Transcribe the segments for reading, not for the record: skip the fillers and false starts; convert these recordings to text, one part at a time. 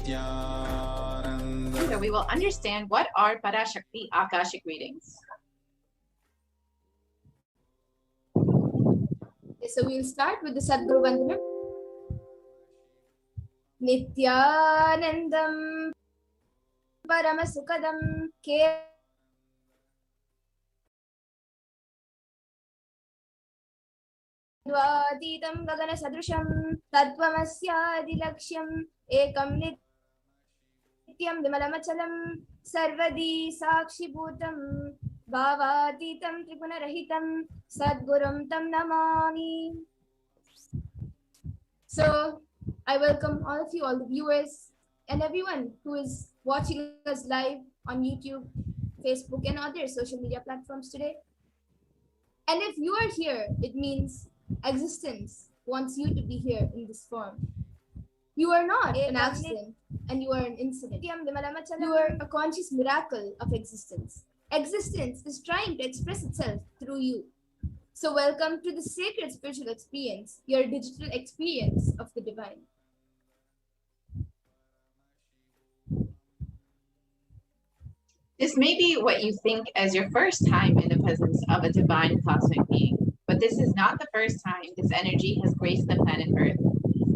So we will understand what are PARASHAKTI Akashic readings. So we'll start with the Sadguru Vandana. Nityanandam Paramasukadam Kedvaditam Gagana Sadrusham Tattvamasyaadilaksham Ekam Nityam Vimalamachalam Sarvadi Sakshibhutam Bhavatitam Tripunarahitam Sadgurum Tam Namami. So I welcome all of you, all the viewers, and everyone who is watching us live on YouTube, Facebook, and other social media platforms today. And if you are here, it means existence wants you to be here in this form. You are not an accident, and you are an incident. You are a conscious miracle of existence. Existence is trying to express itself through you. So welcome to the sacred spiritual experience, your digital experience of the divine. This may be what you think as your first time in the presence of a divine cosmic being, but this is not the first time this energy has graced the planet Earth.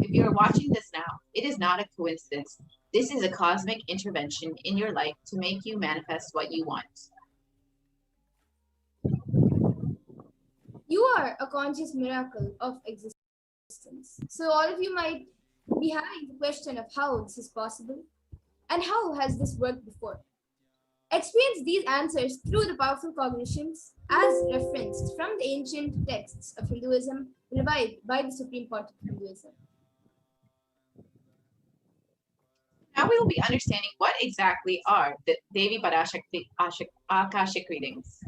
If you are watching this now, it is not a coincidence. This is a cosmic intervention in your life to make you manifest what you want. You are a conscious miracle of existence. So all of you might be having the question of how this is possible and how has this worked before. Experience these answers through the powerful cognitions as referenced from the ancient texts of Hinduism revived by the Supreme Pontiff of Hinduism. Now we will be understanding what exactly are the Devi PARASHAKTI Akashic readings.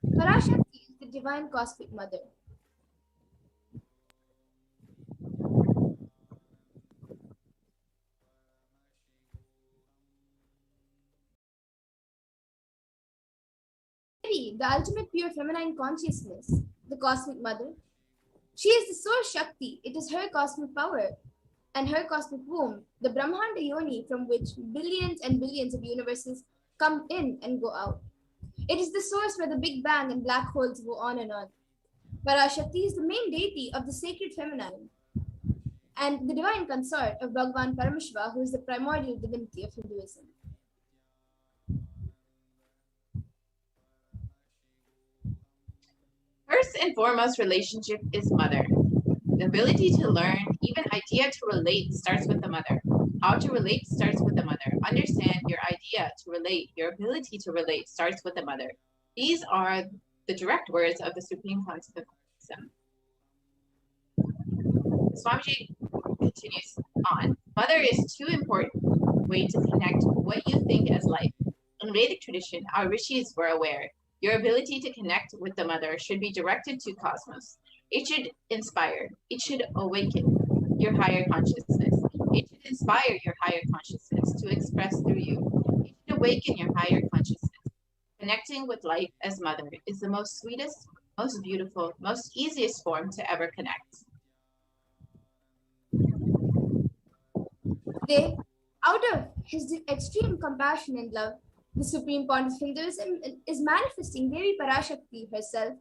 PARASHAKTI is the divine cosmic mother. The ultimate pure feminine consciousness, the cosmic mother. She is the source Shakti. It is her cosmic power and her cosmic womb, the Brahmanda Yoni, from which billions and billions of universes come in and go out. It is the source where the Big Bang and black holes go on and on. PARASHAKTI is the main deity of the sacred feminine and the divine consort of Bhagavan Parameshwara, who is the primordial divinity of Hinduism. First and foremost relationship is mother. The ability to learn, even idea to relate, starts with the mother. How to relate starts with the mother. Understand your idea to relate, your ability to relate starts with the mother. These are the direct words of the Supreme Pontiff of Hinduism. Swamiji continues on. Mother is too important way to connect what you think as life. In Vedic tradition, our rishis were aware. Your ability to connect with the mother should be directed to cosmos. It should inspire. It should awaken your higher consciousness. It should inspire your higher consciousness to express through you. It should awaken your higher consciousness. Connecting with life as mother is the most sweetest, most beautiful, most easiest form to ever connect. Today, out of his extreme compassion and love, the Supreme Pontiff of Hinduism is manifesting Devi PARASHAKTI herself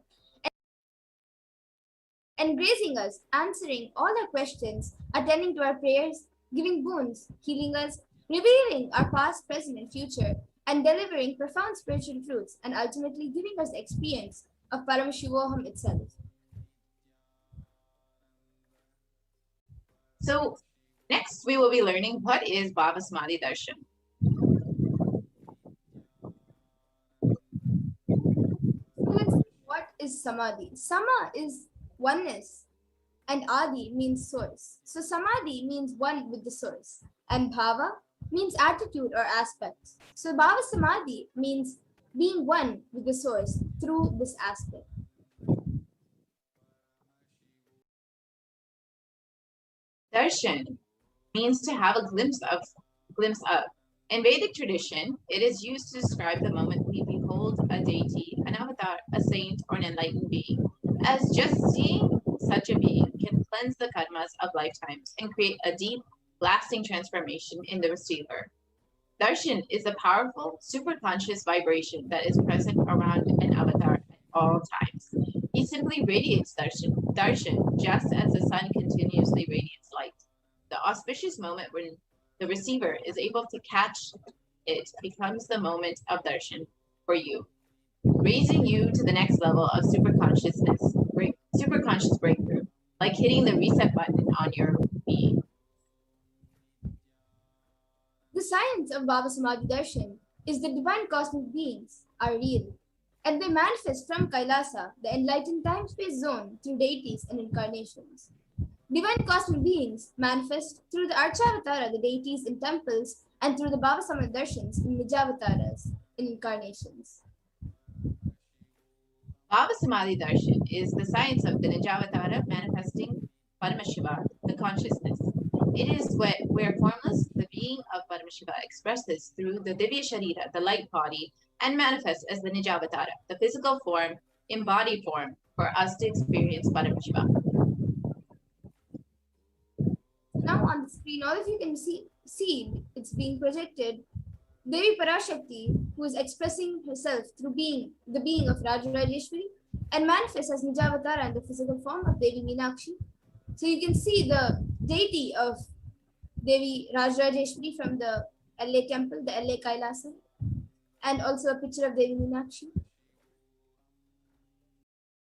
and gracing us, answering all our questions, attending to our prayers, giving boons, healing us, revealing our past, present, and future, and delivering profound spiritual truths, and ultimately giving us the experience of Paramashivoham itself. So next we will be learning what is Bhava Samadhi Darshan. What is Samadhi? Sama is oneness and Adi means source. So Samadhi means one with the source and Bhava means attitude or aspects. So Bhava Samadhi means being one with the source through this aspect. Darshan means to have a glimpse of. In Vedic tradition, it is used to describe the moment we behold a deity, an avatar, a saint, or an enlightened being, as just seeing such a being can cleanse the karmas of lifetimes and create a deep, lasting transformation in the receiver. Darshan is a powerful, superconscious vibration that is present around an avatar at all times. He simply radiates darshan just as the sun continuously radiates light. The auspicious moment when the receiver is able to catch it becomes the moment of darshan for you, raising you to the next level of superconscious breakthrough, like hitting the reset button on your being. The science of Baba Samadhi Darshan is that divine cosmic beings are real, and they manifest from Kailasa, the enlightened time-space zone, through deities and incarnations. Divine cosmic beings manifest through the Archavatara, the deities in temples, and through the Baba Samadhi Darshans in Nijavataras, in incarnations. Baba Samadhi Darshan is the science of the Nijavatara manifesting Paramashiva, the consciousness. It is where formless, the being of Paramashiva, expresses through the Divya Sharira, the light body, and manifests as the Nijavatara, the physical form, embodied form, for us to experience Paramashiva. Now on the screen, all of you can see it's being projected. Devi PARASHAKTI, who is expressing herself through the being of Rajarajeshwari, and manifests as Nijavatara in the physical form of Devi Meenakshi. So you can see the deity of Devi Rajarajeshwari from the LA temple, the LA Kailasa, and also a picture of Devi Meenakshi.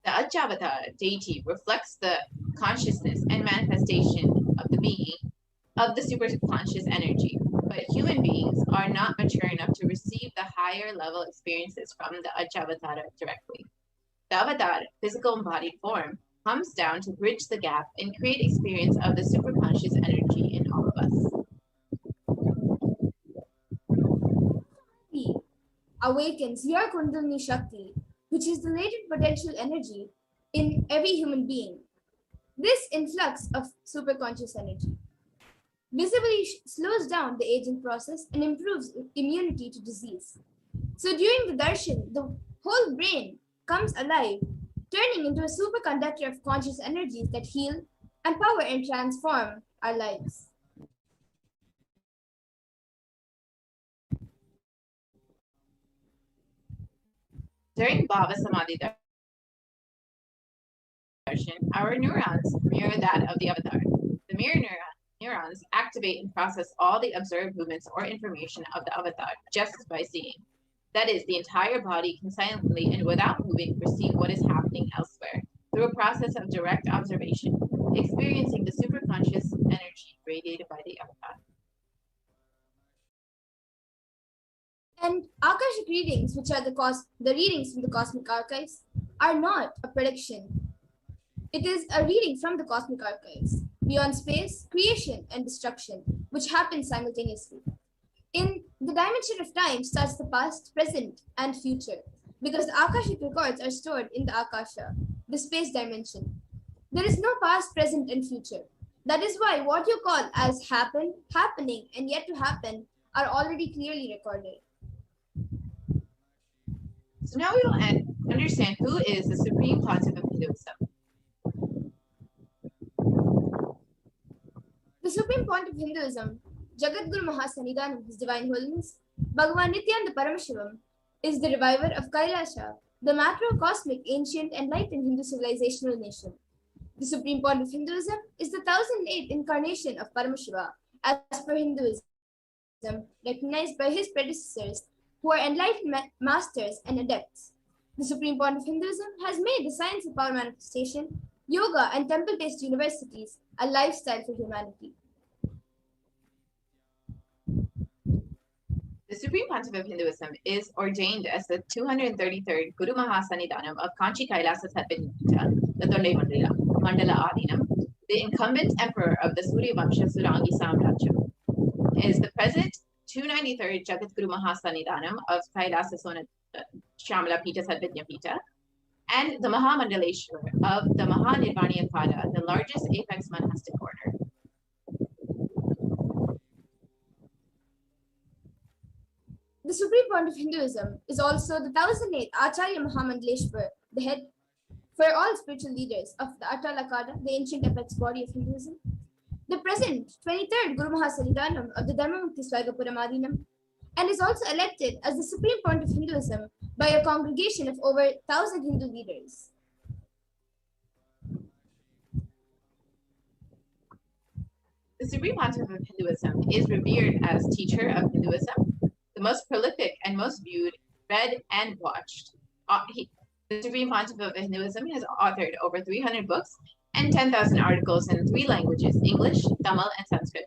The Ajavatar deity reflects the consciousness and manifestation of the being of the superconscious energy, but human beings are not mature enough to receive the higher level experiences from the Ajavatar directly. The avatar, physical embodied form, comes down to bridge the gap and create experience of the superconscious energy in all of us. He awakens your Kundalini Shakti, which is the latent potential energy in every human being. This influx of superconscious energy visibly slows down the aging process and improves immunity to disease. So during the darshan, the whole brain comes alive, turning into a superconductor of conscious energies that heal, empower, and transform our lives. During Baba Samadhi darshan, our neurons mirror that of the avatar. The mirror neurons activate and process all the observed movements or information of the avatar just by seeing. That is, the entire body can silently and without moving perceive what is happening elsewhere through a process of direct observation, experiencing the superconscious energy radiated by the avatar. And Akashic readings, which are the readings from the cosmic archives, are not a prediction. It is a reading from the cosmic archives, beyond space, creation, and destruction, which happens simultaneously. In the dimension of time starts the past, present, and future, because the Akashic records are stored in the Akasha, the space dimension. There is no past, present, and future. That is why what you call as happened, happening, and yet to happen are already clearly recorded. So now we will understand who is the Supreme Pontiff of Hinduism. The Supreme Pontiff of Hinduism, Jagadguru Mahasannidhanam, His Divine Holiness, Bhagavan Nityananda Paramashivam, is the reviver of Kailasha, the macrocosmic, ancient, enlightened Hindu civilizational nation. The Supreme Pontiff of Hinduism is the 1008th incarnation of Paramashiva, as per Hinduism, recognized by his predecessors, who are enlightened masters and adepts. The Supreme Pontiff of Hinduism has made the science of power manifestation, yoga, and temple-based universities a lifestyle for humanity. The Supreme Pontiff of Hinduism is ordained as the 233rd Guru Mahasannidhanam of Kanchi Kailasa Tattvapita, the Dole Mandala Adinam, the incumbent emperor of the Surya Vamsha Surangi Samrajya, is the present 293rd Jagadguru Mahasannidhanam of Kailasa Shamala Pita Tattvapita, and the Mahamandaleshwar of the Mahanirvani Akada, the largest apex monastic order. The Supreme Pontiff of Hinduism is also the 1008th Acharya Mahamandaleshwar, the head for all spiritual leaders of the Attalakada, the ancient apex body of Hinduism, the present 23rd Guru Mahasalidanam of the Dharmamukti Swagapuram and is also elected as the Supreme Pontiff of Hinduism by a congregation of over 1,000 Hindu leaders. The Supreme Pontiff of Hinduism is revered as teacher of Hinduism, the most prolific and most viewed, read, and watched. The Supreme Pontiff of Hinduism has authored over 300 books and 10,000 articles in 3 languages, English, Tamil, and Sanskrit.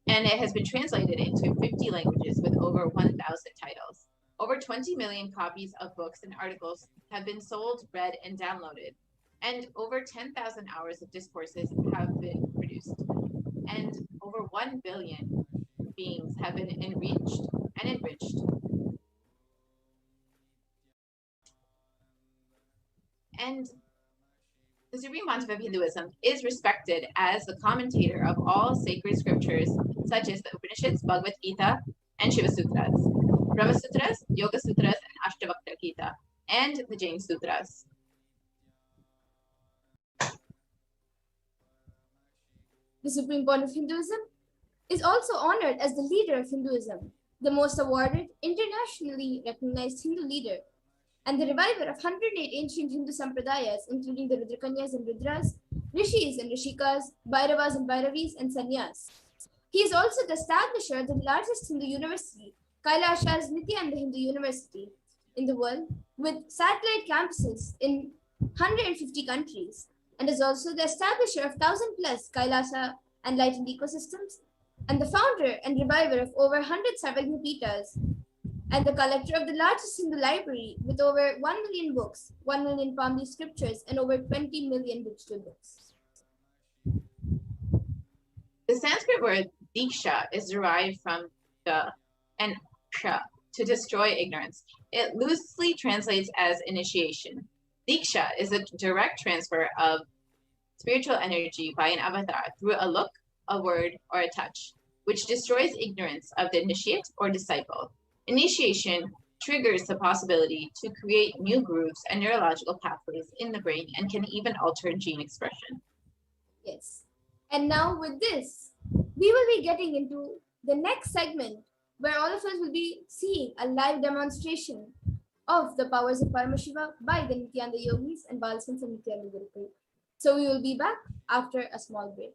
And it has been translated into 50 languages with over 1,000 titles. Over 20 million copies of books and articles have been sold, read, and downloaded. And over 10,000 hours of discourses have been produced. And over 1 billion beings have been enriched and enriched. And the Supreme Pontiff of Hinduism is respected as the commentator of all sacred scriptures, such as the Upanishads, Bhagavad Gita, and Shiva Sutras, Brahma Sutras, Yoga Sutras, and Ashtavakra Gita, and the Jain Sutras. The Supreme Pontiff of Hinduism is also honored as the leader of Hinduism, the most awarded, internationally recognized Hindu leader, and the reviver of 108 ancient Hindu sampradayas, including the Rudrakanyas and Rudras, Rishis and Rishikas, Bhairavas and Bhairavis, and Sannyas. He is also the establisher of the largest Hindu university, Kailasha's Nityananda Hindu University, in the world, with satellite campuses in 150 countries, and is also the establisher of 1,000+ Kailasa enlightened ecosystems, and the founder and reviver of over 100 Sarvagnapeethas, and the collector of the largest Hindu library with over 1 million books, 1 million Pali scriptures, and over 20 million digital books. The Sanskrit word Diksha is derived from the and ksha, to destroy ignorance. It loosely translates as initiation. Diksha is a direct transfer of spiritual energy by an avatar through a look, a word, or a touch, which destroys ignorance of the initiate or disciple. Initiation triggers the possibility to create new grooves and neurological pathways in the brain and can even alter gene expression. Yes. And now with this, we will be getting into the next segment where all of us will be seeing a live demonstration of the powers of Paramashiva by the Nityananda Yogis and Balsans and Nityananda Gurukul. So we will be back after a small break.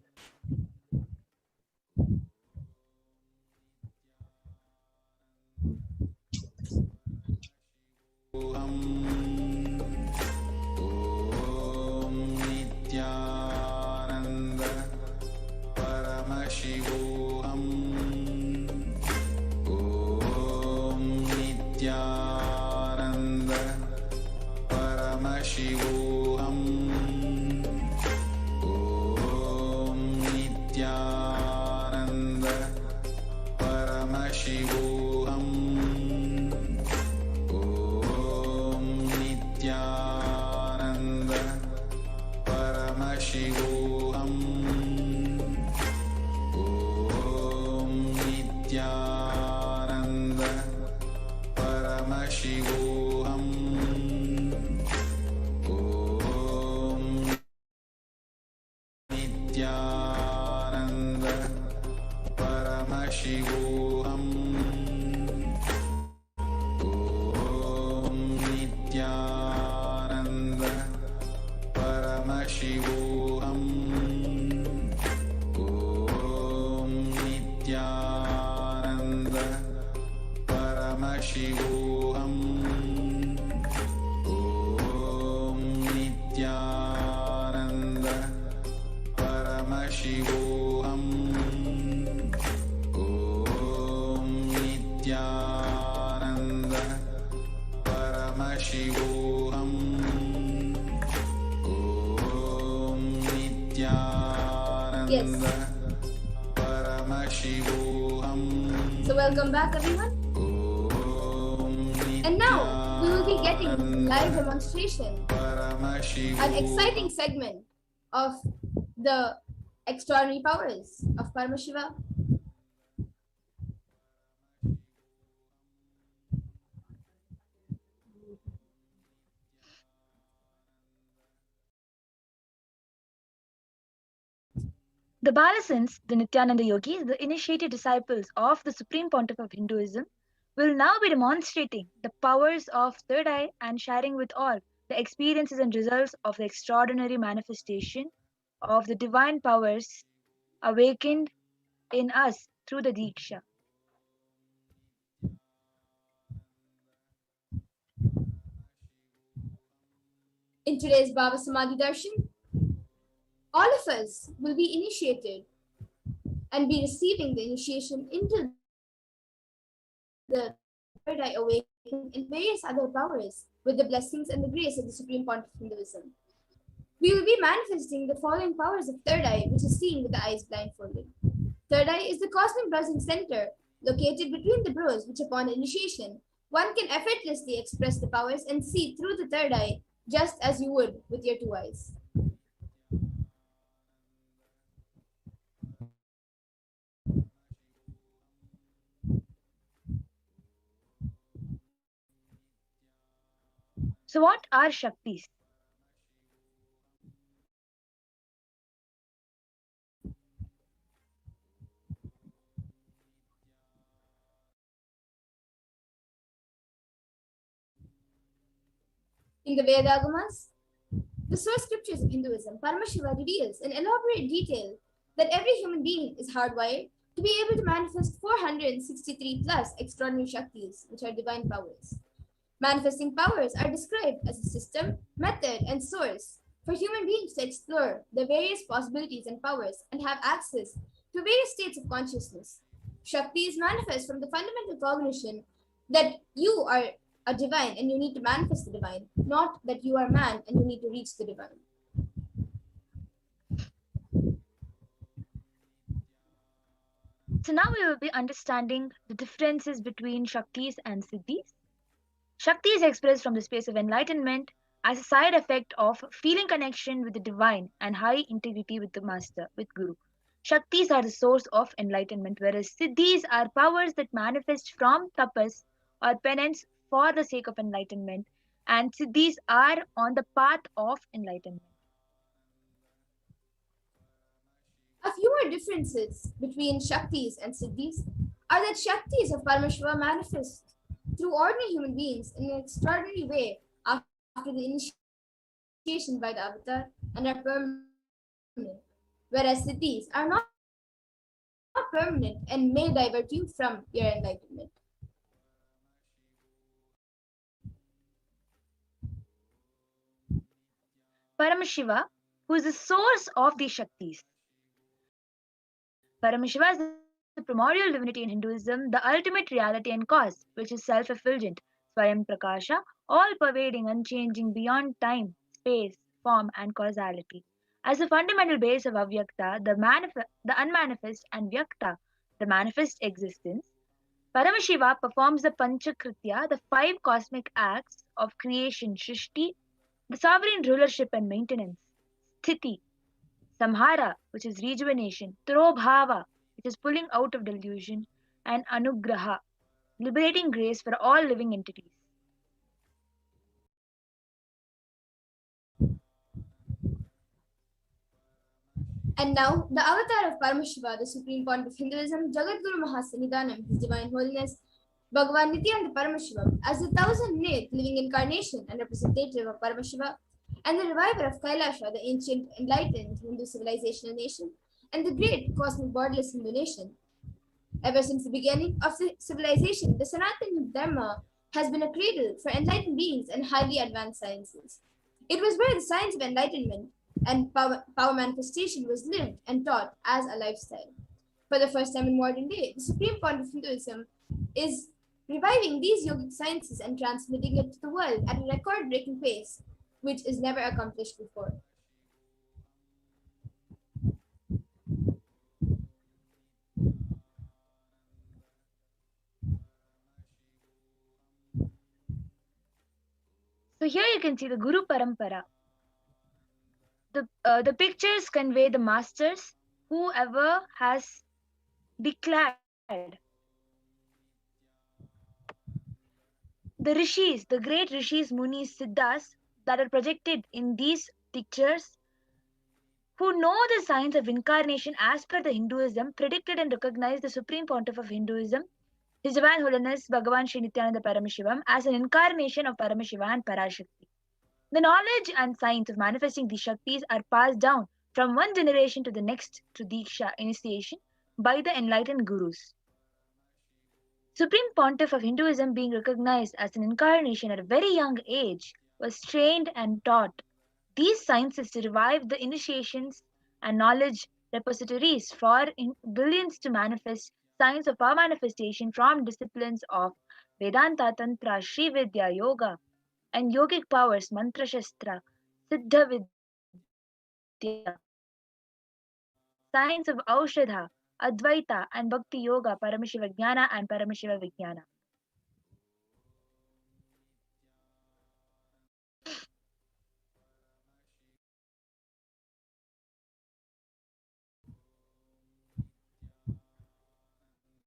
Yes. So welcome back, everyone. And now we will be getting a live demonstration, an exciting segment of the extraordinary powers of Paramashiva. The Balasans, the Nityananda yogis, the initiated disciples of the Supreme Pontiff of Hinduism, will now be demonstrating the powers of third eye and sharing with all the experiences and results of the extraordinary manifestation of the divine powers awakened in us through the Diksha. In today's Baba Samadhi Darshan, all of us will be initiated and be receiving the initiation into the third eye awakening and various other powers with the blessings and the grace of the Supreme Pontiff of Hinduism. We will be manifesting the following powers of third eye, which is seen with the eyes blindfolded. Third eye is the cosmic buzzing center located between the brows, which upon initiation, one can effortlessly express the powers and see through the third eye just as you would with your two eyes. So what are Shaktis? In the Vedagamas, the source scriptures of Hinduism, Paramashiva reveals in elaborate detail that every human being is hardwired to be able to manifest 463 plus extraordinary Shaktis, which are divine powers. Manifesting powers are described as a system, method, and source for human beings to explore the various possibilities and powers and have access to various states of consciousness. Shaktis manifest from the fundamental cognition that you are a divine and you need to manifest the divine, not that you are man and you need to reach the divine. So now we will be understanding the differences between Shaktis and Siddhis. Shakti is expressed from the space of enlightenment as a side effect of feeling connection with the divine and high integrity with the master, with Guru. Shaktis are the source of enlightenment, whereas Siddhis are powers that manifest from tapas or penance for the sake of enlightenment, and Siddhis are on the path of enlightenment. A few more differences between Shaktis and Siddhis are that Shaktis of Paramashiva manifest through ordinary human beings in an extraordinary way after the initiation by the avatar and are permanent, whereas Siddhis are not permanent and may divert you from your enlightenment. Paramashiva, who is the source of these Shaktis. Paramashiva is the primordial divinity in Hinduism, the ultimate reality and cause, which is self-effulgent, Swayam Prakasha, all-pervading, unchanging, beyond time, space, form, and causality. As the fundamental base of Avyakta, the unmanifest, and Vyakta, the manifest existence, Paramashiva performs the Panchakritya, the 5 cosmic acts of creation, Shrishti, the sovereign rulership and maintenance, Sthiti, Samhara, which is rejuvenation, Trobhava, which is pulling out of delusion, and Anugraha, liberating grace for all living entities. And now, the avatar of Paramashiva, the Supreme Pontiff of Hinduism, Jagadguru Mahasannidhanam, His Divine Holiness, Bhagavan Nityananda Paramashiva, as the 1000th living incarnation and representative of Paramashiva, and the reviver of Kailasha, the ancient enlightened Hindu civilizational nation, and the great cosmic borderless Hindu nation. Ever since the beginning of the civilization, the Sanatana Dharma has been a cradle for enlightened beings and highly advanced sciences. It was where the science of enlightenment and power manifestation was lived and taught as a lifestyle. For the first time in modern day, the Supreme Pontiff of Hinduism is reviving these yogic sciences and transmitting it to the world at a record-breaking pace, which is never accomplished before. So here you can see the Guru Parampara. The pictures convey the masters, whoever has declared. The rishis, the great rishis, munis, siddhas that are projected in these pictures, who know the science of incarnation as per the Hinduism, predicted and recognized the Supreme Pontiff of Hinduism, His Divine Holiness Bhagavan Sri Nityananda Paramashivam, as an incarnation of Paramashiva and PARASHAKTI. The knowledge and science of manifesting these Shaktis are passed down from one generation to the next through Diksha initiation by the enlightened Gurus. Supreme Pontiff of Hinduism, being recognized as an incarnation at a very young age, was trained and taught these sciences to revive the initiations and knowledge repositories for billions to manifest science of power manifestation from disciplines of Vedanta, Tantra, Sri Vidya, Yoga, and yogic powers, Mantra Shastra, Siddha Vidya, science of Aushadha, Advaita, and Bhakti Yoga, Paramashiva Jnana, and Paramashiva Vijnana.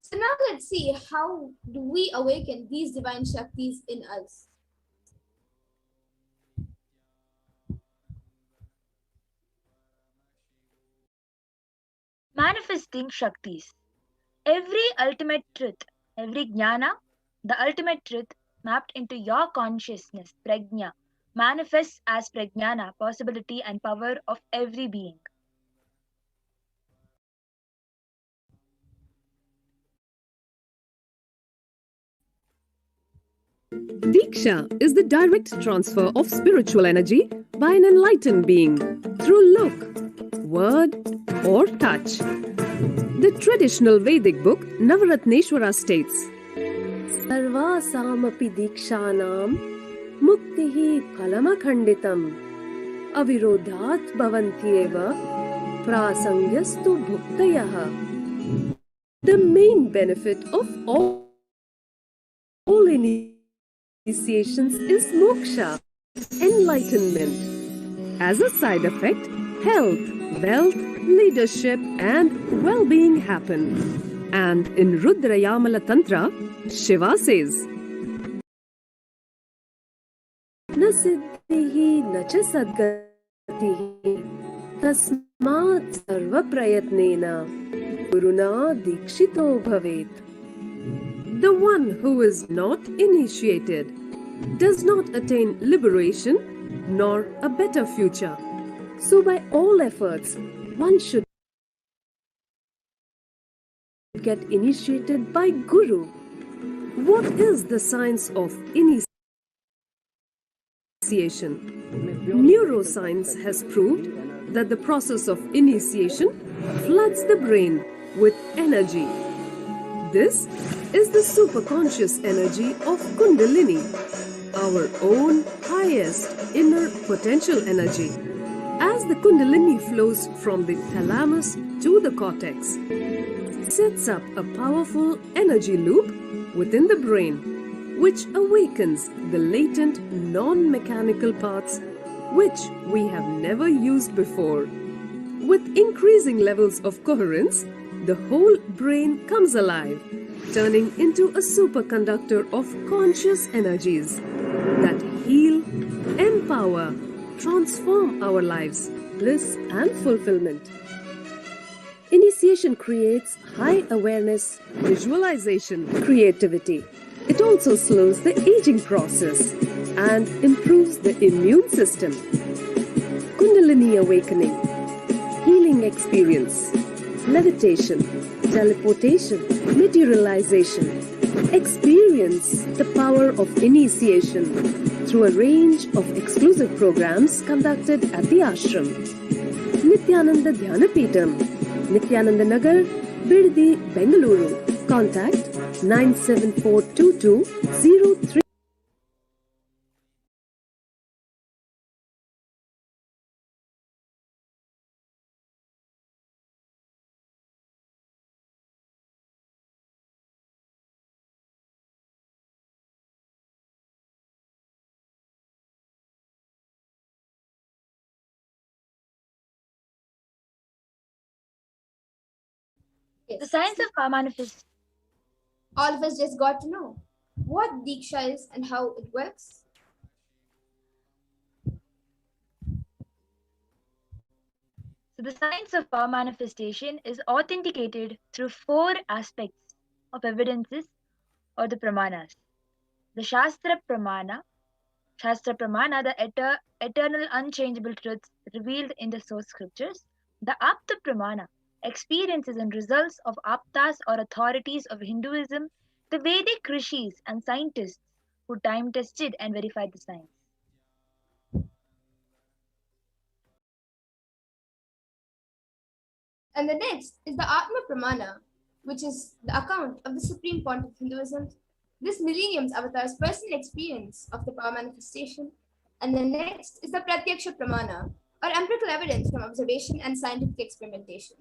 So now let's see, how do we awaken these divine Shaktis in us? Manifesting Shaktis. Every ultimate truth, every jnana, the ultimate truth mapped into your consciousness, prajna, manifests as prajnana, possibility and power of every being. Diksha is the direct transfer of spiritual energy by an enlightened being through look, word, or touch. The traditional Vedic book Navaratneshwara states, Sarvasamapi Dikshanam Muktihi Phalamakhanditam Avirodhat Bhavantyeva Prasangyastu Bhuktayah. The main benefit of all initiations is moksha, enlightenment. As a side effect, health, wealth, leadership, and well-being happen. And in Rudrayamala Tantra, Shiva says, Na siddhihi na cha sadgatihi tasmat sarva prayatnena guruna dikshito bhavet. The one who is not initiated does not attain liberation nor a better future. So by all efforts, one should get initiated by Guru. What is the science of initiation? Neuroscience has proved that the process of initiation floods the brain with energy. This is the superconscious energy of Kundalini, our own highest inner potential energy. As the Kundalini flows from the thalamus to the cortex, it sets up a powerful energy loop within the brain, which awakens the latent non-mechanical parts which we have never used before. With increasing levels of coherence, the whole brain comes alive, turning into a superconductor of conscious energies that heal, empower, transform our lives, bliss and fulfillment. Initiation creates high awareness, visualization, creativity. It also slows the aging process and improves the immune system. Kundalini awakening, healing experience, levitation, teleportation, materialization. Experience the power of initiation through a range of exclusive programs conducted at the ashram. Nityananda Dhyanapitham, Nityananda Nagar, Biddi, Bengaluru. Contact 9742203. The science of power manifestation. All of us just got to know what Diksha is and how it works. So the science of power manifestation is authenticated through 4 aspects of evidences or the pramanas. The Shastra Pramana, the eternal unchangeable truths revealed in the source scriptures. The Apta Pramana, experiences and results of Aptas or authorities of Hinduism, the Vedic rishis and scientists who time tested and verified the science. And the next is the Atma Pramana, which is the account of the Supreme Point of Hinduism, this millennium's avatar's personal experience of the power manifestation. And the next is the Pratyaksha Pramana, or empirical evidence from observation and scientific experimentation.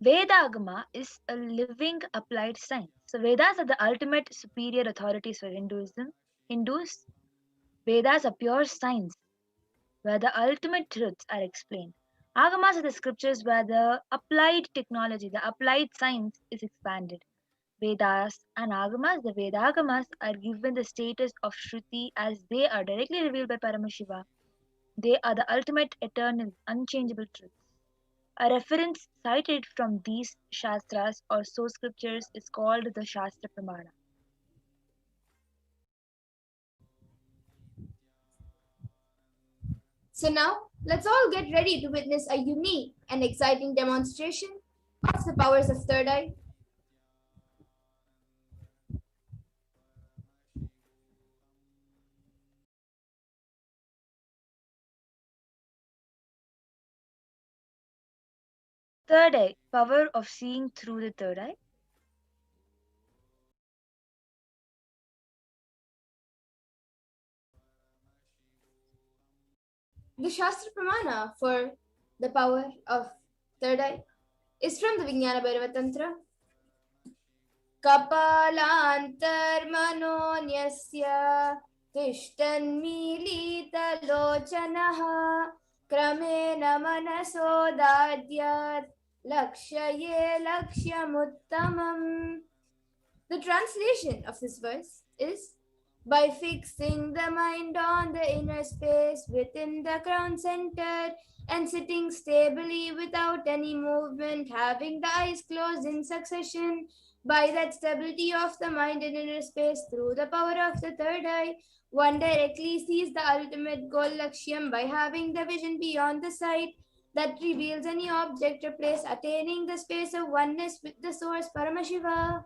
Vedagama is a living applied science. So Vedas are the ultimate superior authorities for Hinduism. Vedas are pure science where the ultimate truths are explained. Agamas are the scriptures where the applied technology, the applied science is expanded. Vedas and Agamas, the Vedagamas are given the status of Shruti as they are directly revealed by Paramashiva. They are the ultimate, eternal, unchangeable truths. A reference cited from these Shastras or source scriptures is called the Shastra Pramana. So now, let's all get ready to witness a unique and exciting demonstration of the powers of third eye. Third eye, power of seeing through the third eye. The Shastra Pramana for the power of third eye is from the Vijnana Bhairava Tantra. Kapalantar manonyasya tishtan milita lochanaha kramena manasodadyat lakshaye lakshyamuttamam. The translation of this verse is, by fixing the mind on the inner space within the crown center and sitting stably without any movement, having the eyes closed in succession, by that stability of the mind in inner space through the power of the third eye, one directly sees the ultimate goal Lakshyam by having the vision beyond the sight that reveals any object or place, attaining the space of oneness with the source Paramashiva.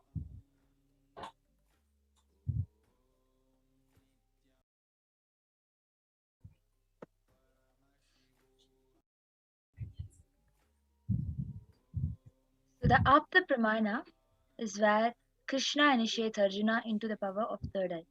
So the Apta Pramana is where Krishna initiates Arjuna into the power of third eye.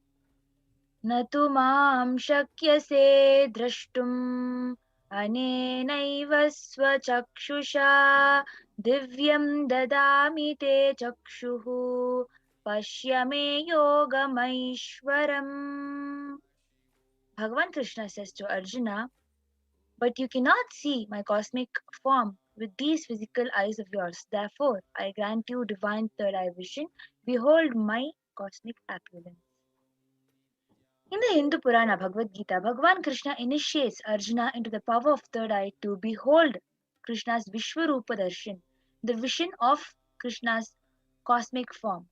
Natu mam shakyase drashtum anenaiva swachakshusha divyam dadami te chakshuhu pashyame yogamaishwaram. Bhagavan Krishna says to Arjuna, but you cannot see my cosmic form with these physical eyes of yours. Therefore, I grant you divine third eye vision. Behold my cosmic opulence. In the Hindu Purana Bhagavad Gita, Bhagavan Krishna initiates Arjuna into the power of third eye to behold Krishna's Vishwarupa Darshan, the vision of Krishna's cosmic form.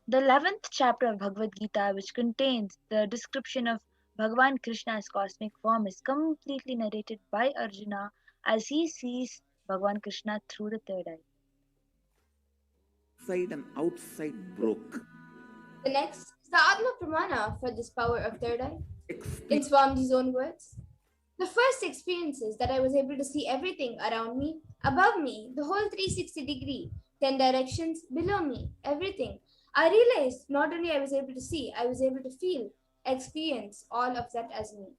The 11th chapter of Bhagavad Gita, which contains the description of Bhagavan Krishna's cosmic form, is completely narrated by Arjuna as he sees Bhagavan Krishna through the third eye. Inside and outside broke. The next is the Atma Pramana for this power of third eye. In Swamiji's own words, the first experience is that I was able to see everything around me, above me, the whole 360 degree, 10 directions below me, everything. I realized not only I was able to see, I was able to feel, experience all of that as me.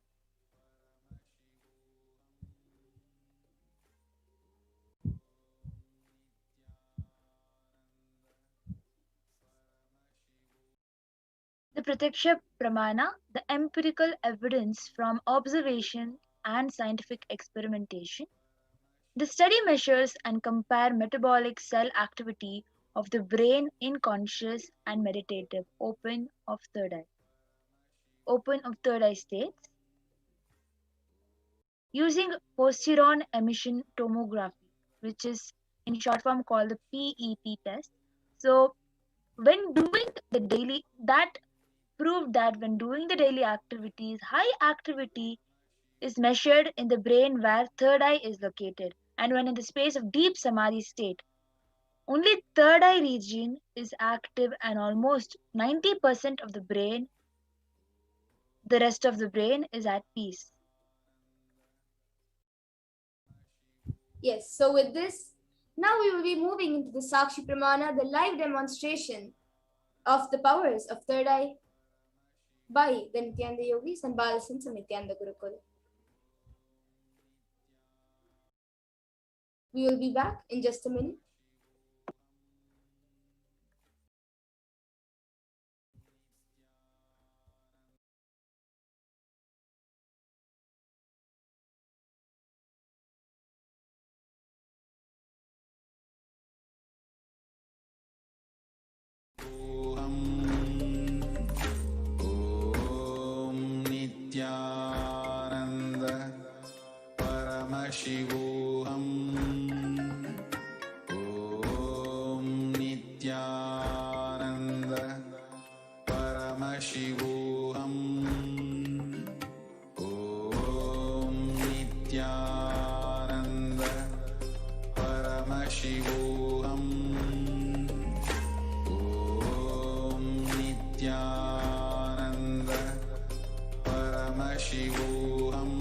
The Pratyaksha Pramana, the empirical evidence from observation and scientific experimentation. The study measures and compare metabolic cell activity of the brain in conscious and meditative open of third eye states using positron emission tomography, which is in short form called the PET test. So when doing the daily, that proved that when doing the daily activities, high activity is measured in the brain where third eye is located, and when in the space of deep samadhi state, only third eye region is active and almost 90% of the brain, the rest of the brain is at peace. Yes, so with this, now we will be moving into the Sakshi Pramana, the live demonstration of the powers of third eye by the Nityananda Yogis and Balasansa Nityananda Gurukul. We will be back in just a minute. Nityananda Paramashivoham Om Nityananda Paramashivoham Om Nityananda Paramashivoham Om Nityananda Paramashivoham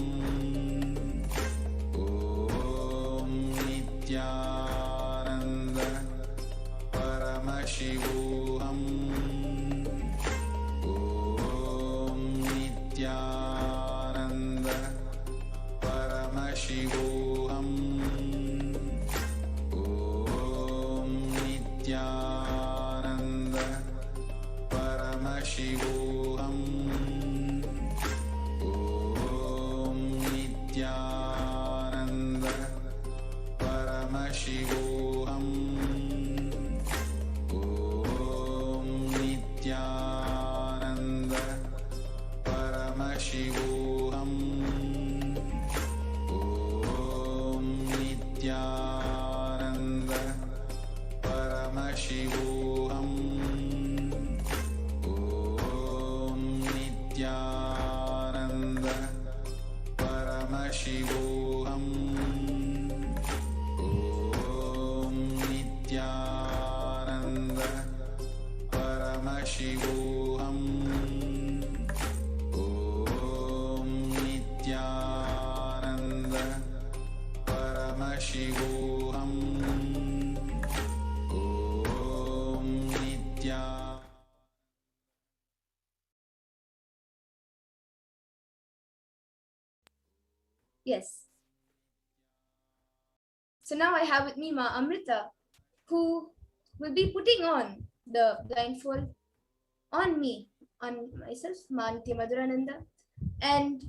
Om Nityananda Paramashivoham Om Nityananda Paramashivoham Om Nityananda Paramashivoham Om Nityananda Paramashivoham Om Nityananda Paramashivoham Om Nityananda Paramashivoham Om Nityananda Paramashivoham Om Nityananda Paramashivoham Om Nityananda Paramashivoham Om Nityananda. Yes. So now I have with me Ma Amrita, who will be putting on the blindfold on me, on myself, Ma Nitya Madhurananda. And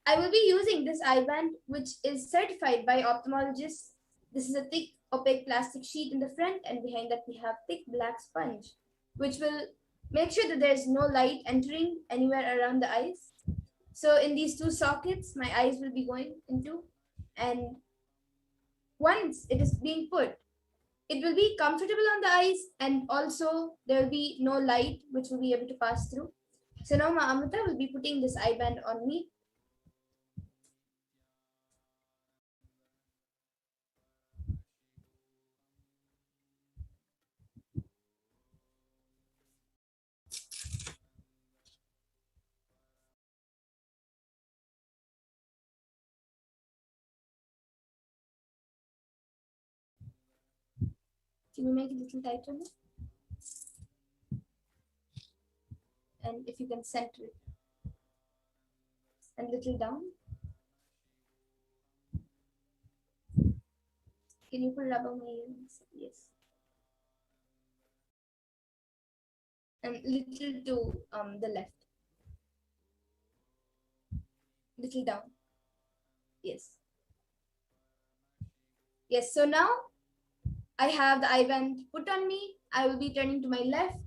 I will be using this eye band, which is certified by ophthalmologists. This is a thick, opaque plastic sheet in the front, and behind that we have thick black sponge, which will make sure that there's no light entering anywhere around the eyes. So in these two sockets, my eyes will be going into, and once it is being put, it will be comfortable on the eyes, and also there will be no light which will be able to pass through. So now Ma Amrita will be putting this eye band on me. Can you make it a little tighter now? And if you can center it. And little down. Can you put it above my ears? Yes. And little to the left. Little down. Yes. Yes, so now I have the I-band put on me. I will be turning to my left,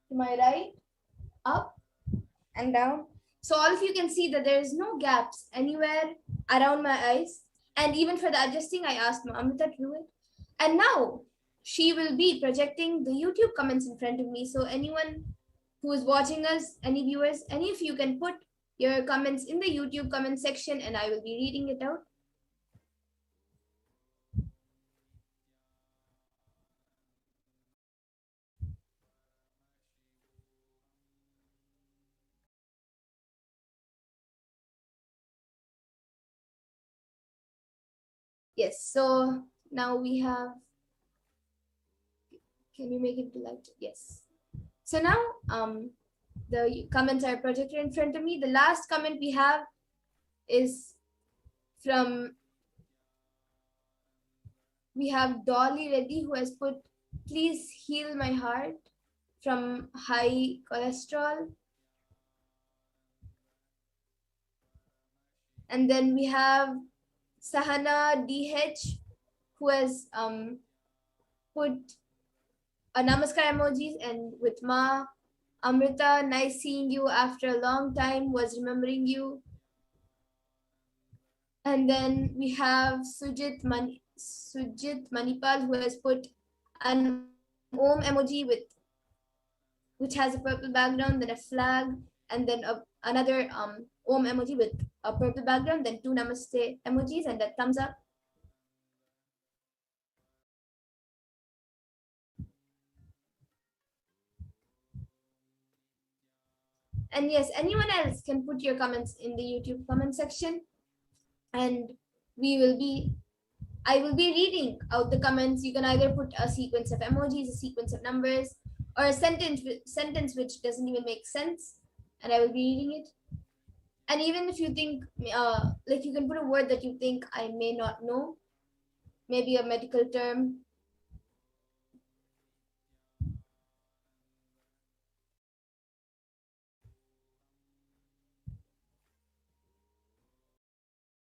to my right, up and down. So all of you can see that there is no gaps anywhere around my eyes. And even for the adjusting, I asked Amrita to do it. And now she will be projecting the YouTube comments in front of me. So anyone who is watching us, any viewers, any of you can put your comments in the YouTube comment section and I will be reading it out. Yes, so now we have, can you make it to light? Yes. So now the comments are projected in front of me. The last comment we have is from, we have Dolly Reddy who has put, please heal my heart from high cholesterol. And then we have Sahana DH who has put a namaskar emojis and with Ma. Amrita, nice seeing you after a long time, was remembering you. And then we have Sujit Manipal who has put an Om emoji which has a purple background, then a flag, and then another Om emoji with a purple background, then 2 namaste emojis and a thumbs up. And yes, anyone else can put your comments in the YouTube comment section and I will be reading out the comments. You can either put a sequence of emojis, a sequence of numbers, or a sentence which doesn't even make sense, and I will be reading it. And even if you think, like you can put a word that you think I may not know, maybe a medical term.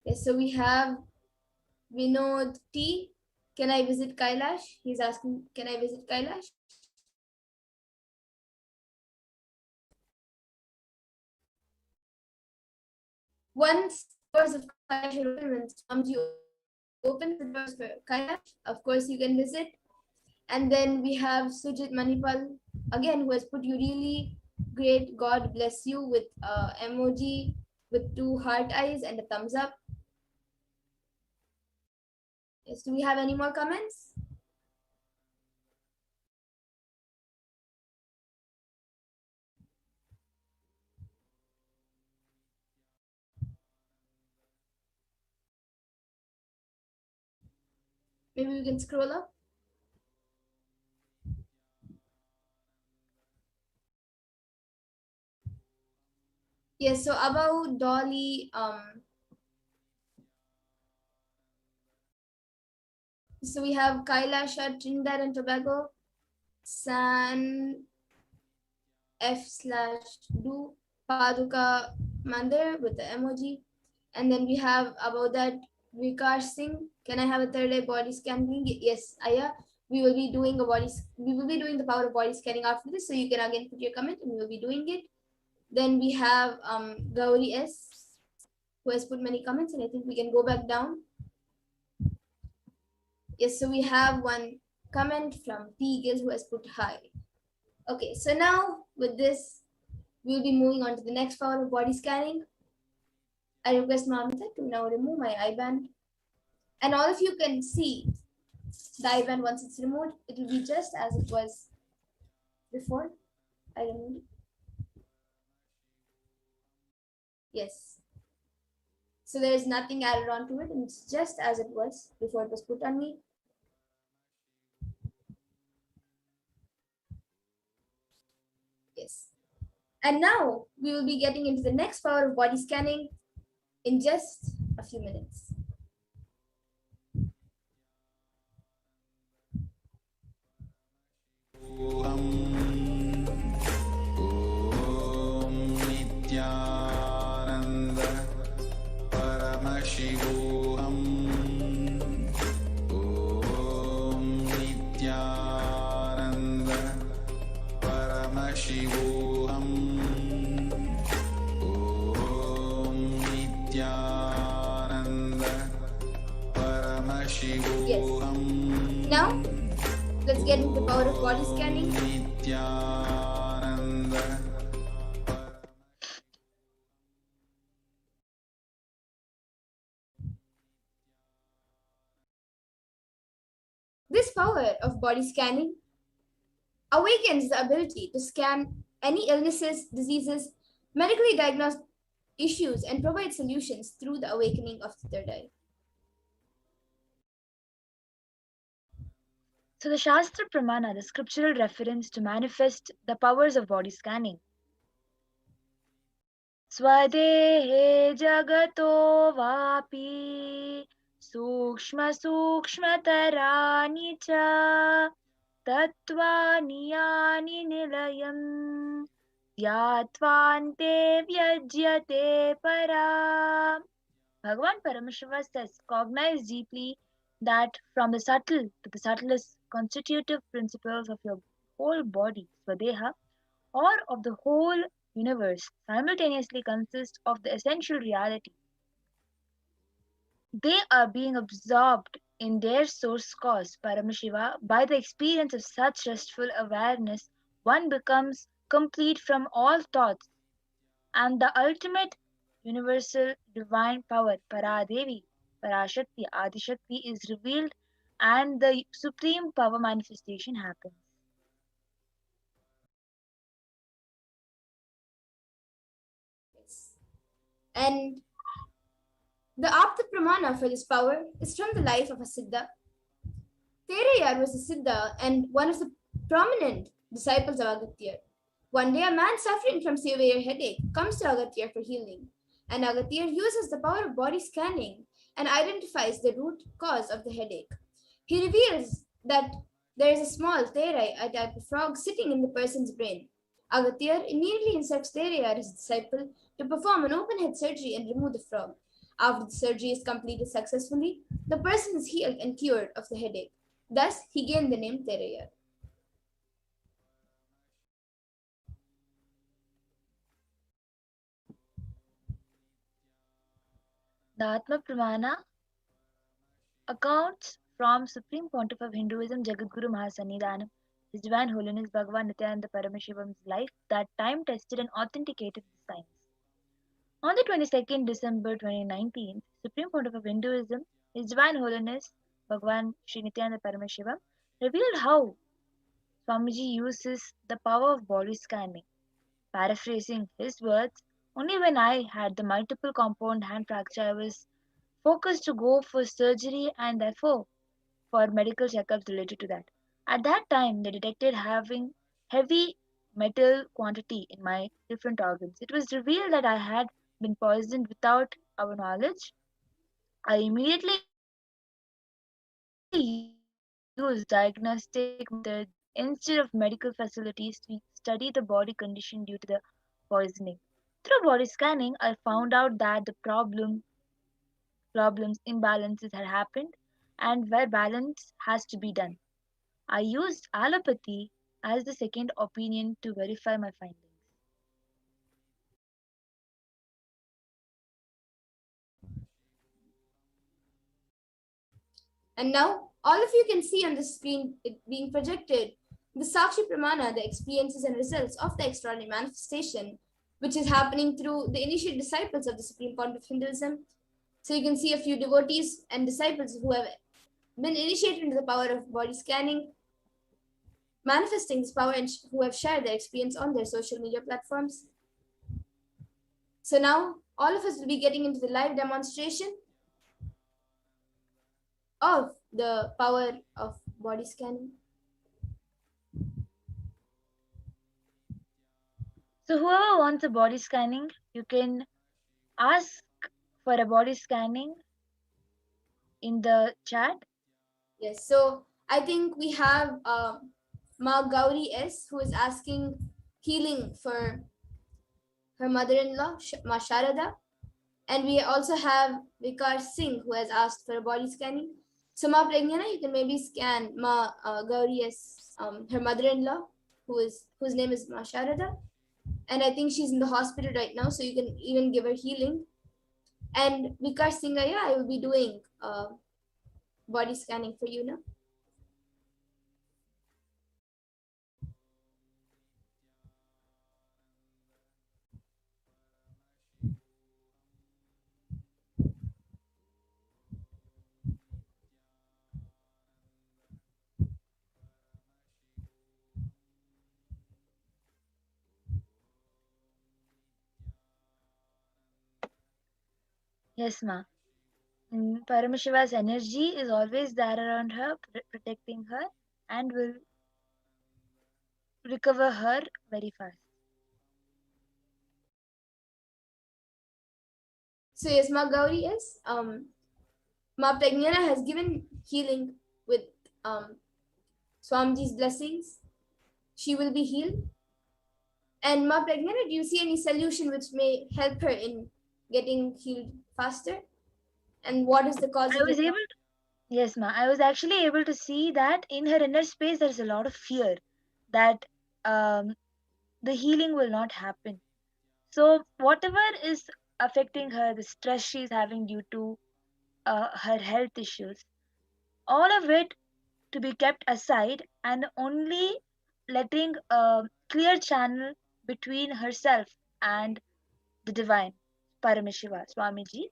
Yes, so we have Vinod T. Can I visit Kailash? He's asking, can I visit Kailash? Once doors of Kailash are open, when you open the doors for Kailash, of course you can visit. And then we have Sujit Manipal, again, who has put you really great, God bless you, with emoji with 2 heart eyes and a thumbs up. Yes, do we have any more comments? Maybe we can scroll up. Yes, so about Dolly, so we have Kailash at Trinidad and Tobago, San F/do Paduka Mandir with the emoji. And then we have about that Vikash Singh. Can I have a third eye body scanning? Yes, Aya. We will be doing the power of body scanning after this. So you can again put your comment and we will be doing it. Then we have Gauri S, who has put many comments, and I think we can go back down. Yes, so we have one comment from T. Gill who has put hi. Okay, so now with this, we'll be moving on to the next power of body scanning. I request Mamita to now remove my I-band. And all of you can see the I-band once it's removed. It will be just as it was before I removed it. Yes. So there is nothing added on to it, and it's just as it was before it was put on me. Yes. And now we will be getting into the next power of body scanning in just a few minutes. get into the power of body scanning. This power of body scanning awakens the ability to scan any illnesses, diseases, medically diagnosed issues, and provide solutions through the awakening of the third eye. So the Shastra Pramana, the scriptural reference to manifest the powers of body scanning. Swadehe jagato vapi sukshma sukshmatarani cha tattvani yani nilayam yatvante vyajyate para. Bhagavan Paramashiva says, cognize deeply that from the subtle to the subtlest constitutive principles of your whole body, Swadeha, or of the whole universe, simultaneously consist of the essential reality. They are being absorbed in their source cause, Paramashiva. By the experience of such restful awareness, one becomes complete from all thoughts, and the ultimate universal divine power, Paradevi, Parashakti, Adishakti, is revealed, and the supreme power manifestation happens. And the Apta Pramana for this power is from the life of a Siddha. Terayar was a Siddha and one of the prominent disciples of Agatyar. One day, a man suffering from severe headache comes to Agatyar for healing, and Agatyar uses the power of body scanning and identifies the root cause of the headache. He reveals that there is a small terai, a type of frog, sitting in the person's brain. Agatyar immediately instructs Terayar, his disciple, to perform an open head surgery and remove the frog. After the surgery is completed successfully, the person is healed and cured of the headache. Thus, he gained the name Terayar. The Atma Pramana accounts from Supreme Pontiff of Hinduism, Jagadguru Mahasannidhanam, His Divine Holiness Bhagavan Nityananda Paramashivam's life that time tested and authenticated the science. On the 22nd December 2019, Supreme Pontiff of Hinduism, His Divine Holiness Bhagavan Sri Nityananda Paramashivam, revealed how Swamiji uses the power of body scanning. Paraphrasing his words, only when I had the multiple compound hand fracture, I was focused to go for surgery and therefore for medical checkups related to that. At that time, they detected having heavy metal quantity in my different organs. It was revealed that I had been poisoned without our knowledge. I immediately used diagnostic methods instead of medical facilities to study the body condition due to the poisoning. Through body scanning, I found out that the problems, imbalances had happened and where balance has to be done. I used allopathy as the second opinion to verify my findings. And now, all of you can see on the screen it being projected the Sakshi Pramana, the experiences and results of the extraordinary manifestation, which is happening through the initiate disciples of the Supreme Pontiff of Hinduism. So you can see a few devotees and disciples who have been initiated into the power of body scanning, manifesting this power, and who have shared their experience on their social media platforms. So now, all of us will be getting into the live demonstration of the power of body scanning. So whoever wants a body scanning, you can ask for a body scanning in the chat. Yes, so I think we have Ma Gauri S, who is asking healing for her mother-in-law, Ma Sharada. And we also have Vikar Singh, who has asked for a body scanning. So Ma Pragnana, you can maybe scan Ma Gauri S, her mother-in-law, whose name is Ma Sharada. And I think she's in the hospital right now, so you can even give her healing. And Vikar Singh, yeah, I will be doing body scanning for you now. Yes, ma. Paramashiva's energy is always there around her, protecting her, and will recover her very fast. So yes, Ma Gauri, yes. Ma Pragnana has given healing with Swamiji's blessings. She will be healed. And Ma Pragnana, do you see any solution which may help her in getting healed faster? And what is the cause of it? Yes, ma. I was actually able to see that in her inner space there is a lot of fear that the healing will not happen. So whatever is affecting her, the stress she is having due to her health issues, all of it to be kept aside and only letting a clear channel between herself and the divine, Paramashiva, Swamiji.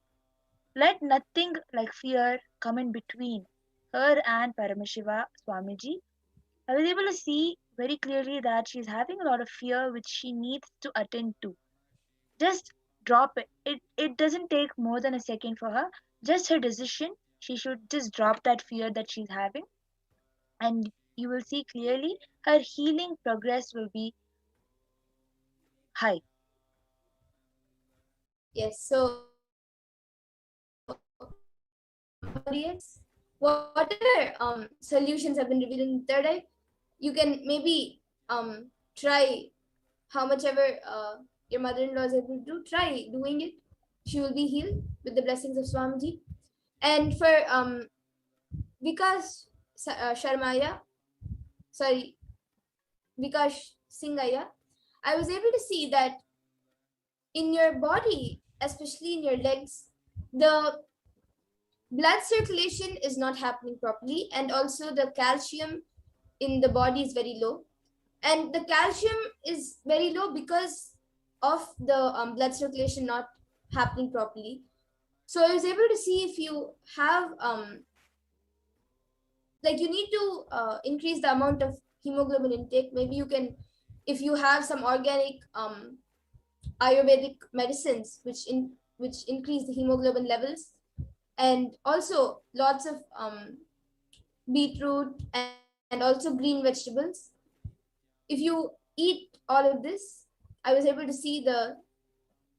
Let nothing like fear come in between her and Paramashiva, Swamiji. I was able to see very clearly that she's having a lot of fear which she needs to attend to. Just drop it. It doesn't take more than a second for her. Just her decision. She should just drop that fear that she's having. And you will see clearly her healing progress will be high. Yes, so whatever solutions have been revealed in the third eye, you can maybe try how much ever your mother-in-law is able to try doing it. She will be healed with the blessings of Swamiji. And for Vikas Vikas Singhaya, I was able to see that in your body, especially in your legs, the blood circulation is not happening properly, and also the calcium in the body is very low. And the calcium is very low because of the blood circulation not happening properly. So I was able to see if you have you need to increase the amount of hemoglobin intake. Maybe you can, if you have some organic Ayurvedic medicines which increase the hemoglobin levels, and also lots of beetroot and also green vegetables. If you eat all of this, I was able to see the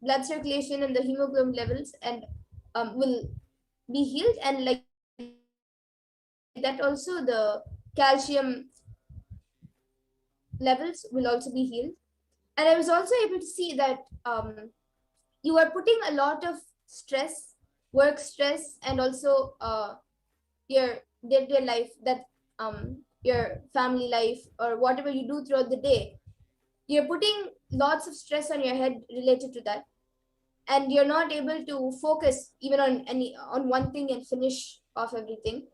blood circulation and the hemoglobin levels and will be healed, and like that also the calcium levels will also be healed. And I was also able to see that you are putting a lot of stress, work stress, and also your day-to-day life, that your family life or whatever you do throughout the day, you're putting lots of stress on your head related to that, and you're not able to focus even on one thing and finish off everything.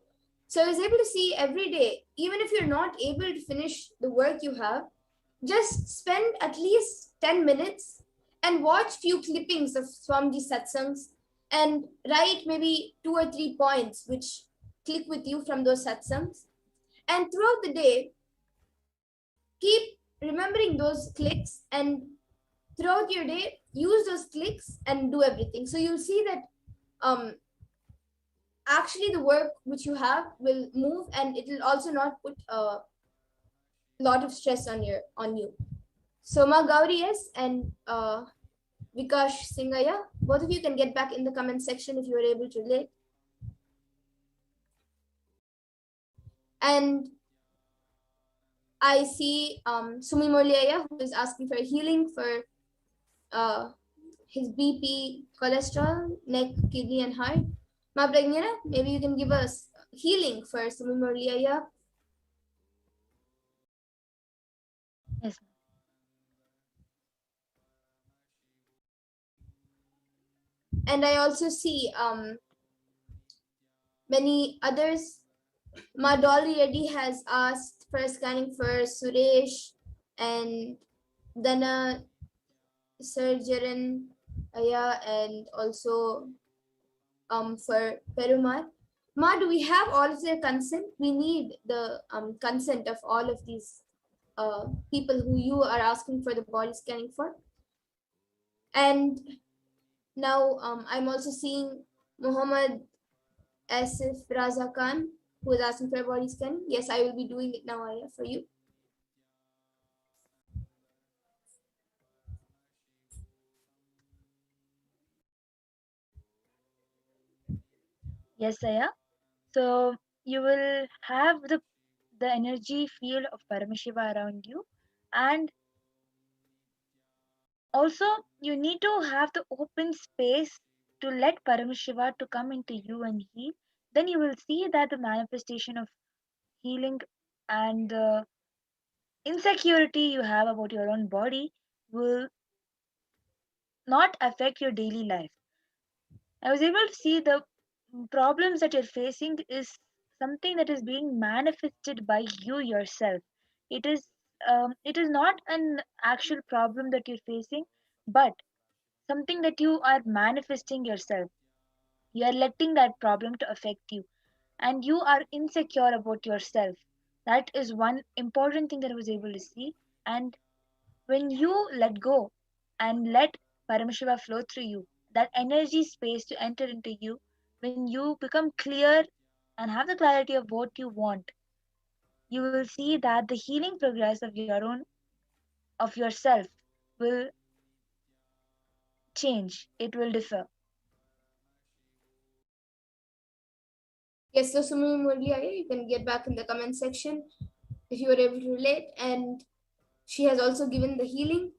So I was able to see every day, even if you're not able to finish the work you have, just spend at least 10 minutes and watch few clippings of Swamiji satsangs and write maybe 2 or 3 points which click with you from those satsangs. And throughout the day, keep remembering those clicks, and throughout your day, use those clicks and do everything. So you'll see that actually the work which you have will move, and it will also not put a lot of stress on you. So Ma Gauri, yes, and Vikash Singhaya, both of you can get back in the comment section if you are able to relate. And I see Sumi Murliaya, who is asking for healing for his BP, cholesterol, neck, kidney, and heart. Ma Pragnana, maybe you can give us healing for Sumi Murliaya. Yes. And I also see many others. Ma Dolly Reddy has asked for a scanning for Suresh and Dana Surgeon Aya, and also for Perumal. Ma, do we have all of their consent? We need the consent of all of these people who you are asking for the body scanning for. And Now I'm also seeing Muhammad Asif Raza Khan, who is asking for a body scan. Yes, I will be doing it now, Aya, for you. Yes, Aya. So you will have the energy field of Paramashiva around you, and also you need to have the open space to let Paramashiva to come into you and heal. Then you will see that the manifestation of healing and the insecurity you have about your own body will not affect your daily life. I was able to see the problems that you're facing is something that is being manifested by you yourself. It is not an actual problem that you're facing, but something that you are manifesting yourself. You are letting that problem to affect you, and you are insecure about yourself. That is one important thing that I was able to see. And when you let go and let Paramashiva flow through you, that energy space to enter into you, when you become clear and have the clarity of what you want, you will see that the healing progress of yourself will change. It will differ. Yes, so Sumi Murli, you can get back in the comment section if you were able to relate. And she has also given the healing.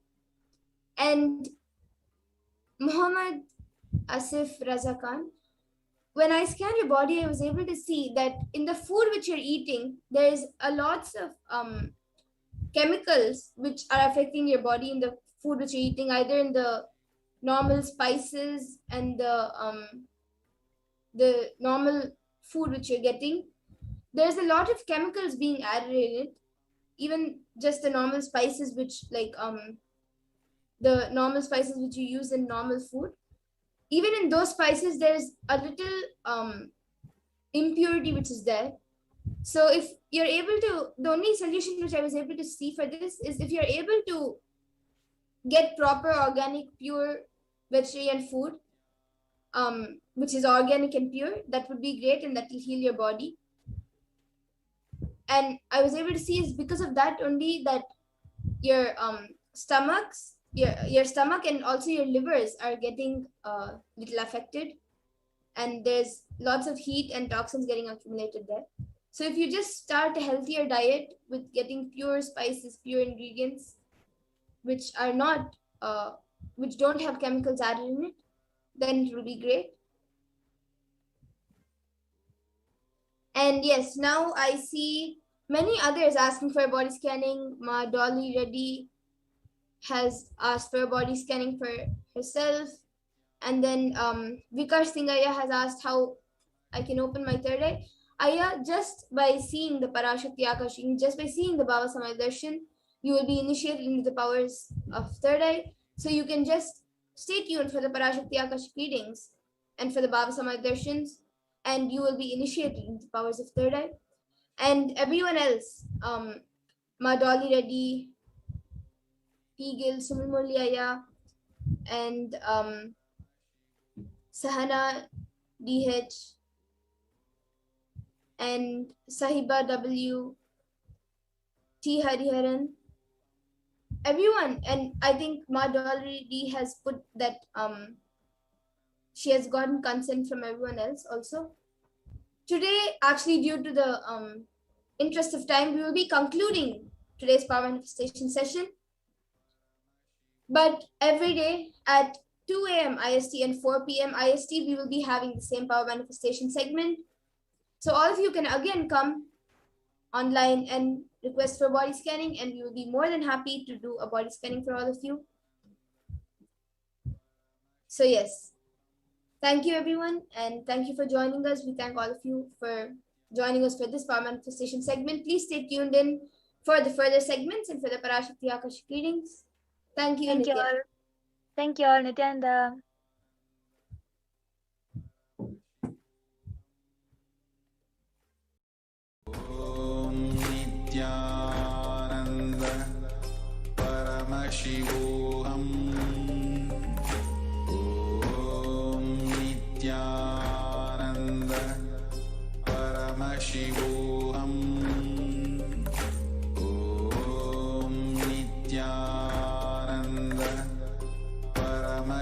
And Muhammad Asif Raza Khan, when I scanned your body, I was able to see that in the food which you're eating, there is a lots of chemicals which are affecting your body in the food which you're eating, either in the normal spices and the normal food which you're getting. There's a lot of chemicals being added in it, even just the normal spices which the normal spices which you use in normal food. Even in those spices, there's a little impurity which is there. So if you're able to, the only solution which I was able to see for this is if you're able to get proper organic, pure vegetarian food, which is organic and pure, that would be great, and that will heal your body. And I was able to see is because of that only that your stomachs, your stomach and also your livers are getting little affected, and there's lots of heat and toxins getting accumulated there. So if you just start a healthier diet with getting pure spices, pure ingredients, which are not, which don't have chemicals added in it, then it will be great. And yes, now I see many others asking for body scanning. Ma Dolly Reddy has asked for body scanning for herself. And then Vikash Singaya has asked how I can open my third eye. Aya, just by seeing the PARASHAKTI Akashi, just by seeing the Baba Samaya Darshan, you will be initiated into the powers of third eye. So you can just stay tuned for the PARASHAKTI Akashi readings and for the Baba Samaya Darshans, and you will be initiated into the powers of third eye. And everyone else, Ma Dolly Reddy, P. Gill, Sumil Murliaya, and Sahana DH, and Sahiba W, T. Hariharan, everyone. And I think Ma Dolly D has put that she has gotten consent from everyone else also. Today, actually, due to the interest of time, we will be concluding today's power manifestation session. But every day at 2 a.m. IST and 4 p.m. IST, we will be having the same power manifestation segment. So all of you can again come online and request for body scanning, and we will be more than happy to do a body scanning for all of you. So yes, thank you everyone, and thank you for joining us. We thank all of you for joining us for this power manifestation segment. Please stay tuned in for the further segments and for the PARASHAKTI Akashic readings. Thank you, Thank you Nitya. all. Thank you all, Nityananda. Om Nityananda Paramashivoham Om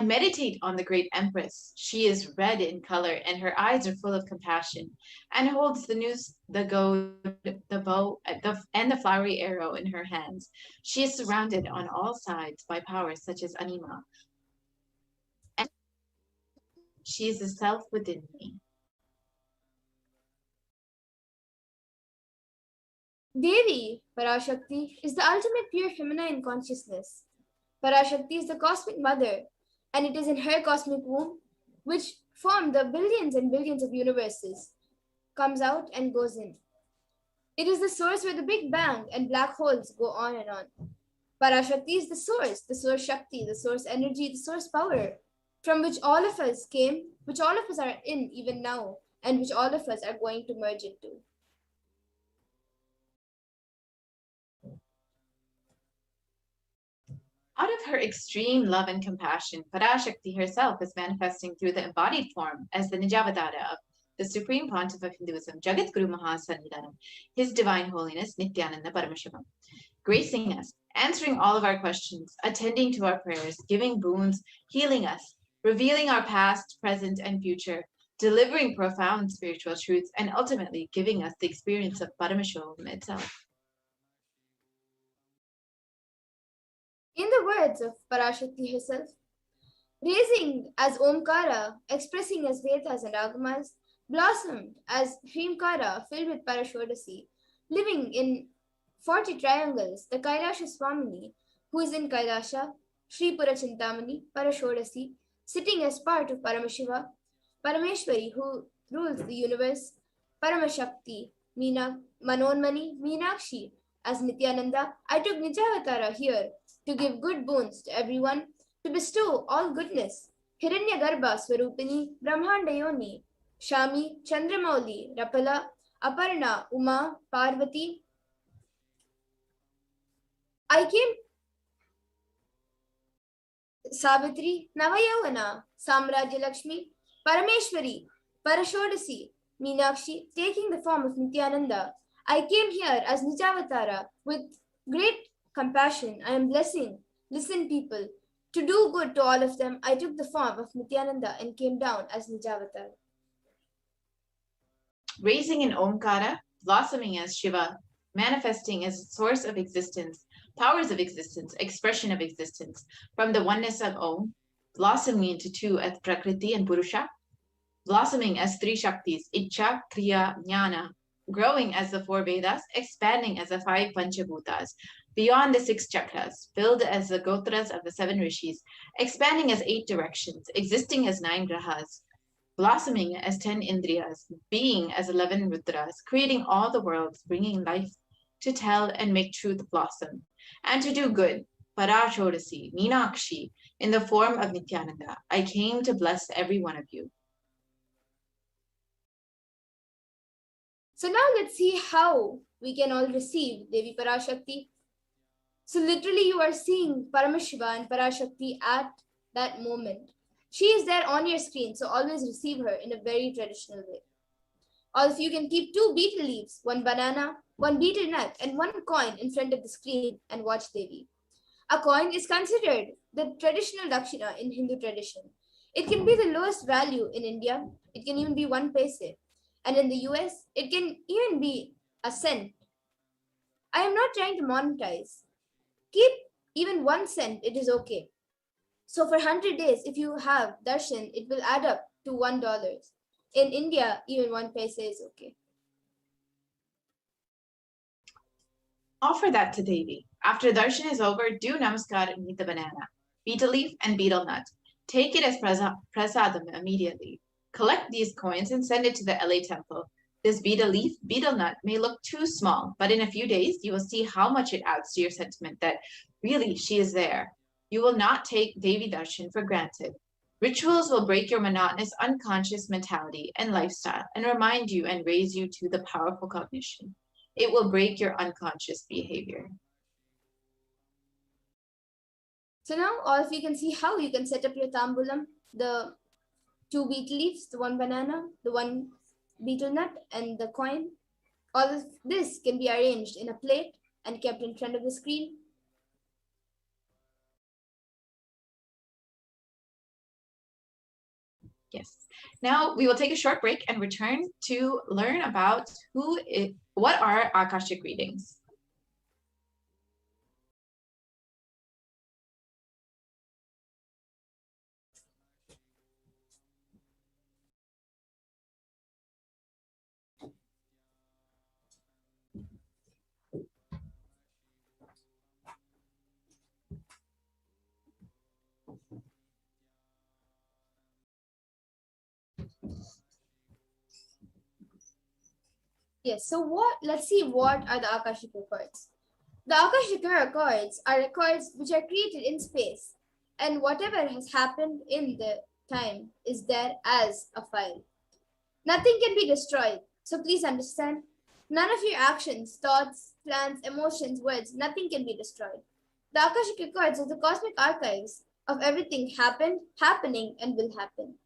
Meditate on the great empress. She is red in color and her eyes are full of compassion and holds the noose, the goad, the bow, and the flowery arrow in her hands. She is surrounded on all sides by powers such as Anima. And she is the self within me. Devi, PARASHAKTI, is the ultimate pure feminine consciousness. PARASHAKTI is the cosmic mother, and it is in her cosmic womb, which formed the billions and billions of universes, comes out and goes in. It is the source where the Big Bang and black holes go on and on. PARASHAKTI is the source Shakti, the source energy, the source power, from which all of us came, which all of us are in even now, and which all of us are going to merge into. Out of her extreme love and compassion, PARASHAKTI herself is manifesting through the embodied form as the Nijavatara of the Supreme Pontiff of Hinduism, Jagat Guru Mahasannidhanam, His Divine Holiness Nityananda Paramashivam, gracing us, answering all of our questions, attending to our prayers, giving boons, healing us, revealing our past, present, and future, delivering profound spiritual truths, and ultimately giving us the experience of Paramashivam itself. In the words of PARASHAKTI herself, raising as Omkara, expressing as Vedas and Agamas, blossomed as Hrimkara filled with Parashodasi, living in 40 triangles, the Kailasha Swamini, who is in Kailasha, Sri Purachintamani, Parashodasi, sitting as part of Paramashiva, Parameshwari, who rules the universe, Paramashakti, Manonmani, Meenakshi, as Nityananda. I took Nijavatara here to give good boons to everyone, to bestow all goodness. Hiranyagarbha Swarupini, Brahmandayoni, Shami, Chandramauli, Rapala, Aparna, Uma, Parvati. I came Savitri, Navayavana, Samrajya Lakshmi, Parameshwari, Parashodasi, Meenakshi, taking the form of Nityananda. I came here as Nijavatara with great compassion. I am blessing. Listen, people. To do good to all of them, I took the form of Nityananda and came down as Nijavatara. Raising in Omkara, blossoming as Shiva, manifesting as a source of existence, powers of existence, expression of existence, from the oneness of Om, blossoming into two as Prakriti and Purusha, blossoming as three Shaktis, Icha, Kriya, Jnana, growing as the four Vedas, expanding as the five Panchabhutas, beyond the six chakras, filled as the Gotras of the seven Rishis, expanding as 8 directions, existing as 9 grahas, blossoming as 10 Indriyas, being as 11 Rudras, creating all the worlds, bringing life to tell and make truth blossom, and to do good, Parashodasi, Meenakshi, in the form of Nityananda. I came to bless every one of you. So now let's see how we can all receive Devi PARASHAKTI. So literally you are seeing Paramashiva and PARASHAKTI at that moment. She is there on your screen, so always receive her in a very traditional way. Or if you can keep 2 betel leaves, 1 banana, 1 betel nut, and 1 coin in front of the screen and watch Devi. A coin is considered the traditional dakshina in Hindu tradition. It can be the lowest value in India. It can even be 1 paise. And in the US, it can even be a cent. I am not trying to monetize. Keep even 1 cent, it is okay. So for 100 days, if you have darshan, it will add up to $1. In India, even 1 paise is okay. Offer that to Devi. After darshan is over, do namaskar and eat the banana, betel leaf, and betel nut. Take it as prasadam immediately. Collect these coins and send it to the LA temple. This betel leaf, betel nut may look too small, but in a few days, you will see how much it adds to your sentiment that really she is there. You will not take Devi Darshan for granted. Rituals will break your monotonous, unconscious mentality and lifestyle and remind you and raise you to the powerful cognition. It will break your unconscious behavior. So now all of you can see how you can set up your tambulam, the 2 betel leaves, the 1 banana, the 1 betel nut, and the coin. All of this can be arranged in a plate and kept in front of the screen. Yes. Now we will take a short break and return to learn about what are Akashic readings. Yes, so let's see what are the Akashic records. The Akashic records are records which are created in space, and whatever has happened in the time is there as a file. Nothing can be destroyed, so please understand, none of your actions, thoughts, plans, emotions, words, nothing can be destroyed. The Akashic records are the cosmic archives of everything happened, happening, and will happen.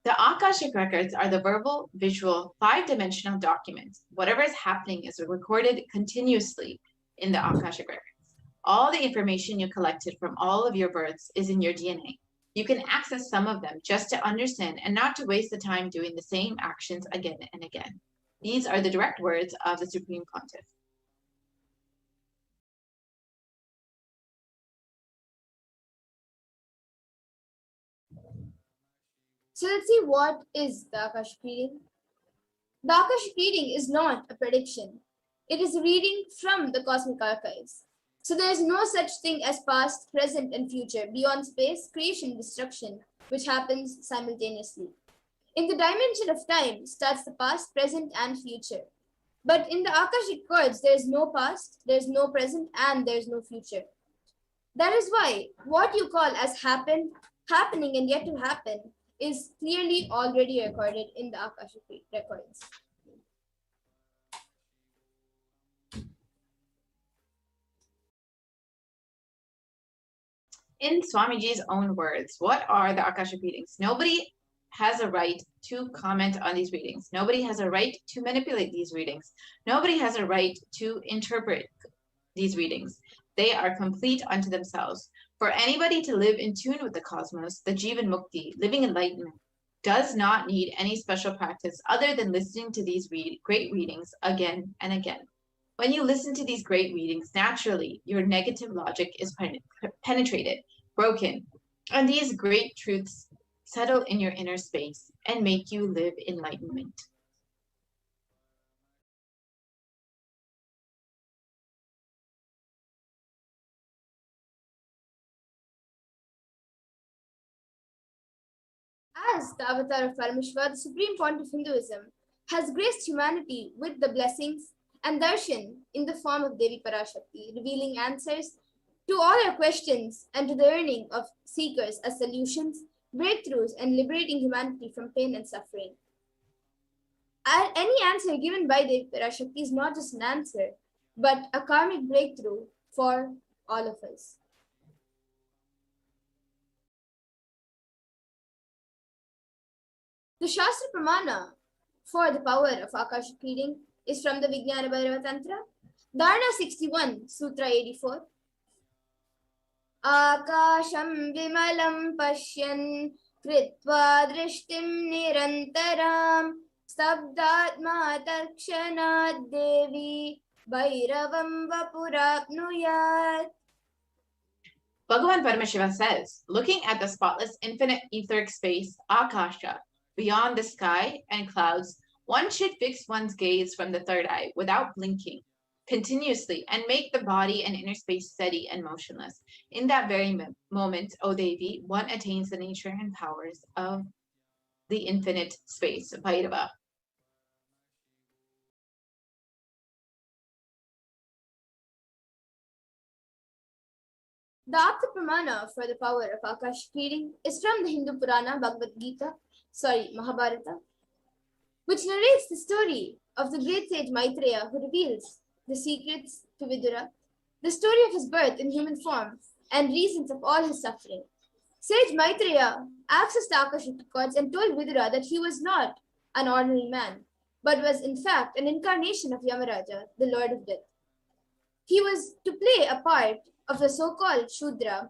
The Akashic records are the verbal, visual, five-dimensional documents. Whatever is happening is recorded continuously in the Akashic records. All the information you collected from all of your births is in your DNA. You can access some of them just to understand and not to waste the time doing the same actions again and again. These are the direct words of the Supreme Pontiff. So let's see what is the Akashic reading. The Akashic reading is not a prediction. It is a reading from the cosmic archives. So there is no such thing as past, present, and future beyond space, creation, destruction, which happens simultaneously. In the dimension of time starts the past, present, and future. But in the Akashic records, there is no past, there is no present, and there is no future. That is why what you call as happened, happening, and yet to happen is clearly already recorded in the Akashic records. In Swamiji's own words, what are the Akashic readings? Nobody has a right to comment on these readings. Nobody has a right to manipulate these readings. Nobody has a right to interpret these readings. They are complete unto themselves. For anybody to live in tune with the cosmos, the Jivan Mukti, living enlightenment, does not need any special practice other than listening to these great readings again and again. When you listen to these great readings, naturally, your negative logic is penetrated, broken, and these great truths settle in your inner space and make you live enlightenment. As the avatar of Parameshwar, the Supreme Pontiff of Hinduism has graced humanity with the blessings and darshan in the form of Devi PARASHAKTI, revealing answers to all our questions and to the yearning of seekers as solutions, breakthroughs, and liberating humanity from pain and suffering. Any answer given by Devi PARASHAKTI is not just an answer, but a karmic breakthrough for all of us. The Shastra Pramana for the power of Akashic reading is from the Vijnana Bhairava Tantra, Dharana 61, Sutra 84. Akasham vimalam pashyan kritva drishtim nirantaram stabdatma takshanad devi bhairavam vapurapnuyat. Bhagavan Parameshiva says, looking at the spotless infinite etheric space, Akasha, beyond the sky and clouds, one should fix one's gaze from the third eye without blinking, continuously, and make the body and inner space steady and motionless. In that very moment, O Devi, one attains the nature and powers of the infinite space, Bhairava. The Apta Pramana for the power of Akashic reading is from the Hindu Purana Mahabharata, which narrates the story of the great sage Maitreya who reveals the secrets to Vidura, the story of his birth in human form, and reasons of all his suffering. Sage Maitreya accessed the Akashic records and told Vidura that he was not an ordinary man, but was in fact an incarnation of Yamaraja, the Lord of Death. He was to play a part of the so-called Shudra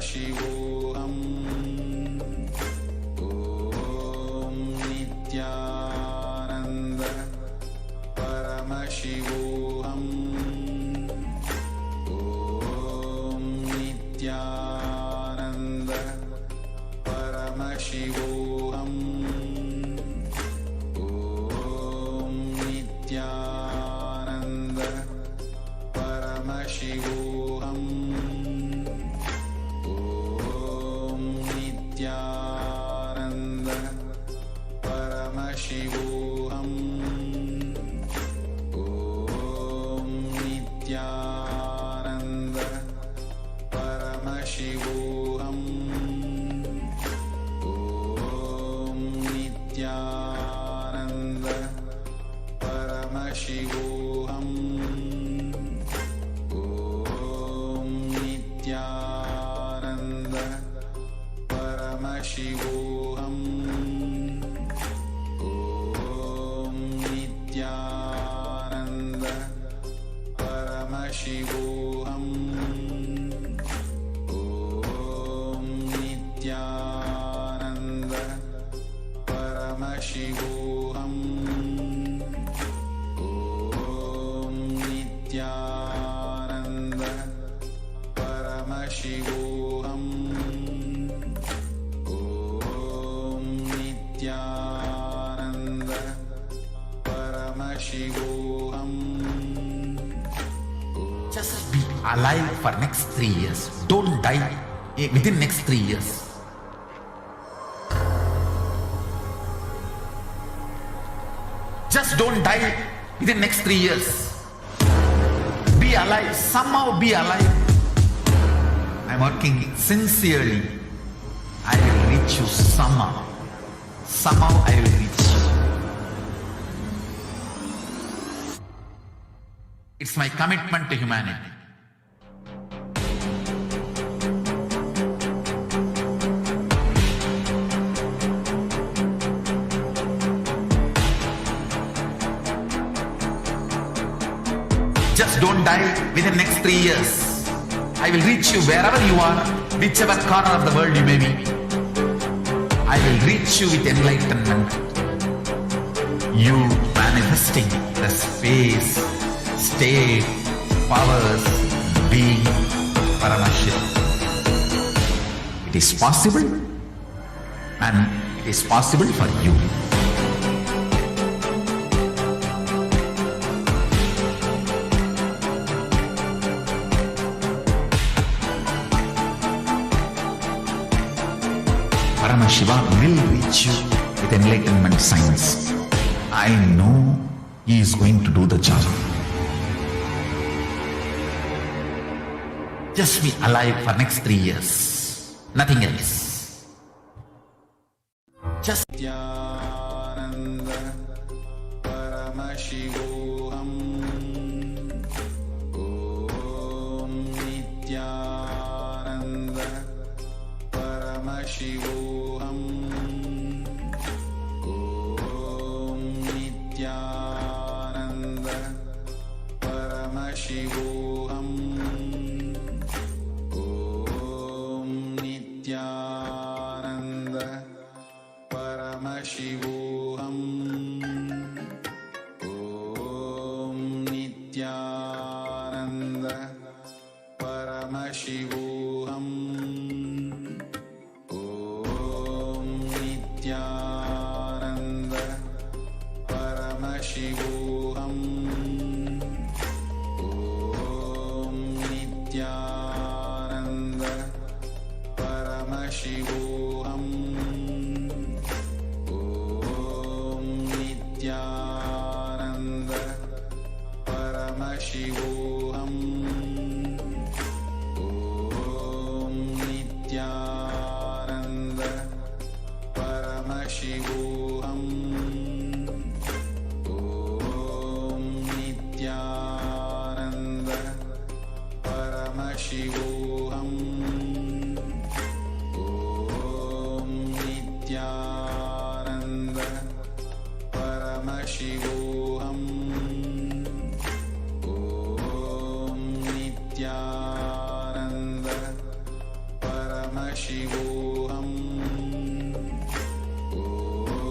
Paramashivoham. Om Nityananda Paramashivoham. Om Nityananda Paramashivoham. Om Nityananda Paramashivoham. Om Nityananda Paramashivoham. Om Nityananda Paramashivoham. Om Nityananda Paramashivoham. Om Nityananda Paramashivoham. Om Nityananda Paramashivoham. Om Nityananda Paramashivoham. Just be alive for next 3 years. Don't die within next 3 years. Just don't die within next 3 years. Be alive. Somehow be alive. I'm working sincerely. I will reach you somehow. Somehow I will reach you. It's my commitment to humanity. Just don't die within the next 3 years. I will reach you wherever you are, whichever corner of the world you may be. I will reach you with enlightenment. You manifesting the space, state, powers, being, Paramashiva. It is possible, and it is possible for you. Paramashiva will reach you with enlightenment science. I know he is going to do the job. Just be alive for next 3 years. Nothing else. Just Nityananda Paramashivoham. Om Nityananda Paramashivoham. Om Nityananda Paramashivoham. Om Nityananda Paramashivoham. Om Nityananda Paramashivoham. Om Nityananda Paramashivoham. Om Nityananda Paramashivoham. Om Nityananda Paramashivoham. Om Nityananda Paramashivoham. Om Nityananda Paramashivoham. Om Nityananda Paramashivoham. Om Nityananda Paramashivoham. Om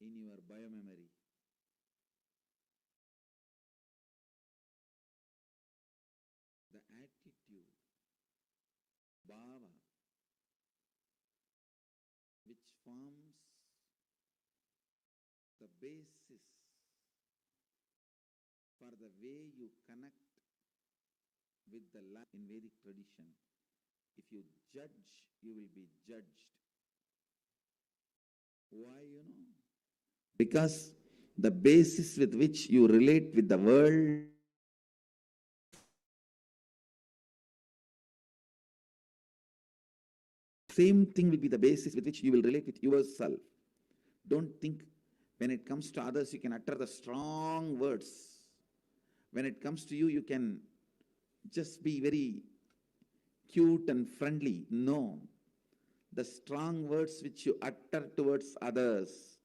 in your biomemory. The attitude, bhava, which forms the basis for the way you connect with the life in Vedic tradition. If you judge, you will be judged. Why, you know? Because the basis with which you relate with the world same thing will be the basis with which you will relate with yourself. Don't think when it comes to others, you can utter the strong words. When it comes to you, you can just be very cute and friendly. No. The strong words which you utter towards others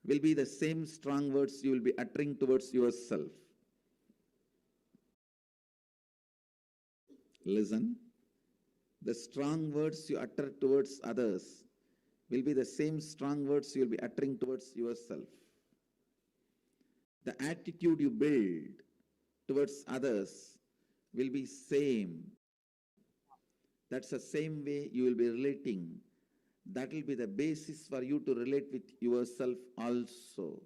will be the same strong words you will be uttering towards yourself. Listen. The strong words you utter towards others will be the same strong words you will be uttering towards yourself. The attitude you build towards others will be same. That's the same way you will be relating. That will be the basis for you to relate with yourself also.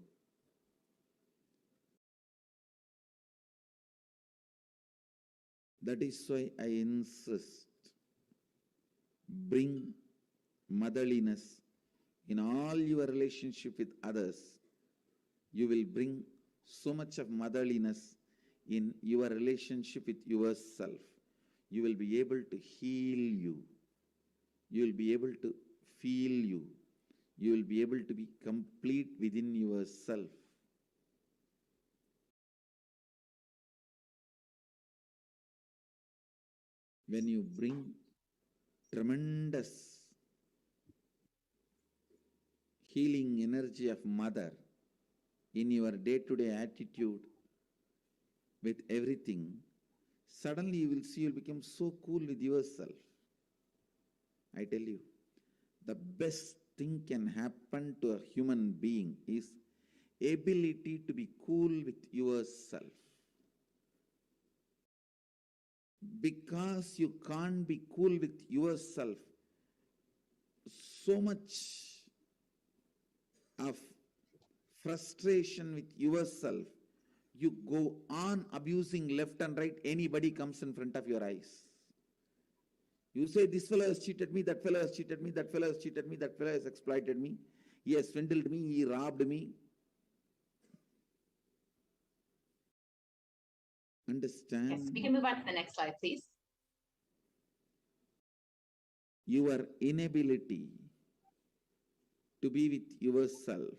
That is why I insist, bring motherliness in all your relationship with others. You will bring so much of motherliness in your relationship with yourself. You will be able to heal you. You will be able to feel you. You will be able to be complete within yourself. When you bring tremendous healing energy of mother in your day-to-day attitude with everything, suddenly you will see you will become so cool with yourself. I tell you, the best thing can happen to a human being is ability to be cool with yourself. Because you can't be cool with yourself, so much of frustration with yourself, you go on abusing left and right. Anybody comes in front of your eyes. You say, this fellow has cheated me, that fellow has cheated me, that fellow has cheated me, that fellow has exploited me, he has swindled me, he robbed me. Understand? Yes, we can move on to the next slide, please. Your inability to be with yourself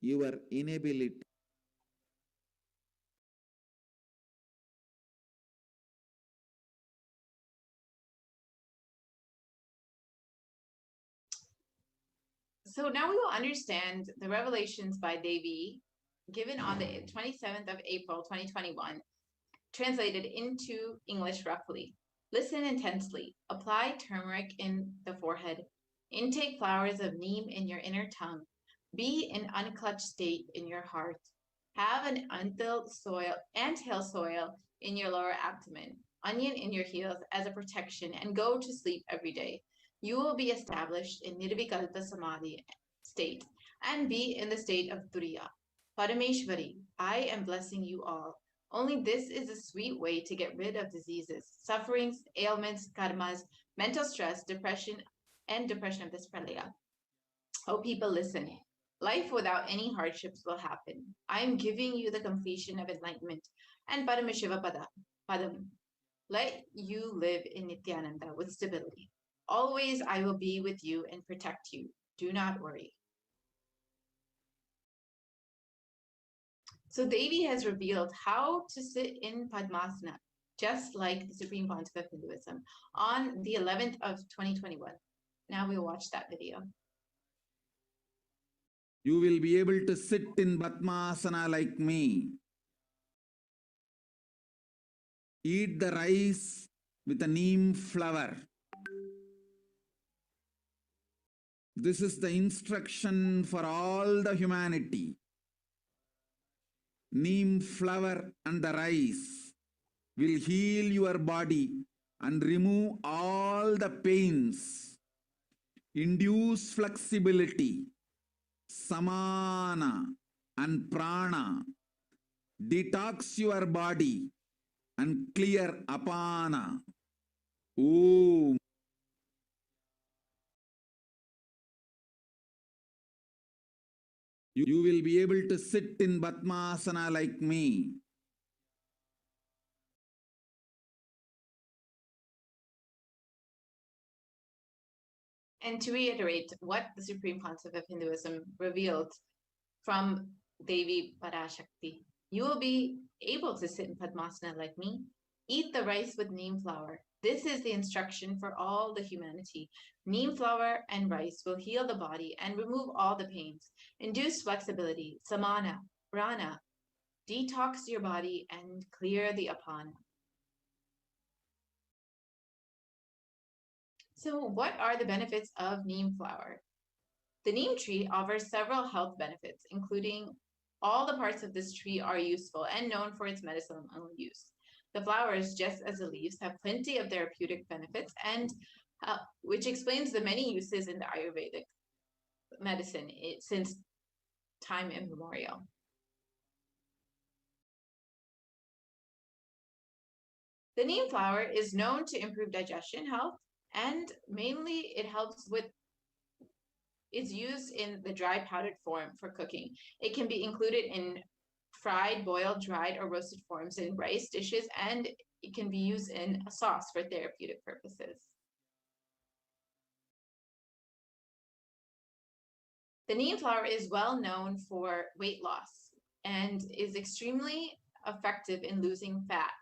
your inability So now we will understand the revelations by Devi given on the 27th of April, 2021, translated into English roughly. Listen intensely. Apply turmeric in the forehead. Intake flowers of neem in your inner tongue. Be in unclutched state in your heart. Have an anthill soil in your lower abdomen, onion in your heels as a protection, and go to sleep every day. You will be established in Nirvikalpa Samadhi state and be in the state of Turiya. Parameshwari, I am blessing you all. Only this is a sweet way to get rid of diseases, sufferings, ailments, karmas, mental stress, depression of this pralaya. Oh, people, listen. Life without any hardships will happen. I am giving you the completion of enlightenment and Paramashiva Padam. Let you live in Nityananda with stability. Always I will be with you and protect you. Do not worry. So Devi has revealed how to sit in Padmasana, just like the Supreme Pontiff of Hinduism, on the 11th of 2021. Now we'll watch that video. you will be able to sit in Padmasana like me. Eat the rice with a neem flower. This is the instruction for all the humanity. Neem flower and the rice will heal your body and remove all the pains, induce flexibility, samana and prana, detox your body and clear apana. Om. You will be able to sit in Padmasana like me. And to reiterate what the Supreme Pontiff of Hinduism revealed from Devi PARASHAKTI, you will be able to sit in Padmasana like me, eat the rice with neem flower. This is the instruction for all the humanity. Neem flower and rice will heal the body and remove all the pains, induce flexibility, samana, prana, detox your body and clear the apana. So what are the benefits of neem flower? The neem tree offers several health benefits, including all the parts of this tree are useful and known for its medicinal use. The flowers, just as the leaves, have plenty of therapeutic benefits, and which explains the many uses in the Ayurvedic medicine since time immemorial. The neem flower is known to improve digestion health, and mainly it helps with is used in the dry powdered form for cooking. It can be included in fried, boiled, dried, or roasted forms in rice dishes, and it can be used in a sauce for therapeutic purposes. The neem flower is well known for weight loss and is extremely effective in losing fat,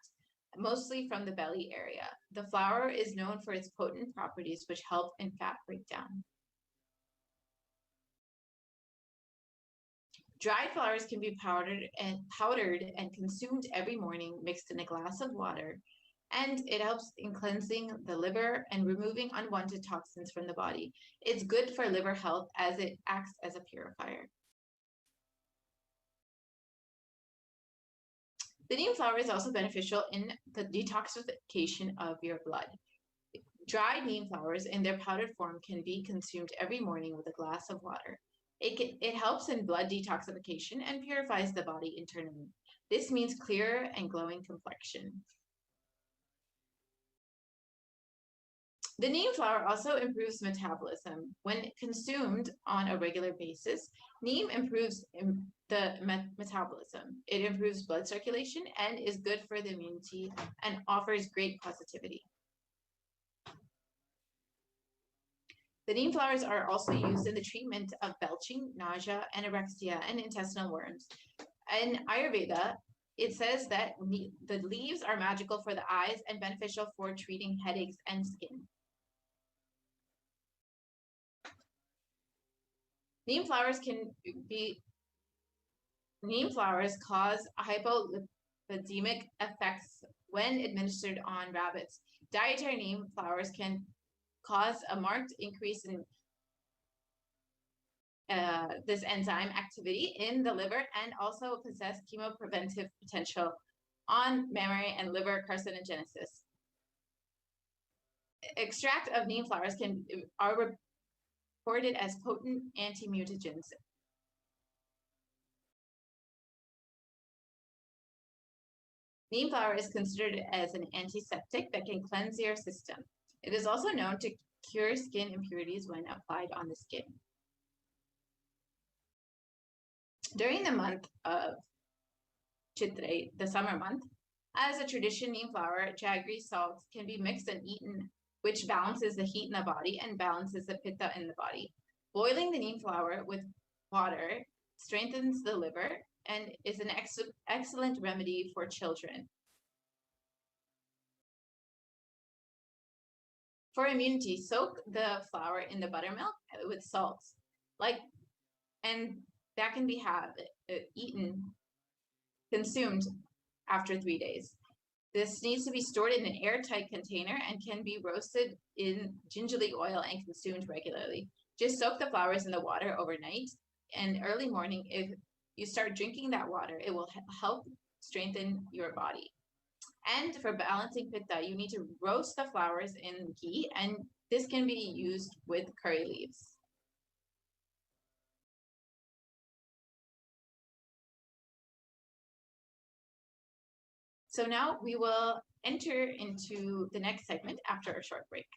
mostly from the belly area. The flower is known for its potent properties, which help in fat breakdown. Dried flowers can be powdered and consumed every morning, mixed in a glass of water, and it helps in cleansing the liver and removing unwanted toxins from the body. It's good for liver health as it acts as a purifier. The neem flower is also beneficial in the detoxification of your blood. Dried neem flowers in their powdered form can be consumed every morning with a glass of water. It helps in blood detoxification and purifies the body internally. This means clearer and glowing complexion. The neem flower also improves metabolism. When consumed on a regular basis, neem improves the metabolism. It improves blood circulation and is good for the immunity and offers great positivity. The neem flowers are also used in the treatment of belching, nausea, anorexia, and intestinal worms. In Ayurveda, it says that the leaves are magical for the eyes and beneficial for treating headaches and skin. Neem flowers cause hypolipidemic effects when administered on rabbits. Dietary neem flowers can cause a marked increase in this enzyme activity in the liver and also possess chemopreventive potential on mammary and liver carcinogenesis. Extract of neem flowers are reported as potent anti-mutagens. Neem flower is considered as an antiseptic that can cleanse your system. It is also known to cure skin impurities when applied on the skin. During the month of Chaitre, the summer month, as a tradition, neem flower, jaggery salts can be mixed and eaten, which balances the heat in the body and balances the pitta in the body. Boiling the neem flower with water strengthens the liver and is an excellent remedy for children. For immunity, soak the flower in the buttermilk with salt, and that can be consumed after 3 days. This needs to be stored in an airtight container and can be roasted in gingerly oil and consumed regularly. Just soak the flowers in the water overnight, and early morning, if you start drinking that water, it will help strengthen your body. And for balancing pitta, you need to roast the flowers in ghee, and this can be used with curry leaves. So now we will enter into the next segment after a short break.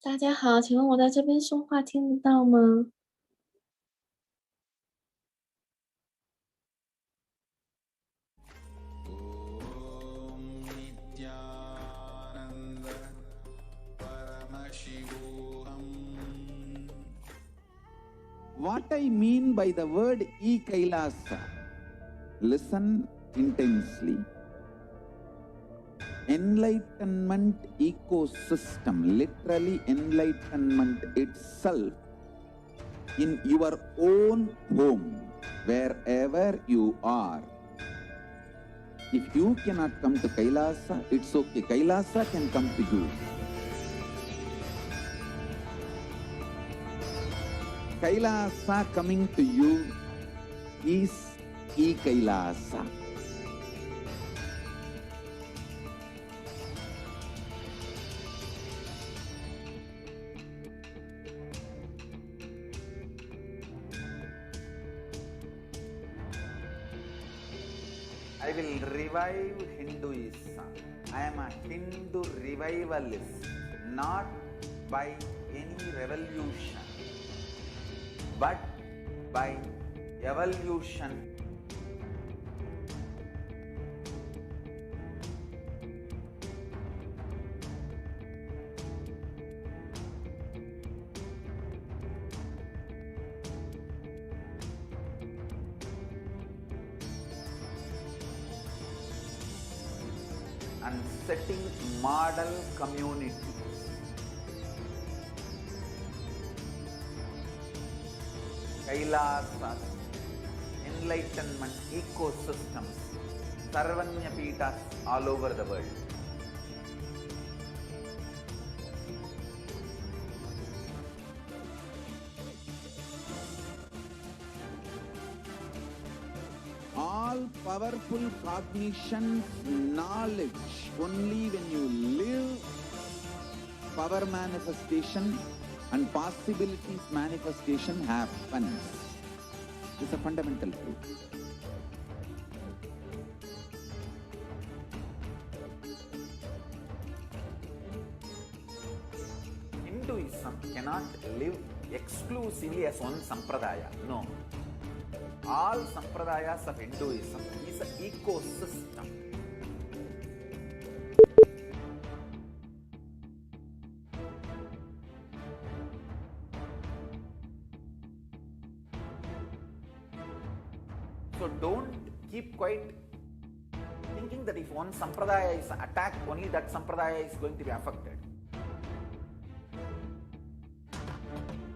大家好，请问我在这边说话听得到吗？What I mean by the word e-Kailasa, listen intensely. Enlightenment ecosystem, literally enlightenment itself, in your own home, wherever you are. If you cannot come to Kailasa, it's okay. Kailasa can come to you. Kailasa coming to you is e-Kailasa. I will revive Hinduism. I am a Hindu revivalist, not by any revolution, but by evolution. And setting model communities. Kailasas, enlightenment ecosystems, Sarvanya Pitas all over the world. All powerful cognition, knowledge, only when you live, power manifestation and possibilities manifestation happens. It's a fundamental truth. Hinduism cannot live exclusively as one sampradaya. No. All sampradayas of Hinduism is an ecosystem. So don't keep quiet thinking that if one sampradaya is attacked, only that sampradaya is going to be affected.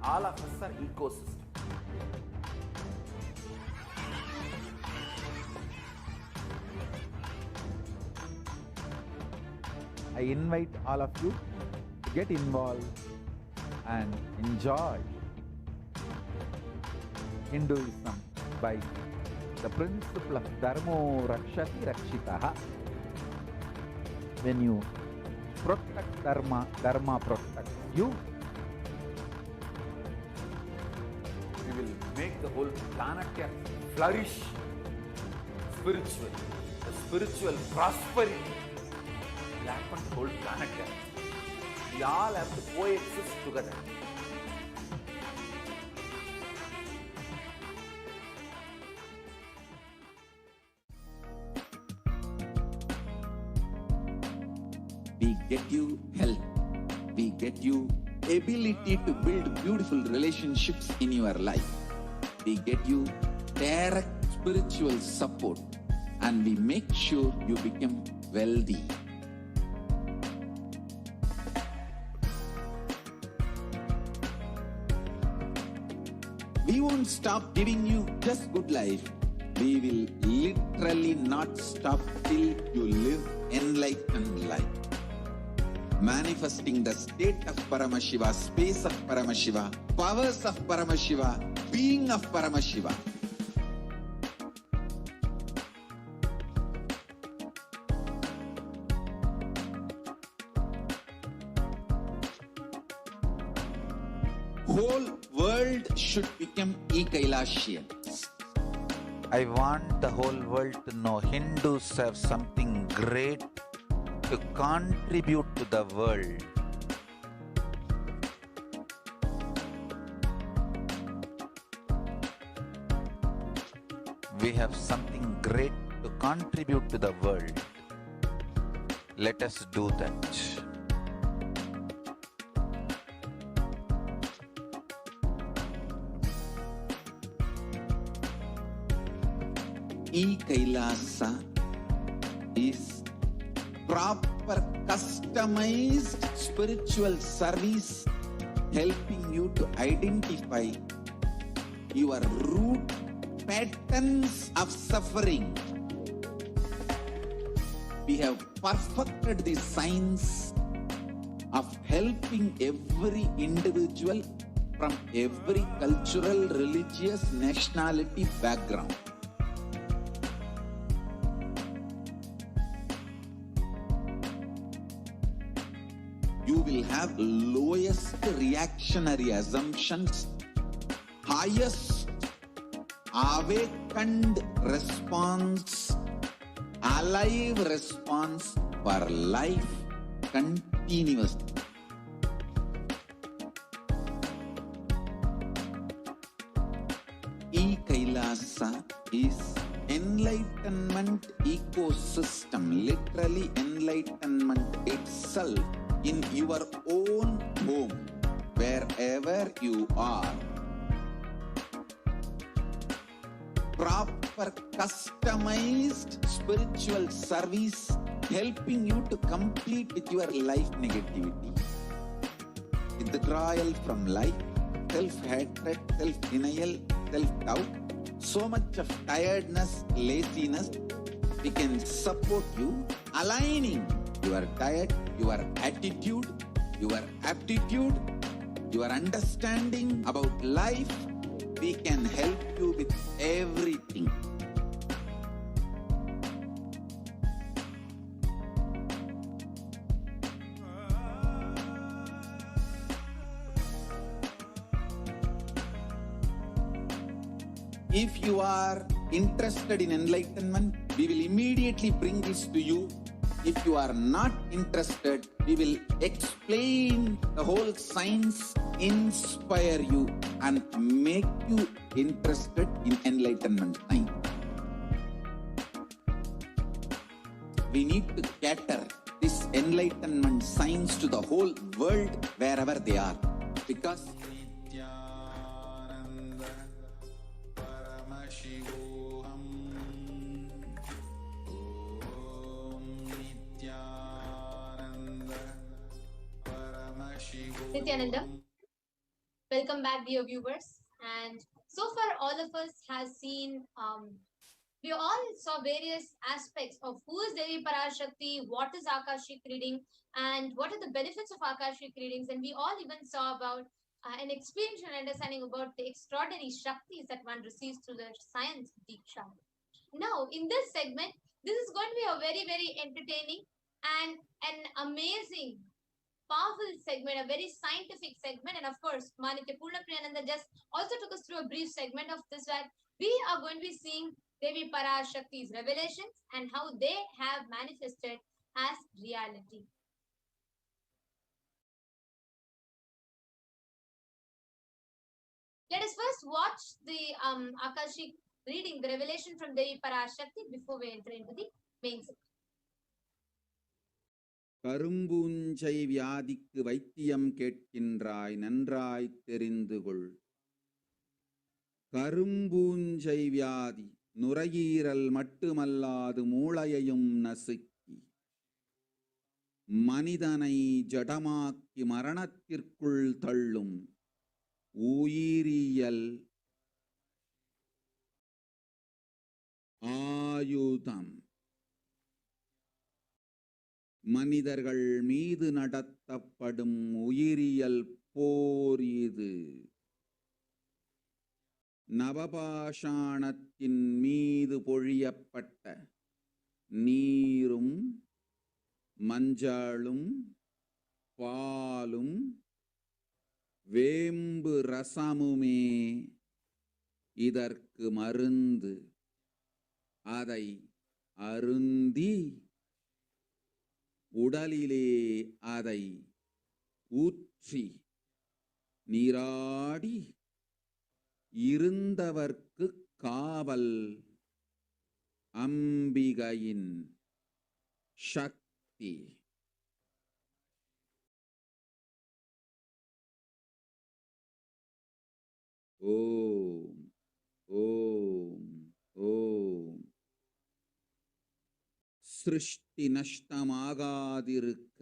All of us are ecosystems. I invite all of you to get involved and enjoy Hinduism by the principle of Dharmo Rakshati Rakshitaha. When you protect Dharma, Dharma protects you. We will make the whole planet flourish spiritually. The spiritual prosperity will happen to the whole planet. We all have to coexist together. We get you health. We get you ability to build beautiful relationships in your life. We get you direct spiritual support, and we make sure you become wealthy. We won't stop giving you just good life. We will literally not stop till you live enlightened life. Manifesting the state of Paramashiva, space of Paramashiva, powers of Paramashiva, being of Paramashiva. Whole world should become e-Kailashian. I want the whole world to know Hindus have something great to contribute to the world. We have something great to contribute to the world. Let us do that. E-Kailasa is proper customized spiritual service helping you to identify your root patterns of suffering. We have perfected the science of helping every individual from every cultural, religious, nationality background. You will have lowest reactionary assumptions, highest awakened response, alive response for life continuously. E-Kailasa is enlightenment ecosystem, literally enlightenment itself in your own home, wherever you are. Proper customized spiritual service helping you to complete with your life negativity. Withdrawal from life, self-hatred, self-denial, self-doubt, so much of tiredness, laziness. We can support you aligning your diet, your attitude, your aptitude, your understanding about life. We can help you with everything. If you are interested in enlightenment, we will immediately bring this to you. If you are not interested, we will explain the whole science, inspire you, and make you interested in enlightenment science. We need to cater this enlightenment science to the whole world wherever they are. Because Nityananda, welcome back, dear viewers. And so far, all of us have seen, we all saw various aspects of who is Devi PARASHAKTI, what is Akashic reading, and what are the benefits of Akashic readings. And we all even saw about an experiential understanding about the extraordinary Shaktis that one receives through the science of Diksha. Now, in this segment, this is going to be a very, very entertaining and an amazing powerful segment, a very scientific segment. And of course, Manitya Purna Priyananda just also took us through a brief segment of this, where we are going to be seeing Devi PARASHAKTI's revelations and how they have manifested as reality. Let us first watch the Akashic reading, the revelation from Devi PARASHAKTI, before we enter into the main segment. கரும்பூஞ்சை வியாதிக்கு வைத்தியம் கேட்கின்றாய், நன்றாய் தெரிந்து கொள். கரும்பூஞ்சை வியாதி, நுரையீரல் மட்டுமல்லாது மூளையையும் நசுக்கி மனிதனை ஜடமாக்கி மரணத்திற்குள் தள்ளும் உயிரியல் ஆயுதம். மனிதர்கள் மீது நடத்தப்படும் உயிரியல் போர் இது. நவபாஷாணத்தின் மீது பொழியப்பட்ட நீரும் மஞ்சளும் பாலும் வேம்பு ரசமுமே இதற்கு மருந்து. அதை அருந்தி உடலிலே அதை ஊற்றி நீராடி இருந்தவர்க்கு காவல் அம்பிகையின் சக்தி. ஓம் ஓம் ஓம். சிருஷ்டி நஷ்டமாகாதிருக்க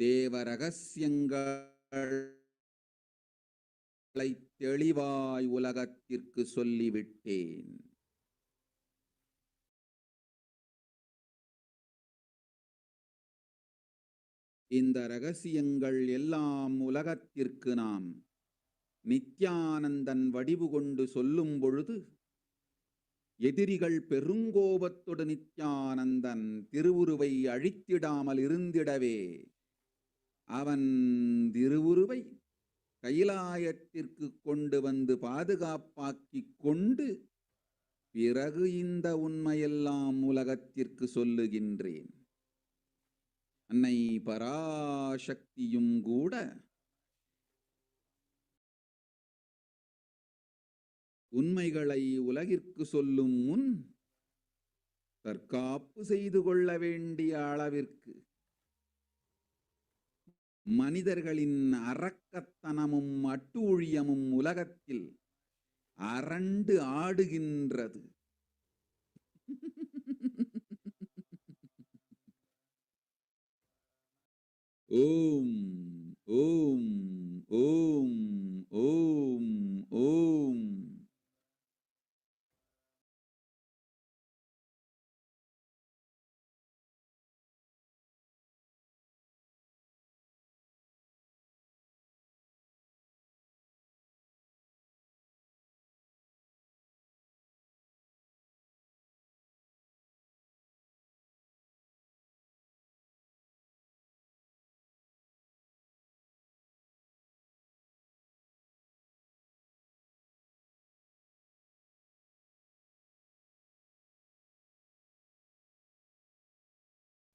தேவ ரகசியங்களை தெளிவாய் உலகத்திற்கு சொல்லிவிட்டேன். இந்த ரகசியங்கள் எல்லாம் உலகத்திற்கு நாம் நித்யானந்தன் வடிவு கொண்டு சொல்லும் பொழுது எதிரிகள் பெருங்கோபத்தோடு நித்யானந்தன் திருவுருவை அழித்திடாமல் இருந்திடவே அவன் திருவுருவை கைலாயத்திற்கு கொண்டு வந்து பாதுகாப்பாக்கிக் கொண்டு பிறகு இந்த உண்மையெல்லாம் உலகத்திற்கு சொல்லுகின்றேன். அன்னை பராசக்தியும் கூட உண்மைகளை உலகிற்கு சொல்லும் முன் தற்காப்பு செய்து கொள்ள வேண்டிய அளவிற்கு மனிதர்களின் அரக்கத்தனமும் அட்டூழியமும் உலகத்தில் அரண்டு ஆடுகின்றது. ஓம் ஓம் ஓம் ஓம் ஓம்.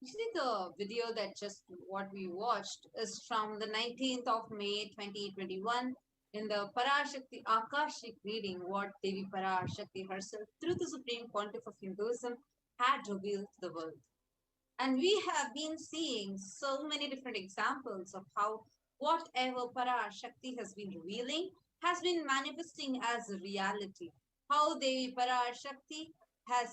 Actually, the video that just what we watched is from the 19th of May 2021 in the PARASHAKTI Akashic reading, what Devi PARASHAKTI herself, through the Supreme Pontiff of Hinduism, had revealed to the world. And we have been seeing so many different examples of how whatever PARASHAKTI has been revealing has been manifesting as a reality. How Devi PARASHAKTI has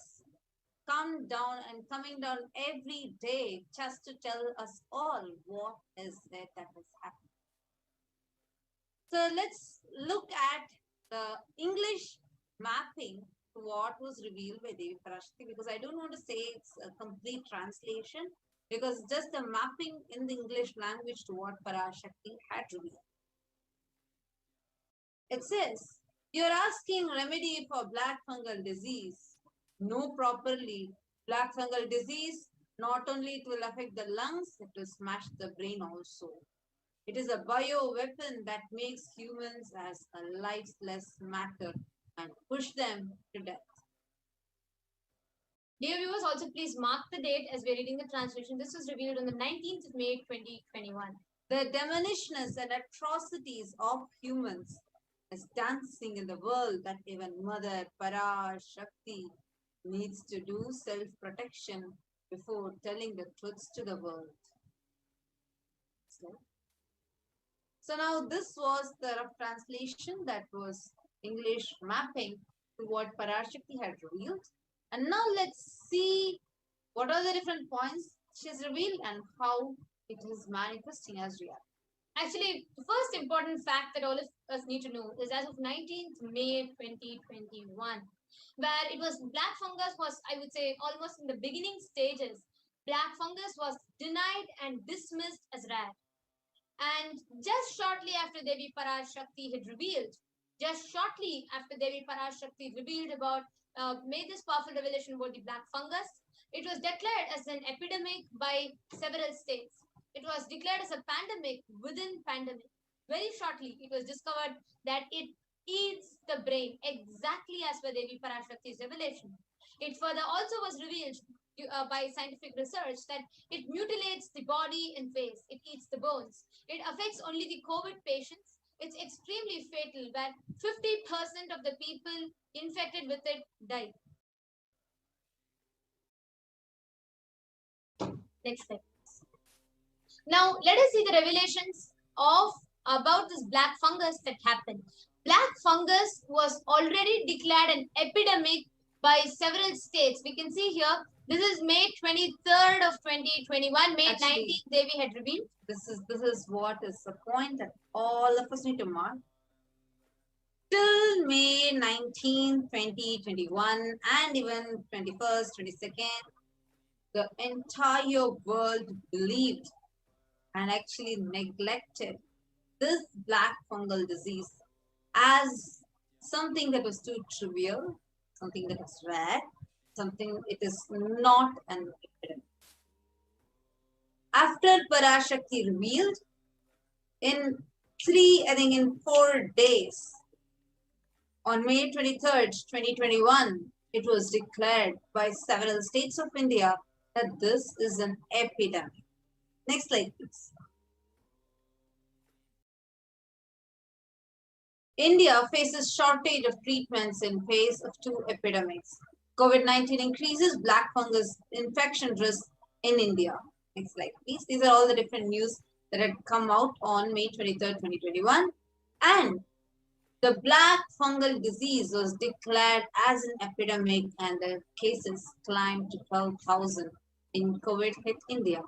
come down and coming down every day just to tell us all what is it that is happening. So let's look at the English mapping to what was revealed by Devi PARASHAKTI, because I don't want to say it's a complete translation, because just the mapping in the English language to what PARASHAKTI had revealed. It says, you're asking remedy for black fungal disease. Know properly, black fungal disease, not only it will affect the lungs, it will smash the brain also. It is a bio weapon that makes humans as a lifeless matter and push them to death. Dear viewers, also please mark the date as we're reading the translation. This was revealed on the 19th of May 2021. The demonishness and atrocities of humans is dancing in the world that even Mother PARASHAKTI needs to do self-protection before telling the truths to the world. So now this was the rough translation, that was English mapping. to what PARASHAKTI had revealed. And now let's see what are the different points she has revealed and how it is manifesting as reality. Actually, the first important fact that all of us need to know is as of 19th May 2021, where it was black fungus was, I would say, almost in the beginning stages. Black fungus was denied and dismissed as rare. And just shortly after Devi PARASHAKTI had revealed, made this powerful revelation about the black fungus, it was declared as an epidemic by several states. It was declared as a pandemic within pandemic. Very shortly, it was discovered that it eats the brain, exactly as per Devi PARASHAKTI's revelation. It further also was revealed by scientific research that it mutilates the body and face. It eats the bones. It affects only the COVID patients. It's extremely fatal, where 50% of the people infected with it die. Next slide. Now, let us see the revelations about this black fungus that happened. Black fungus was already declared an epidemic by several states. We can see here, this is May 23rd of 2021. May 19th, Devi had revealed. This is what is the point that all of us need to mark. Till May 19th, 2021, and even 21st, 22nd, the entire world believed and actually neglected this black fungal disease as something that was too trivial, something that is rare, something it is not an epidemic. After PARASHAKTI revealed, in 4 days, on May 23rd, 2021, it was declared by several states of India that this is an epidemic. Next slide, please. India faces shortage of treatments in face of 2 epidemics. COVID-19 increases black fungus infection risk in India. Next slide, please. These are all the different news that had come out on May 23rd, 2021. And the black fungal disease was declared as an epidemic and the cases climbed to 12,000 in COVID hit India.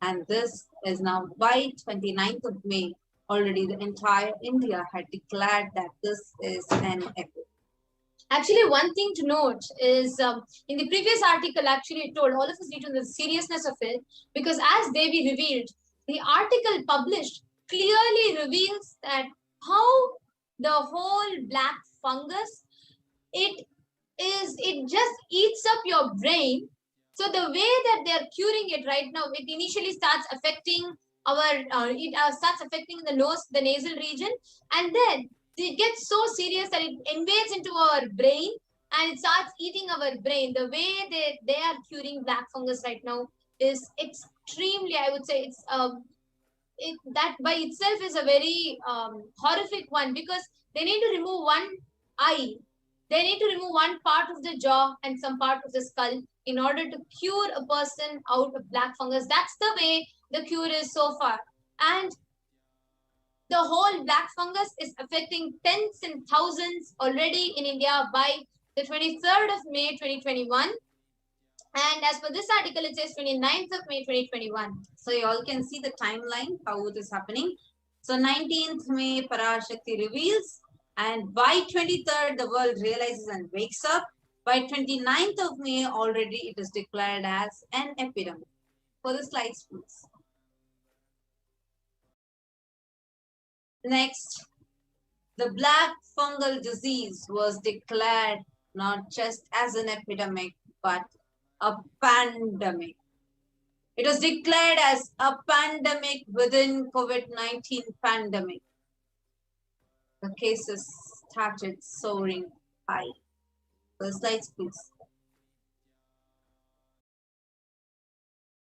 And this is now by 29th of May, already the entire India had declared that this is an epidemic. Actually, one thing to note is in the previous article, actually it told all of us need to know the seriousness of it, because as Devi revealed, the article published clearly reveals that how the whole black fungus, it just eats up your brain. So the way that they are curing it right now, it initially starts affecting starts affecting the nose, the nasal region, and then it gets so serious that it invades into our brain and it starts eating our brain. The way they are curing black fungus right now is extremely, I would say, it's that by itself is a very horrific one, because they need to remove one eye, they need to remove one part of the jaw and some part of the skull in order to cure a person out of black fungus. That's the way the cure is so far. And the whole black fungus is affecting tens and thousands already in India by the 23rd of May 2021. And as per this article, it says 29th of May 2021. So you all can see the timeline, how it is happening. So 19th May, PARASHAKTI reveals. And by 23rd, the world realizes and wakes up. By 29th of May, already it is declared as an epidemic. For the slides, please. Next, the black fungal disease was declared not just as an epidemic, but a pandemic. It was declared as a pandemic within COVID-19 pandemic. The cases started soaring high. The slides, please.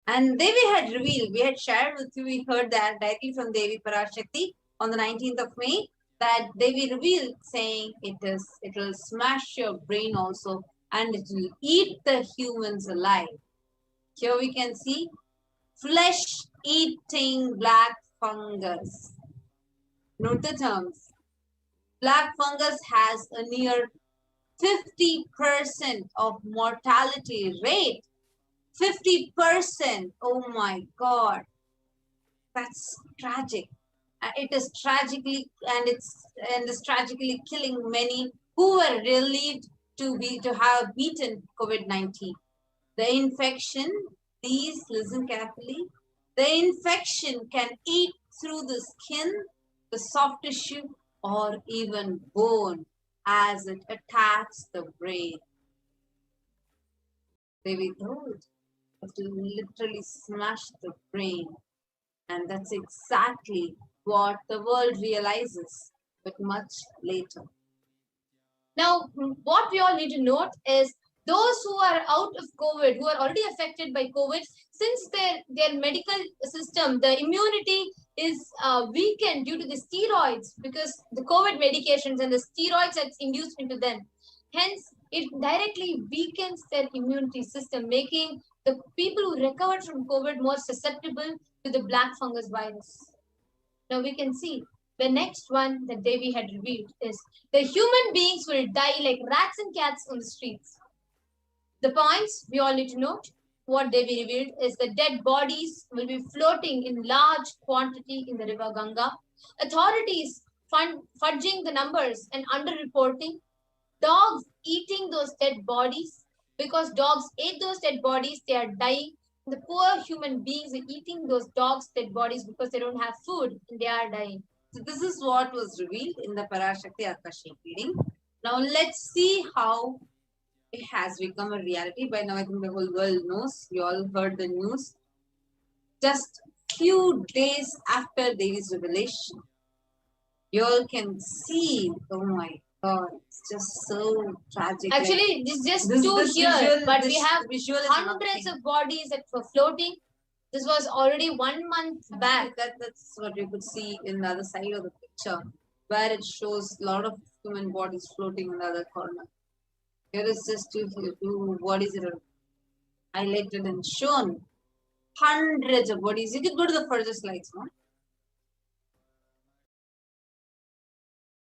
And Devi had revealed, we had shared with you, we heard that directly from Devi PARASHAKTI on the 19th of May, that Devi revealed saying it will smash your brain also and it will eat the humans alive. Here we can see flesh-eating black fungus. Note the terms. Black fungus has a near 50% of mortality rate. 50%. Oh my God. That's tragic. It is tragically, and it's tragically killing many who were relieved to have beaten COVID-19. The infection, please listen carefully. The infection can eat through the skin, the soft tissue, or even bone as it attacks the brain. They were told to literally smash the brain. And that's exactly what the world realizes, but much later. Now, what we all need to note is those who are out of COVID, who are already affected by COVID, since their medical system, the immunity is weakened due to the steroids, because the COVID medications and the steroids that's induced into them. Hence, it directly weakens their immunity system, making the people who recovered from COVID more susceptible to the black fungus virus. Now we can see the next one that Devi had revealed is the human beings will die like rats and cats on the streets. The points we all need to note. What Devi revealed is the dead bodies will be floating in large quantity in the river Ganga. Authorities fudging the numbers and underreporting. Dogs eating those dead bodies. Because dogs ate those dead bodies, they are dying. The poor human beings are eating those dogs' dead bodies because they don't have food and they are dying. So this is what was revealed in the PARASHAKTI Akashic reading. Now let's see how it has become a reality. By now I think the whole world knows. You all heard the news. Just few days after Devi's revelation, you all can see, oh my God, it's just so tragic. Actually, it's just two here, but we have hundreds of bodies that were floating. This was already 1 month back. That's what you could see in the other side of the picture, where it shows a lot of human bodies floating in the other corner. Here is just two bodies that are highlighted and shown. Hundreds of bodies. You can go to the further slides, no?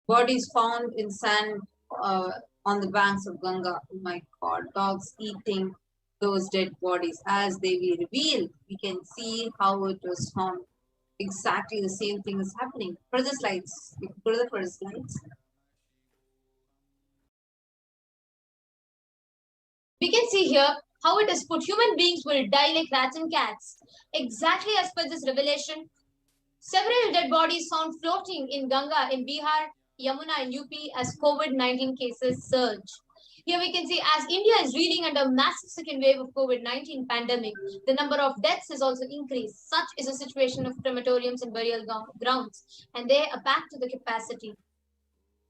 Bodies found in sand on the banks of Ganga. Oh my God, dogs eating those dead bodies. As they be revealed, we can see how it was found. Exactly the same thing is happening. Further slides. You can go to the first slides. We can see here how it is put. Human beings will die like rats and cats. Exactly as per this revelation, several dead bodies found floating in Ganga in Bihar, Yamuna and UP as COVID-19 cases surge. Here we can see as India is reeling under massive second wave of COVID-19 pandemic, the number of deaths has also increased. Such is the situation of crematoriums and burial grounds, and they are back to the capacity.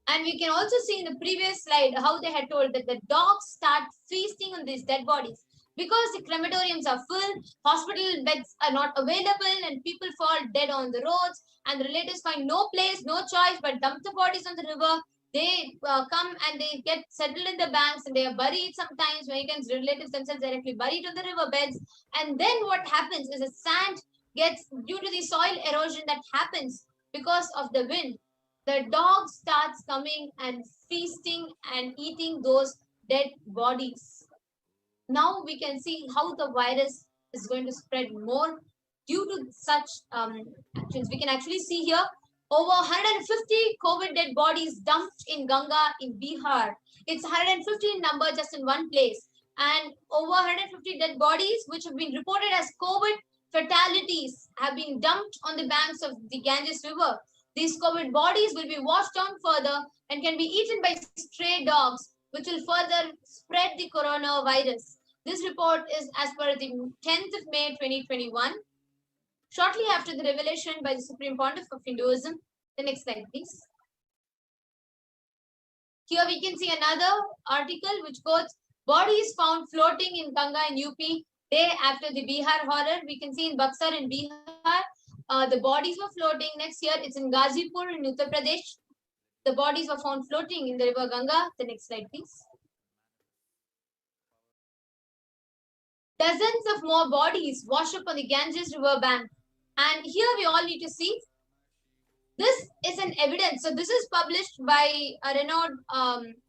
And we can also see in the previous slide how they had told that the dogs start feasting on these dead bodies. Because the crematoriums are full, hospital beds are not available, and people fall dead on the roads, and the relatives find no place, no choice but dump the bodies on the river. They come and they get settled in the banks, and they are buried sometimes. Many times relatives themselves directly buried on the river beds. And then what happens is the sand gets, due to the soil erosion that happens because of the wind, the dog starts coming and feasting and eating those dead bodies. Now we can see how the virus is going to spread more due to such actions. We can actually see here over 150 COVID dead bodies dumped in Ganga in Bihar. It's 150 in number just in one place. And over 150 dead bodies which have been reported as COVID fatalities have been dumped on the banks of the Ganges River. These COVID bodies will be washed down further and can be eaten by stray dogs, which will further spread the coronavirus. This report is as per the 10th of May 2021, shortly after the revelation by the Supreme Pontiff of Hinduism. The next slide, please. Here we can see another article which quotes, bodies found floating in Ganga in UP day after the Bihar horror. We can see in Buxar in Bihar, the bodies were floating. Next year, it's in Ghazipur in Uttar Pradesh. The bodies were found floating in the river Ganga. The next slide, please. Dozens of more bodies wash up on the Ganges river bank. And here we all need to see This is an evidence. So this is published by a renowned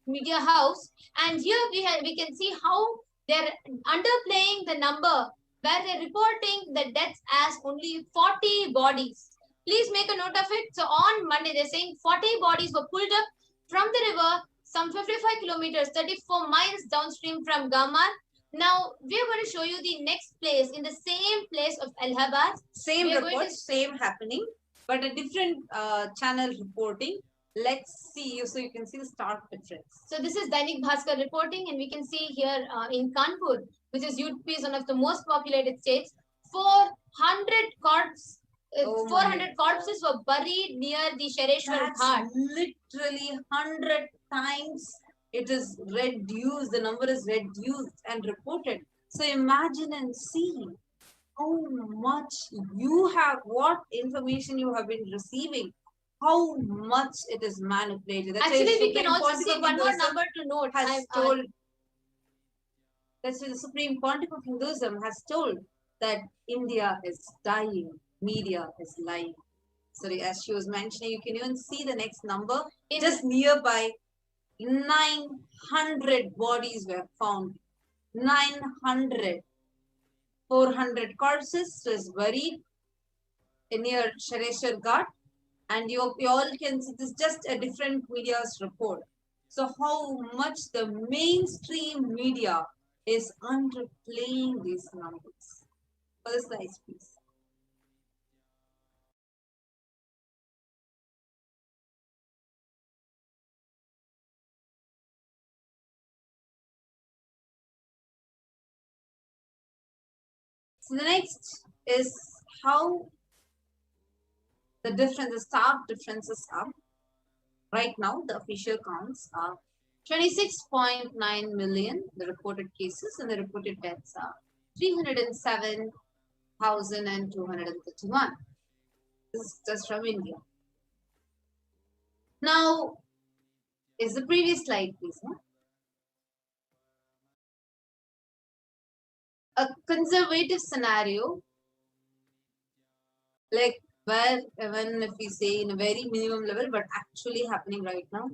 media house, and here we can see how they're underplaying the number, where they're reporting the deaths as only 40 bodies. Please make a note of it. So on Monday, they're saying 40 bodies were pulled up from the river, some 55 kilometers, 34 miles downstream from Gamar. Now, we're going to show you the next place, in the same place of Allahabad. Same report, same happening, but a different channel reporting. Let's see, so you can see the stark difference. So this is Dainik Bhaskar reporting, and we can see here in Kanpur, which is UP, is one of the most populated states, 400 corpses. 400 corpses were buried near the Shareshwar Ghat. Literally 100 times it is reduced, the number is reduced and reported. So imagine and see how much you have, what information you have been receiving, how much it is manipulated. That's actually, we can also see one more number to note. Has told, that's why the Supreme Pontiff of Hinduism has told that India is dying. Media is lying. Sorry, as she was mentioning, you can even see the next number. Just nearby, 900 bodies were found. 900. 400 corpses was buried near Shareshwar Ghat. And you all can see this is just a different media's report. So how much the mainstream media is underplaying these numbers. For the slides, please. So the next is how the difference, the stark differences are. Right now, the official counts are 26.9 million, the reported cases, and the reported deaths are 307,231. This is just from India. Now, is the previous slide, please. No? A conservative scenario, like where even if we say in a very minimum level, but actually happening right now,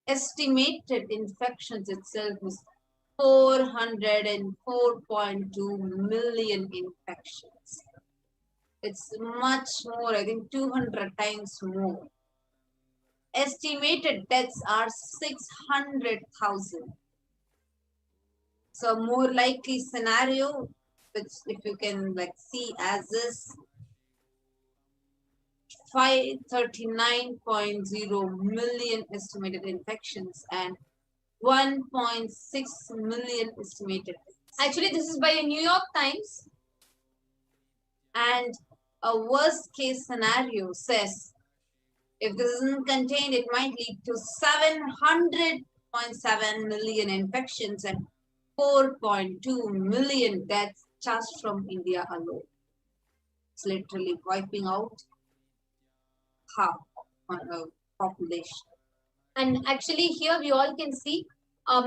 estimated infections itself is 404.2 million infections. It's much more, I think 200 times more. Estimated deaths are 600,000. So more likely scenario, which if you can like see as this, 539.0 million estimated infections and 1.6 million estimated. Actually, this is by a New York Times. And a worst case scenario says, if this isn't contained, it might lead to 700.7 million infections and 4.2 million deaths just from India alone. It's literally wiping out half of the population. And actually here we all can see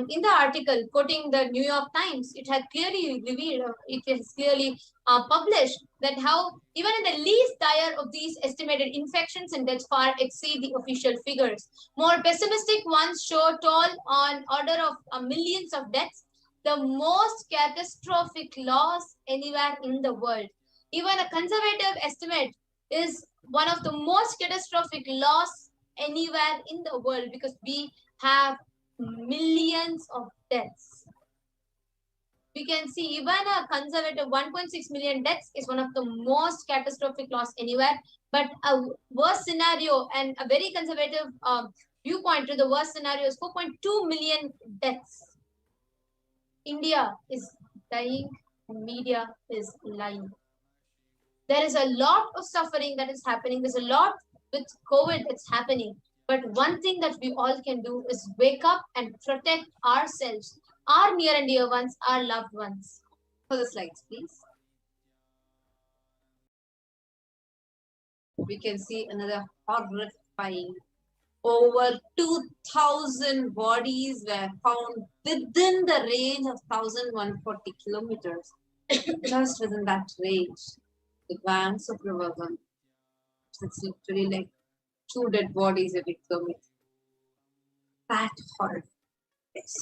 in the article quoting the New York Times, it had clearly revealed, it is clearly published that how even in the least dire of these estimated infections and deaths far exceed the official figures. More pessimistic ones show toll on order of millions of deaths, the most catastrophic loss anywhere in the world. Even a conservative estimate is one of the most catastrophic loss anywhere in the world because we have millions of deaths. We can see even a conservative 1.6 million deaths is one of the most catastrophic loss anywhere. But a worst scenario and a very conservative viewpoint to the worst scenario is 4.2 million deaths. India is dying, media is lying. There is a lot of suffering that is happening. There's a lot with COVID that's happening. But one thing that we all can do is wake up and protect ourselves, our near and dear ones, our loved ones. For the slides, please. We can see another horrifying. Over 2,000 bodies were found within the range of 1,140 kilometers. Just within that range, the banks of River Ganga. It's literally like 2 dead bodies every kilometer. That horrible. Yes.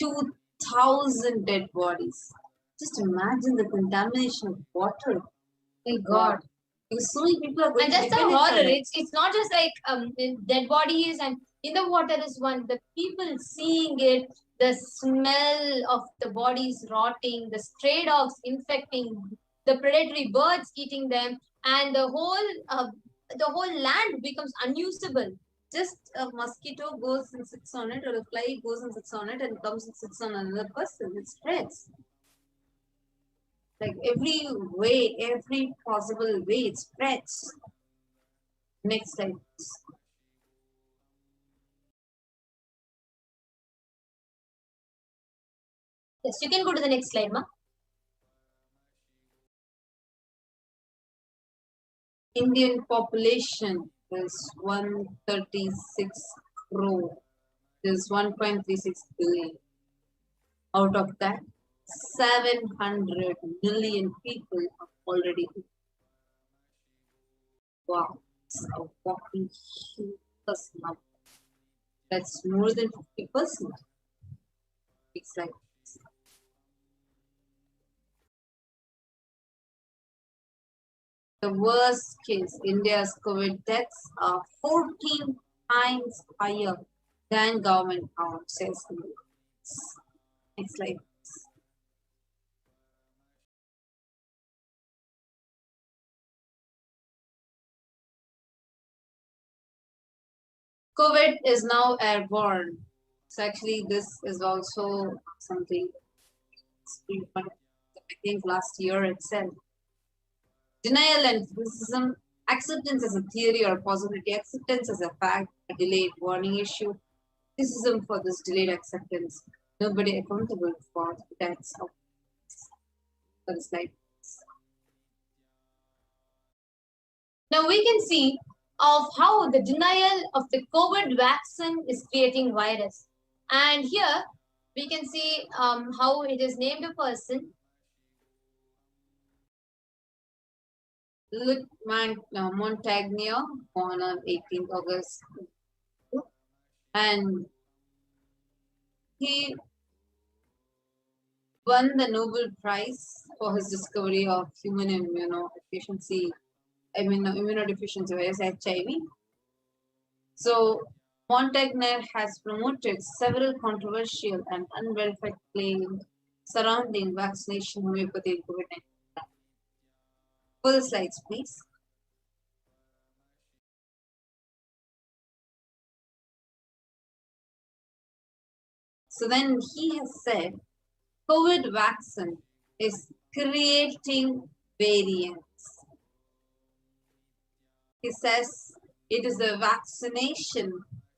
2,000 dead bodies. Just imagine the contamination of water. My God. Because so many people are going And to that's the depend on horror. it. It's not just like the dead bodies and in the water is one. The people seeing it, the smell of the bodies rotting, the stray dogs infecting, the predatory birds eating them, and the whole land becomes unusable. Just a mosquito goes and sits on it, or a fly goes and sits on it, and comes and sits on another person. It spreads. Like every way, every possible way, it spreads. Next slide, please. Yes, you can go to the next slide, Ma. Indian population is 136 crore. There's 1.36 billion. Out of that, 700 million people are already here. Wow, it's a walking huge number. That's more than 50%. It's like this. The worst case, India's COVID deaths are 14 times higher than government count, says the news. It's like this. COVID is now airborne. So actually, this is also something I think last year itself. Denial and criticism, acceptance as a theory or possibility, acceptance as a fact, a delayed warning issue, criticism for this delayed acceptance, nobody accountable for the deaths of for the slide. Now we can see of how the denial of the COVID vaccine is creating virus. And here we can see how it is named a person. Luc Montagnier, born on 18th August, and he won the Nobel Prize for his discovery of human immunodeficiency virus HIV. So Montagnier has promoted several controversial and unverified claims surrounding vaccination, homeopathy, and COVID-19. Further slides, please. So then he has said, COVID vaccine is creating variants. He says it is the vaccination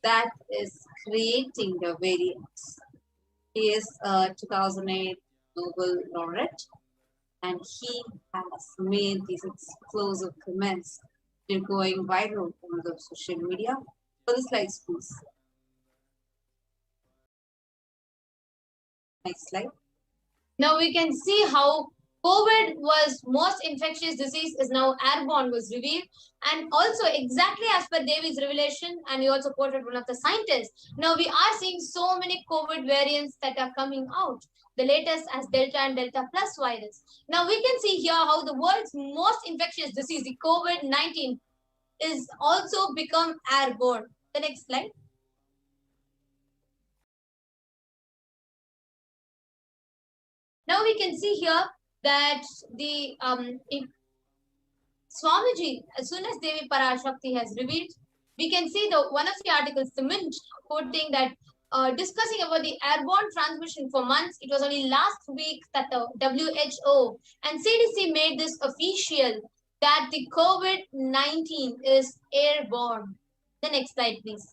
that is creating the variants. He is a 2008 Nobel laureate, and he has made these explosive comments. They're going viral on the social media. For the slides, please. Next slide. Now we can see how COVID was most infectious disease is now airborne was revealed, and also exactly as per David's revelation, and he also quoted one of the scientists. Now we are seeing so many COVID variants that are coming out. The latest as Delta and Delta Plus virus. Now we can see here how the world's most infectious disease, the COVID-19, is also become airborne. The next slide. Now we can see here that the Swamiji, as soon as Devi PARASHAKTI has revealed, we can see the one of the articles, the Mint, quoting that discussing about the airborne transmission for months. It was only last week that the WHO and CDC made this official that the COVID-19 is airborne. The next slide, please.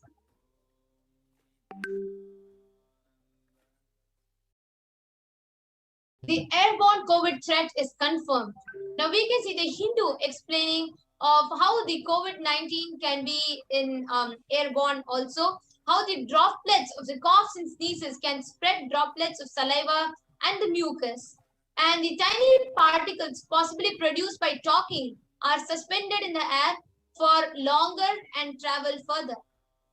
The airborne COVID threat is confirmed. Now we can see the Hindu explaining of how the COVID-19 can be in airborne also, how the droplets of the coughs and sneezes can spread droplets of saliva and the mucus. And the tiny particles possibly produced by talking are suspended in the air for longer and travel further.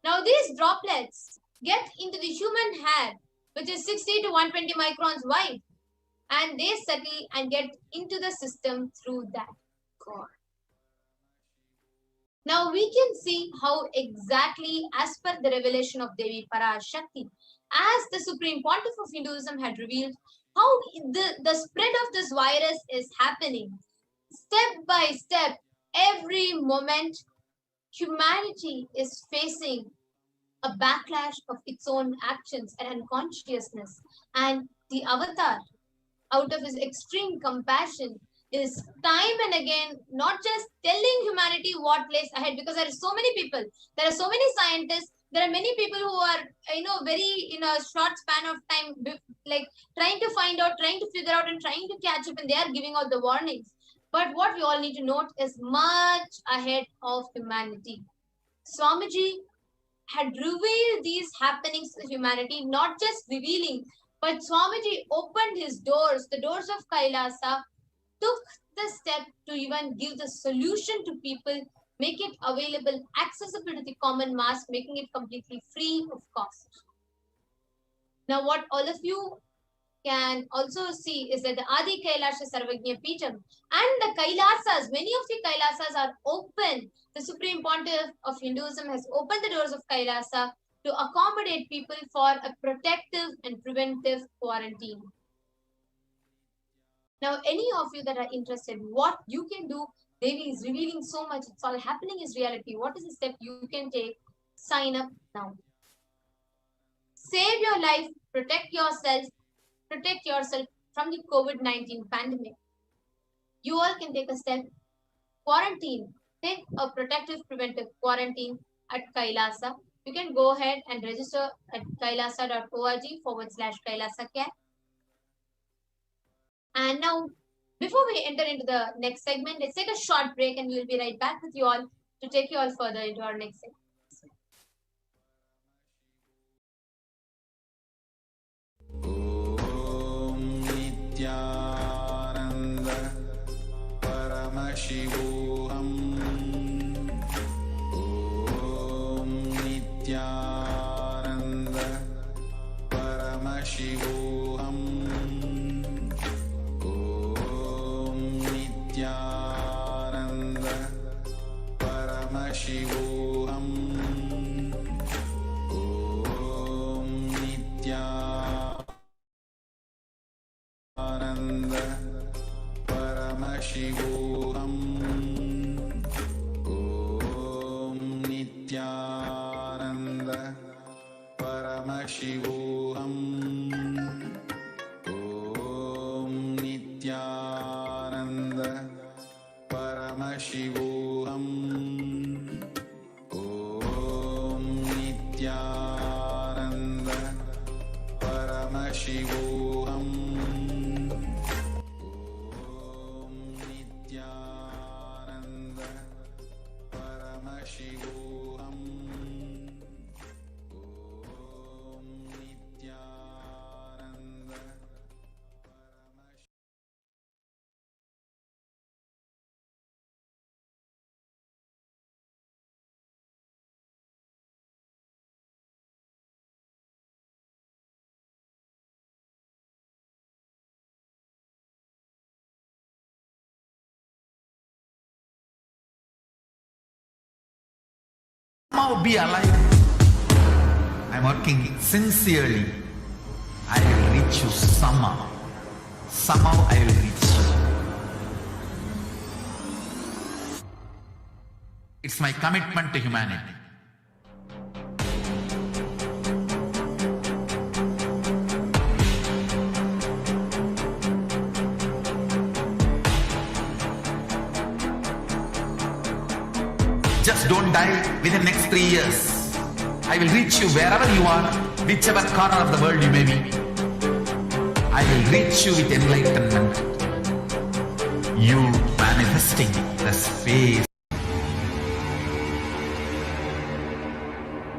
Now these droplets get into the human hair, which is 60 to 120 microns wide, and they settle and get into the system through that core. Now we can see how exactly, as per the revelation of Devi PARASHAKTI, as the Supreme Pontiff of Hinduism had revealed, how the spread of this virus is happening. Step by step, every moment, humanity is facing a backlash of its own actions and unconsciousness. And the avatar, out of his extreme compassion, is time and again not just telling humanity what lays ahead, because there are so many people, there are so many scientists, there are many people who are, very in a short span of time, like trying to find out, trying to figure out and trying to catch up, and they are giving out the warnings. But what we all need to note is much ahead of humanity. Swamiji had revealed these happenings to humanity, not just revealing, but Swamiji opened his doors, the doors of Kailasa, took the step to even give the solution to people, make it available, accessible to the common mass, making it completely free of cost. Now, what all of you can also see is that the Adi Kailasha Sarvagnya Peetham and the Kailasas, many of the Kailasas are open. The Supreme Pontiff of Hinduism has opened the doors of Kailasa to accommodate people for a protective and preventive quarantine. Now, any of you that are interested, what you can do, Devi is revealing so much, it's all happening is reality. What is the step you can take? Sign up now. Save your life, protect yourself from the COVID-19 pandemic. You all can take a step. Quarantine. Take a protective preventive quarantine at Kailasa. You can go ahead and register at kailasa.org/KailasaCare. And now, before we enter into the next segment, let's take a short break and we will be right back with you all to take you all further into our next segment. Somehow be alive. I'm working sincerely. I will reach you somehow. Somehow I will reach you. It's my commitment to humanity. Just don't die within the next 3 years. I will reach you wherever you are, whichever corner of the world you may be. I will reach you with enlightenment. You manifesting the space.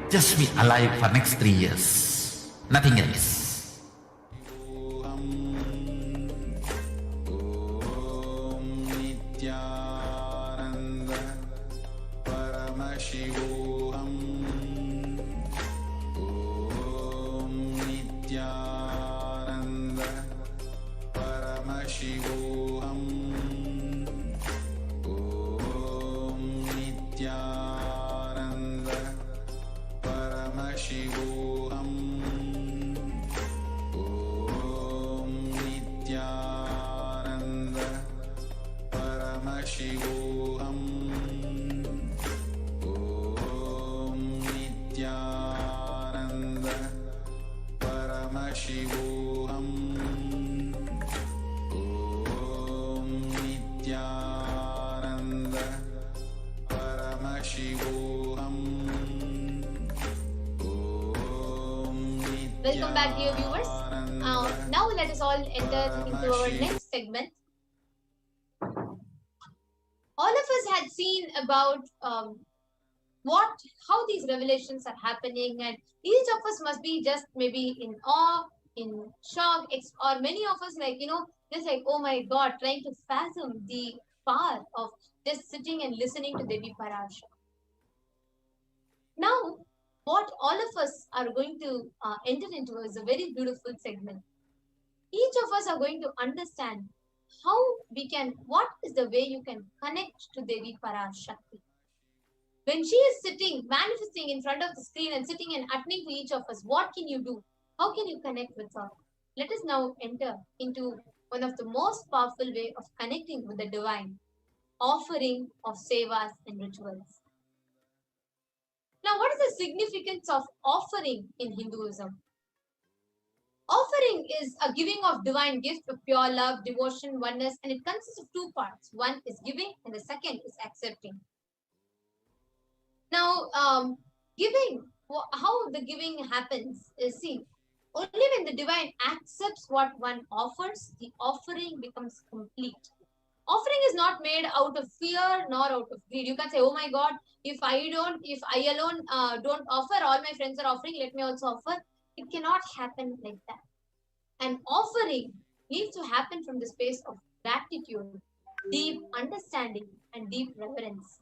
Just be alive for next 3 years. Nothing else. Nityanand परमशिवोऽहम् ॐ नित्यानन्द परमशिवोऽहम् ॐ नित्यानन्द परमशिवोऽहम् ॐ नित्यानन्द परमशिवोऽहम् ॐ नित्यानन्द परमशिवोऽहम् Welcome back, dear viewers. Now let us all enter into our next segment. All of us had seen about how these revelations are happening, and each of us must be just maybe in awe, in shock, or many of us just like, oh my God, trying to fathom the power of just sitting and listening to Devi Parasha. Now, what all of us are going to enter into is a very beautiful segment. Each of us are going to understand what is the way you can connect to Devi Parashakti. When she is sitting, manifesting in front of the screen and sitting and uttering to each of us, what can you do? How can you connect with her? Let us now enter into one of the most powerful way of connecting with the divine, offering of sevas and rituals. Now, what is the significance of offering in Hinduism? Offering is a giving of divine gift of pure love, devotion, oneness, and it consists of two parts. One is giving and the second is accepting. Now, giving, how the giving happens is, see, only when the divine accepts what one offers, the offering becomes complete. Offering is not made out of fear nor out of greed. You can't say, oh my God, if I alone don't offer, all my friends are offering, let me also offer. It cannot happen like that. An offering needs to happen from the space of gratitude, deep understanding, and deep reverence.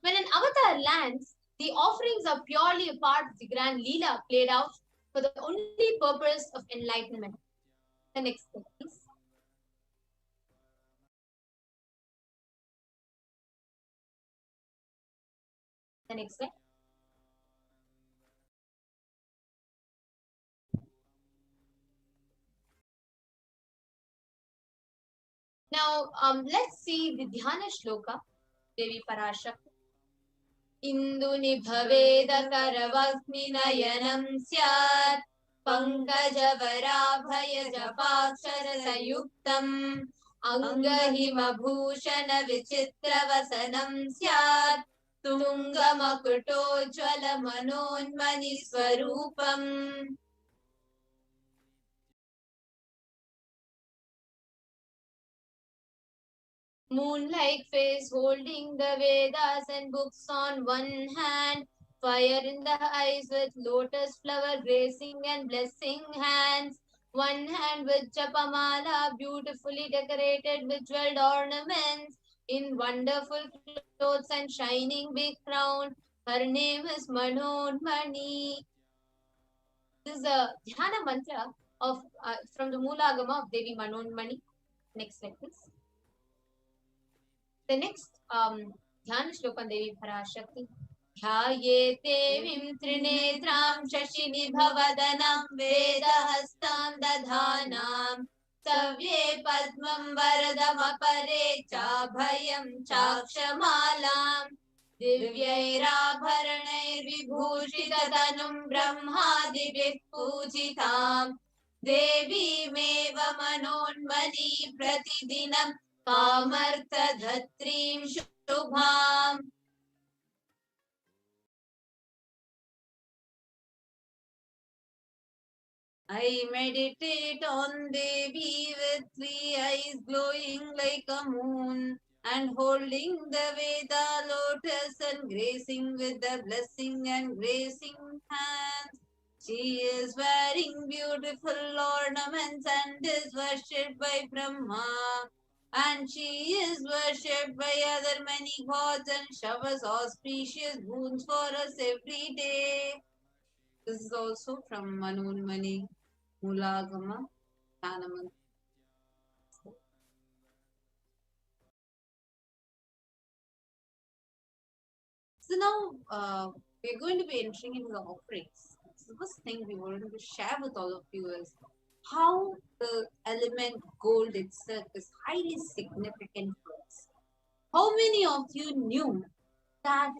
When an avatar lands, the offerings are purely a part of the grand Leela played out for the only purpose of enlightenment. The next thing, please. The next slide. Now, let's see the Dhyana Shloka, Devi Parashakti. Induni bhaveda karavakni nayanam syat pankajavara japakshara sayuktam angahima bhushana vichitra vasanam syat tungamakuto jvala manonmani swarupam. Moon-like face holding the Vedas and books on one hand, fire in the eyes with lotus flower gracing and blessing hands. One hand with japamala beautifully decorated with jeweled ornaments, in wonderful clothes and shining big crown. Her name is Manonmani. This is a Dhyana mantra of from the Moolagama of Devi Manonmani. Next slide, please. The next Dhyana Shloka Devi Parashakti. Dhyaye devim trinetram shashini bhavadanam vedahastam dadhanam savye padmam varadam apare cha bhayam chakshamalam divyairabharanair vibhushitatanum brahmadibhih pujitam devi meva manonmani pratidinam Kamartha Dhatrim Shubham. I meditate on Devi with 3 eyes glowing like a moon and holding the Veda lotus and gracing with the blessing and gracing hands. She is wearing beautiful ornaments and is worshipped by Brahma. And she is worshipped by other many gods and showers auspicious boons for us every day. This is also from Manonmani. Mulagama Jnanamantra. So now we're going to be entering into the offerings. So the first thing we wanted to share with all of you is how the element gold itself is highly significant for us. How many of you knew that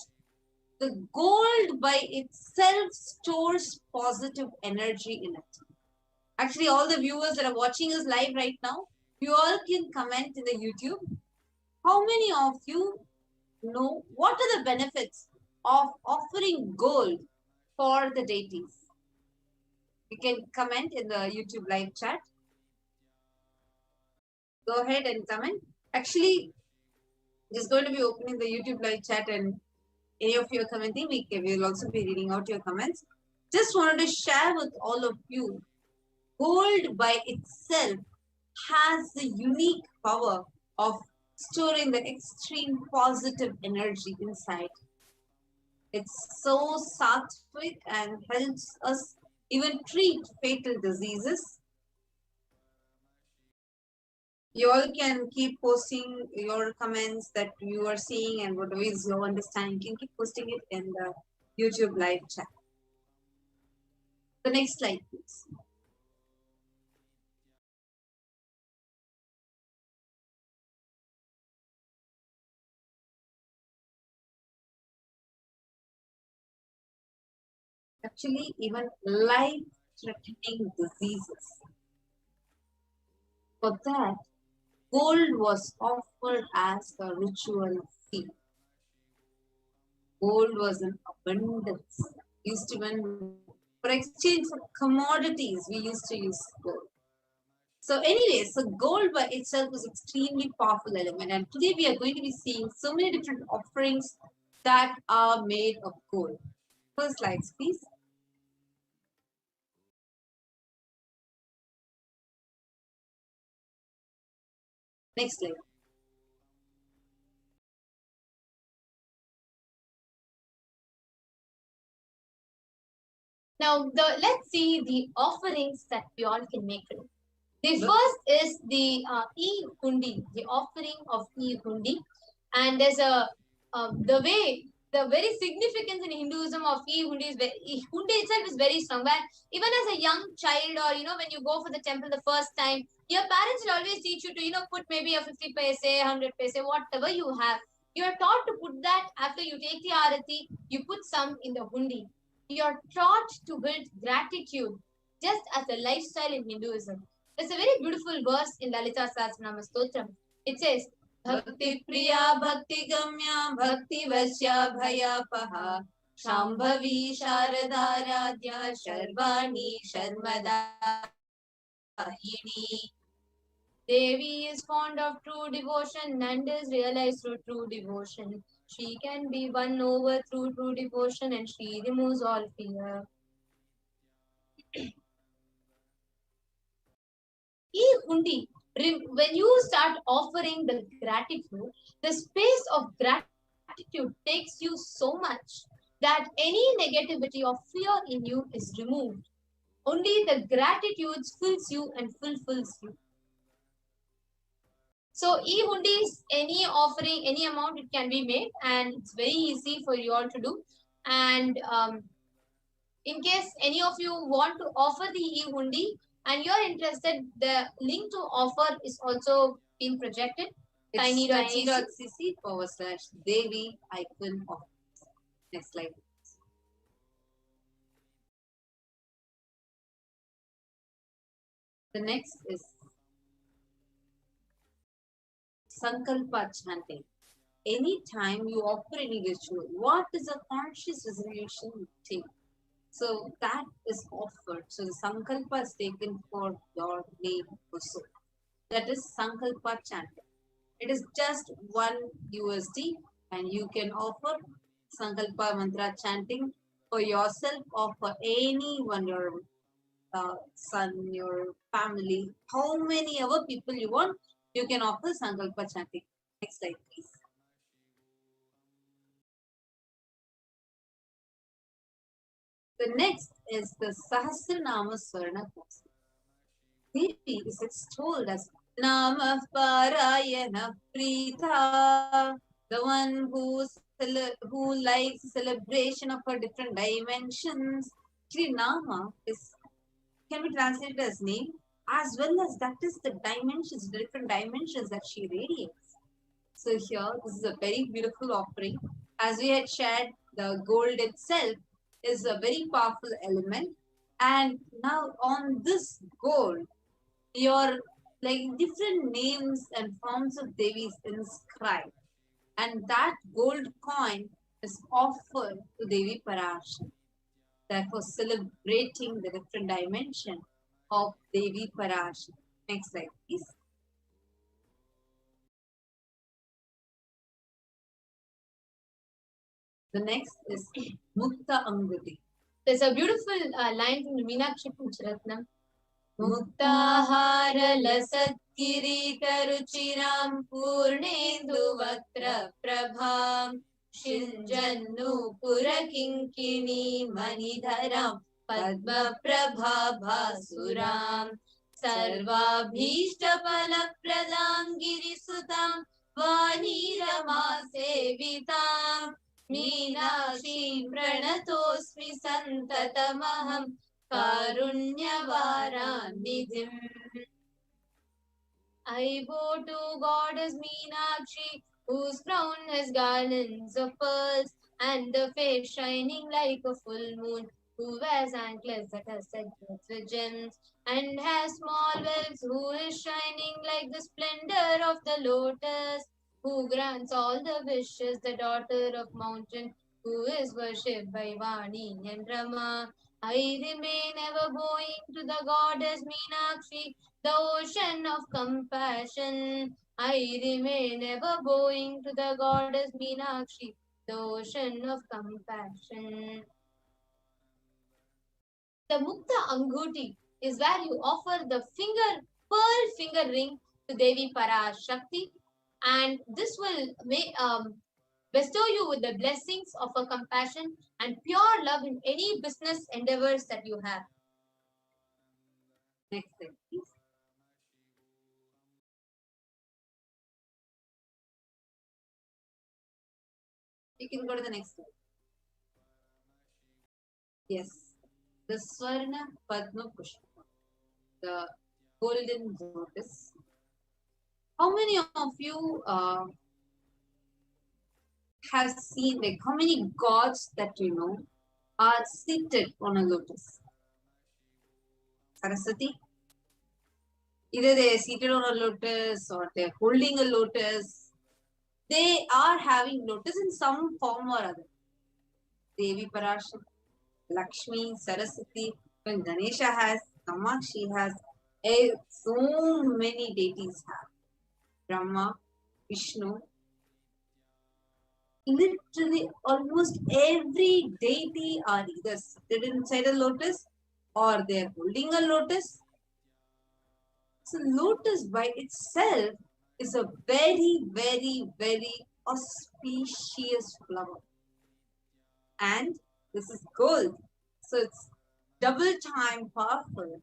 the gold by itself stores positive energy in it? Actually, all the viewers that are watching us live right now, you all can comment in the YouTube. How many of you know what are the benefits of offering gold for the deities? You can comment in the YouTube live chat. Go ahead and comment. Actually, just going to be opening the YouTube live chat, and any of you are commenting, we will also be reading out your comments. Just wanted to share with all of you, gold by itself has the unique power of storing the extreme positive energy inside. It's so sattvic and helps us even treat fatal diseases. You all can keep posting your comments that you are seeing and whatever is your understanding. You can keep posting it in the YouTube live chat. The next slide, please. Actually, even life-threatening diseases. For that, gold was offered as a ritual fee. Gold was in abundance. Used to when for exchange for commodities, we used to use gold. So anyway, so gold by itself was extremely powerful element. And today we are going to be seeing so many different offerings that are made of gold. First slides, please. Next slide. Now, let's see the offerings that we all can make today. The first is the e-hundi, the offering of e-hundi. And there's the very significance in Hinduism of e-hundi is hundi itself is very strong. But even as a young child, or when you go for the temple the first time, your parents will always teach you to put maybe a 50 paise, 100 paise, whatever you have. You are taught to put that after you take the arati. You put some in the hundi. You are taught to build gratitude just as a lifestyle in Hinduism. There's a very beautiful verse in Lalita Sahasranama Stotram. It says, Bhakti Priya Bhakti Gamya Bhakti Vasya Bhayapaha Shambhavi Sharadaradhya Sharvani Sharmada Hini. Devi is fond of true devotion and is realized through true devotion. She can be won over through true devotion, and she removes all fear. E-hundi, when you start offering the gratitude, the space of gratitude takes you so much that any negativity or fear in you is removed. Only the gratitude fills you and fulfills you. So e-hundis, any offering, any amount, it can be made, and it's very easy for you all to do. And in case any of you want to offer the e-hundi and you're interested, the link to offer is also being projected. tiny.cc/Devi offer. Next slide. The next is Sankalpa chanting. Anytime you offer any ritual, what is a conscious resolution you take? So that is offered. So the Sankalpa is taken for your name also. That is Sankalpa chanting. It is just $1 and you can offer Sankalpa mantra chanting for yourself or for anyone, your son, your family, how many other people you want. You can offer Sankalpa chanting. Next slide, please. The next is the Sahasranama Swarna Kosi. Devi is extolled as Namah Parayana Prita, the one who likes celebration of her different dimensions. Actually, Nama can be translated as name, as well as that is the dimensions, the different dimensions that she radiates. So here, this is a very beautiful offering. As we had shared, the gold itself is a very powerful element. And now on this gold, your different names and forms of Devis inscribed. And that gold coin is offered to Devi Parashakti. Therefore, celebrating the different dimension of Devi Parashakti. Next slide, please. The next is Mukta Anguti. There's a beautiful line from the Meenakshi Pancharatnam. Muktahara lasat kirita ruchiram purnendu vakra prabham shinjannu purakinkini manidharam padma prabha bhasuram sarvabhishta pala pradam girisutam vanirama sevitam Meenakshi pranatosmi santatamaham Karunyavaranidhim. I bow to Goddess Meenakshi, whose crown has garlands of pearls, and the face shining like a full moon, who wears anklets that are set with gems, and has small webs, who is shining like the splendor of the lotus, who grants all the wishes, the daughter of mountain, who is worshipped by Vani and Rama. I remain ever bowing to the goddess Meenakshi, the ocean of compassion. I remain ever bowing to the goddess Meenakshi, the ocean of compassion. The Mukta Anguti is where you offer the pearl finger ring to Devi Parashakti, and this will bestow you with the blessings of her compassion and pure love in any business endeavors that you have. Next slide, please. You can go to the next slide. Yes, the Swarna Padma Pushpa, the golden lotus. How many of you have seen, how many gods that you know are seated on a lotus? Saraswati? Either they are seated on a lotus or they are holding a lotus. They are having lotus in some form or other. Devi Parashakti, Lakshmi, Saraswati, when Ganesha has, Kamakshi has, so many deities have. Brahma, Vishnu. Literally almost every deity are either seated inside a lotus or they are holding a lotus. So lotus by itself is a very, very, very auspicious flower. And this is gold. So it's double time powerful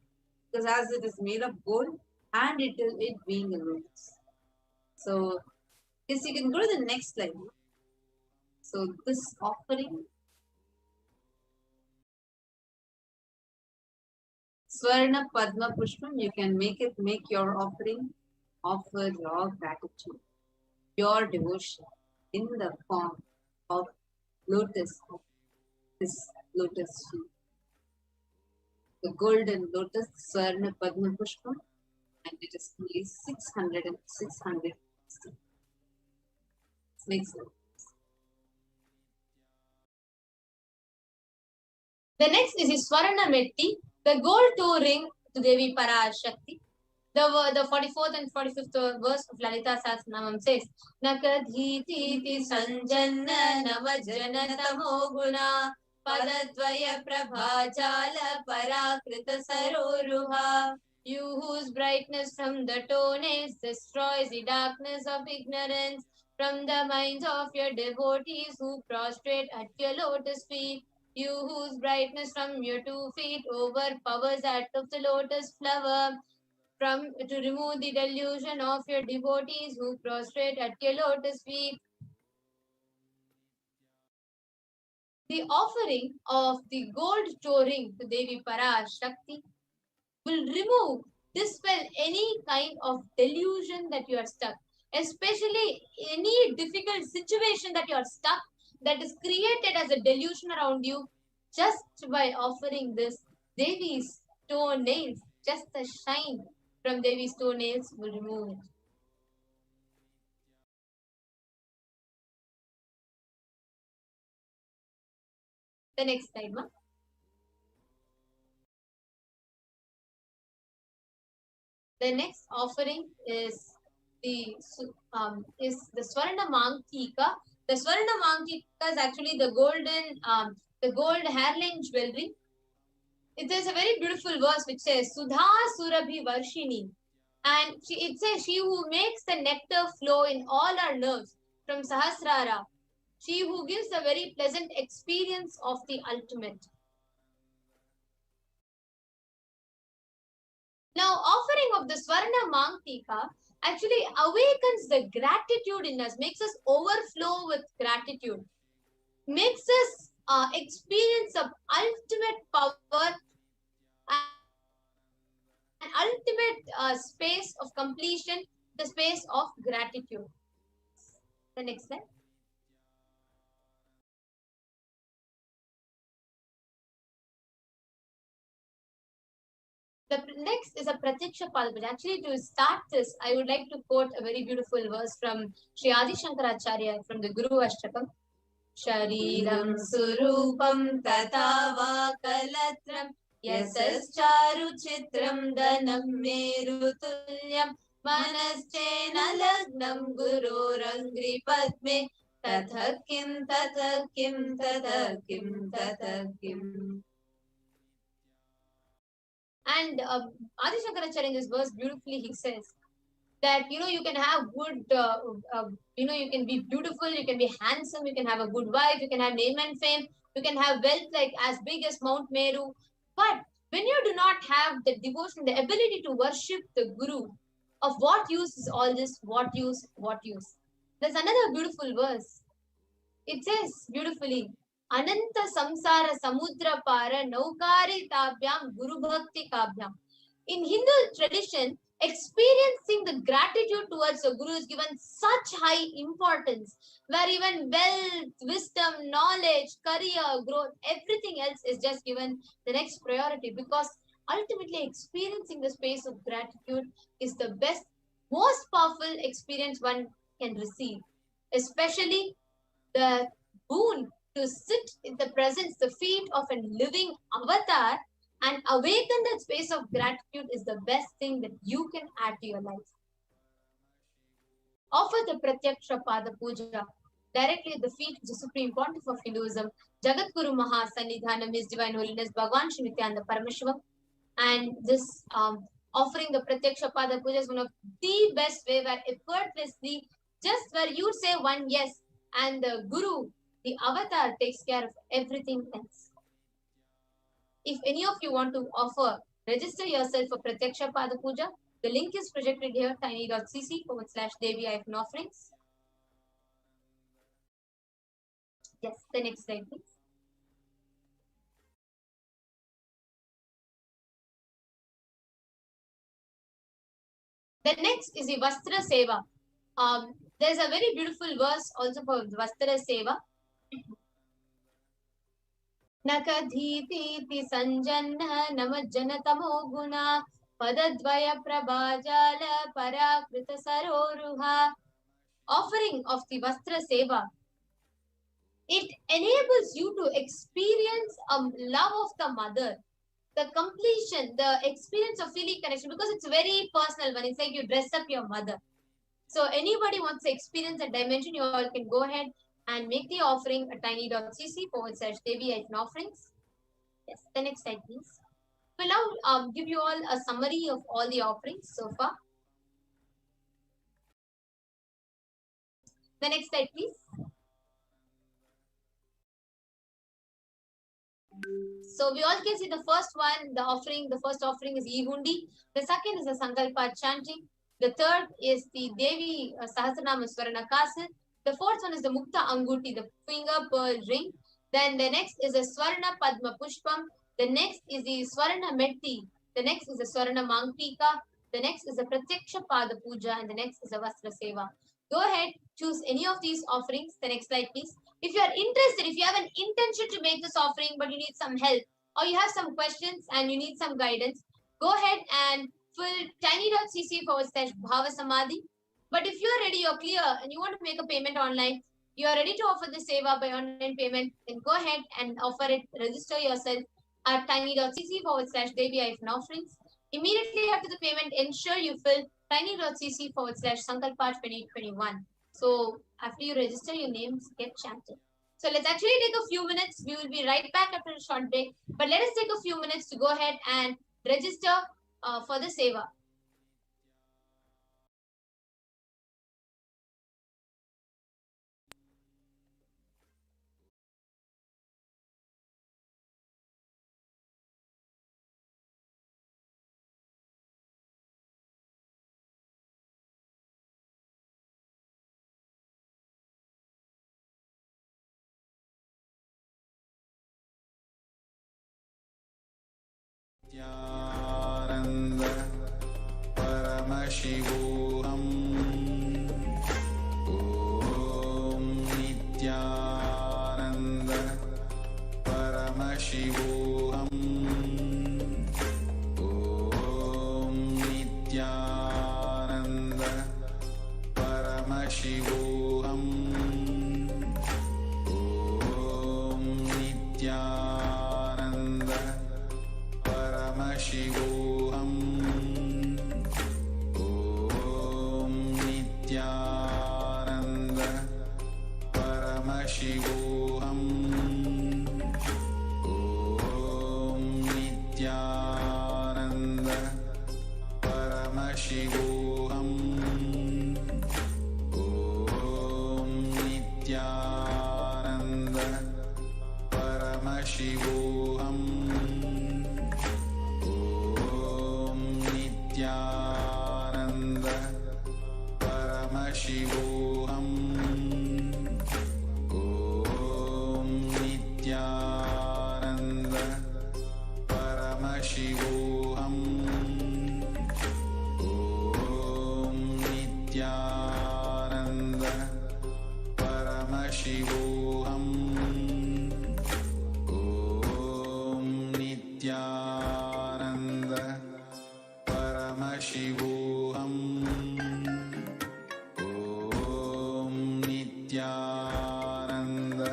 because as it is made of gold and it being a lotus. So yes, you can go to the next slide. So this offering, Swarna Padma Pushpam, you can make your offering, offer your gratitude, your devotion in the form of lotus, this lotus tree. The golden lotus, Swarna Padma Pushpam, and it is only 600 and 600. Next slide. The next is the Swarna Metti, the gold toe ring to Devi Parashakti. The 44th and 45th verse of Lalita Sahasranamam says, Nakadhiti sanjanna navajana tamoguna padadvaya prabhajala parakrita saroruha. You whose brightness from the tones destroys the darkness of ignorance from the minds of your devotees who prostrate at your lotus feet. You whose brightness from your 2 feet overpowers that of the lotus flower. to remove the delusion of your devotees who prostrate at your lotus feet. The offering of the gold toe ring to Devi PARASHAKTI will remove, dispel any kind of delusion that you are stuck, especially any difficult situation that you are stuck that is created as a delusion around you. Just by offering this, Devi's toenails, just the shine from Devi's toenails will remove it. The next slide, ma. The next offering is the Swarna Mangtika. The Swarna Mangtika is actually the gold hairline jewelry. It is a very beautiful verse which says Sudha Surabhi Varshini, and it says she who makes the nectar flow in all our nerves from Sahasrara, she who gives a very pleasant experience of the ultimate. Now, offering of the Swarna Mangtika actually awakens the gratitude in us, makes us overflow with gratitude, makes us experience of ultimate power and ultimate space of completion, the space of gratitude. The next slide. The next is a Pratyaksha Pada. Actually, to start this, I would like to quote a very beautiful verse from Sri Adi Shankaracharya from the Guru Ashtakam. Shariram surupam tatava kalatram yasascharu chitram danam merutulyam manaschena lagnam guru rangri padme tathakim tathakim tathakim tathakim. And Adi Shankaracharya in this verse beautifully he says that you can have good, you can be beautiful, you can be handsome, you can have a good wife, you can have name and fame, you can have wealth like as big as Mount Meru. But when you do not have the devotion, the ability to worship the Guru, of what use is all this? What use? What use? There's another beautiful verse. It says beautifully, Ananta samsara samudra para naukari tabhyam guru bhakti kabhyam. In Hindu tradition, experiencing the gratitude towards the Guru is given such high importance, where even wealth, wisdom, knowledge, career, growth, everything else is just given the next priority, because ultimately experiencing the space of gratitude is the best, most powerful experience one can receive, especially the boon to sit in the presence, the feet of a living avatar and awaken that space of gratitude is the best thing that you can add to your life. Offer the Pratyaksha Pada Puja directly at the feet of the Supreme Pontiff of Hinduism, Jagat Guru Maha Sannidhanam, His Divine Holiness Bhagwan Shri Nityananda Paramashivam. And this offering the Pratyaksha Pada Puja is one of the best way where effortlessly, just where you say one yes and the Guru, the avatar, takes care of everything else. If any of you want to offer, register yourself for Pratyaksha Pada Puja. The link is projected here, tiny.cc/Devi-offerings. Yes, the next slide, please. The next is the Vastra Seva. There's a very beautiful verse also for the Vastra Seva. Nakadhiti sanjanna namajjana tamo guna padadvaya prabhajala parakrita saroruha. Offering of the Vastra Seva. It enables you to experience love of the mother, the completion, the experience of feeling connection, because it's very personal one. It's like you dress up your mother. So anybody wants to experience that dimension, you all can go ahead and make the offering at tiny.cc/Devi-offerings. Yes, the next slide, please. We'll now give you all a summary of all the offerings so far. The next slide, please. So we all can see the first one, the first offering is Ehundi. The second is the Sankalpa chanting. The third is the Devi Sahasranama Swarna Castle. The fourth one is the Mukta Anguti, the finger pearl ring. Then the next is the Swarna Padma Pushpam. The next is the Swarna Metti. The next is the Swarna Mangtika. The next is the Pratyaksha Pada Puja. And the next is the Vastra Seva. Go ahead, choose any of these offerings. The next slide, please. If you are interested, if you have an intention to make this offering, but you need some help, or you have some questions and you need some guidance, go ahead and fill tiny.cc/Bhava Samadhi. But if you are ready, you're clear, and you want to make a payment online, you are ready to offer the seva by online payment, then go ahead and offer it, register yourself at tiny.cc/Devi-offerings. Immediately after the payment, ensure you fill tiny.cc/Sankalpa 2021. So after you register, your names get chanted. So let's actually take a few minutes. We will be right back after a short break. But let us take a few minutes to go ahead and register for the seva. Nityananda Paramashivoham Om Nityananda Paramashivoham Om Nityananda Paramashivoham Om Nityananda Paramashivoham Om Nityananda Paramashivoham Om Nityananda Paramashivoham Om Nityananda Paramashivoham Nityananda Paramashivoham Om Nityananda Paramashivoham Om Nityananda Paramashivoham Om Nityananda Paramashivoham Om Nityananda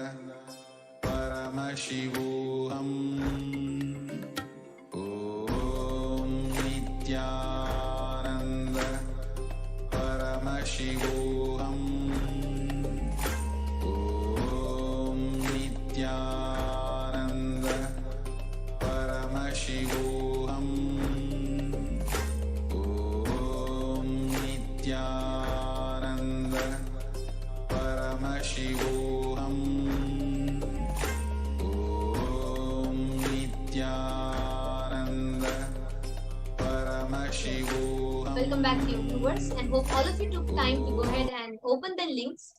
Paramashivoham Om Nityananda Paramashivoham Om Nityananda Paramashivoham Om Nityananda Paramashivoham Om Nityananda Paramashivoham. Welcome back to your viewers, and hope all of you took time to go ahead and open the links.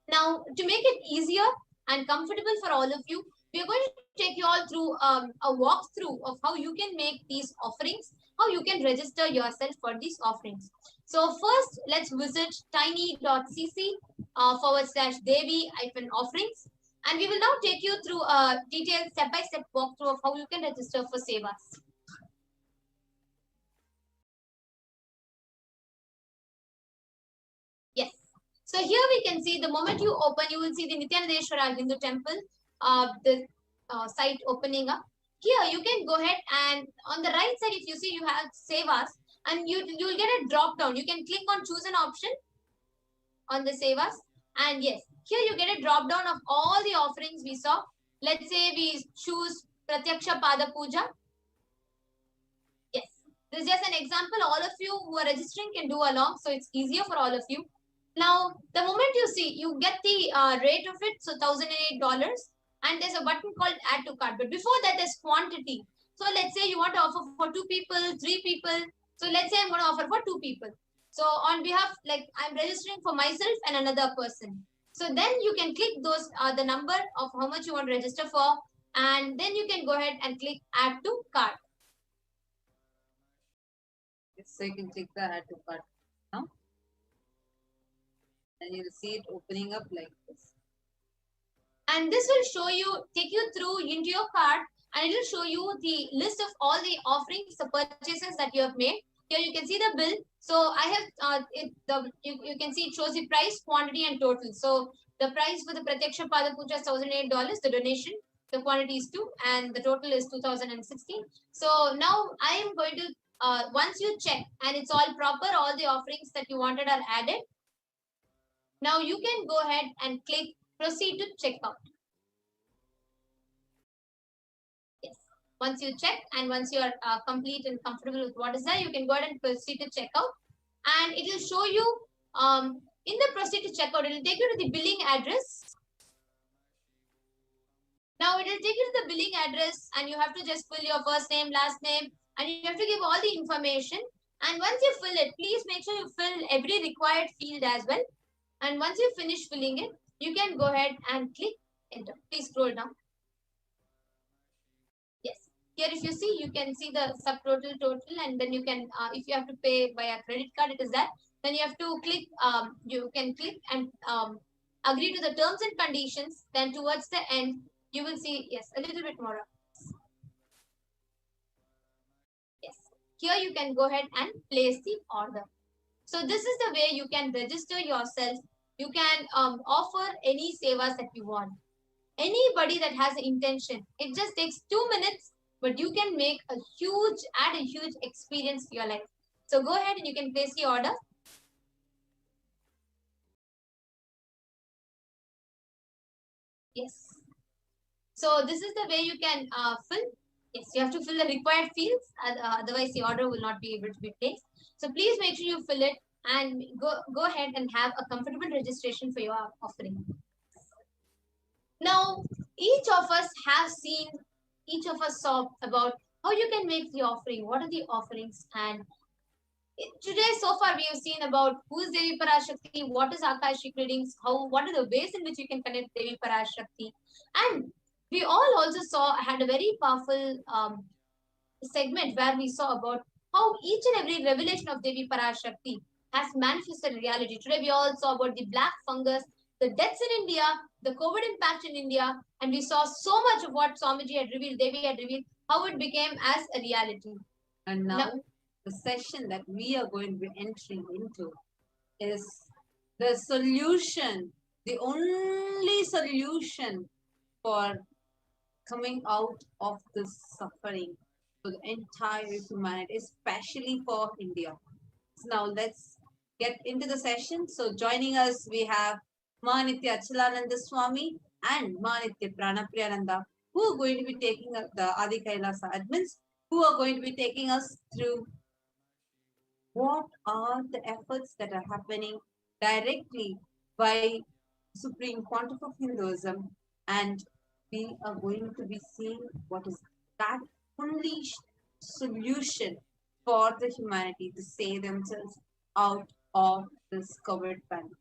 Now, to make it easier and comfortable for all of you, we are going to take you all through a walkthrough of how you can make these offerings, how you can register yourself for these offerings. So first, let's visit tiny.cc/Devi-offerings. And we will now take you through a detailed step-by-step walkthrough of how you can register for sevas. Yes. So here we can see the moment you open, you will see the Nityanandeshwara Hindu temple, the site opening up. Here you can go ahead and on the right side, if you see you have sevas, and you will get a drop down. You can click on choose an option on the sevas, and yes, here you get a drop down of all the offerings we saw. Let's say we choose Pratyaksha Pada Puja. Yes, this is just an example. All of you who are registering can do along, so it's easier for all of you. Now, the moment you see, you get the rate of it, so $1,008. and there's a button called add to cart. But before that, there's quantity. So let's say you want to offer for 2 people, 3 people. So let's say I'm going to offer for 2 people. So on behalf, like I'm registering for myself and another person. So then you can click those, the number of how much you want to register for, and then you can go ahead and click add to cart. So you can click the add to cart now. And you'll see it opening up like this. And this will show you, take you through into your cart, and it will show you the list of all the offerings, the purchases that you have made. Here you can see the bill. So I have you can see it shows the price, quantity, and total. So the price for the Pratyaksha Pada Puja is $1,008, the donation, the quantity is 2, and the total is 2016. So now I am going to once you check and it's all proper, all the offerings that you wanted are added. Now you can go ahead and click proceed to checkout. Yes. Once you check and once you are complete and comfortable with what is there, you can go ahead and proceed to checkout. And it will show you in the proceed to checkout, it will take you to the billing address. Now it will take you to the billing address and you have to just fill your first name, last name, and you have to give all the information. And once you fill it, please make sure you fill every required field as well. And once you finish filling it, you can go ahead and click enter. Please scroll down. Yes. Here if you see, you can see the subtotal, total, and then you can, if you have to pay by a credit card, it is that. Then you have to click, you can click and agree to the terms and conditions. Then towards the end, you will see, yes, a little bit more. Yes. Here you can go ahead and place the order. So this is the way you can register yourself. You can offer any sevas that you want. Anybody that has an intention. It just takes 2 minutes, but you can make a huge, add a huge experience to your life. So go ahead and you can place the order. Yes. So this is the way you can fill. Yes, you have to fill the required fields. Otherwise, the order will not be able to be placed. So please make sure you fill it and go ahead and have a comfortable registration for your offering. Now, each of us saw about how you can make the offering. What are the offerings? And today, so far, we have seen about who is Devi PARASHAKTI, what is Akashic readings, what are the ways in which you can connect Devi PARASHAKTI. And we all also had a very powerful segment where we saw about how each and every revelation of Devi PARASHAKTI has manifested reality. Today, we all saw about the black fungus, the deaths in India, the COVID impact in India, and we saw so much of what Swamiji had revealed, Devi had revealed, how it became as a reality. And now the session that we are going to be entering into is the solution, the only solution for coming out of this suffering for the entire humanity, especially for India. So now let's get into the session. So joining us, we have Mahanitya Achalananda Swami and Mahanitya Pranapriyananda, who are going to be taking the Adi Kailasa admins, who are going to be taking us through what are the efforts that are happening directly by Supreme Pontiff of Hinduism, and we are going to be seeing what is that only solution for the humanity to save themselves out of this COVID pandemic.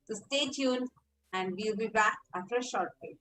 So stay tuned and we'll be back after a short break.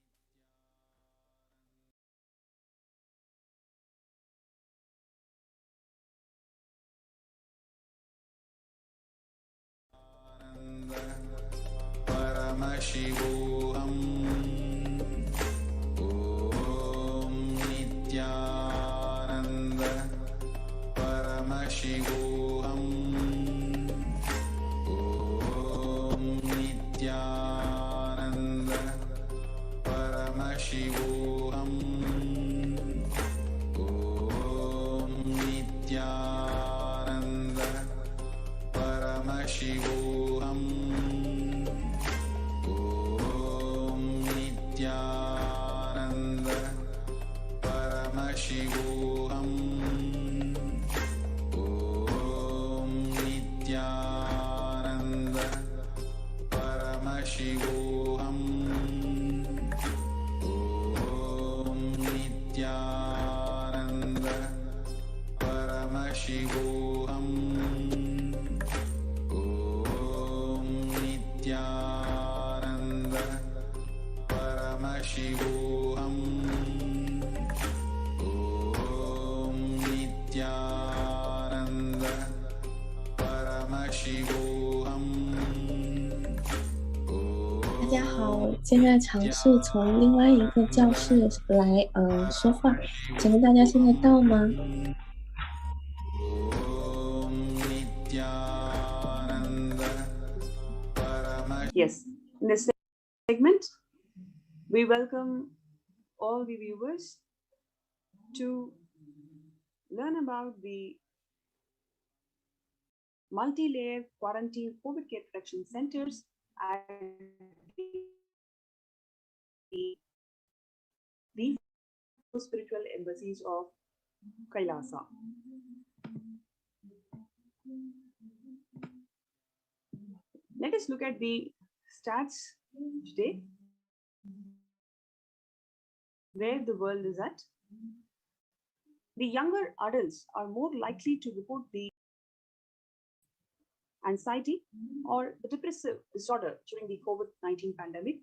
大家好，现在尝试从另外一个教室来说话，请问大家听得到吗？ Yes, in this segment, we welcome all the viewers to learn about the multi-layer quarantine COVID care protection centers at the spiritual embassies of Kailasa. Let us look at the stats today, where the world is at. The younger adults are more likely to report the anxiety or the depressive disorder during the COVID-19 pandemic.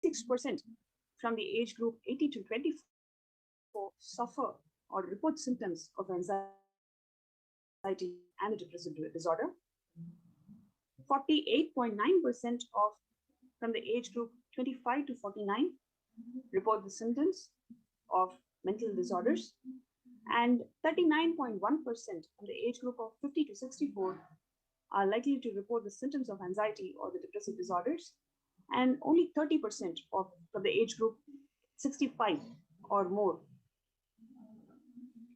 6% from the age group 18 to 24 suffer or report symptoms of anxiety and a depressive disorder. 48.9% of from the age group 25 to 49 report the symptoms of mental disorders, and 39.1% from the age group of 50 to 64 are likely to report the symptoms of anxiety or the depressive disorders, and only 30% from the age group 65 or more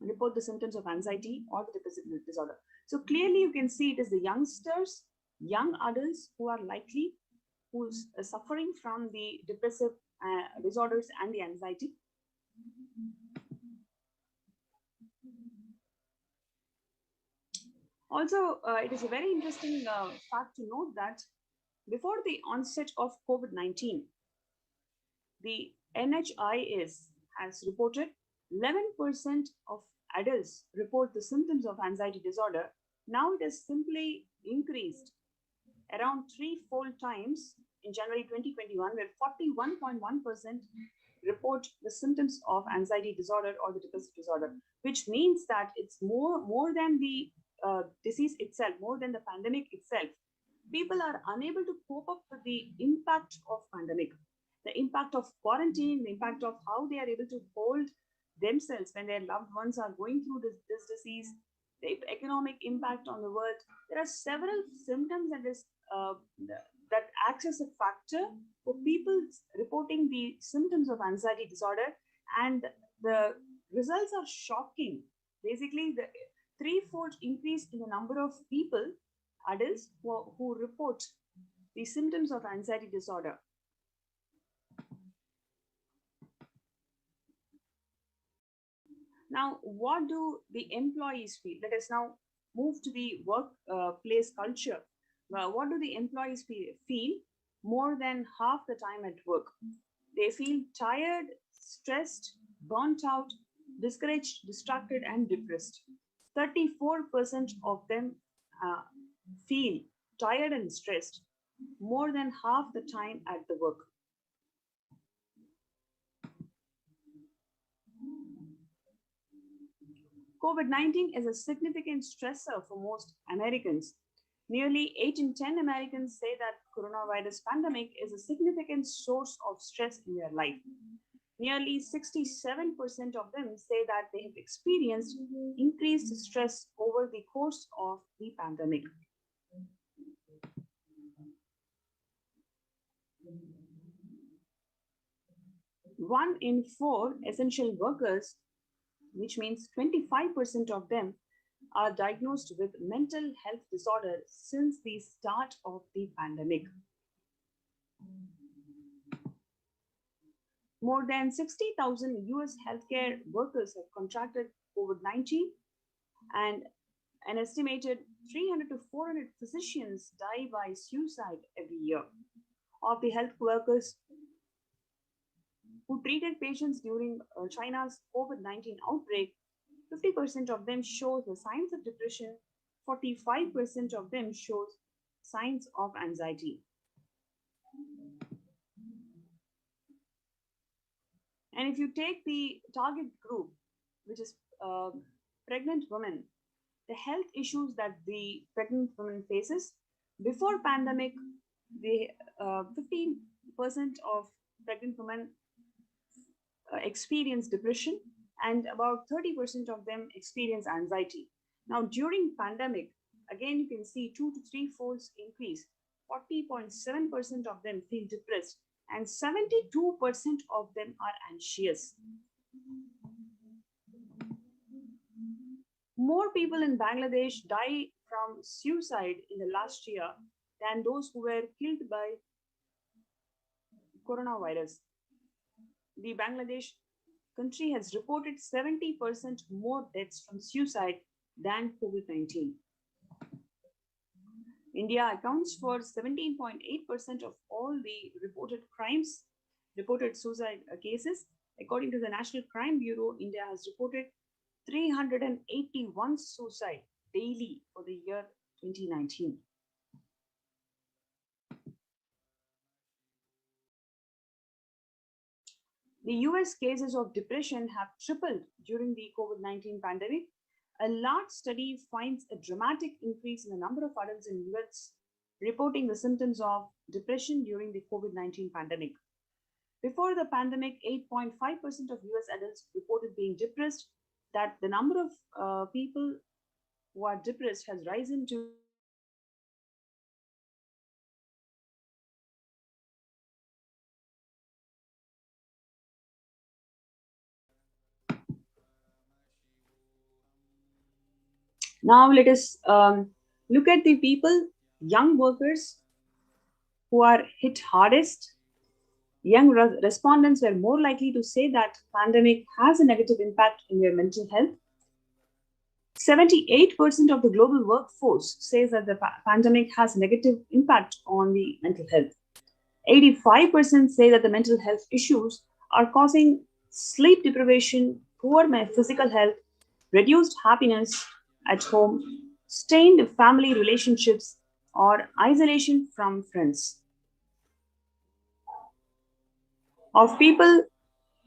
report the symptoms of anxiety or the depressive disorder. So clearly you can see it is the youngsters, young adults who are likely, who's suffering from the depressive disorders and the anxiety. Also, it is a very interesting fact to note that before the onset of COVID-19, the NHIS has reported 11% of adults report the symptoms of anxiety disorder. Now it has simply increased around threefold times in January 2021, where 41.1% report the symptoms of anxiety disorder or the depressive disorder, which means that it's more than the disease itself, more than the pandemic itself. People are unable to cope up with the impact of pandemic, the impact of quarantine, the impact of how they are able to hold themselves when their loved ones are going through this disease, the economic impact on the world. There are several symptoms that acts as a factor for people reporting the symptoms of anxiety disorder, and the results are shocking. Basically, the threefold increase in the number of people, adults who report the symptoms of anxiety disorder. Now, what do the employees feel? Let us now move to the workplace culture. What do the employees feel more than half the time at work? They feel tired, stressed, burnt out, discouraged, distracted, and depressed. 34% of them feel tired and stressed more than half the time at the work. COVID-19 is a significant stressor for most Americans. Nearly 8 in 10 Americans say that coronavirus pandemic is a significant source of stress in their life. Nearly 67% of them say that they have experienced increased stress over the course of the pandemic. One in 4 essential workers, which means 25% of them, are diagnosed with mental health disorder since the start of the pandemic. More than 60,000 US healthcare workers have contracted COVID-19, and an estimated 300 to 400 physicians die by suicide every year. Of the health workers who treated patients during China's COVID-19 outbreak, 50% of them show the signs of depression, 45% of them show signs of anxiety. And if you take the target group, which is pregnant women, the health issues that the pregnant woman faces. Before pandemic, the 15% of pregnant women experience depression, and about 30% of them experience anxiety. Now, during pandemic, again, you can see 2 to 3 folds increase. 40.7% of them feel depressed, and 72% of them are anxious. More people in Bangladesh die from suicide in the last year than those who were killed by coronavirus. The Bangladesh country has reported 70% more deaths from suicide than COVID-19. India accounts for 17.8% of all the reported suicide cases. According to the National Crime Bureau, India has reported 381 suicide daily for the year 2019. The US cases of depression have tripled during the COVID-19 pandemic. A large study finds a dramatic increase in the number of adults in US reporting the symptoms of depression during the COVID-19 pandemic. Before the pandemic, 8.5% of US adults reported being depressed. That the number of people who are depressed has risen to Now let us look at the people, young workers who are hit hardest. Young respondents were more likely to say that pandemic has a negative impact in their mental health. 78% of the global workforce says that the pandemic has a negative impact on the mental health. 85% say that the mental health issues are causing sleep deprivation, poor physical health, reduced happiness at home, strained family relationships, or isolation from friends. Of people,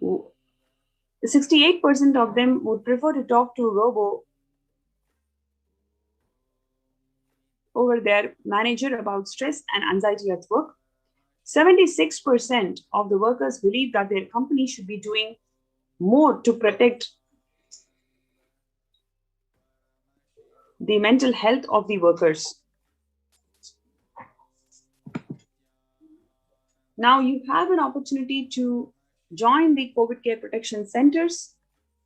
68% of them would prefer to talk to a robot over their manager about stress and anxiety at work. 76% of the workers believe that their company should be doing more to protect the mental health of the workers. Now you have an opportunity to join the COVID care protection centers,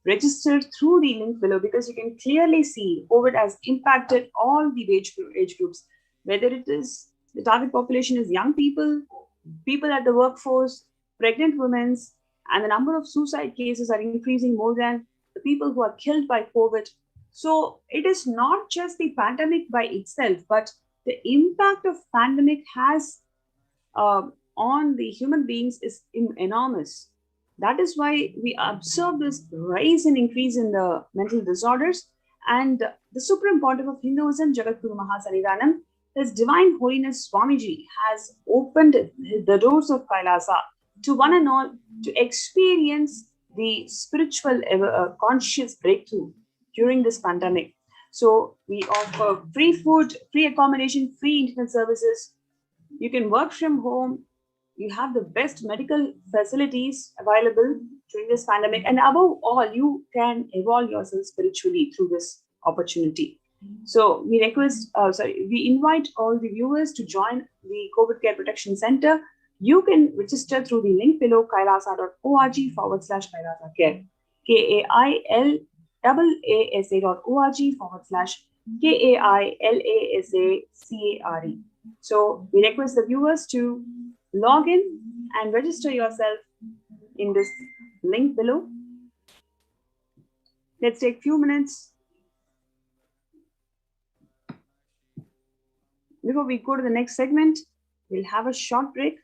register through the link below, because you can clearly see COVID has impacted all the age groups, whether it is the target population is young people, people at the workforce, pregnant women, and the number of suicide cases are increasing more than the people who are killed by COVID. So it is not just the pandemic by itself, but the impact of pandemic has on the human beings is enormous. That is why we observe this rise and increase in the mental disorders. And the Supreme Pontiff of Hinduism, Jagadguru Mahasannidhanam, His Divine Holiness Swamiji has opened the doors of Kailasa to one and all to experience the spiritual conscious breakthrough during this pandemic. So we offer free food, free accommodation, free internet services. You can work from home. You have the best medical facilities available during this pandemic. And above all, you can evolve yourself spiritually through this opportunity. So we invite all the viewers to join the COVID Care Protection Center. You can register through the link below, kailasa.org/Kailasa Care. KAILASA.org/KAILASACARE. So we request the viewers to log in and register yourself in this link below. Let's take a few minutes. Before we go to the next segment, we'll have a short break.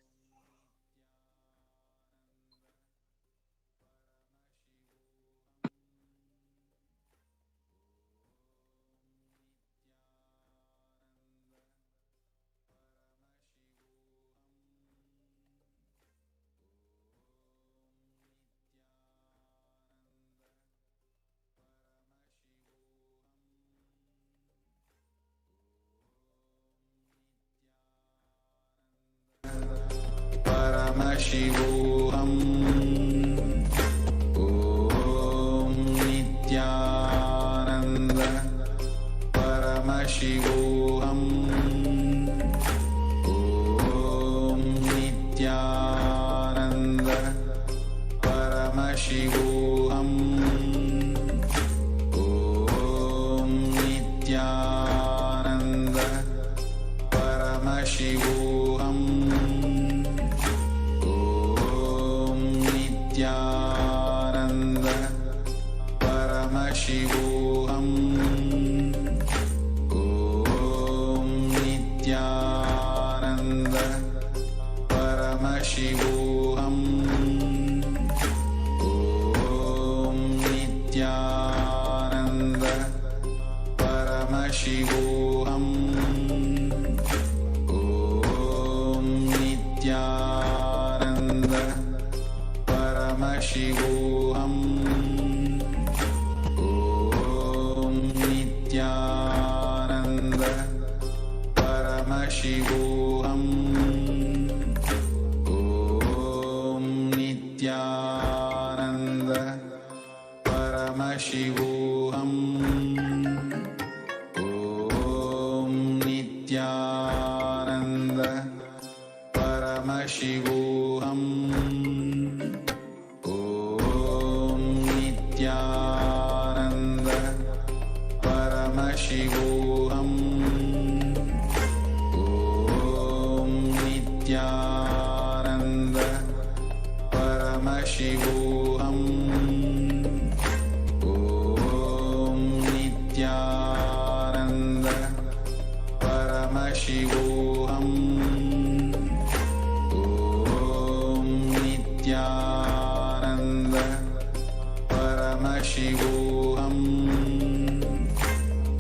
Paramashivoham. Om Nityananda Paramashivoham. Om Nityananda Paramashivoham. Om Nityananda Paramashivoham. Om Nityananda Paramashivoham. Om Nityananda Paramashivoham. Om Nityananda Paramashivoham. Om Nityananda Paramashivoham. Om Nityananda Paramashivoham. Om Nityananda Paramashivoham. Om Nityananda Paramashivoham. Om Nityananda Paramashivoham. Om Nityananda Paramashivoham. Om Nityananda Paramashivoham. Om Nityananda Paramashivoham.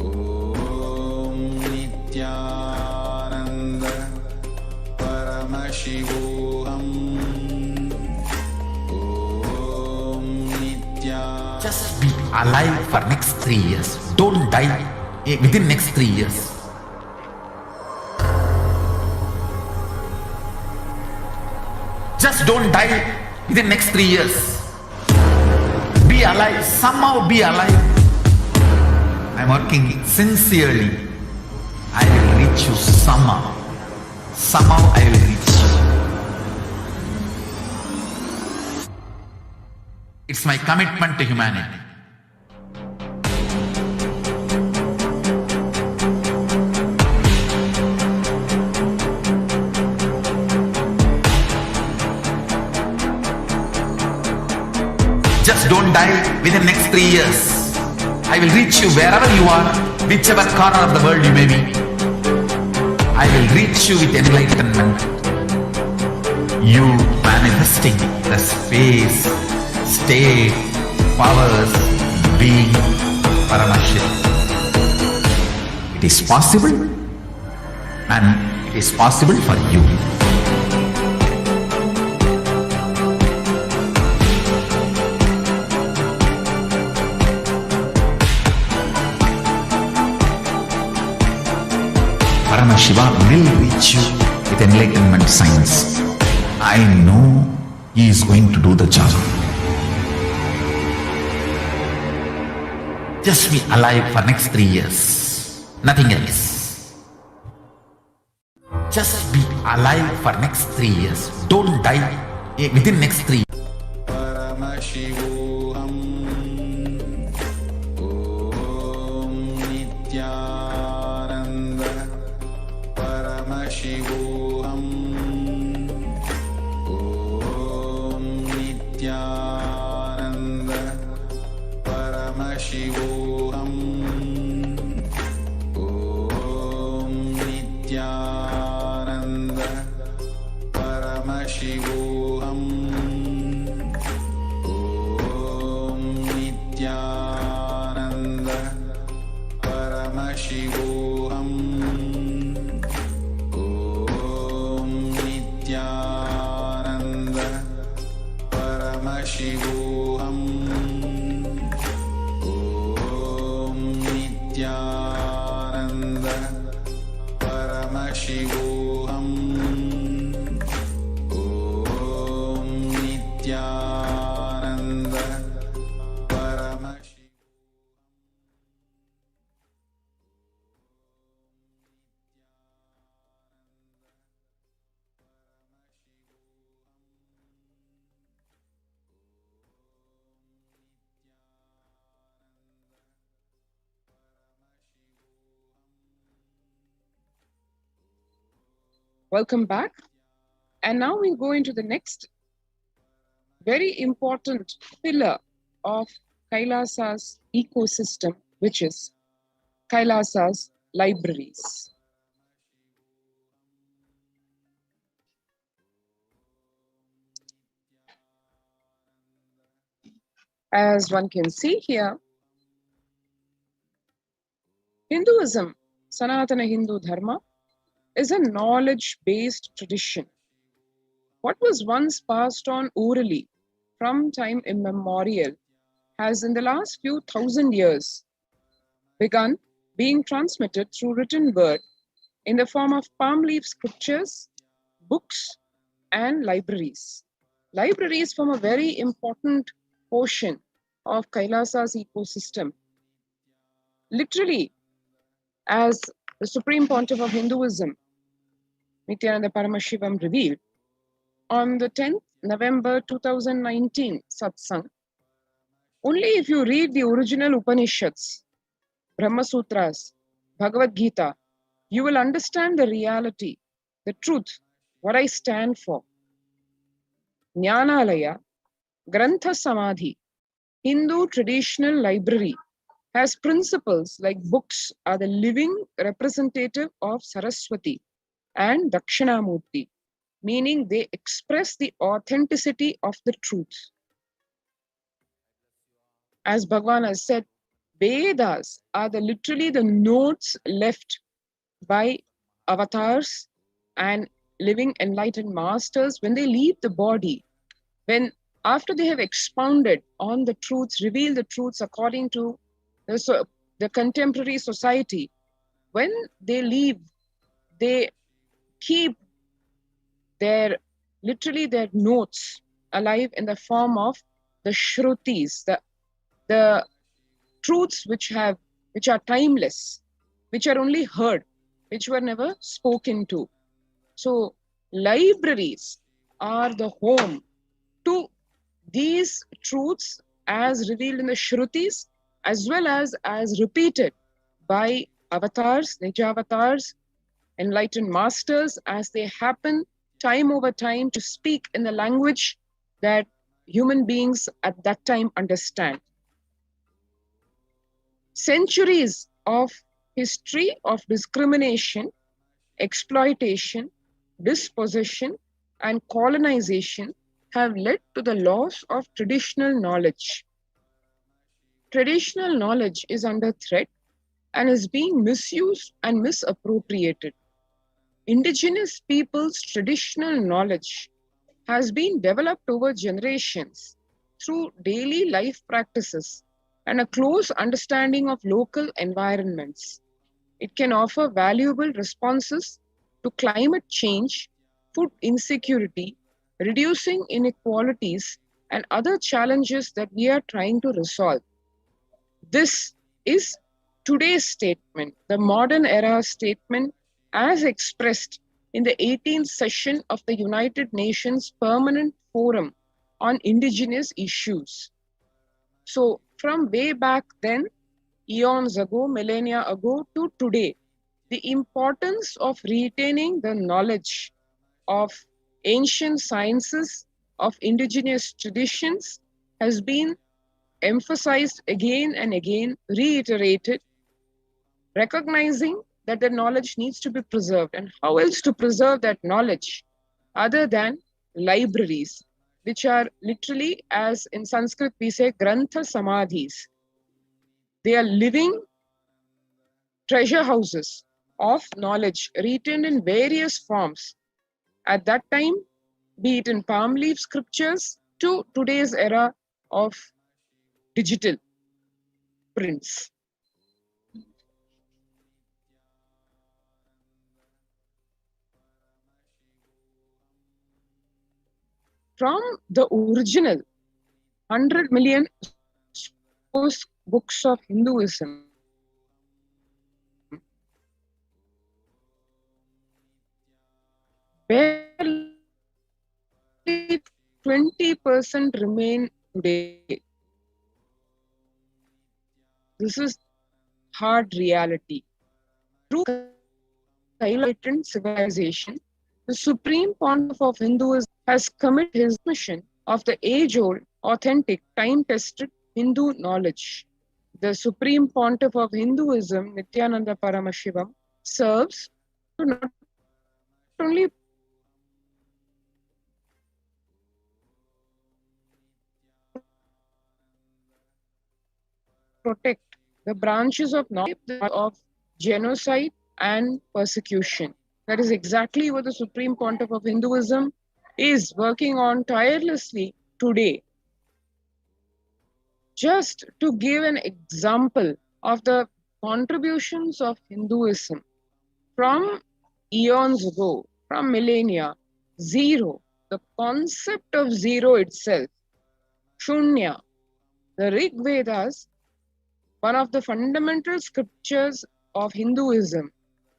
Om Nityananda Paramashivoham. Om Nityananda. Just be alive for next 3 years. Don't die within next 3 years. Just don't die within next 3 years. Be alive. Somehow be alive. I'm working sincerely. I will reach you somehow. Somehow I will reach you. It's my commitment to humanity. Just don't die within next 3 years. I will reach you wherever you are, whichever corner of the world you may be. I will reach you with enlightenment. You manifesting the space, state, powers, being, Paramashakti. It is possible, and it is possible for you. Paramashiva will reach you with enlightenment science. I know he is going to do the job. Just be alive for next 3 years. Nothing else. Just be alive for next 3 years. Don't die within next 3 years. Paramashivoham. Om Nityananda Paramashivoham. Om Nityananda Paramashivoham. Om Nityananda Paramashivoham. Om Nityananda Paramashivoham. Om Nityananda Paramashivoham. Om Nityananda Paramashivoham. Om Welcome back. And now we go into the next very important pillar of Kailasa's ecosystem, which is Kailasa's libraries. As one can see here, Hinduism, Sanatana Hindu Dharma, is a knowledge-based tradition. What was once passed on orally from time immemorial has in the last few thousand years begun being transmitted through written word in the form of palm leaf scriptures, books, and libraries. Libraries form a very important portion of Kailasa's ecosystem. Literally, as the Supreme Pontiff of Hinduism, Nityananda Paramashivam, revealed on the 10th November 2019 satsang, only if you read the original Upanishads, Brahma Sutras, Bhagavad Gita, you will understand the reality, the truth, what I stand for. Jnanalaya, Grantha Samadhi, Hindu traditional library, has principles like books are the living representative of Saraswati and Dakshinamurti, meaning they express the authenticity of the truth. As Bhagavan has said, Vedas are literally the notes left by avatars and living enlightened masters when they leave the body, when after they have expounded on the truths, revealed the truths according to the contemporary society, when they leave, they keep literally their notes alive in the form of the shrutis, the truths which are timeless, which are only heard, which were never spoken to. So libraries are the home to these truths as revealed in the shrutis, as well as repeated by avatars, Nijavatars, enlightened masters, as they happen time over time to speak in the language that human beings at that time understand. Centuries of history of discrimination, exploitation, dispossession, and colonization have led to the loss of traditional knowledge. Traditional knowledge is under threat and is being misused and misappropriated. Indigenous people's traditional knowledge has been developed over generations through daily life practices and a close understanding of local environments. It can offer valuable responses to climate change, food insecurity, reducing inequalities, and other challenges that we are trying to resolve. This is today's statement, the modern era statement as expressed in the 18th session of the United Nations Permanent Forum on Indigenous Issues. So from way back then, eons ago, millennia ago to today, the importance of retaining the knowledge of ancient sciences, of indigenous traditions has been emphasized again and again, reiterated, recognizing that the knowledge needs to be preserved. And how else to preserve that knowledge other than libraries, which are literally, as in Sanskrit we say, Grantha Samadhis. They are living treasure houses of knowledge retained in various forms. At that time, be it in palm leaf scriptures to today's era of digital prints. From the original 100 million source books of Hinduism, barely 20% remain today. This is hard reality. Through enlightened civilization, the Supreme Pontiff of Hinduism has committed his mission of the age-old, authentic, time-tested Hindu knowledge. The Supreme Pontiff of Hinduism, Nityananda Paramashivam, serves to not only protect the branches of knowledge of genocide and persecution. That is exactly what the Supreme Pontiff of Hinduism is working on tirelessly today. Just to give an example of the contributions of Hinduism from eons ago, from millennia, zero, the concept of zero itself, Shunya, the Rig Vedas, one of the fundamental scriptures of Hinduism,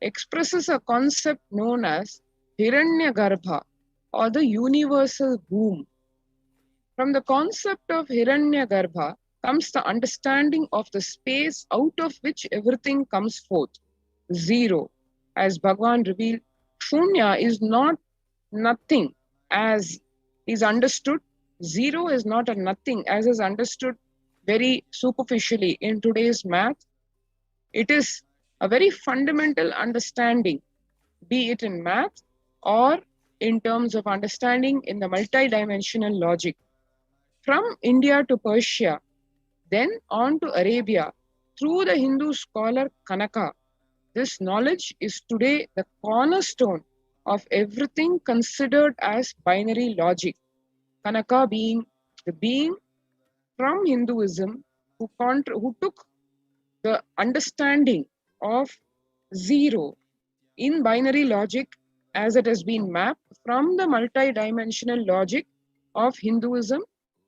expresses a concept known as Hiranyagarbha, or the universal womb. From the concept of Hiranyagarbha comes the understanding of the space out of which everything comes forth, zero. As Bhagavan revealed, Shunya is not nothing as is understood. Zero is not a nothing as is understood very superficially in today's math. It is a very fundamental understanding, be it in math or in terms of understanding in the multidimensional logic. From India to Persia, then on to Arabia, through the Hindu scholar Kanaka, this knowledge is today the cornerstone of everything considered as binary logic. Kanaka being the being from Hinduism who took the understanding of zero in binary logic as it has been mapped from the multidimensional logic of Hinduism,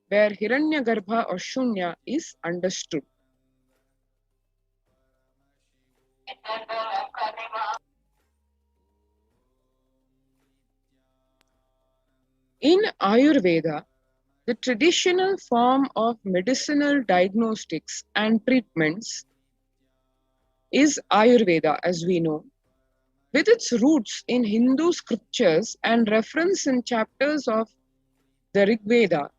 where Hiranyagarbha or Shunya is understood. In Ayurveda, the traditional form of medicinal diagnostics and treatments is Ayurveda, as we know. With its roots in Hindu scriptures and reference in chapters of the Rig Veda,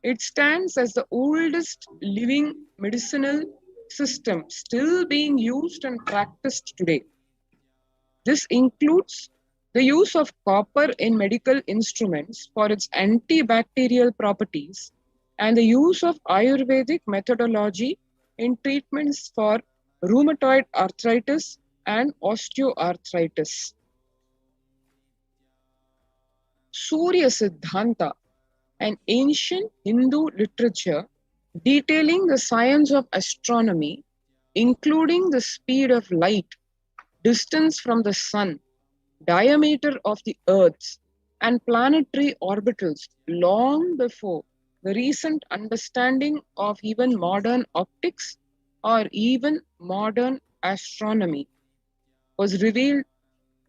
it stands as the oldest living medicinal system still being used and practiced today. This includes the use of copper in medical instruments for its antibacterial properties and the use of Ayurvedic methodology in treatments for rheumatoid arthritis and osteoarthritis. Surya Siddhanta, an ancient Hindu literature detailing the science of astronomy, including the speed of light, distance from the sun, diameter of the earth, and planetary orbitals long before the recent understanding of even modern optics or even modern astronomy, was revealed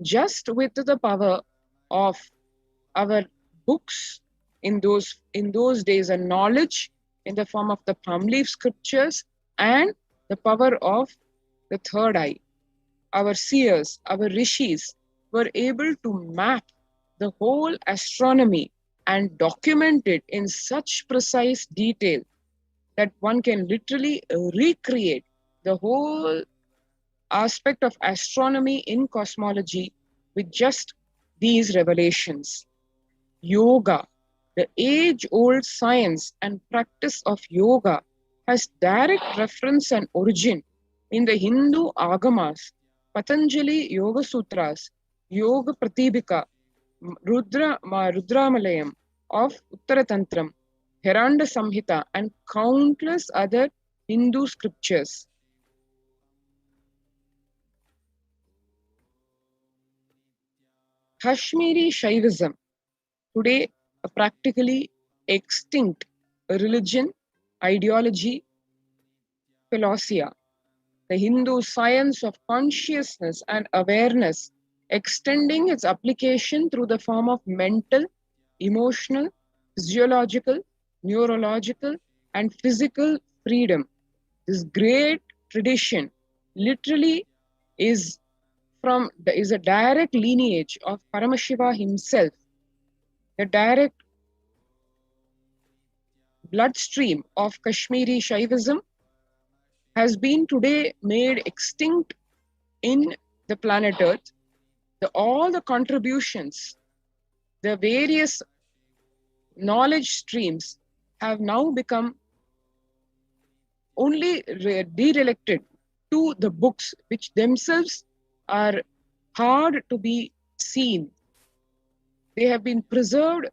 just with the power of our books in those days, and knowledge in the form of the palm leaf scriptures and the power of the third eye. Our seers, our rishis were able to map the whole astronomy and document it in such precise detail that one can literally recreate the whole aspect of astronomy in cosmology with just these revelations. Yoga, the age-old science and practice of yoga, has direct reference and origin in the Hindu Agamas, Patanjali Yoga Sutras, Yoga Pratibika, Rudramalayam of Uttaratantram, Heranda Samhita, and countless other Hindu scriptures. Kashmiri Shaivism, today a practically extinct religion, ideology, philosophy, the Hindu science of consciousness and awareness, extending its application through the form of mental, emotional, physiological, neurological, and physical freedom. This great tradition literally is is a direct lineage of Paramashiva himself, the direct bloodstream of Kashmiri Shaivism, has been today made extinct in the planet Earth. All the contributions, the various knowledge streams have now become only redirected to the books, which themselves are hard to be seen. They have been preserved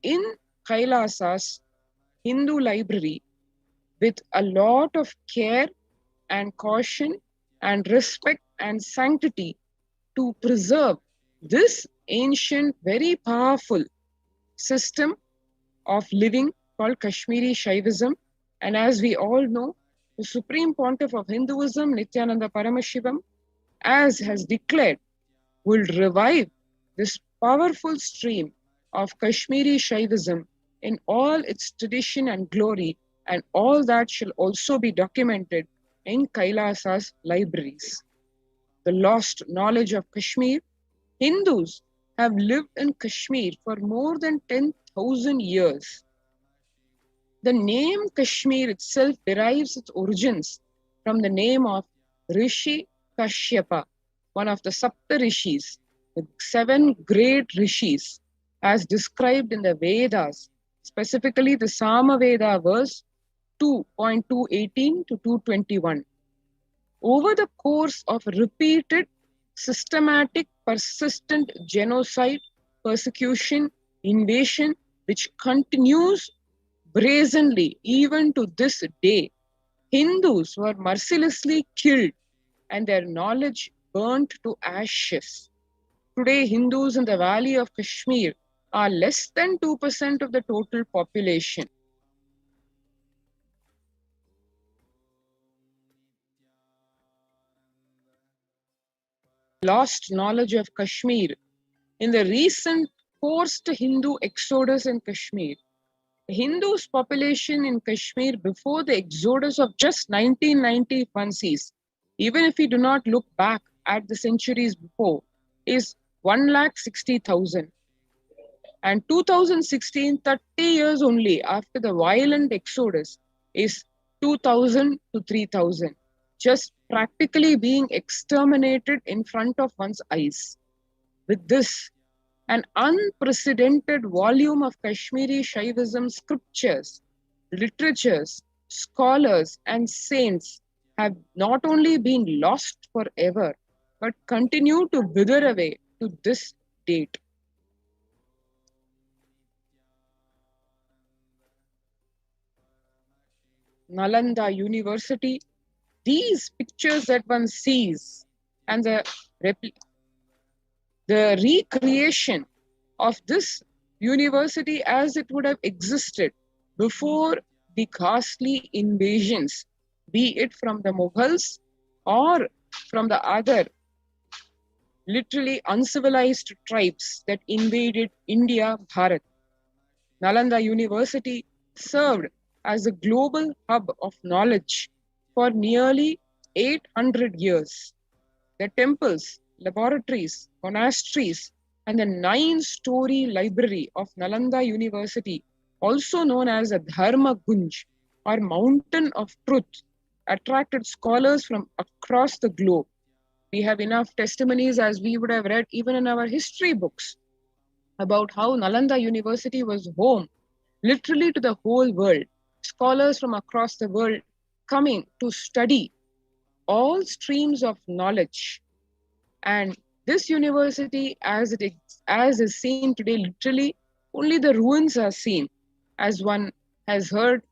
in Kailasa's Hindu library with a lot of care and caution and respect and sanctity to preserve this ancient, very powerful system of living called Kashmiri Shaivism. And as we all know, the Supreme Pontiff of Hinduism, Nityananda Paramashivam, as has declared, will revive this powerful stream of Kashmiri Shaivism in all its tradition and glory, and all that shall also be documented in Kailasa's libraries. The lost knowledge of Kashmir. Hindus have lived in Kashmir for more than 10,000 years. The name Kashmir itself derives its origins from the name of Rishi Kashyapa, one of the Sapta Rishis, the 7 great Rishis, as described in the Vedas, specifically the Samaveda verse 2.218 to 221. Over the course of repeated, systematic, persistent genocide, persecution, invasion, which continues brazenly even to this day, Hindus were mercilessly killed and their knowledge burnt to ashes. Today, Hindus in the valley of Kashmir are less than 2% of the total population. Lost knowledge of Kashmir. In the recent forced Hindu exodus in Kashmir, the Hindus' population in Kashmir before the exodus of just 1991 sees, even if we do not look back at the centuries before, is 160,000. And 2016, 30 years only after the violent exodus, is 2,000 to 3,000, just practically being exterminated in front of one's eyes. With this, an unprecedented volume of Kashmiri Shaivism scriptures, literatures, scholars, and saints have not only been lost forever, but continue to wither away to this date. Nalanda University, these pictures that one sees and the recreation of this university as it would have existed before the ghastly invasions, be it from the Mughals or from the other literally uncivilized tribes that invaded India, Bharat. Nalanda University served as a global hub of knowledge for nearly 800 years. The temples, laboratories, monasteries, and the 9-story library of Nalanda University, also known as a Dharma Gunj or Mountain of Truth, attracted scholars from across the globe. We have enough testimonies, as we would have read even in our history books, about how Nalanda University was home literally to the whole world. Scholars from across the world coming to study all streams of knowledge. And this university, as is seen today, literally only the ruins are seen. As one has heard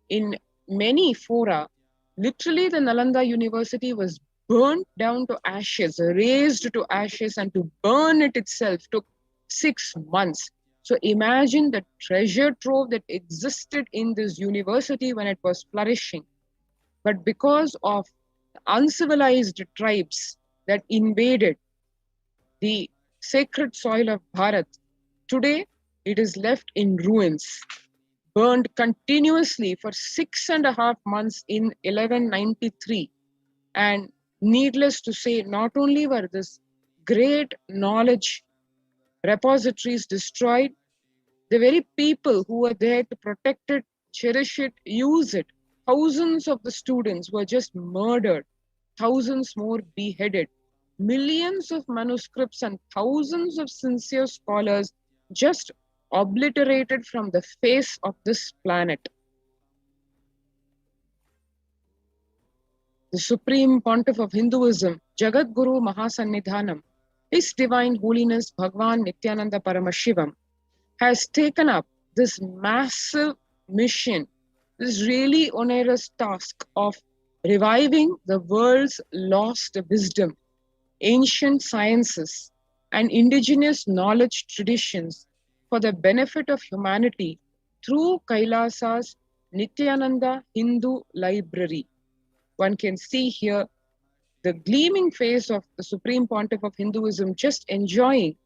in many fora, literally the Nalanda University was burnt down to ashes, razed to ashes, and to burn it itself took 6 months. So imagine the treasure trove that existed in this university when it was flourishing. But because of the uncivilized tribes that invaded the sacred soil of Bharat, today it is left in ruins, burned continuously for 6.5 months in 1193. And Needless to say, not only were this great knowledge repositories destroyed, the very people who were there to protect it, cherish it, use it, thousands of the students were just murdered, thousands more beheaded, millions of manuscripts and thousands of sincere scholars just obliterated from the face of this planet. The Supreme Pontiff of Hinduism, Jagat Guru Mahasannidhanam, His Divine Holiness Bhagwan Nityananda Paramashivam, has taken up this massive mission, this really onerous task of reviving the world's lost wisdom, ancient sciences, and indigenous knowledge traditions for the benefit of humanity through Kailasa's Nityananda Hindu Library. One can see here the gleaming face of the Supreme Pontiff of Hinduism just enjoying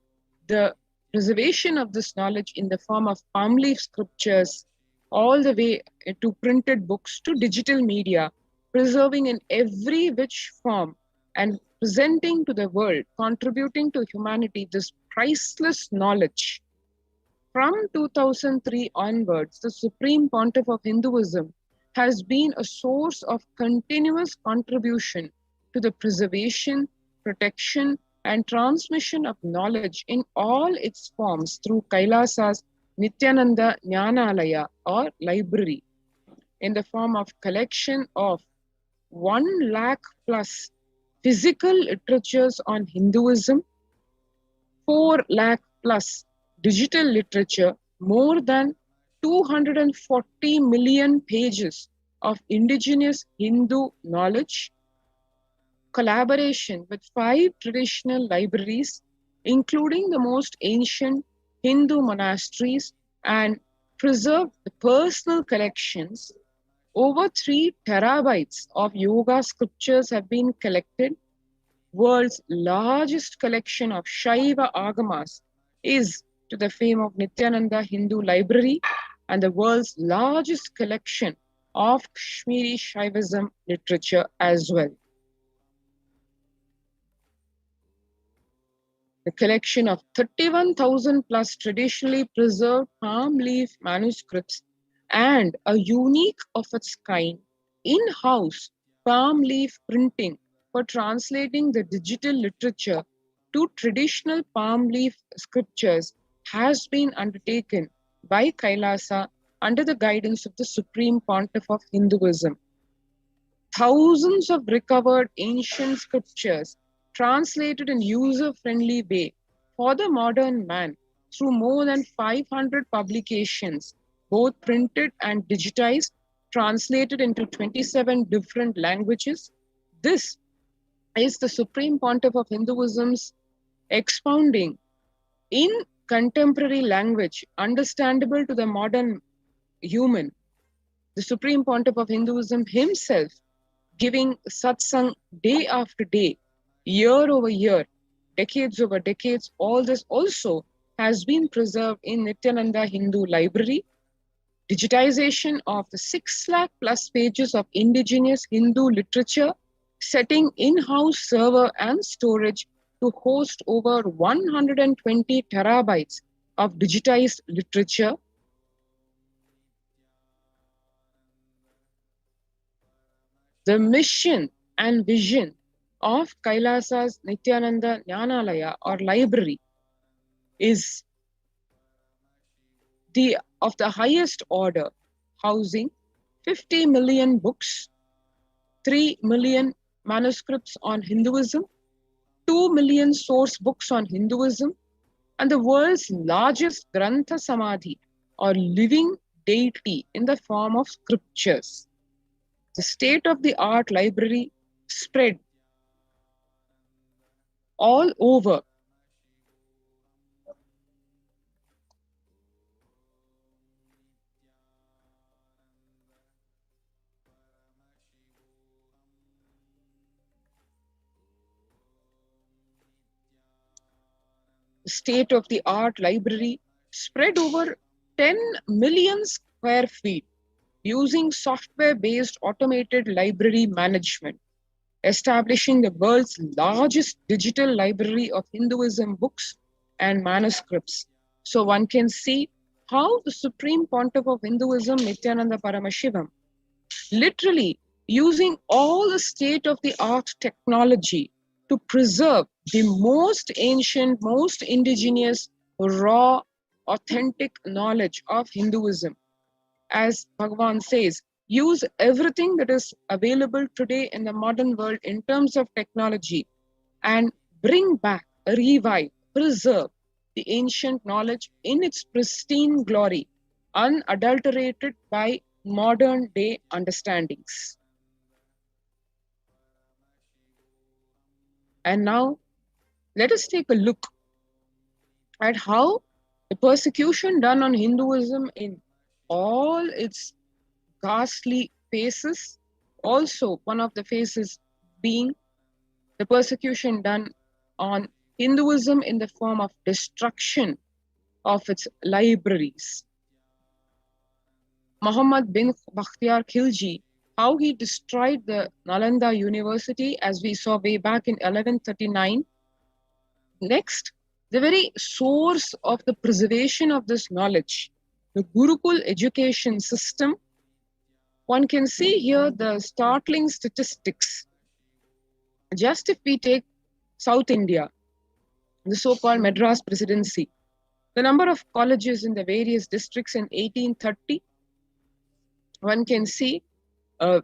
the preservation of this knowledge in the form of palm leaf scriptures, all the way to printed books, to digital media, preserving in every which form and presenting to the world, contributing to humanity this priceless knowledge. From 2003 onwards, the Supreme Pontiff of Hinduism has been a source of continuous contribution to the preservation, protection, and transmission of knowledge in all its forms through Kailasa's Nityananda Jnanalaya or library, in the form of collection of 1 lakh plus physical literatures on Hinduism, 4 lakh plus digital literature, more than 240 million pages of indigenous Hindu knowledge, collaboration with 5 traditional libraries, including the most ancient Hindu monasteries, and preserved the personal collections. Over 3 terabytes of yoga scriptures have been collected. World's largest collection of Shaiva Agamas is to the fame of Nityananda Hindu Library, and the world's largest collection of Kashmiri Shaivism literature as well. The collection of 31,000 plus traditionally preserved palm leaf manuscripts and a unique of its kind in-house palm leaf printing for translating the digital literature to traditional palm leaf scriptures has been undertaken by Kailasa under the guidance of the Supreme Pontiff of Hinduism. Thousands of recovered ancient scriptures translated in user-friendly way for the modern man through more than 500 publications, both printed and digitized, translated into 27 different languages. This is the Supreme Pontiff of Hinduism's expounding in contemporary language, understandable to the modern human. The Supreme Pontiff of Hinduism himself giving satsang day after day, year over year, decades over decades. All this also has been preserved in Nityananda Hindu Library. Digitization of the 6 lakh plus pages of indigenous Hindu literature, setting in-house server and storage to host over 120 terabytes of digitized literature. The mission and vision of Kailasa's Nityananda Jnanalaya or library is of the highest order, housing 50 million books, 3 million manuscripts on Hinduism, 2 million source books on Hinduism, and the world's largest Grantha Samadhi or living deity in the form of scriptures. The state-of-the-art library spread all over state-of-the-art library spread over 10 million square feet using software-based automated library management. establishing the world's largest digital library of Hinduism books and manuscripts. So one can see how the Supreme Pontiff of Hinduism, Nityananda Paramashivam, literally using all the state-of-the-art technology to preserve the most ancient, most indigenous, raw, authentic knowledge of Hinduism. As Bhagavan says, use everything that is available today in the modern world in terms of technology and bring back, revive, preserve the ancient knowledge in its pristine glory, unadulterated by modern day understandings. And now, let us take a look at how the persecution done on Hinduism in all its ghastly phases, also one of the phases being the persecution done on Hinduism in the form of destruction of its libraries. Muhammad bin Bakhtiyar Khilji, how he destroyed the Nalanda University, as we saw way back in 1139. Next, the very source of the preservation of this knowledge, the Gurukul education system. One can see here the startling statistics. Just if we take South India, the so-called Madras Presidency, the number of colleges in the various districts in 1830, one can see a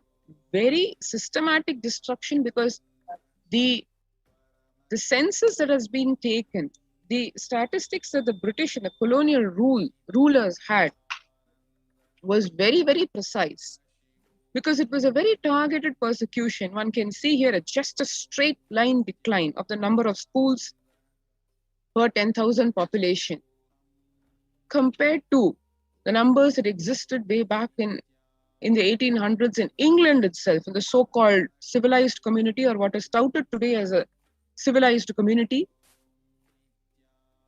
very systematic destruction, because the census that has been taken, the statistics that the British and the colonial rulers had was very, very precise, because it was a very targeted persecution. One can see here just a straight line decline of the number of schools per 10,000 population compared to the numbers that existed way back in the 1800s in England itself, in the so-called civilized community, or what is touted today as a civilized community,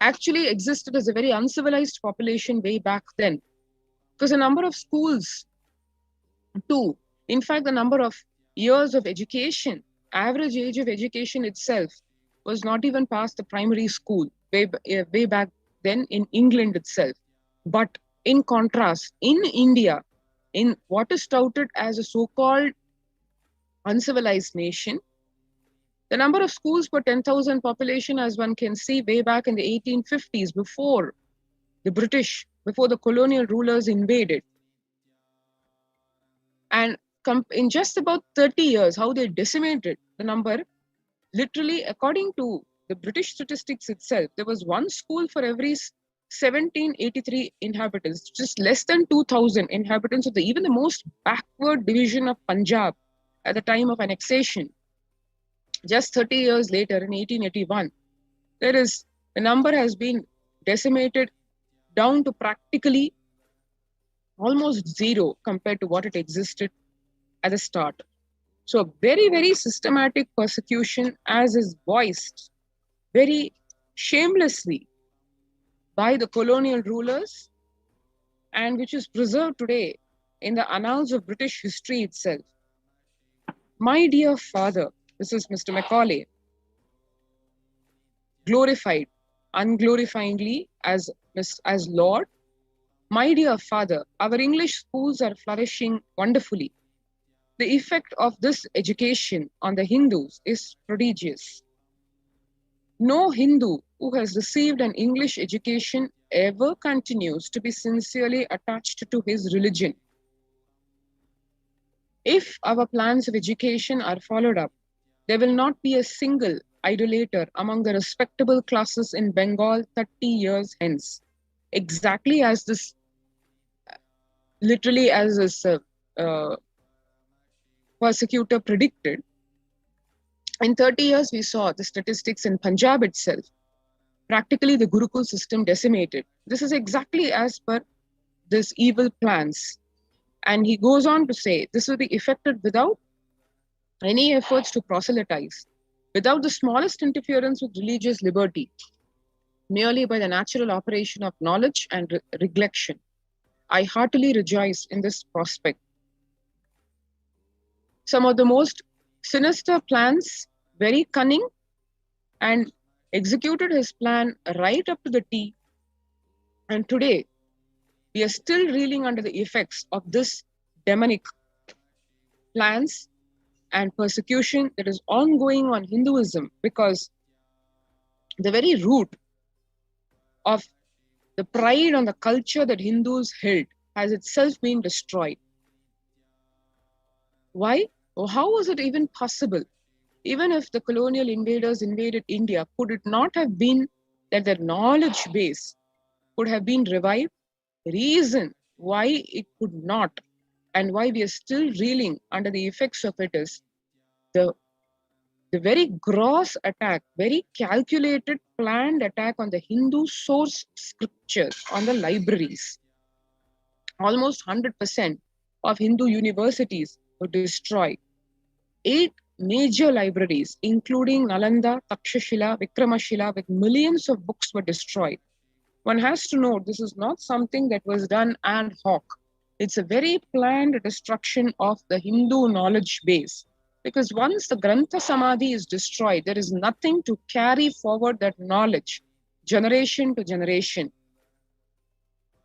actually existed as a very uncivilized population way back then. Because the number of schools too, in fact, the number of years of education, average age of education itself was not even past the primary school way back then in England itself. But in contrast, in India, in what is touted as a so-called uncivilized nation, the number of schools per 10,000 population, as one can see way back in the 1850s, before the British, before the colonial rulers invaded. And in just about 30 years, how they decimated the number, literally, according to the British statistics itself, there was one school for every 1783 inhabitants, just less than 2,000 inhabitants of even the most backward division of Punjab at the time of annexation. Just 30 years later, in 1881, the number has been decimated down to practically almost zero compared to what it existed at the start. So very, very systematic persecution, as is voiced very shamelessly by the colonial rulers, and which is preserved today in the annals of British history itself. My dear father, this is Mr. Macaulay, glorified unglorifyingly as Lord. My dear father, our English schools are flourishing wonderfully. The effect of this education on the Hindus is prodigious. No Hindu who has received an English education ever continues to be sincerely attached to his religion. If our plans of education are followed up, there will not be a single idolater among the respectable classes in Bengal 30 years hence. Exactly as this, literally as this persecutor predicted. In 30 years, we saw the statistics in Punjab itself. Practically, the Gurukul system decimated. This is exactly as per this evil plans. And he goes on to say, this will be effected without any efforts to proselytize, without the smallest interference with religious liberty, merely by the natural operation of knowledge and recollection. I heartily rejoice in this prospect. Some of the most sinister plans, very cunning, and executed his plan right up to the T. And today, we are still reeling under the effects of this demonic plans and persecution that is ongoing on Hinduism, because the very root of the pride and the culture that Hindus held has itself been destroyed. Why? Or how was it even possible? Even if the colonial invaders invaded India, could it not have been that their knowledge base could have been revived? Reason why it could not, and why we are still reeling under the effects of it, is the very gross attack, very calculated, planned attack on the Hindu source scriptures, on the libraries. Almost 100% of Hindu universities were destroyed. 8 major libraries, including Nalanda, Takshashila, Vikramashila, with millions of books were destroyed. One has to note, this is not something that was done ad hoc. It's a very planned destruction of the Hindu knowledge base. Because once the Grantha Samadhi is destroyed, there is nothing to carry forward that knowledge, generation to generation.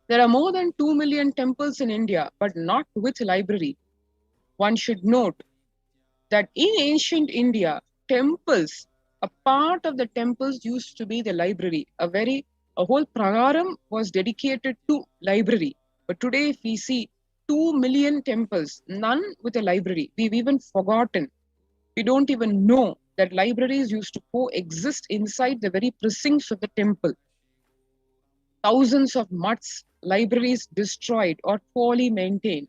There are more than 2 million temples in India, but not with library. One should note that in ancient India, temples, a part of the temples used to be the library. A whole pragaram was dedicated to library. But today, if we see 2 million temples, none with a library. We've even forgotten. We don't even know that libraries used to coexist inside the very precincts of the temple. Thousands of mutts, libraries destroyed or poorly maintained.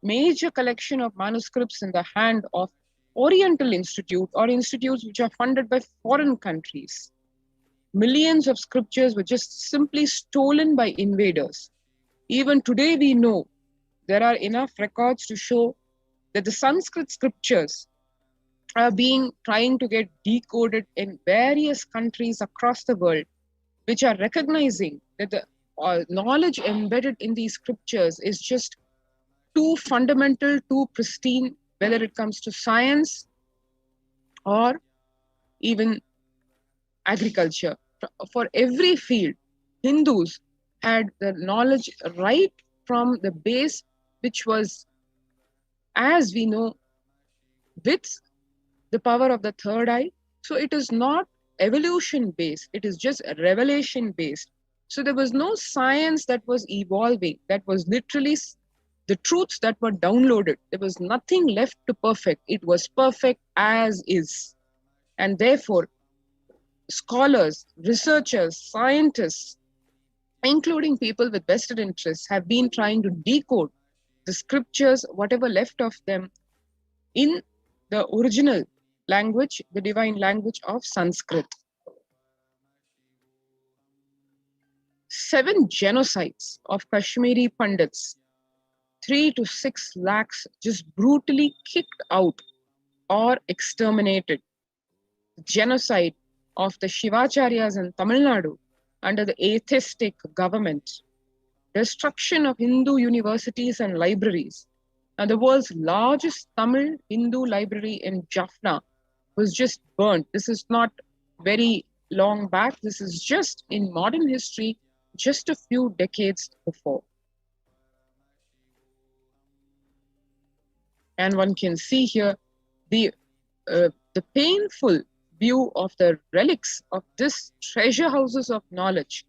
Major collection of manuscripts in the hand of Oriental Institute or institutes which are funded by foreign countries. Millions of scriptures were just simply stolen by invaders. Even today we know there are enough records to show that the Sanskrit scriptures are trying to get decoded in various countries across the world, which are recognizing that the knowledge embedded in these scriptures is just too fundamental, too pristine, whether it comes to science or even agriculture. For every field, Hindus had the knowledge right from the base, which was, as we know, with the power of the third eye. So it is not evolution based, it is just revelation based. So there was no science that was evolving, that was literally the truths that were downloaded. There was nothing left to perfect. It was perfect as is. And therefore, scholars, researchers, scientists, including people with vested interests, have been trying to decode the scriptures, whatever left of them, in the original language, the divine language of Sanskrit. 7 genocides of Kashmiri Pandits, 3 to 6 lakhs just brutally kicked out or exterminated. Genocide of the Shivacharyas in Tamil Nadu under the atheistic government. Destruction of Hindu universities and libraries. And the world's largest Tamil Hindu library in Jaffna was just burnt. This is not very long back. This is just in modern history, just a few decades before. And one can see here the painful view of the relics of this treasure houses of knowledge.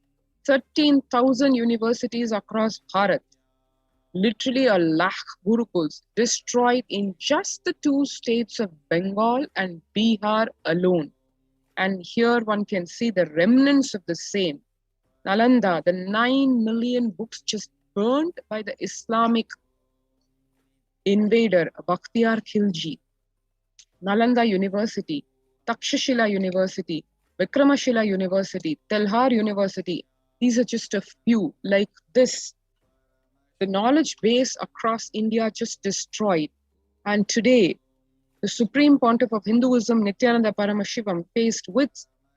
13,000 universities across Bharat, literally a lakh gurukuls destroyed in just the 2 states of Bengal and Bihar alone. And here one can see the remnants of the same. Nalanda, the 9 million books just burnt by the Islamic invader, Bakhtiyar Khilji. Nalanda University, Takshashila University, Vikramashila University, Telhar University. These are just a few like this. The knowledge base across India just destroyed. And today, the Supreme Pontiff of Hinduism, Nityananda Paramashivam,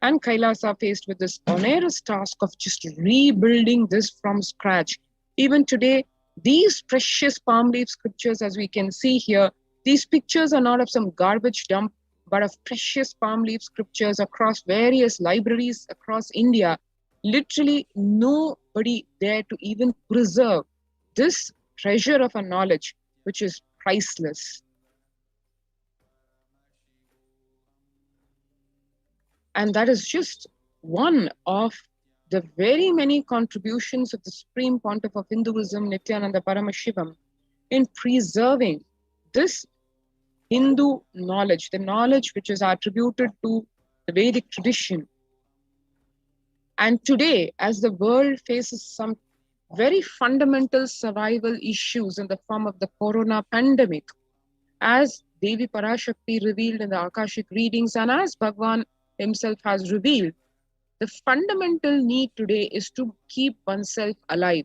and Kailasa faced with this onerous task of just rebuilding this from scratch. Even today, these precious palm leaf scriptures, as we can see here, These pictures are not of some garbage dump, but of precious palm leaf scriptures across various libraries across India. Literally nobody there to even preserve this treasure of a knowledge, which is priceless. And that is just one of the very many contributions of the Supreme Pontiff of Hinduism, Nityananda Paramashivam, in preserving this Hindu knowledge, the knowledge which is attributed to the Vedic tradition. And today, as the world faces some very fundamental survival issues in the form of the corona pandemic, as Devi PARASHAKTI revealed in the Akashic readings and as Bhagwan himself has revealed, the fundamental need today is to keep oneself alive.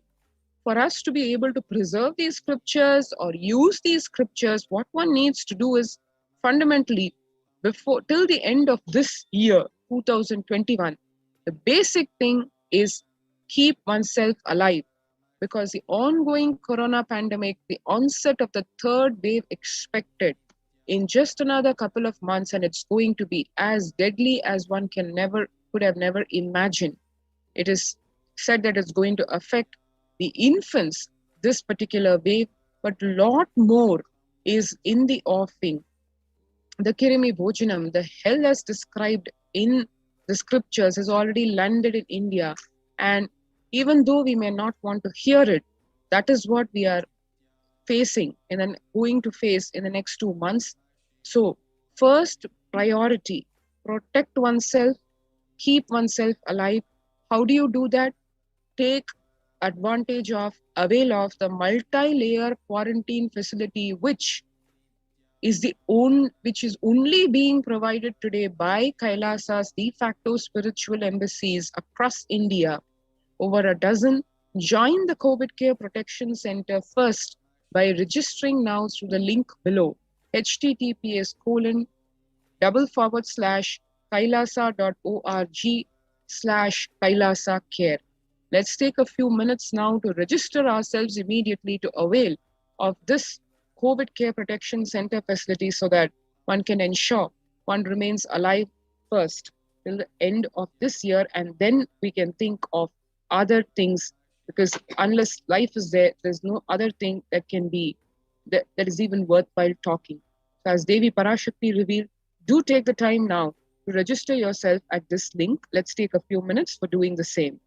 For us to be able to preserve these scriptures or use these scriptures, what one needs to do is fundamentally, till the end of this year, 2021, the basic thing is keep oneself alive, because the ongoing corona pandemic, the onset of the third wave expected in just another couple of months, and it's going to be as deadly as one could have never imagined. It is said that it's going to affect the infants, this particular wave, but a lot more is in the offing. The Kirimi Bhojanam, the hell as described in the scriptures, has already landed in India. And even though we may not want to hear it, that is what we are facing and then going to face in the next 2 months. So first priority, protect oneself, keep oneself alive. How do you do that? Take advantage of, avail of the multi-layer quarantine facility, which is only being provided today by Kailasa's de facto spiritual embassies across India. Over a dozen. Join the COVID Care Protection Center first by registering now through the link below, https://kailasa.org/Kailasa Let's take a few minutes now to register ourselves immediately to avail of this COVID Care Protection Center facility so that one can ensure one remains alive first till the end of this year, and then we can think of other things, because unless life is there, there's no other thing that can be, that is even worthwhile talking. So as Devi PARASHAKTI revealed, do take the time now to register yourself at this link. Let's take a few minutes for doing the same.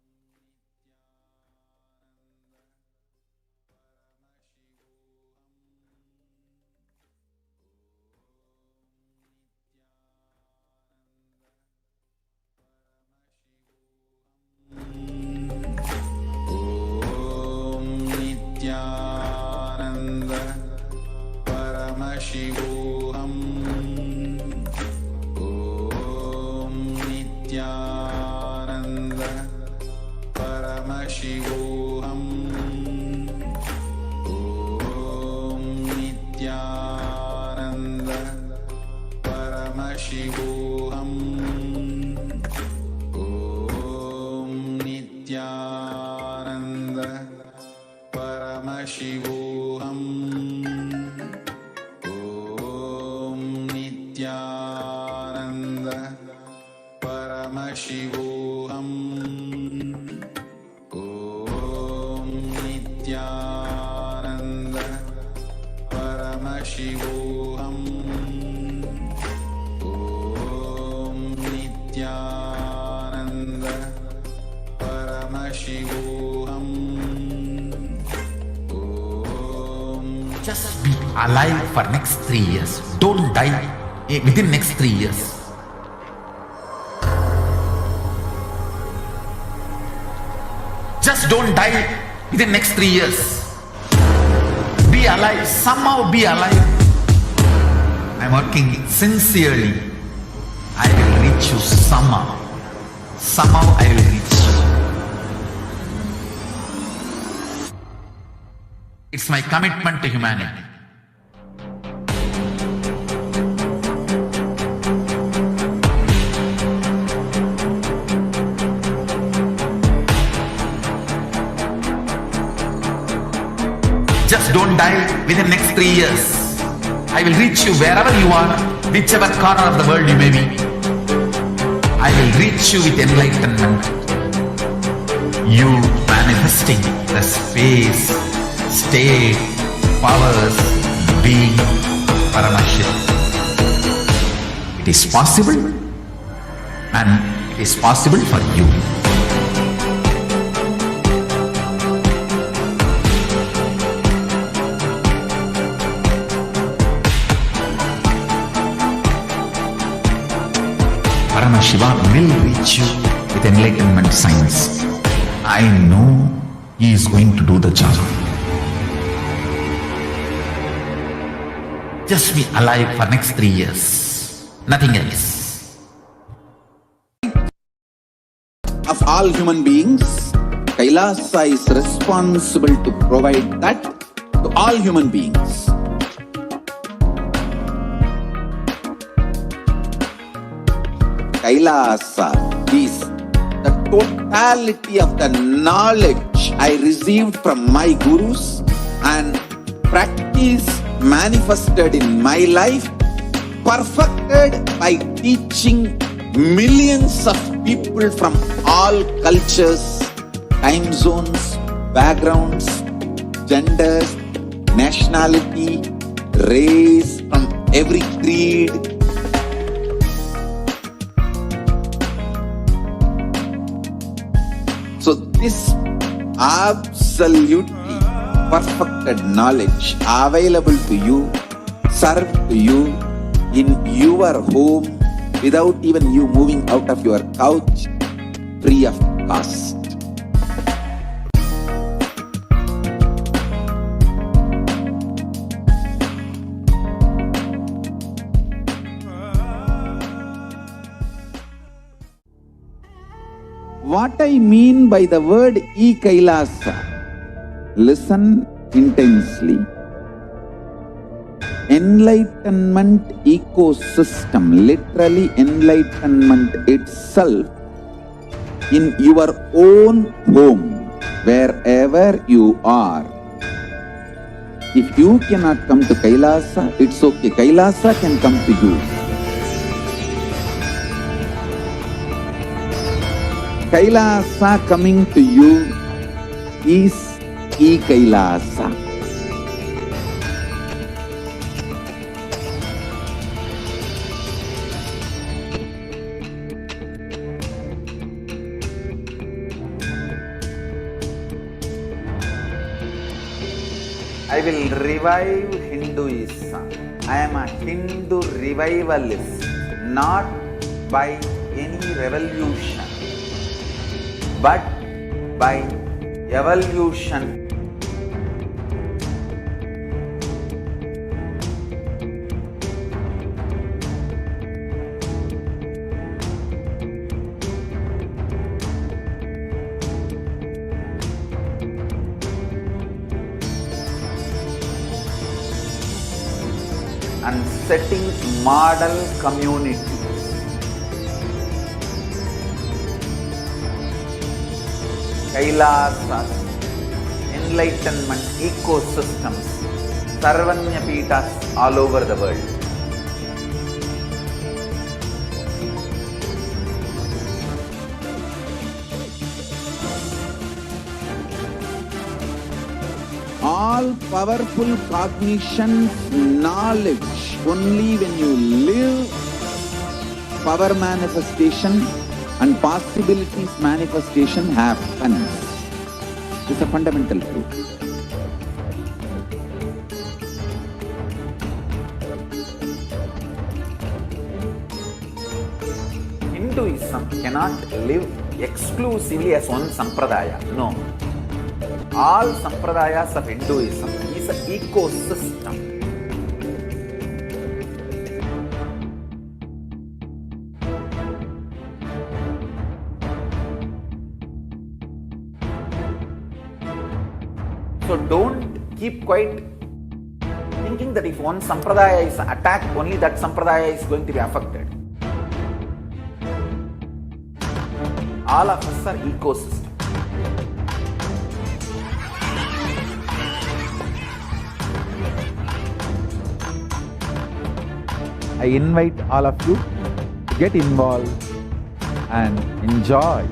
Just be alive for next 3 years. Don't die within next 3 years. Just don't die within next 3 years. Be alive, somehow be alive. I'm working sincerely. I will reach you somehow. Somehow I will reach you. It's my commitment to humanity. Just don't die within next 3 years. I will reach you wherever you are, whichever corner of the world you may be. I will reach you with enlightenment. You manifesting the space, state, powers, being, Paramashakti. It is possible, and it is possible for you. Paramashiva will reach you with enlightenment signs. I know he is going to do the job. Just be alive for next 3 years. Nothing else. Of all human beings, Kailasa is responsible to provide that to all human beings. Kailasa is the totality of the knowledge I received from my gurus and practice manifested in my life, perfected by teaching millions of people from all cultures, time zones, backgrounds, genders, nationality, race, from every creed. So this absolutely perfected knowledge available to you, served to you in your home without even you moving out of your couch, free of cost. What I mean by the word e-Kailasa, listen intensely. Enlightenment ecosystem, literally enlightenment itself in your own home, wherever you are. If you cannot come to Kailasa, it's okay. Kailasa can come to you. Kailasa coming to you is e-Kailasa. I will revive Hinduism. I am a Hindu revivalist, not by any revolution, but by evolution. And setting model communities. Kailasas, enlightenment ecosystems, Sarvanya Pitas all over the world. All powerful cognition, knowledge, only when you live power manifestation and possibilities manifestation happens. It's a fundamental truth. Hinduism cannot live exclusively as one sampradaya. No. All sampradayas of Hinduism is an ecosystem. So don't keep quiet thinking that if one sampradaya is attacked, only that sampradaya is going to be affected. All of us are ecosystems. I invite all of you to get involved and enjoy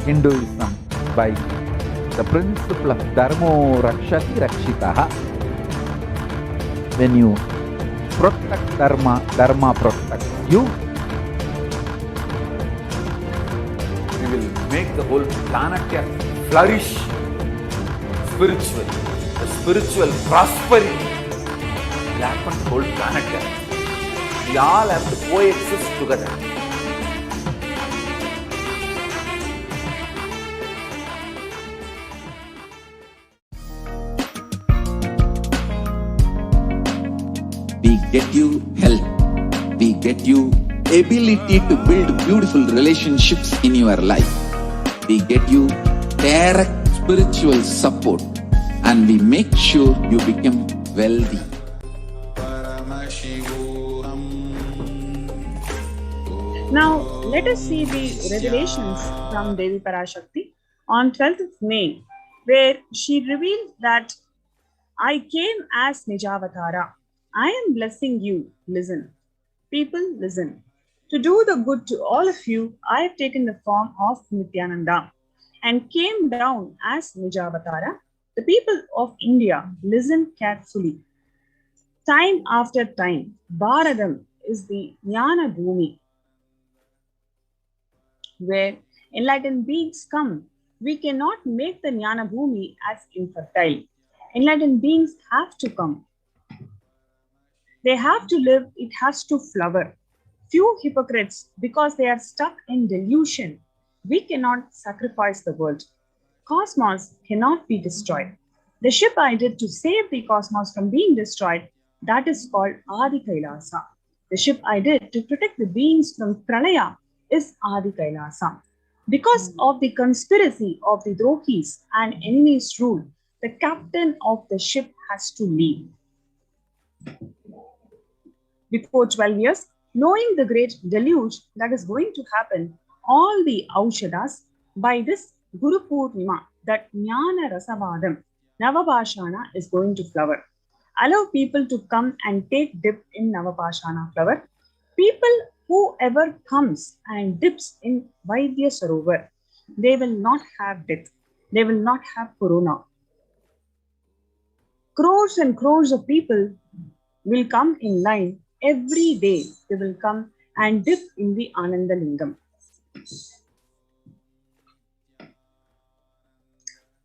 Hinduism by the principle of Dharmo Rakshati Rakshitaha. When you protect Dharma, Dharma protects you. We will make the whole planet flourish spiritually. The spiritual prosperity will happen to the whole planet. We all have to coexist together. We get you health. We get you ability to build beautiful relationships in your life. We get you direct spiritual support, and we make sure you become wealthy. Now, let us see the revelations from Devi PARASHAKTI on 12th of May, where she revealed that I came as Nijavatara. I am blessing you. Listen. People, listen. To do the good to all of you, I have taken the form of Nityananda and came down as Nijavatara. The people of India, listen carefully. Time after time, Bharadam is the Jnana Bhumi, where enlightened beings come. We cannot make the Jnana Bhumi as infertile. Enlightened beings have to come. They have to live, it has to flower. Few hypocrites, because they are stuck in delusion. We cannot sacrifice the world. Cosmos cannot be destroyed. The ship I did to save the cosmos from being destroyed, that is called Adi Kailasa. The ship I did to protect the beings from Pralaya is Adi Kailasa. Because of the conspiracy of the Drokis and enemies' rule, the captain of the ship has to leave. Before 12 years, knowing the great deluge that is going to happen, all the Aushadas, by this Guru Purnima, that Jnana Rasavadam, Navapashana is going to flower. Allow people to come and take dip in Navapashana flower. People, whoever comes and dips in Vaidya Sarovar, they will not have death. They will not have corona. Crores and crores of people will come in line. Every day they will come and dip in the Ananda Lingam.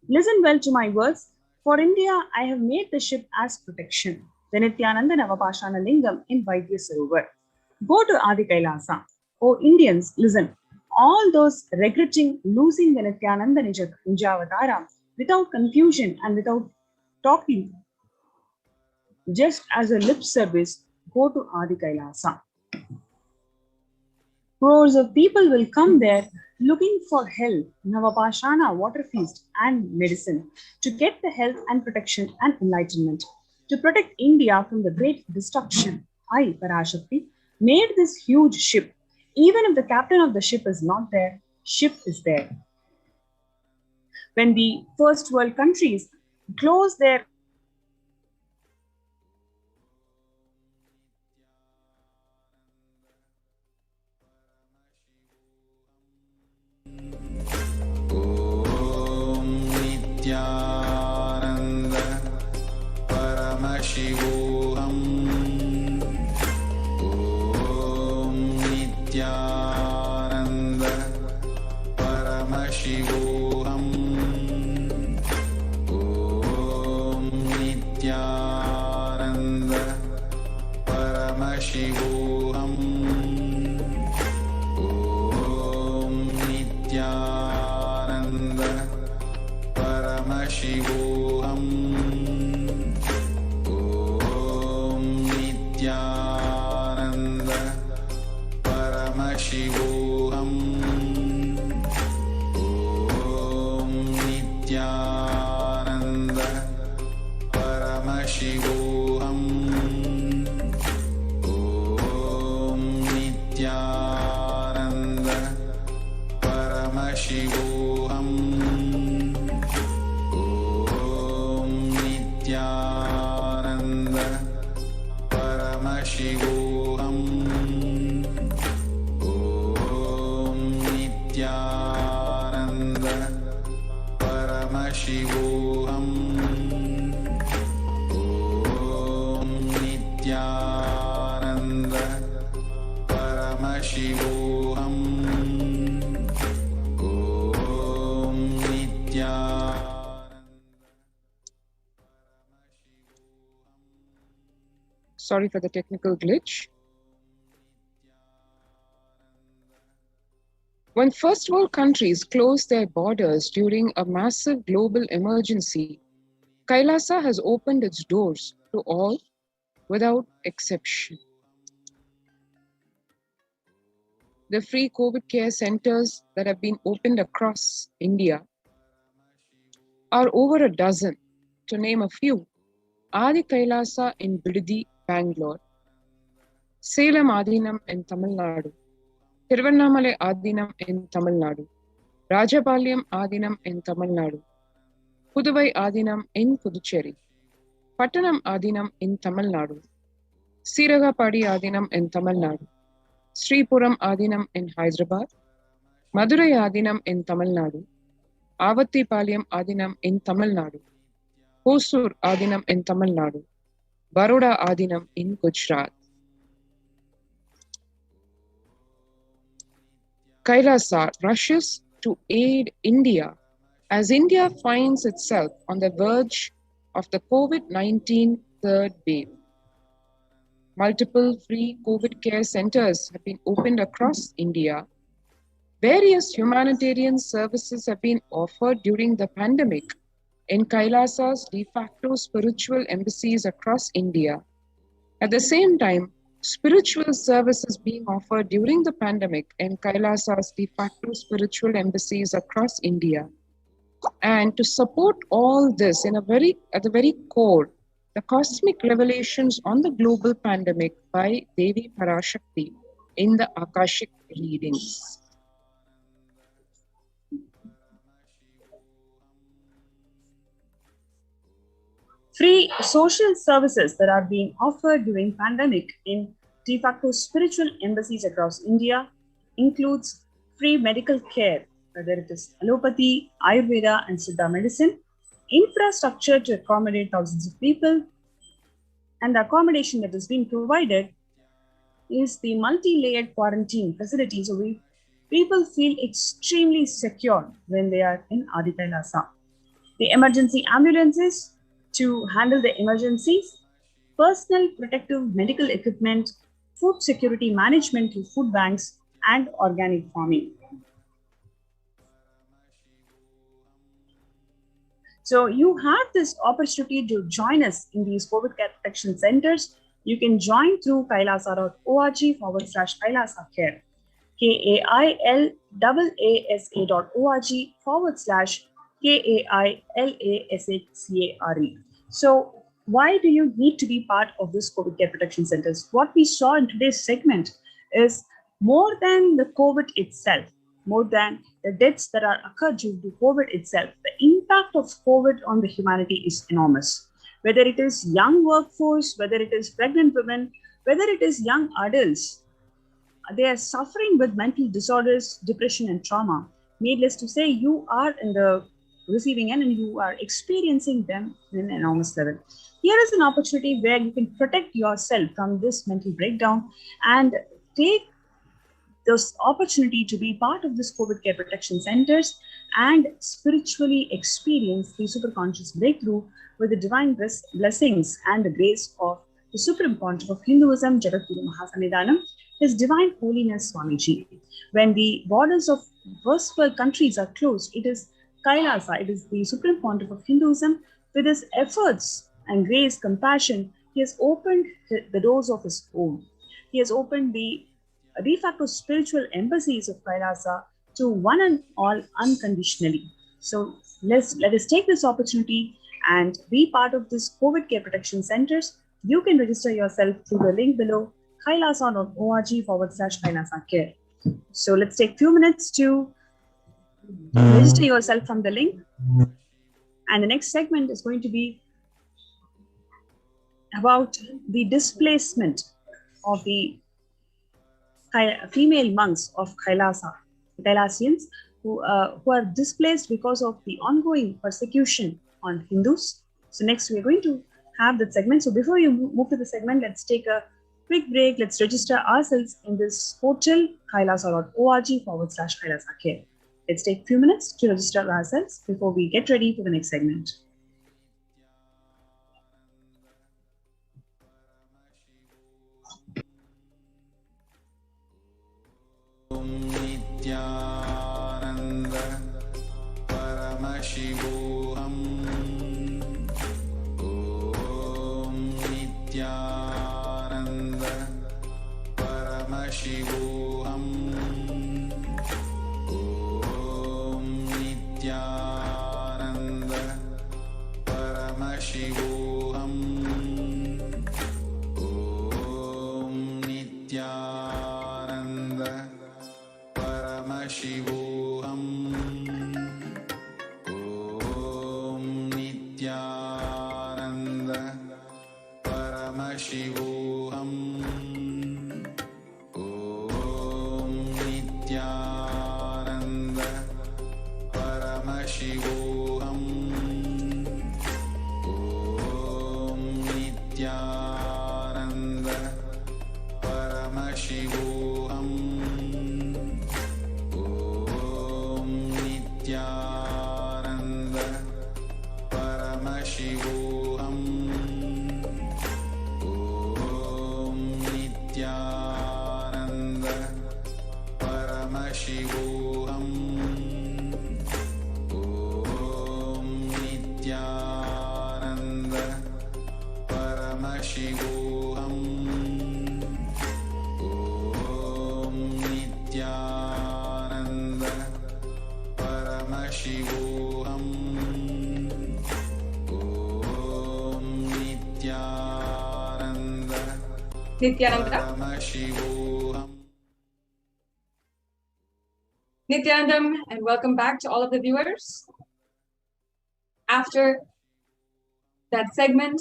Listen well to my words. For India, I have made the ship as protection. The Nityananda Navapashana Lingam in Vaidya Sarovar. Go to Adi Kailasa. Oh Indians, listen. All those regretting losing the Nityananda Nijavatara without confusion and without talking, just as a lip service, go to Adi Kailasa. Crores of people will come there looking for health, Navapashana, water feast, and medicine to get the health and protection and enlightenment. To protect India from the great destruction, I, PARASHAKTI, made this huge ship. Even if the captain of the ship is not there, ship is there. When the first world countries close their Shivoham. Om Nityananda Paramashivoham. Om Nityananda. Sorry for the technical glitch. When first world countries closed their borders during a massive global emergency, Kailasa has opened its doors to all without exception. The free COVID care centers that have been opened across India are over a dozen, to name a few. Adi Kailasa in Bidadi, Bangalore, Salem Adinam in Tamil Nadu, Tiruvannamale Adinam in Tamil Nadu, Rajapalyam Adinam in Tamil Nadu, Puduvai Adinam in Puducherry, Pattanam Adinam in Tamil Nadu, Siragapadi Adinam in Tamil Nadu, Sripuram Adinam in Hyderabad, Madurai Adinam in Tamil Nadu, Avattipalayam Adinam in Tamil Nadu, Hosur Adinam in Tamil Nadu, Baroda Adinam in Gujarat. Kailasa rushes to aid India as India finds itself on the verge of the COVID-19 third wave. Multiple free COVID care centers have been opened across India. Various humanitarian services have been offered during the pandemic in Kailasa's de facto spiritual embassies across India. At the same time, spiritual services being offered during the pandemic in Kailasa's de facto spiritual embassies across India. And to support all this at the very core, the cosmic revelations on the global pandemic by Devi PARASHAKTI in the Akashic readings. Free social services that are being offered during pandemic in de facto spiritual embassies across India includes free medical care, whether it is allopathy, Ayurveda and Siddha medicine, infrastructure to accommodate thousands of people, and the accommodation that is being provided is the multi-layered quarantine facilities where people feel extremely secure when they are in Adi Kailasa. The emergency ambulances to handle the emergencies, personal protective medical equipment, food security management through food banks, and organic farming. So you have this opportunity to join us in these COVID care protection centers. You can join through kailasa.org/Kailasa Care, KAILASA.org/KAILASHCARE. So why do you need to be part of this COVID care protection centers? What we saw in today's segment is more than the COVID itself, more than the deaths that are occurred due to COVID itself, the impact of COVID on the humanity is enormous. Whether it is young workforce, whether it is pregnant women, whether it is young adults, they are suffering with mental disorders, depression and trauma. Needless to say, you are in the receiving end and you are experiencing them in an enormous level. Here is an opportunity where you can protect yourself from this mental breakdown and take this opportunity to be part of this COVID care protection centers and spiritually experience the superconscious breakthrough with the divine blessings and the grace of the Supreme Pontiff of Hinduism, Jagadguru Mahasannidhanam, His Divine Holiness Swamiji. When the borders of first world countries are closed, it is Kailasa, it is the Supreme Pontiff of Hinduism, with his efforts and grace, compassion, he has opened the doors of his home. He has opened the de facto spiritual embassies of Kailasa to one and all unconditionally. So let us take this opportunity and be part of this COVID care protection centers. You can register yourself through the link below, kailasa.org/Kailasa Care. So let's take a few minutes to register yourself from the link. And the next segment is going to be about the displacement of the female monks of Kailasa, the Kailasians, who are displaced because of the ongoing persecution on Hindus. So next we are going to have that segment. So before you move to the segment, let's take a quick break. Let's register ourselves in this portal, kailasa.org/Kailasa. Let's take a few minutes to register ourselves before we get ready for the next segment. Nityanandam, and welcome back to all of the viewers. After that segment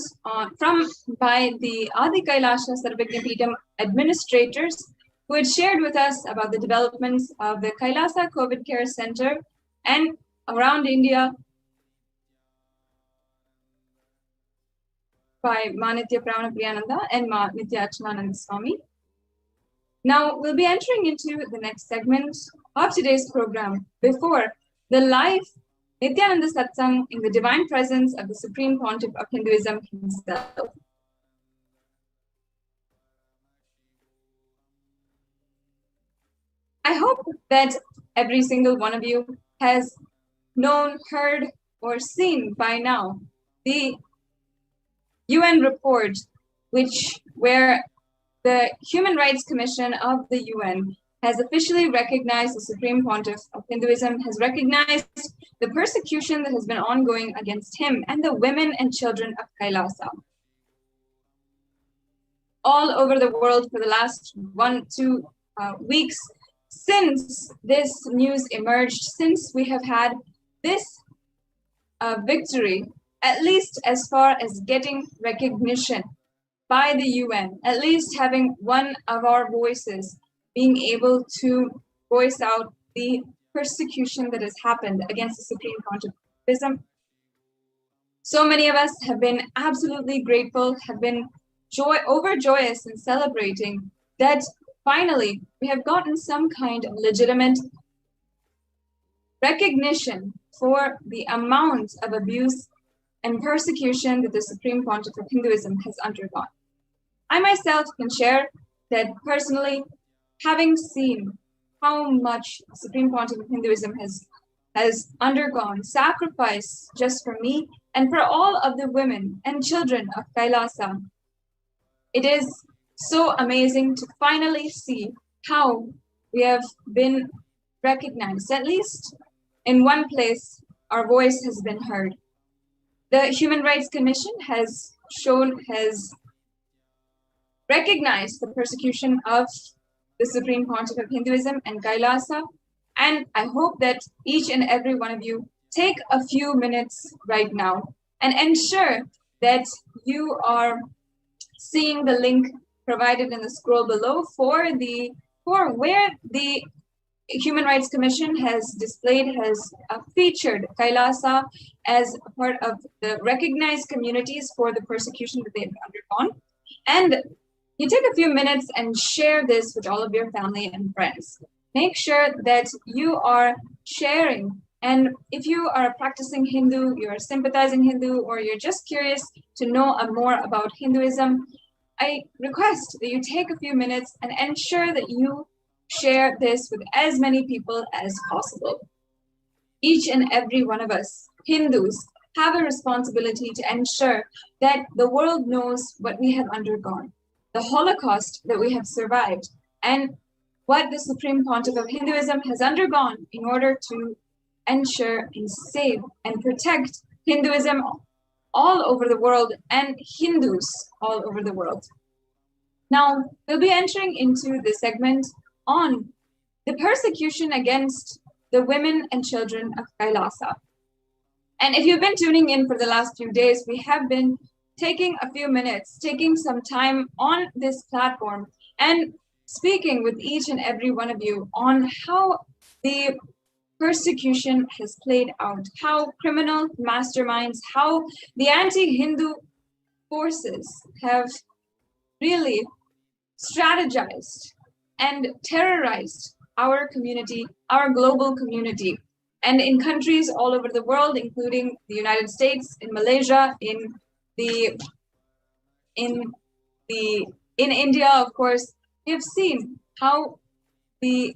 by the Adi Kailasha Sarvagyapeetham administrators who had shared with us about the developments of the Kailasa COVID Care Center and around India by Ma Nitya Pravana Priyananda and Ma Nitya Achanananda Swami. Now we'll be entering into the next segment of today's program before the live Nityananda Satsang in the divine presence of the Supreme Pontiff of Hinduism himself. I hope that every single one of you has known, heard, or seen by now the UN report where the Human Rights Commission of the UN has officially recognized the Supreme Pontiff of Hinduism, has recognized the persecution that has been ongoing against him and the women and children of Kailasa. All over the world for the last 1-2 weeks since this news emerged, since we have had this victory, at least as far as getting recognition by the UN, at least having one of our voices being able to voice out the persecution that has happened against the Supreme Pontiff of Hinduism. So many of us have been absolutely grateful, have been overjoyous in celebrating that finally we have gotten some kind of legitimate recognition for the amount of abuse and persecution that the Supreme Pontiff of Hinduism has undergone. I myself can share that personally, having seen how much the Supreme Pontiff of Hinduism has undergone sacrifice just for me and for all of the women and children of Kailasa, it is so amazing to finally see how we have been recognized. At least in one place, our voice has been heard. The Human Rights Commission has recognized the persecution of the Supreme Pontiff of Hinduism and Kailasa, and I hope that each and every one of you take a few minutes right now and ensure that you are seeing the link provided in the scroll below for where the Human Rights Commission has featured Kailasa as a part of the recognized communities for the persecution that they've undergone. And you take a few minutes and share this with all of your family and friends. Make sure that you are sharing. And if you are a practicing Hindu, you're a sympathizing Hindu, or you're just curious to know more about Hinduism, I request that you take a few minutes and ensure that you share this with as many people as possible. Each and every one of us, Hindus, have a responsibility to ensure that the world knows what we have undergone, the Holocaust that we have survived, and what the Supreme Pontiff of Hinduism has undergone in order to ensure and save and protect Hinduism all over the world and Hindus all over the world. Now, we'll be entering into the segment on the persecution against the women and children of Kailasa. And if you've been tuning in for the last few days, we have been taking a few minutes, taking some time on this platform and speaking with each and every one of you on how the persecution has played out, how criminal masterminds, how the anti-Hindu forces have really strategized and terrorized our community, our global community, and in countries all over the world, including the United States, in Malaysia, in India, of course. We have seen how the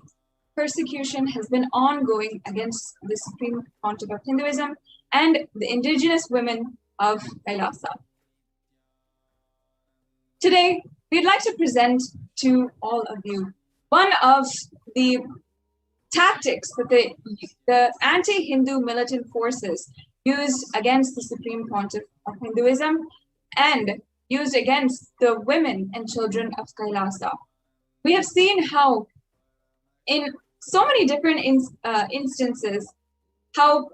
persecution has been ongoing against the Supreme Pontiff of Hinduism and the indigenous women of Kailasa. Today, we'd like to present to all of you one of the tactics that the anti-Hindu militant forces used against the Supreme Pontiff of Hinduism and used against the women and children of Kailasa. We have seen how in so many different instances, how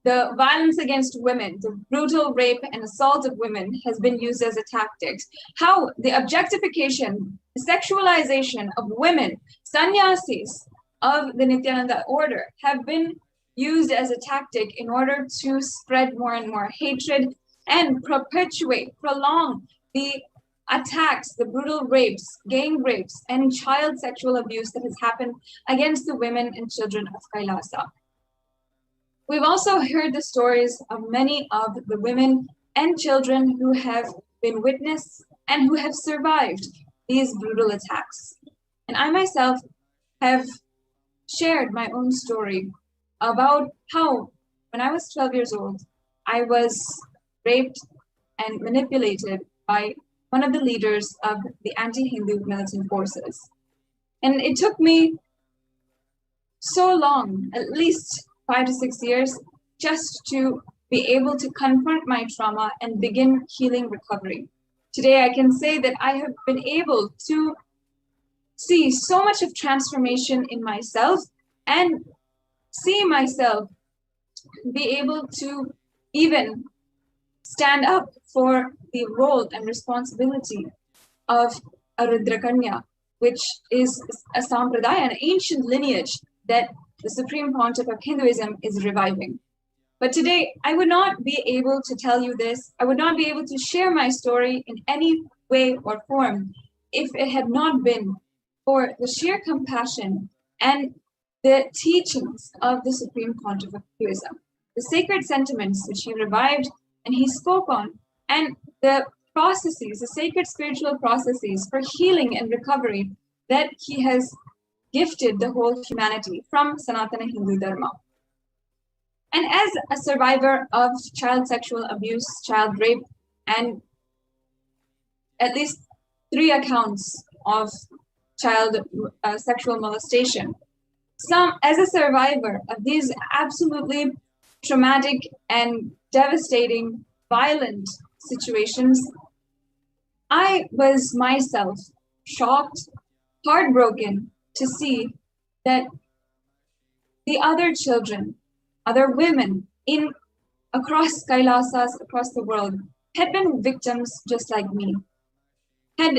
the violence against women, the brutal rape and assault of women has been used as a tactic. How the objectification, the sexualization of women, sannyasis of the Nityananda order have been used as a tactic in order to spread more and more hatred and prolong the attacks, the brutal rapes, gang rapes, and child sexual abuse that has happened against the women and children of Kailasa. We've also heard the stories of many of the women and children who have been witness and who have survived these brutal attacks. And I myself have shared my own story about how, when I was 12 years old, I was raped and manipulated by one of the leaders of the anti-Hindu militant forces. And it took me so long, at least 5 to 6 years, just to be able to confront my trauma and begin healing recovery. Today, I can say that I have been able to see so much of transformation in myself and see myself be able to even stand up for the role and responsibility of a Rudrakanya, which is a sampradaya, an ancient lineage that the Supreme Pontiff of Hinduism is reviving. But today, I would not be able to tell you this. I would not be able to share my story in any way or form if it had not been for the sheer compassion and the teachings of the Supreme Pontiff of Hinduism, the sacred sentiments which he revived and he spoke on, and the processes, the sacred spiritual processes for healing and recovery that he has gifted the whole humanity from Sanatana Hindu Dharma. And as a survivor of child sexual abuse, child rape, and at least 3 accounts of child sexual molestation, as a survivor of these absolutely traumatic and devastating, violent situations, I was myself shocked, heartbroken to see that the other children, other women across Kailasas, across the world, had been victims just like me, had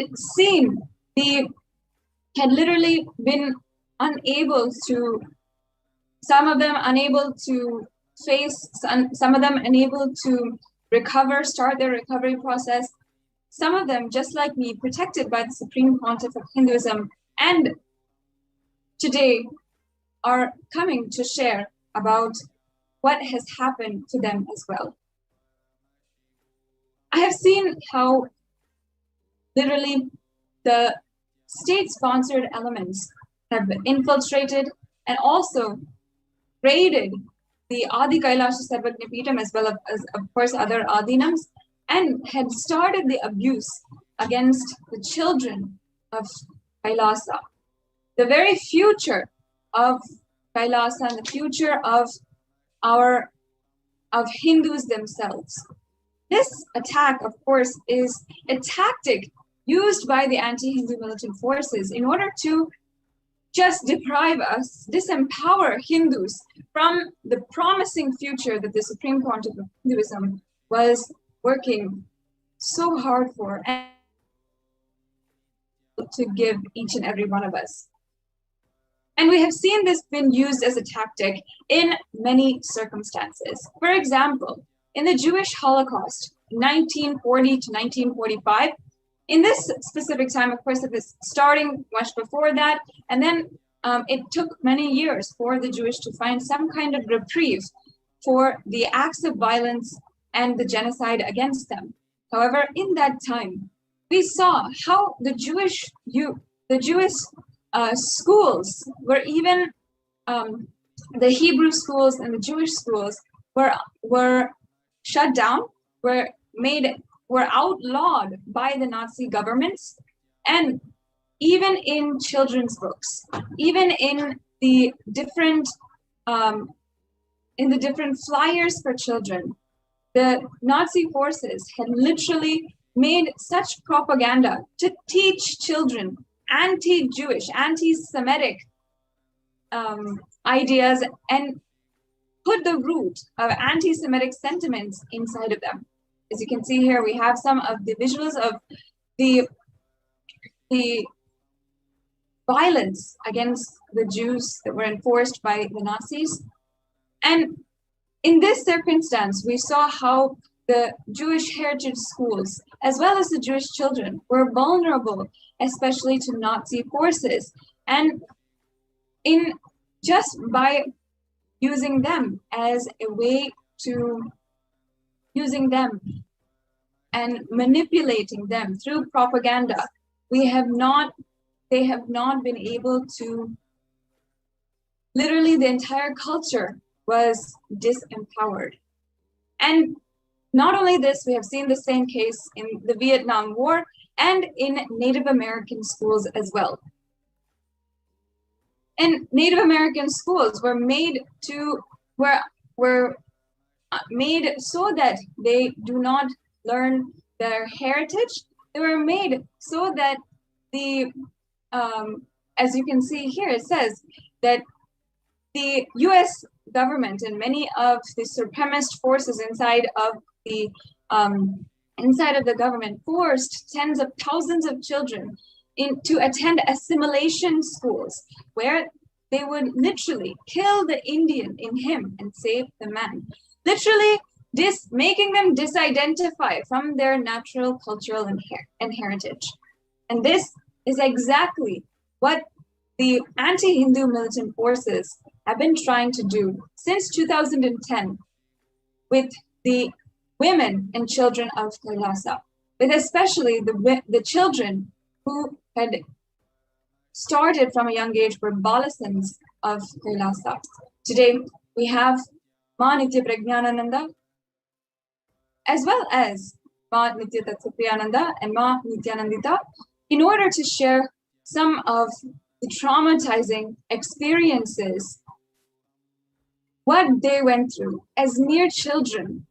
literally been unable to, some of them unable to face, some of them unable to recover, start their recovery process. Some of them, just like me, protected by the Supreme Pontiff of Hinduism, and today are coming to share about what has happened to them as well. I have seen how literally the state-sponsored elements have infiltrated and also raided the Adi Kailasha Sarvagna Peetham, as well as, of course, other Adinams, and had started the abuse against the children of Kailasa. The very future of Kailasa and the future of Hindus themselves. This attack, of course, is a tactic used by the anti-Hindu militant forces in order to just deprive us, disempower Hindus from the promising future that the Supreme Pontiff of Hinduism was working so hard for and to give each and every one of us. And we have seen this been used as a tactic in many circumstances. For example, in the Jewish Holocaust, 1940 to 1945, in this specific time, of course, it was starting much before that, and then it took many years for the Jewish to find some kind of reprieve for the acts of violence and the genocide against them. However, in that time, we saw how the Jewish schools were even the Hebrew schools and the Jewish schools were shut down, were outlawed by the Nazi governments, and even in children's books, even in the different flyers for children, the Nazi forces had literally made such propaganda to teach children anti-Jewish, anti-Semitic ideas and put the root of anti-Semitic sentiments inside of them. As you can see here, we have some of the visuals of the violence against the Jews that were enforced by the Nazis. And in this circumstance, we saw how the Jewish heritage schools, as well as the Jewish children, were vulnerable, especially to Nazi forces. And just by using them as a way to using them and manipulating them through propaganda, they have not been able to, literally the entire culture was disempowered. And not only this, we have seen the same case in the Vietnam War and in Native American schools as well. And Native American schools were made so that they do not learn their heritage. They were made so that as you can see here, it says that the US government and many of the supremacist forces inside of the government forced tens of thousands of children to attend assimilation schools, where they would literally kill the Indian in him and save the man, literally making them disidentify from their natural cultural and heritage. And this is exactly what the anti-Hindu militant forces have been trying to do since 2010 with the women and children of Kailasa, with especially the children who had started from a young age were balasans of Kailasa. Today, we have Ma Nitya Prajnananda, as well as Ma Nitya Tatsapriyananda and Ma Nityanandita, in order to share some of the traumatizing experiences, what they went through as mere children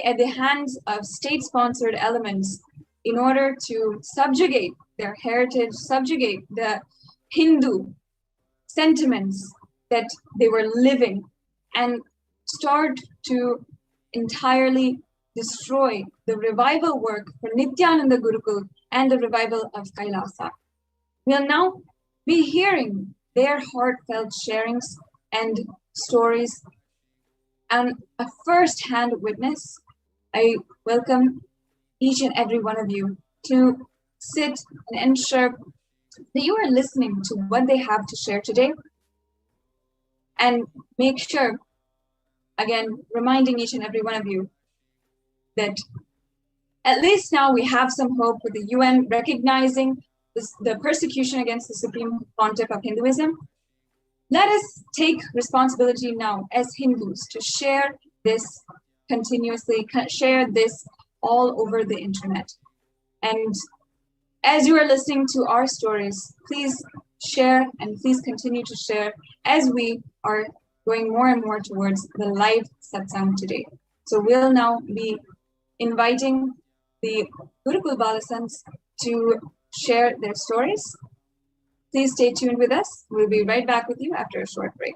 at the hands of state-sponsored elements in order to subjugate their heritage, subjugate the Hindu sentiments that they were living, and start to entirely destroy the revival work for Nityananda Gurukul and the revival of Kailasa. We'll now be hearing their heartfelt sharings and stories. And a first-hand witness, I welcome each and every one of you to sit and ensure that you are listening to what they have to share today. And make sure, again, reminding each and every one of you that at least now we have some hope with the UN recognizing the persecution against the Supreme Pontiff of Hinduism. Let us take responsibility now as Hindus to share this continuously, share this all over the internet. And as you are listening to our stories, please share and please continue to share as we are going more and more towards the live satsang today. So we'll now be inviting the Gurukul Balasans to share their stories. Please stay tuned with us. We'll be right back with you after a short break.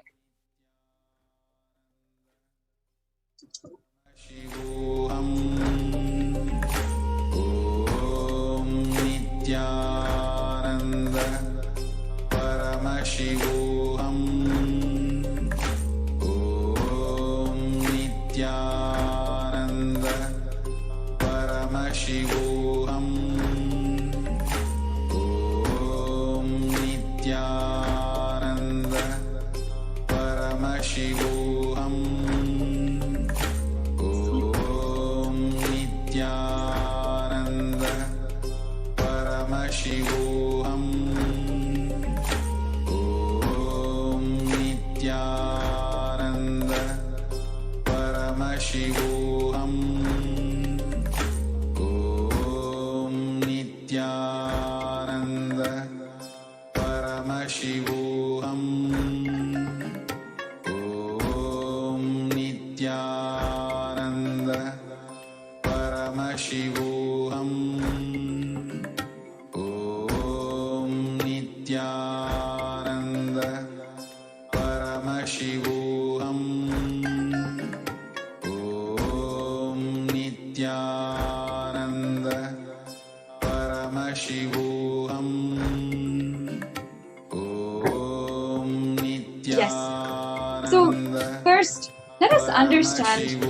Understand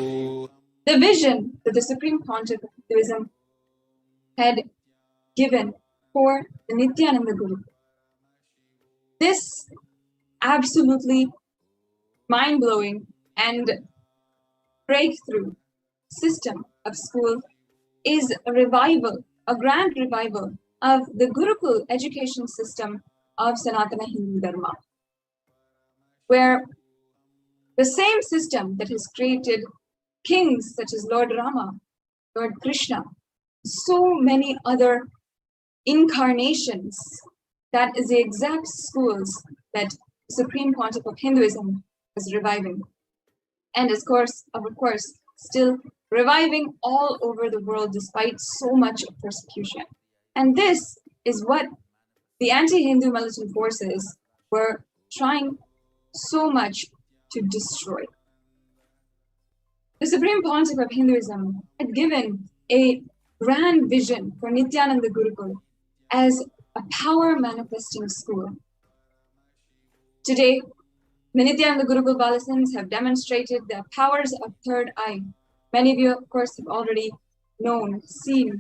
the vision that the Supreme Pontiff of Hinduism had given for the Nityananda Guru. This absolutely mind-blowing and breakthrough system of school is a revival, a grand revival of the Gurukul education system of Sanatana Hindu Dharma, where the same system that has created kings such as Lord Rama, Lord Krishna, so many other incarnations, that is the exact schools that Supreme Pontiff of Hinduism is reviving. And of course, still reviving all over the world despite so much persecution. And this is what the anti-Hindu militant forces were trying so much to destroy. The Supreme Pontiff of Hinduism had given a grand vision for Nityananda Gurukul as a power manifesting school. Today, the Nityananda Gurukul Balasans have demonstrated the powers of third eye. Many of you, of course, have already known, seen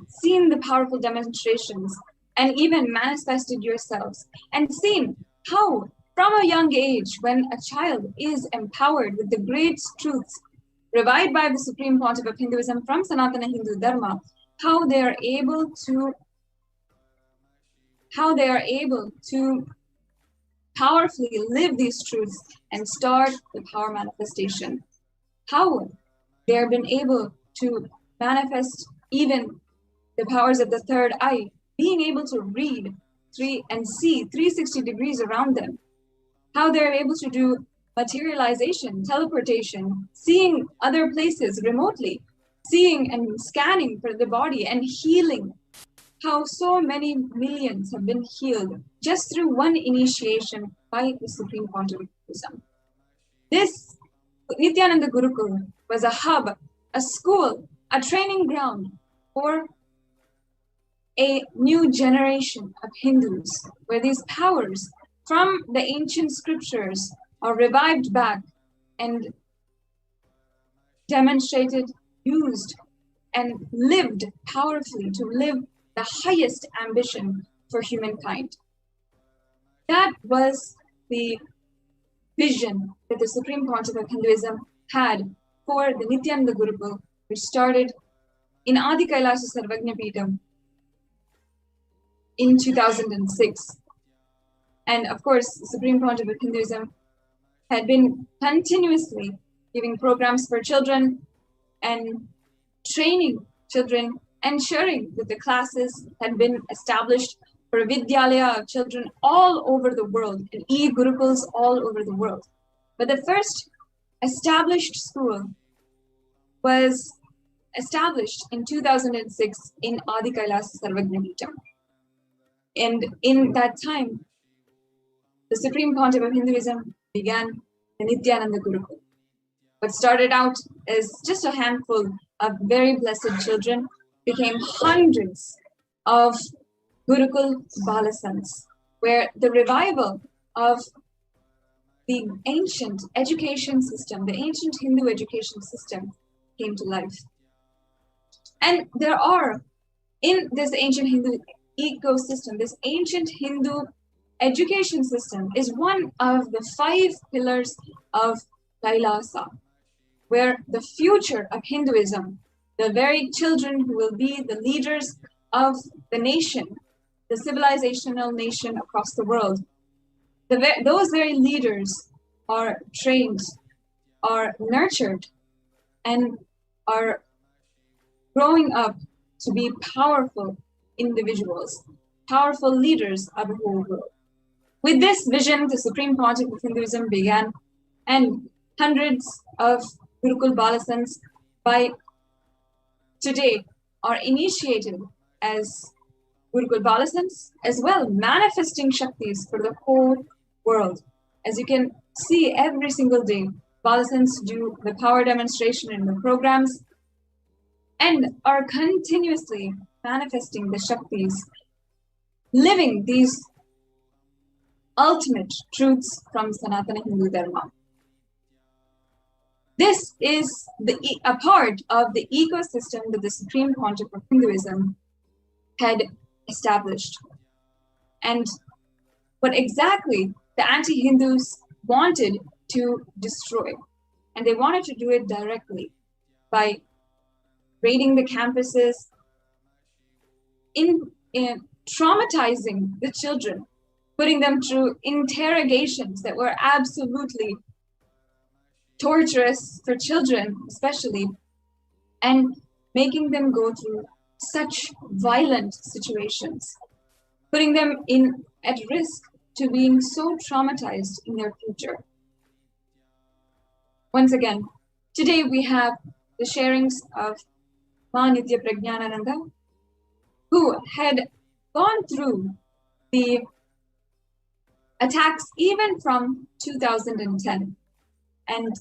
the powerful demonstrations, and even manifested yourselves, and seen how from a young age, when a child is empowered with the great truths revived by the Supreme Pontiff of Hinduism from Sanatana Hindu Dharma, how they are able to powerfully live these truths and start the power manifestation. How they have been able to manifest even the powers of the third eye, being able to read and see 360 degrees around them. How they're able to do materialization, teleportation, seeing other places remotely, seeing and scanning for the body and healing. How so many millions have been healed just through one initiation by the Supreme Pontiff of Hinduism. This Nityananda Gurukul was a hub, a school, a training ground for a new generation of Hindus, where these powers from the ancient scriptures are revived back and demonstrated, used, and lived powerfully to live the highest ambition for humankind. That was the vision that the Supreme Pontiff of Hinduism had for the Nityananda Gurukul, which started in Adi Kailasa Sarvagnya Peetham in 2006. And of course, the Supreme Pontiff of Hinduism had been continuously giving programs for children and training children, ensuring that the classes had been established for a Vidyalaya of children all over the world, and e-Gurukuls all over the world. But the first established school was established in 2006 in Adi Kailasa Sarvagnya Peetham. And in that time, the Supreme Pontiff of Hinduism began the Nityananda Gurukul. What started out as just a handful of very blessed children became hundreds of Gurukul Balasans, where the revival of the ancient education system, the ancient Hindu education system, came to life. And there are, in this ancient Hindu ecosystem, this ancient Hindu education system is one of the 5 pillars of Kailasa, where the future of Hinduism, the very children who will be the leaders of the nation, the civilizational nation across the world, those very leaders are trained, are nurtured, and are growing up to be powerful individuals, powerful leaders of the whole world. With this vision, the Supreme Pontiff of Hinduism began, and hundreds of Gurukul Balasans by today are initiated as Gurukul Balasans, as well manifesting Shaktis for the whole world. As you can see, every single day, Balasans do the power demonstration in the programs and are continuously manifesting the Shaktis, living these ultimate truths from Sanatana Hindu Dharma. This is a part of the ecosystem that the Supreme Pontiff of Hinduism had established. And what exactly the anti-Hindus wanted to destroy. And they wanted to do it directly by raiding the campuses, in traumatizing the children, putting them through interrogations that were absolutely torturous for children, especially, and making them go through such violent situations, putting them at risk to being so traumatized in their future. Once again, today we have the sharings of Ma Nitya Prajnanananda, who had gone through the attacks even from 2010. And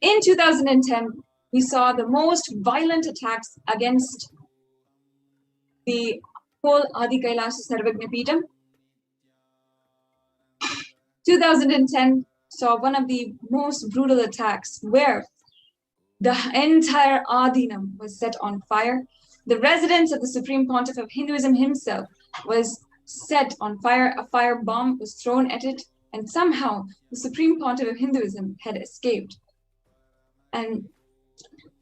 in 2010, we saw the most violent attacks against the whole Adi Kailasa Sarvagnya Peetham. 2010 saw one of the most brutal attacks where the entire Adinam was set on fire. The residence of the Supreme Pontiff of Hinduism himself was set on fire. A fire bomb was thrown at it, and somehow the Supreme Pontiff of Hinduism had escaped. And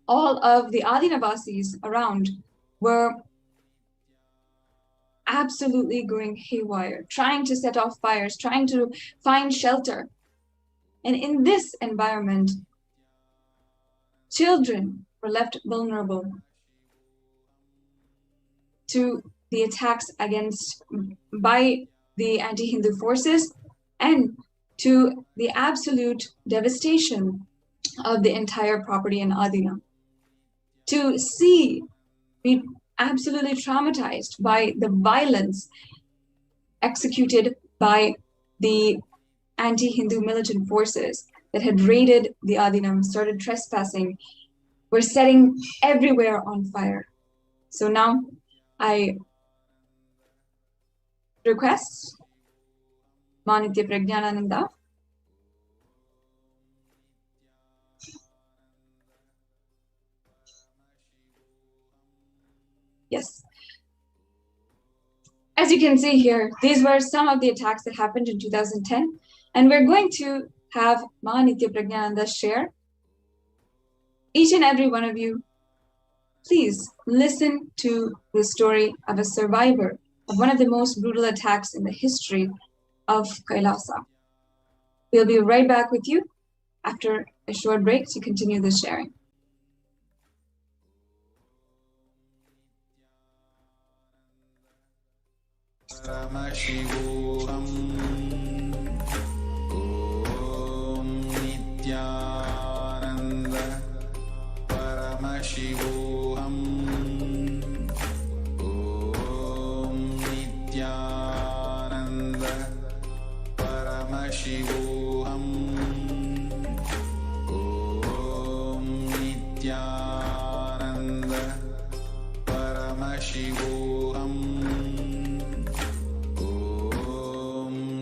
all of the Adinavasis around were absolutely going haywire, trying to set off fires, trying to find shelter. And in this environment, children were left vulnerable to the attacks by the anti-Hindu forces and to the absolute devastation of the entire property in Adina. To be absolutely traumatized by the violence executed by the anti-Hindu militant forces that had raided the Adinam, started trespassing, were setting everywhere on fire. So now I request Manitya Prajnananda Yes. As you can see here, these were some of the attacks that happened in 2010. And we're going to have Mahanitya Prajnananda share. Each and every one of you, please listen to the story of a survivor of one of the most brutal attacks in the history of Kailasa. We'll be right back with you after a short break to continue the sharing. Paramashivoham Om Nityananda Paramashivoham Om Nityananda Paramashivoham Om Nityananda Paramashivoham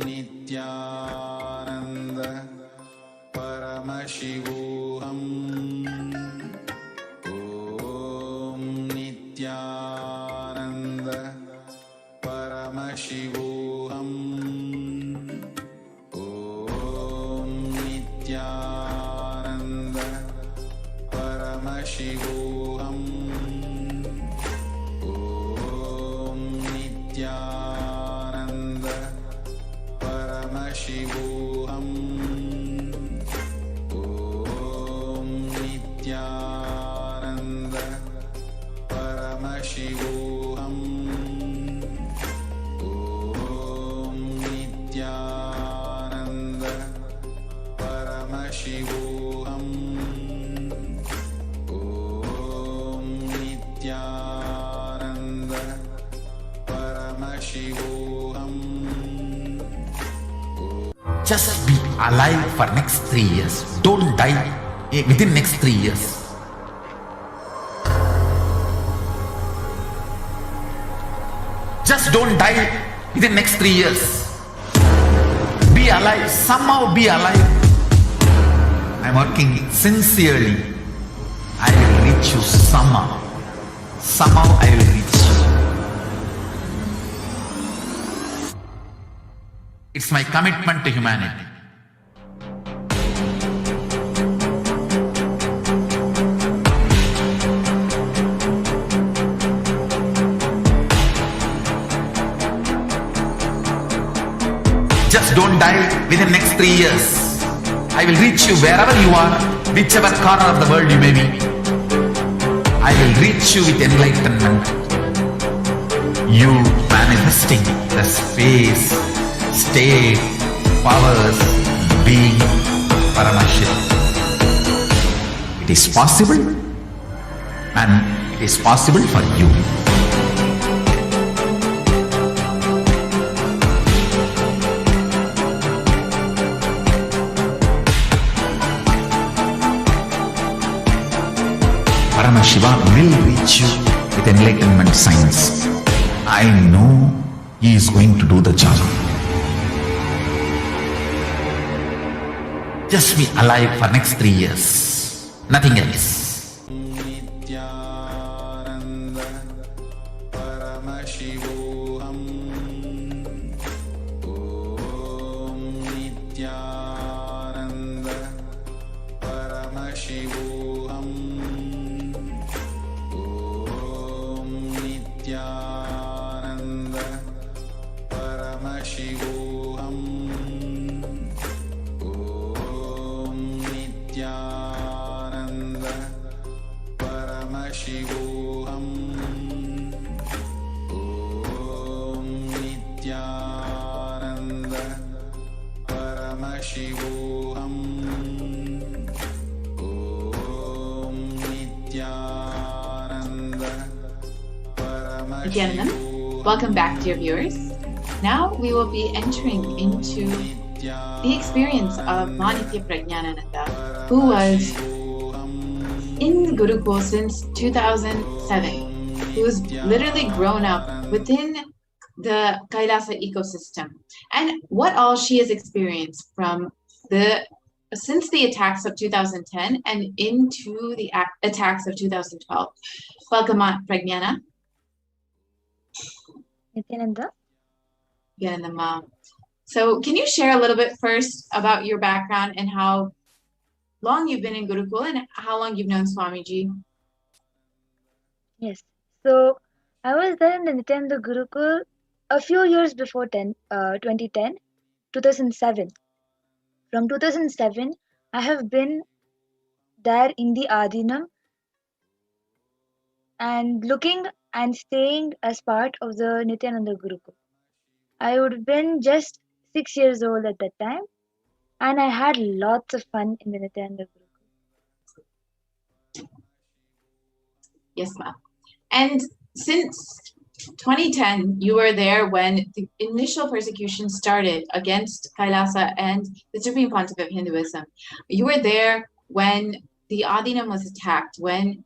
Nityananda Paramashivoham Om Nityananda Paramashivoham Om Nityananda Paramashivoham Om Nityananda Paramashivoham Om Nityananda Paramashivoham Om Nityananda Paramashivoham Om Nityananda Paramashivoham. Just be alive for next 3 years. Don't die within next 3 years. Just don't die within next 3 years. Be alive. Somehow be alive. I'm working sincerely. I will reach you somehow. Somehow I will reach you. It's my commitment to humanity. Just don't die within next 3 years. I will reach you wherever you are, whichever corner of the world you may be. I will reach you with enlightenment. You manifesting the space, state, powers, being, Paramashakti. It is possible, and it is possible for you. Paramashiva will reach you with enlightenment science. I know he is going to do the job. Just be alive for next 3 years. Nothing else. Nityananda Paramashivoham Om Nityananda Paramashivoham Om Nityananda Paramashivoham Om Nityananda Paramashivoham Om Nityananda Paramashivoham Om Nityananda Again, welcome back, dear viewers. Now we will be entering into the experience of Mahanitya Prajnananda, who was in the Gurukul since 2007, who's literally grown up within the Kailasa ecosystem, and what all she has experienced since the attacks of 2010 and into the attacks of 2012. Welcome, Pragnana. Nityananda. So can you share a little bit first about your background and how long you've been in Gurukul and how long you've known Swamiji? Yes. So I was there in the Nityananda Gurukul a few years before 2010, 2007. From 2007, I have been there in the Adinam and looking and staying as part of the Nityananda Gurukul. I would have been just 6 years old at that time, and I had lots of fun in the Nityananda Gurukul. Yes, ma'am. And since 2010, you were there when the initial persecution started against Kailasa and the Supreme Pontiff of Hinduism. You were there when the Adinam was attacked, when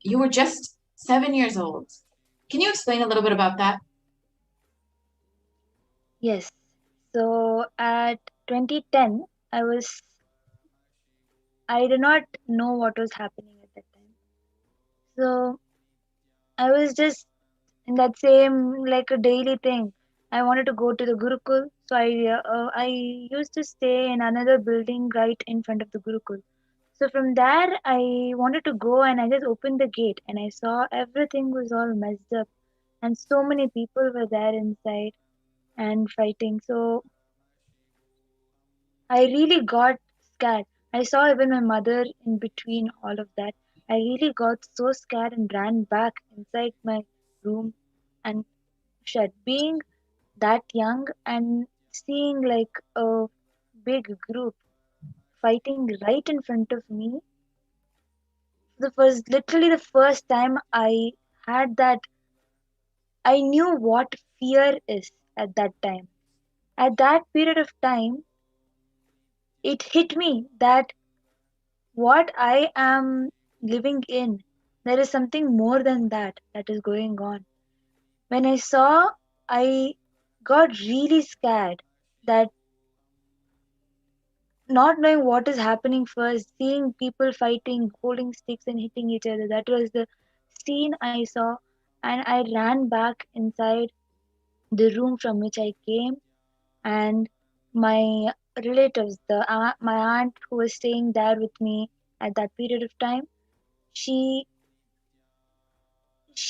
you were just 7 years old. Can you explain a little bit about that? Yes. So at 2010, I did not know what was happening at that time. So I was just in that same, like a daily thing. I wanted to go to the Gurukul. So I used to stay in another building right in front of the Gurukul. So from there, I wanted to go and I just opened the gate and I saw everything was all messed up. And so many people were there inside and fighting. So I really got scared. I saw even my mother in between all of that. I really got so scared and ran back inside my room and shut. Being that young and seeing like a big group fighting right in front of me, was literally the first time I had that. I knew what fear is at that time. At that period of time, it hit me that what I am living in, there is something more than that is going on. When I saw, I got really scared that not knowing what is happening first, seeing people fighting, holding sticks and hitting each other, that was the scene I saw, and I ran back inside the room from which I came, and my relatives, my aunt who was staying there with me at that period of time, she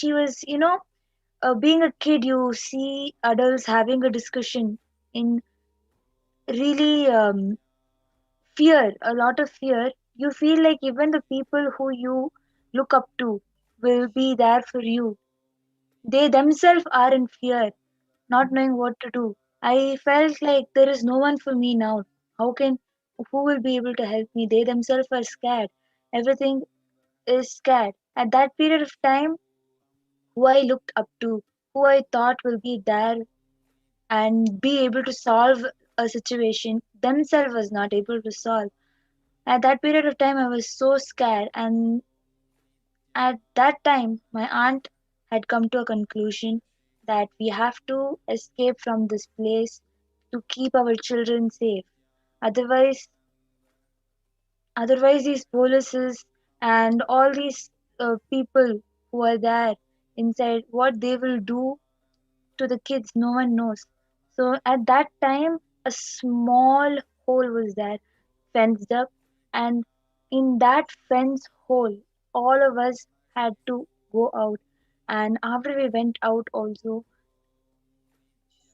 was, being a kid, you see adults having a discussion in really fear, a lot of fear. You feel like even the people who you look up to will be there for you. They themselves are in fear, not knowing what to do. I felt like there is no one for me now. Who will be able to help me? They themselves are scared. Everything is scared. At that period of time, who I looked up to, who I thought will be there and be able to solve a situation, themselves was not able to solve. At that period of time, I was so scared, and at that time, my aunt had come to a conclusion that we have to escape from this place to keep our children safe. Otherwise these policies and all these people who are there inside, what they will do to the kids, no one knows. So at that time, a small hole was there, fenced up, and in that fence hole, all of us had to go out. And after we went out also,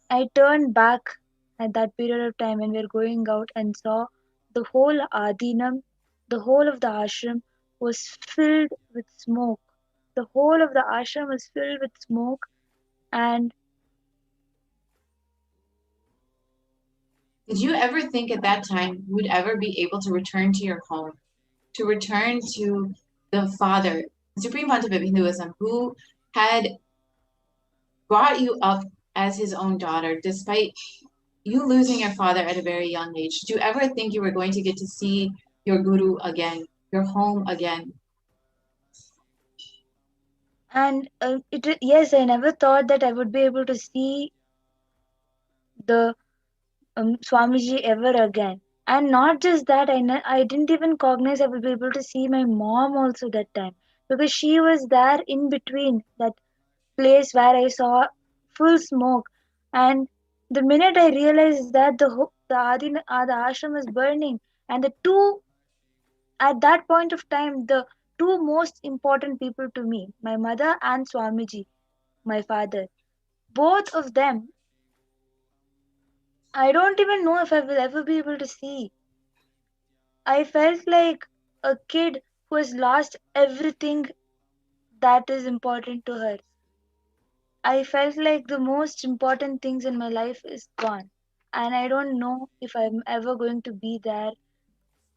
I turned back at that period of time when we were going out and saw the whole Adinam, the whole of the ashram was filled with smoke. The whole of the ashram was filled with smoke, and did you ever think at that time you would ever be able to return to your home, to return to the Father, the Supreme Pontiff of Hinduism, who had brought you up as his own daughter, despite you losing your father at a very young age? Did you ever think you were going to get to see your guru again, your home again? And yes, I never thought that I would be able to see the Swamiji ever again. And not just that, I didn't even cognize I would be able to see my mom also that time, because she was there in between that place where I saw full smoke. And the minute I realized that the ashram was burning, and at that point of time, the two most important people to me, my mother and Swamiji, my father, both of them, I don't even know if I will ever be able to see. I felt like a kid who has lost everything that is important to her. I felt like the most important things in my life is gone. And I don't know if I'm ever going to be there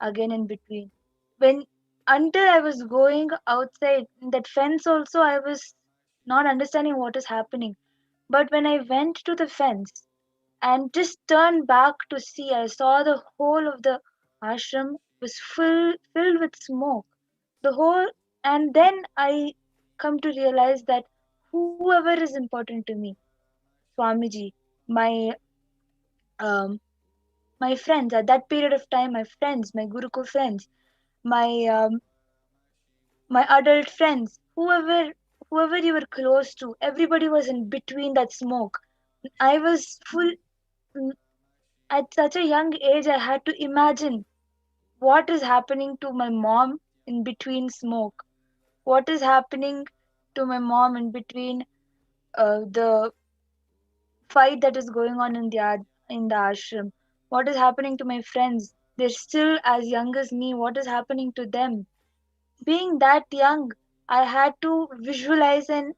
again in between. Until I was going outside that fence also, I was not understanding what is happening. But when I went to the fence and just turned back to see, I saw the whole of the ashram was filled with smoke. And then I come to realize that whoever is important to me, Swamiji, my friends at that period of time, my friends, my Gurukul friends, my adult friends, whoever you were close to, everybody was in between that smoke. I was at such a young age, I had to imagine what is happening to my mom in between smoke. What is happening to my mom in between the fight that is going on in the ashram? What is happening to my friends? They're still as young as me. What is happening to them? Being that young, I had to visualize and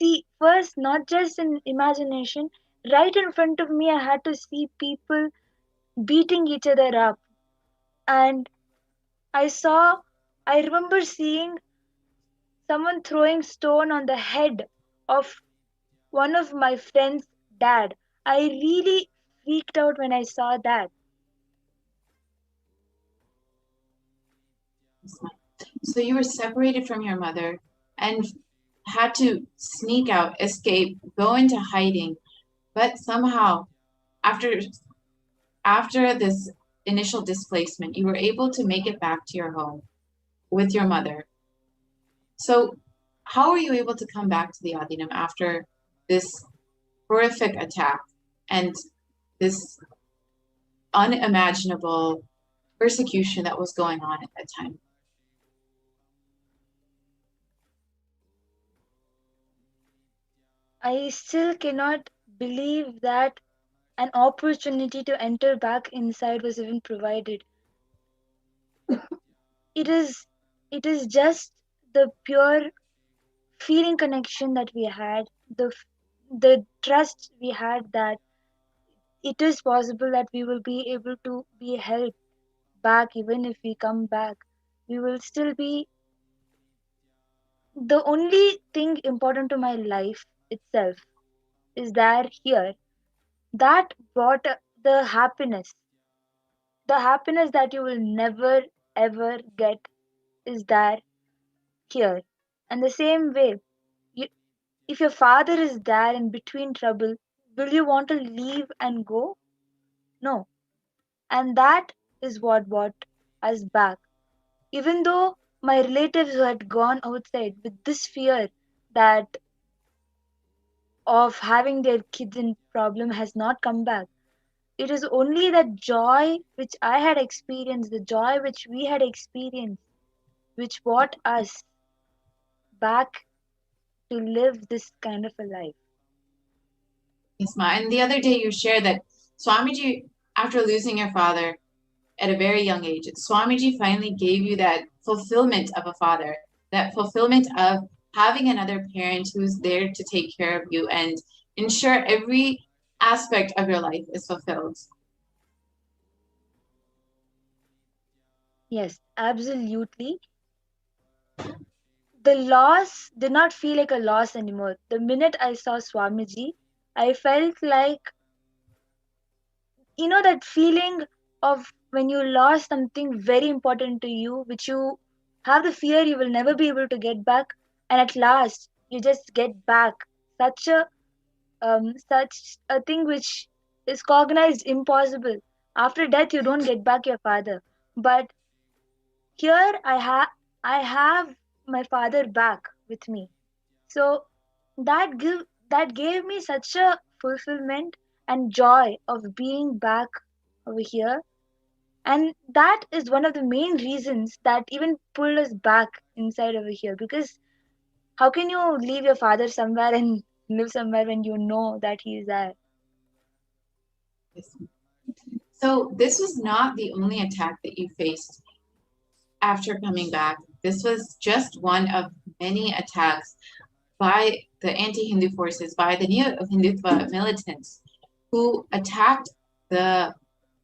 see first, not just in imagination, right in front of me, I had to see people beating each other up. And I remember seeing someone throwing stone on the head of one of my friend's dad. I really freaked out when I saw that. So you were separated from your mother and had to sneak out, escape, go into hiding. But somehow, after this initial displacement, you were able to make it back to your home with your mother. So how were you able to come back to the Adinam after this horrific attack and this unimaginable persecution that was going on at that time? I still cannot believe that an opportunity to enter back inside was even provided. It is just the pure feeling connection that we had, the trust we had that it is possible that we will be able to be helped back. Even if we come back, we will still be. The only thing important to my life itself is there here that brought the happiness that you will never ever get is there here. And the same way, if your father is there in between trouble, will you want to leave and go? No. And that is what brought us back. Even though my relatives who had gone outside with this fear that of having their kids in problem has not come back, it is only that joy which I had experienced, the joy which we had experienced, which brought us back to live this kind of a life. Yes, Ma. And the other day you shared that Swamiji, after losing your father at a very young age, Swamiji finally gave you that fulfillment of a father, that fulfillment of having another parent who's there to take care of you and ensure every aspect of your life is fulfilled. Yes, absolutely. The loss did not feel like a loss anymore. The minute I saw Swamiji, I felt like, that feeling of when you lost something very important to you, which you have the fear you will never be able to get back, and at last you just get back such a thing which is cognized impossible. After death, you don't get back your father. But here I have my father back with me. So that gave me such a fulfillment and joy of being back over here. And that is one of the main reasons that even pulled us back inside over here. Because how can you leave your father somewhere and live somewhere when you know that he is there? So this was not the only attack that you faced after coming back. This was just one of many attacks by the anti-Hindu forces, by the Neo-Hindutva militants who attacked the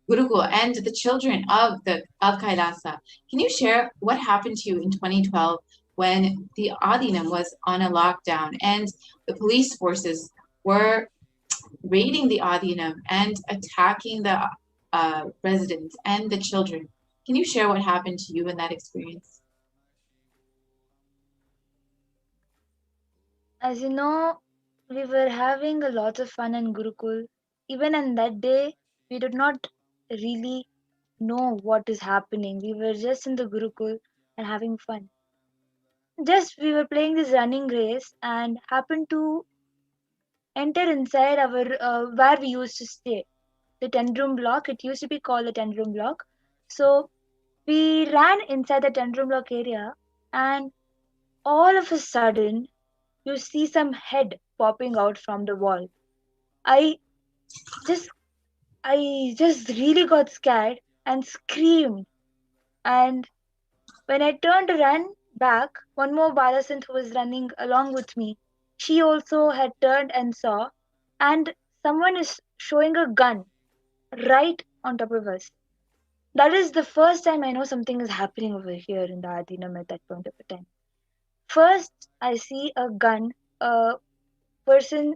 Gurukul and the children of Kailasa. Can you share what happened to you in 2012 when the Adinam was on a lockdown and the police forces were raiding the Adinam and attacking the residents and the children? Can you share what happened to you in that experience? As you know, we were having a lot of fun in Gurukul. Even on that day, we did not really know what is happening. We were just in the Gurukul and having fun. Just we were playing this running race and happened to enter inside our where we used to stay, the 10-room block. It used to be called the 10-room block. So we ran inside the 10-room block area, and all of a sudden, you see some head popping out from the wall. I just really got scared and screamed. And when I turned to run back, one more Balasant who was running along with me, she also had turned and saw, and someone is showing a gun right on top of us. That is the first time I know something is happening over here in the Adinam at that point of time. First, I see a gun. A person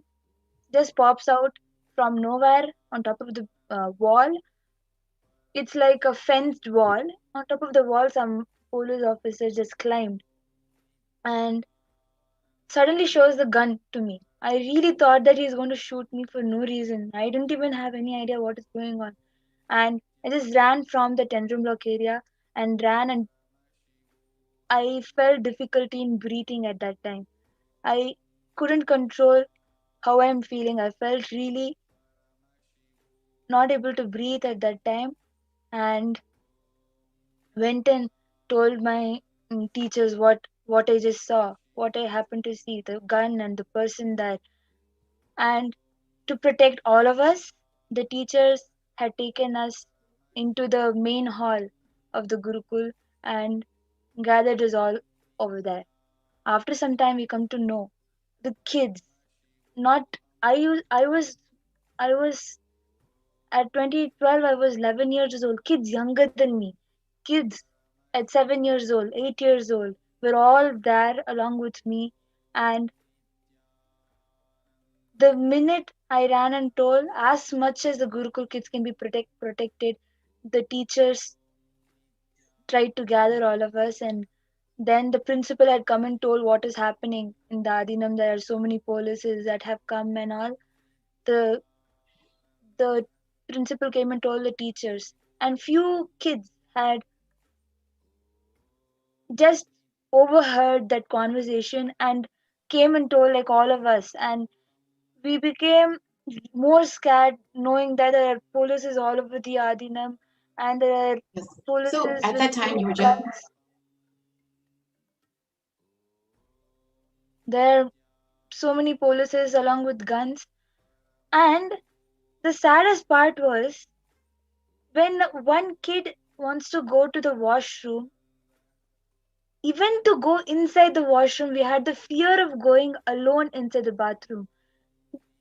just pops out from nowhere on top of the wall. It's like a fenced wall. On top of the wall, some police officer just climbed and suddenly shows the gun to me. I really thought that he's going to shoot me for no reason. I didn't even have any idea what is going on. And I just ran from the 10-room block area and ran, and I felt difficulty in breathing at that time. I couldn't control how I'm feeling. I felt really not able to breathe at that time, and went and told my teachers what I just saw, what I happened to see, the gun and the person there. And to protect all of us, the teachers had taken us into the main hall of the Gurukul and gathered us all over there. After some time, we come to know the kids. I was at 2012. I was 11 years old. Kids younger than me, kids at 7 years old, 8 years old, were all there along with me. And the minute I ran and told, as much as the Gurukul kids can be protected, the teachers tried to gather all of us. And then the principal had come and told what is happening in the Adinam. There are so many policies that have come and all. The principal came and told the teachers, and few kids had just overheard that conversation and came and told like all of us. And we became more scared knowing that there are policies all over the Adinam, and there are policies. So at that time, you were just. There are so many policies along with guns. And the saddest part was when one kid wants to go to the washroom, even to go inside the washroom, we had the fear of going alone inside the bathroom.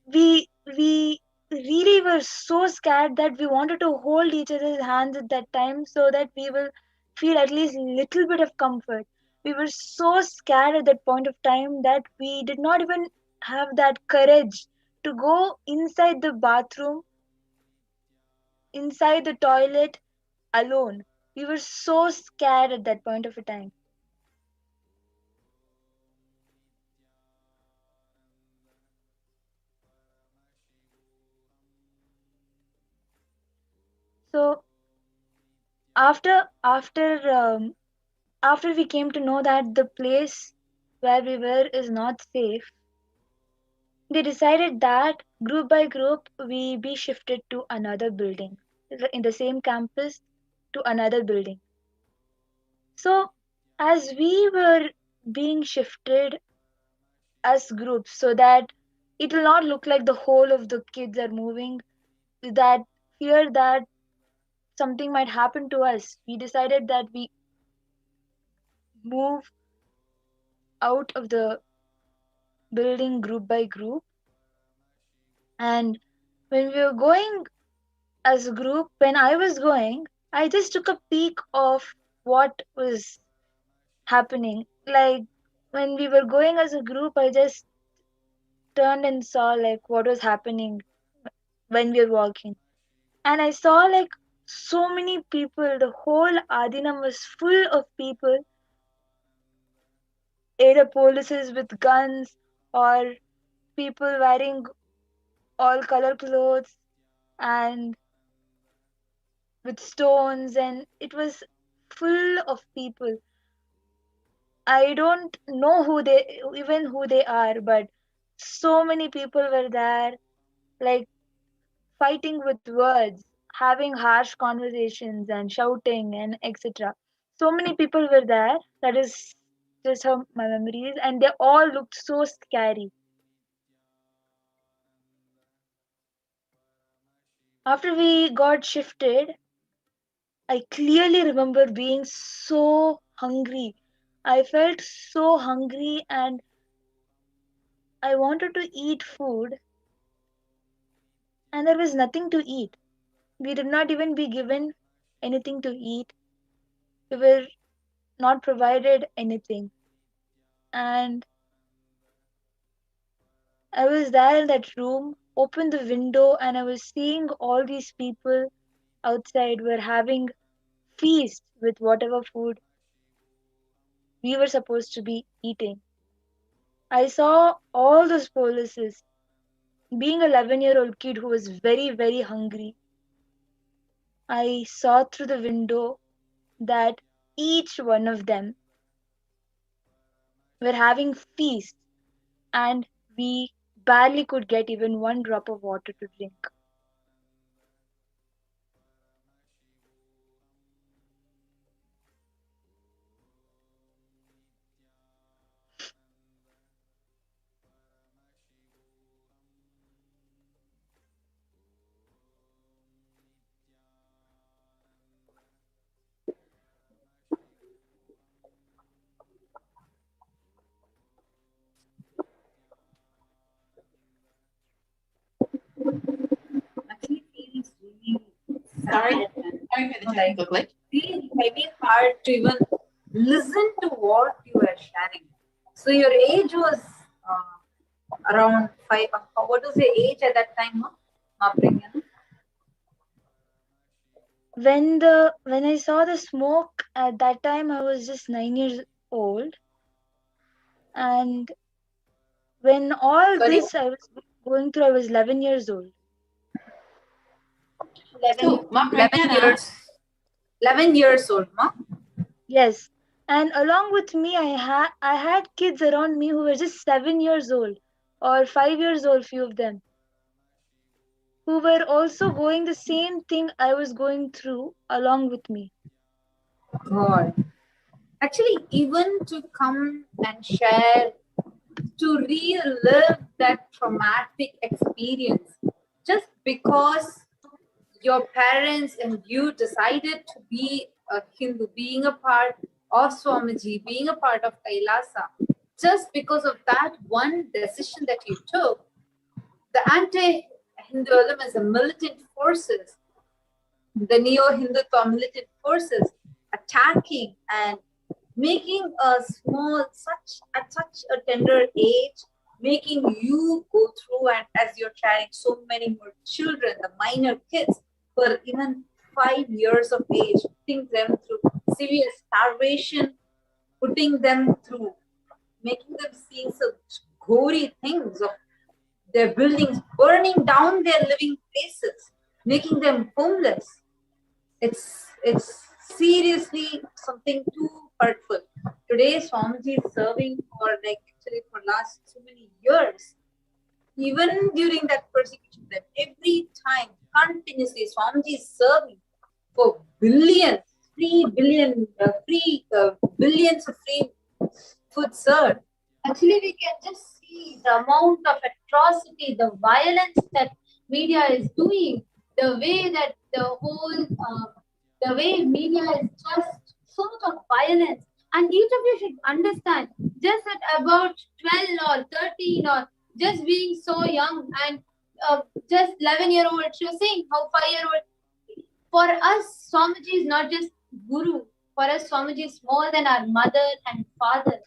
We really were so scared that we wanted to hold each other's hands at that time so that we will feel at least a little bit of comfort. We were so scared at that point of time that we did not even have that courage to go inside the bathroom, inside the toilet alone. We were so scared at that point of a time. So after we came to know that the place where we were is not safe, they decided that group by group we be shifted to another building in the same campus, to another building. So as we were being shifted as groups, so that it will not look like the whole of the kids are moving, that fear that something might happen to us, we decided that we move out of the building group by group. And when we were going as a group, when I was going, I just took a peek of what was happening. Like when we were going as a group, I just turned and saw like what was happening when we were walking. And I saw like so many people, the whole Adinam was full of people, either polices with guns or people wearing all color clothes and with stones, and it was full of people. I don't know who they are, but so many people were there, like fighting with words, having harsh conversations and shouting and etc. So many people were there. That is just how my memory is, and they all looked so scary. After we got shifted, I clearly remember being so hungry. I felt so hungry and I wanted to eat food, and there was nothing to eat. We did not even be given anything to eat. We were not provided anything. And I was there in that room, opened the window, and I was seeing all these people outside were having feast with whatever food we were supposed to be eating. I saw all those policies. Being an 11-year-old kid who was very, very hungry, I saw through the window that each one of them were having feast, and we barely could get even one drop of water to drink. Actually, feels really Sorry for the technical glitch. Feels maybe hard to even listen to what you were sharing. So your age was around 5. What was your age at that time, When I saw the smoke at that time, I was just 9 years old, and when all this I was going through, I was 11 years old. 11 years old, ma? Yes, and along with me, I had kids around me who were just 7 years old or 5 years old, few of them, who were also going the same thing I was going through along with me. God. Actually, even to come and share, to relive that traumatic experience, just because your parents and you decided to be a Hindu, being a part of Swamiji, being a part of Kailasa, just because of that one decision that you took, the anti-Hinduism as a militant forces, the neo-Hindutva militant forces attacking and making a small, at such a tender age, making you go through, and as you're sharing, so many more children, the minor kids, for even 5 years of age, putting them through severe starvation, putting them through, making them see such gory things of their buildings, burning down their living places, making them homeless. It's seriously something too hurtful. Today, Swamiji is serving for actually for last so many years. Even during that persecution, that every time continuously Swamiji is serving for billions, billions of free food served. Actually, we can just see the amount of atrocity, the violence that media is doing, the way that the way media is just so much of violence. And each of you should understand, just at about 12 or 13 or just being so young and just 11-year-old, she was saying how 5-year-old, for us, Swamiji is not just Guru. For us, Swamiji is more than our mother and father.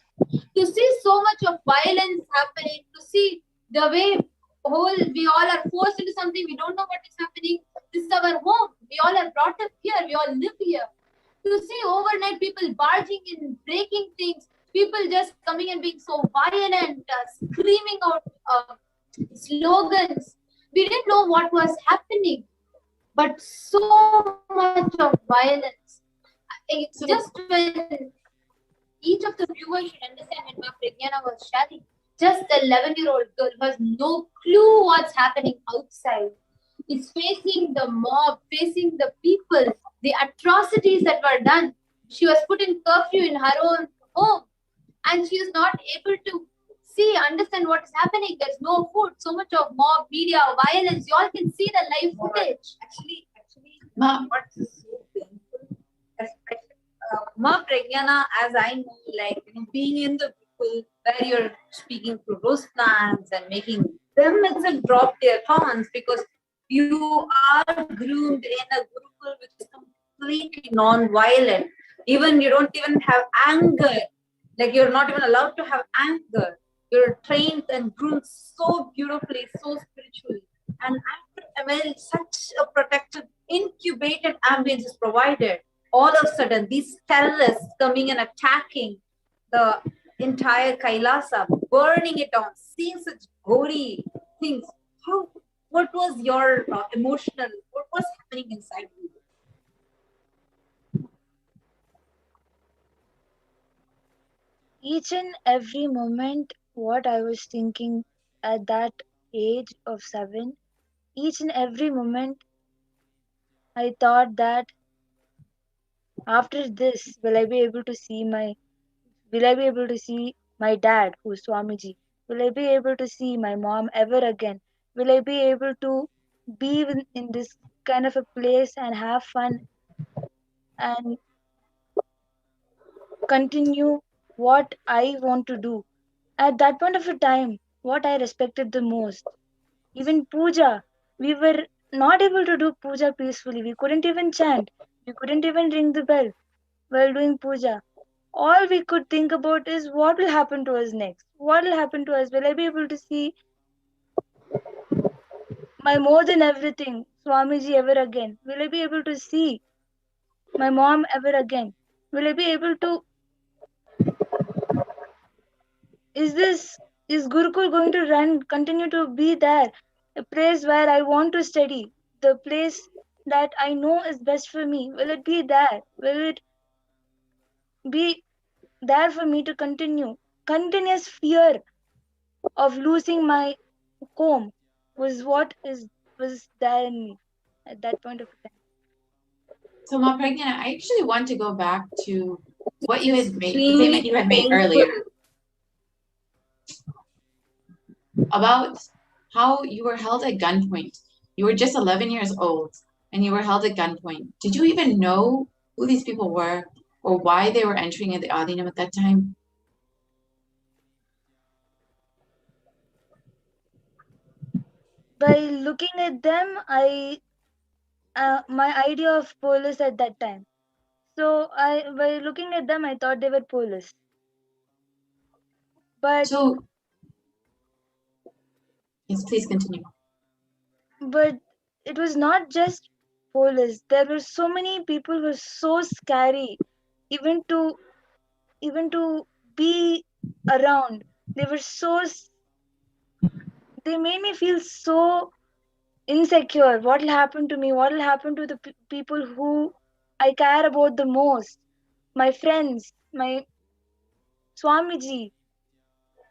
To see so much of violence happening, to see the way we all are forced into something, we don't know what is happening. This is our home. We all are brought up here. We all live here. To see overnight people barging in, breaking things, people just coming and being so violent, screaming out slogans. We didn't know what was happening, but so much of violence. It's just when each of the viewers should understand when Pragyana was sharing, just the 11-year-old girl who has no clue what's happening outside is facing the mob, facing the people, the atrocities that were done. She was put in curfew in her own home and she is not able to understand what is happening. There's no food, so much of mob, media, violence. You all can see the live footage. Actually, what's so painful, Ma Pragyana, as I know, being in the people where you're speaking to rose plants and making them itself drop their thorns because you are groomed in a gurukul which is completely non-violent. Even you don't even have anger. You're not even allowed to have anger. You're trained and groomed so beautifully, so spiritually. And after such a protected, incubated ambience is provided. All of a sudden, these terrorists coming and attacking the entire Kailasa, burning it down, seeing such gory things. What was your emotional, what was happening inside you? Each and every moment, what I was thinking at that age of 7, each and every moment, I thought that after this, will I be able to see my dad, who's Swamiji? Will I be able to see my mom ever again? Will I be able to be in this kind of a place and have fun and continue what I want to do? At that point of a time, what I respected the most, even puja, we were not able to do puja peacefully. We couldn't even chant. We couldn't even ring the bell while doing puja. All we could think about is what will happen to us next? What will happen to us? Will I be able to see my more than everything, Swamiji, ever again? Will I be able to see my mom ever again? Will I be able to? Is Gurukul going to continue to be there? A place where I want to study, the place that I know is best for me. Will it be there? Will it be there for me to continue? Continuous fear of losing my home was there in me at that point of time. So, Ma Pragyana, I actually want to go back to what you had made, the statement you had made earlier about how you were held at gunpoint. You were just 11 years old and you were held at gunpoint. Did you even know who these people were or why they were entering the Adinam at that time? By looking at them, my idea of police at that time. So by looking at them, I thought they were police. But yes, please continue. But it was not just police. There were so many people who were so scary, even to be around. They made me feel so insecure. What will happen to me? What will happen to the people who I care about the most. My friends, my Swamiji,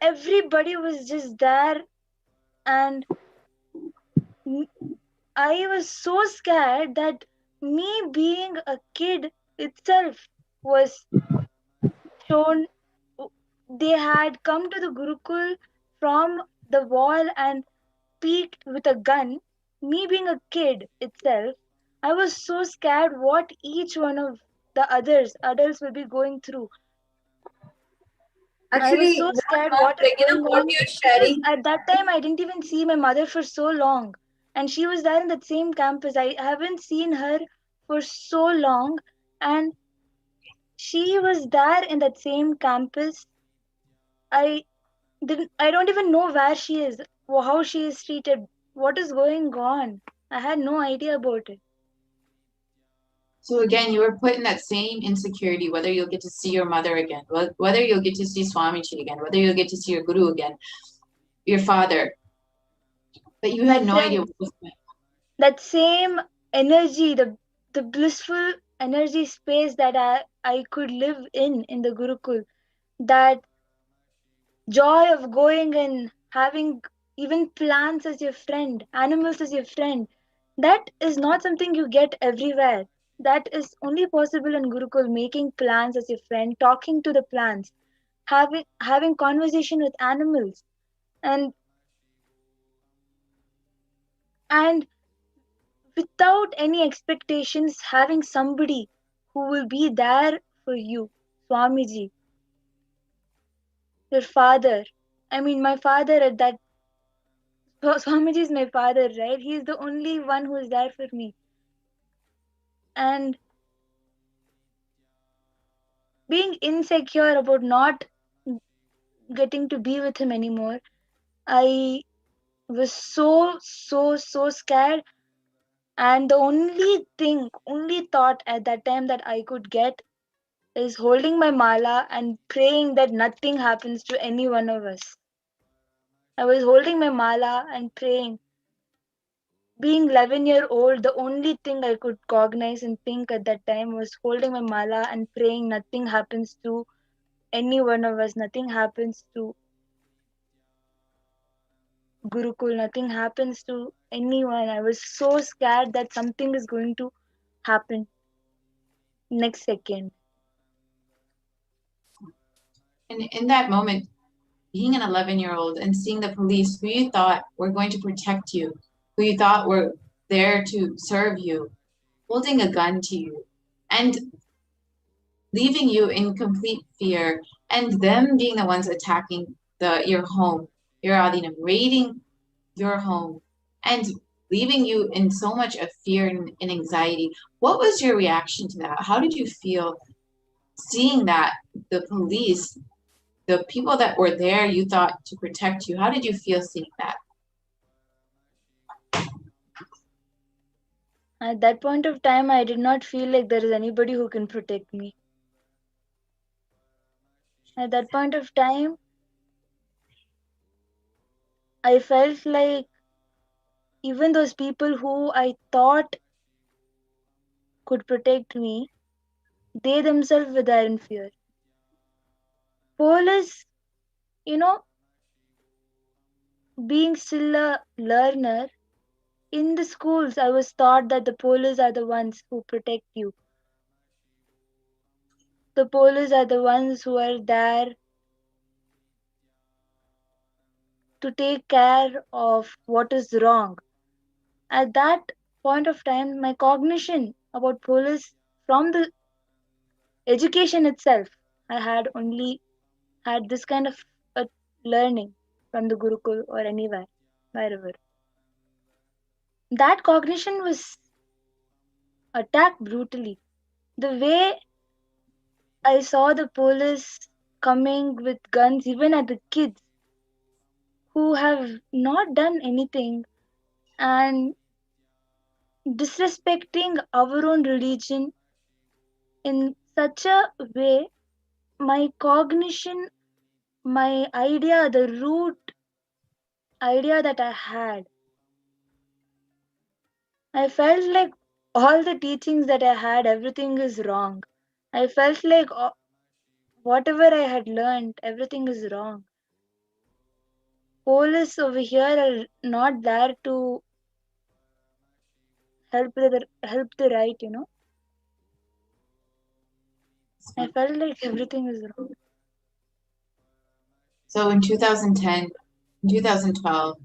everybody was just there, and I was so scared that me being a kid itself was shown. They had come to the Gurukul from the wall and peeked with a gun. Me being a kid itself, I was so scared what each one of the adults will be going through. Actually, I was so scared what what you're sharing. At that time, I didn't even see my mother for so long, and she was there in that same campus. I haven't seen her for so long, and she was there in that same campus. I don't even know where she is, or how she is treated, what is going on. I had no idea about it. So again, you were put in that same insecurity, whether you'll get to see your mother again, whether you'll get to see Swamiji again, whether you'll get to see your Guru again, your father. But you had no idea what was going on. That same energy, the blissful energy space that I could live in the Gurukul, that joy of going and having even plants as your friend, animals as your friend, that is not something you get everywhere. That is only possible in Gurukul, making plants as your friend, talking to the plants, having conversation with animals, and without any expectations, having somebody who will be there for you. Swamiji, your father. I mean, my father at that. Swamiji is my father, right? He is the only one who is there for me. And being insecure about not getting to be with him anymore, I was so scared. And the only thought at that time that I could get is holding my mala and praying that nothing happens to any one of us. I was holding my mala and praying. Being 11-year-old, the only thing I could cognize and think at that time was holding my mala and praying nothing happens to any one of us, nothing happens to Gurukul, nothing happens to anyone. I was so scared that something is going to happen next second. And in that moment, being an 11-year-old and seeing the police who you thought were going to protect you, who you thought were there to serve you, holding a gun to you and leaving you in complete fear, and them being the ones attacking your home, your adinam, raiding your home and leaving you in so much of fear and anxiety. What was your reaction to that? How did you feel seeing that the police, the people that were there you thought to protect you, how did you feel seeing that? At that point of time, I did not feel like there is anybody who can protect me. At that point of time, I felt like even those people who I thought could protect me, they themselves were there in fear. Police, being still a learner, in the schools, I was taught that the police are the ones who protect you. The police are the ones who are there to take care of what is wrong. At that point of time, my cognition about police from the education itself, I had only had this kind of learning from the Gurukul or anywhere, wherever. That cognition was attacked brutally. The way I saw the police coming with guns even at the kids who have not done anything and disrespecting our own religion in such a way, my cognition, my idea, the root idea that I had, I felt like all the teachings that I had, everything is wrong. I felt like whatever I had learned, everything is wrong. Police over here are not there to help the right, you know. I felt like everything is wrong. So in 2010, 2012,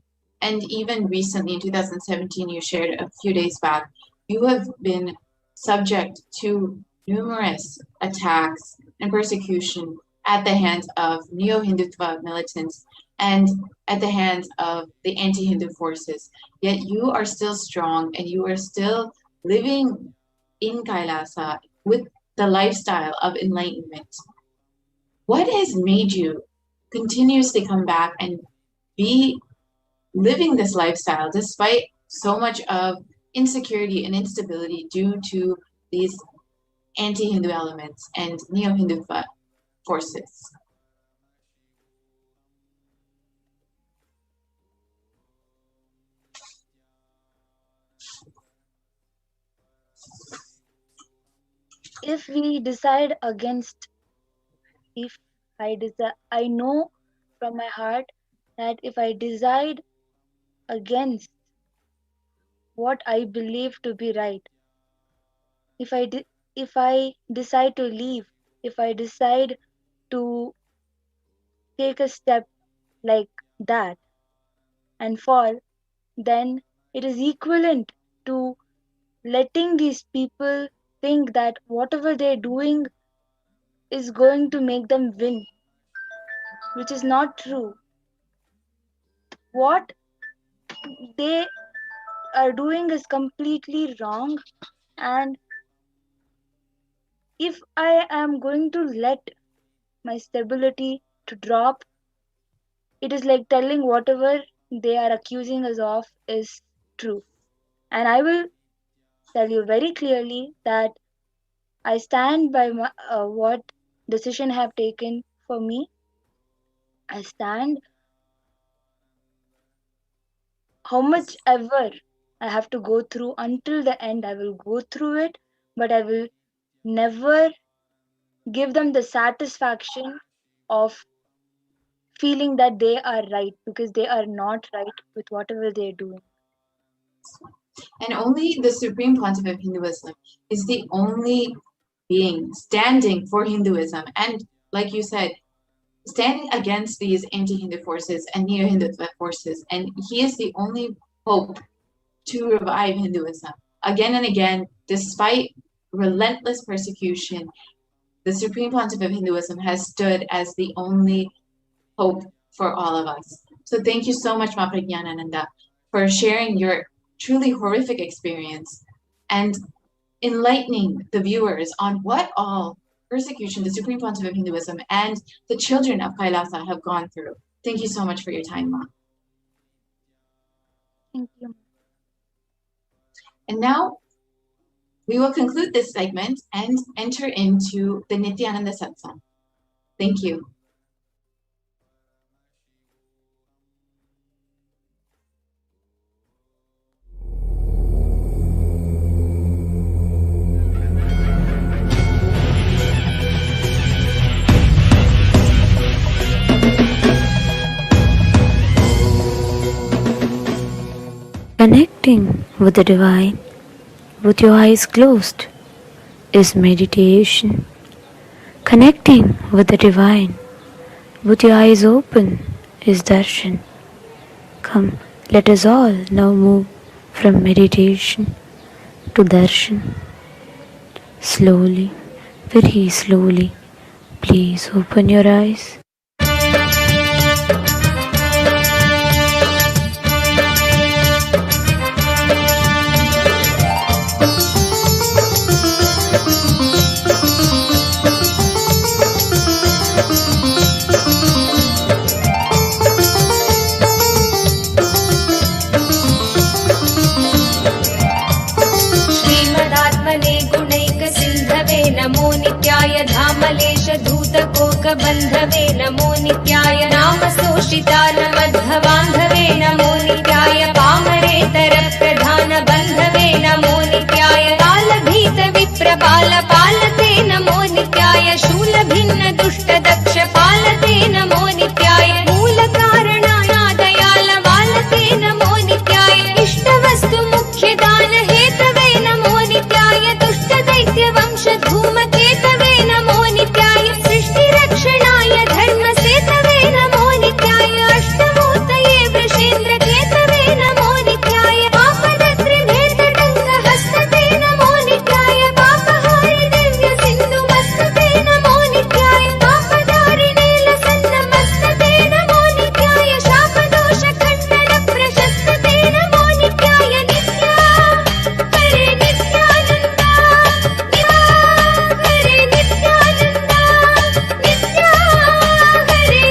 and even recently in 2017, you shared a few days back, you have been subject to numerous attacks and persecution at the hands of neo-Hindutva militants and at the hands of the anti-Hindu forces. Yet you are still strong and you are still living in Kailasa with the lifestyle of enlightenment. What has made you continuously come back and be living this lifestyle despite so much of insecurity and instability due to these anti-Hindu elements and neo-Hindutva forces? If we decide against, I know from my heart that if I decide against what I believe to be right, if I decide to leave, if I decide to take a step like that and fall, then it is equivalent to letting these people think that whatever they're doing is going to make them win, which is not true. What they are doing is completely wrong, and if I am going to let my stability to drop, it is like telling whatever they are accusing us of is true. And I will tell you very clearly that I stand by what decision I have taken for me. I stand. How much ever I have to go through until the end, I will go through it, but I will never give them the satisfaction of feeling that they are right, because they are not right with whatever they are doing. And only the Supreme Pontiff of Hinduism is the only being standing for Hinduism and, like you said, standing against these anti-Hindu forces and neo-Hindutva forces. And he is the only hope to revive Hinduism. Again and again, despite relentless persecution, the Supreme Pontiff of Hinduism has stood as the only hope for all of us. So thank you so much, Ma Prajnanananda, for sharing your truly horrific experience and enlightening the viewers on what all persecution the Supreme Pontiff of Hinduism and the children of Kailasa have gone through. Thank you so much for your time, Ma. Thank you. And now we will conclude this segment and enter into the Nityananda Satsang. Thank you. Connecting with the divine with your eyes closed is meditation. Connecting with the divine with your eyes open is darshan. Come, let us all now move from meditation to darshan. Slowly, very slowly, please open your eyes. नमो नित्याय धामलेश धूतकोकबन्धवे नमो नित्याय नामसोषितानमद्धबान्धवे नमो नित्याय पामरेतरप्रधानबन्धवे नमो नित्याय पालते नमो नित्याय शूलभिन्न दुष्ट दक्ष पालते नमो नित्याय मूलकारणाय दयाल वालते नमो नित्याय इष्टवस्तु मुख्य दान हेतवे नमो नित्याय दुष्ट दैत्य वंश धूमकेतवे नमो नित्याय सृष्टि रक्षणाय धर्म सेतवे नमो नित्याय अष्टमूर्तये वृषेन्द्र केतवे नमो नित्याय पापदत्रिनेत्रटङ्क हस्तते नमो नित्याय पापहारि दिव्य सिन्धु मस्तते नमो नित्याय पापधारिणे लसन्नमस्तते नमो नित्याय शापदोष खण्डन प्रशस्तते नमो नित्याय नित्या हरे नित्यानन्दा हरे नित्यानन्दा नित्या हरे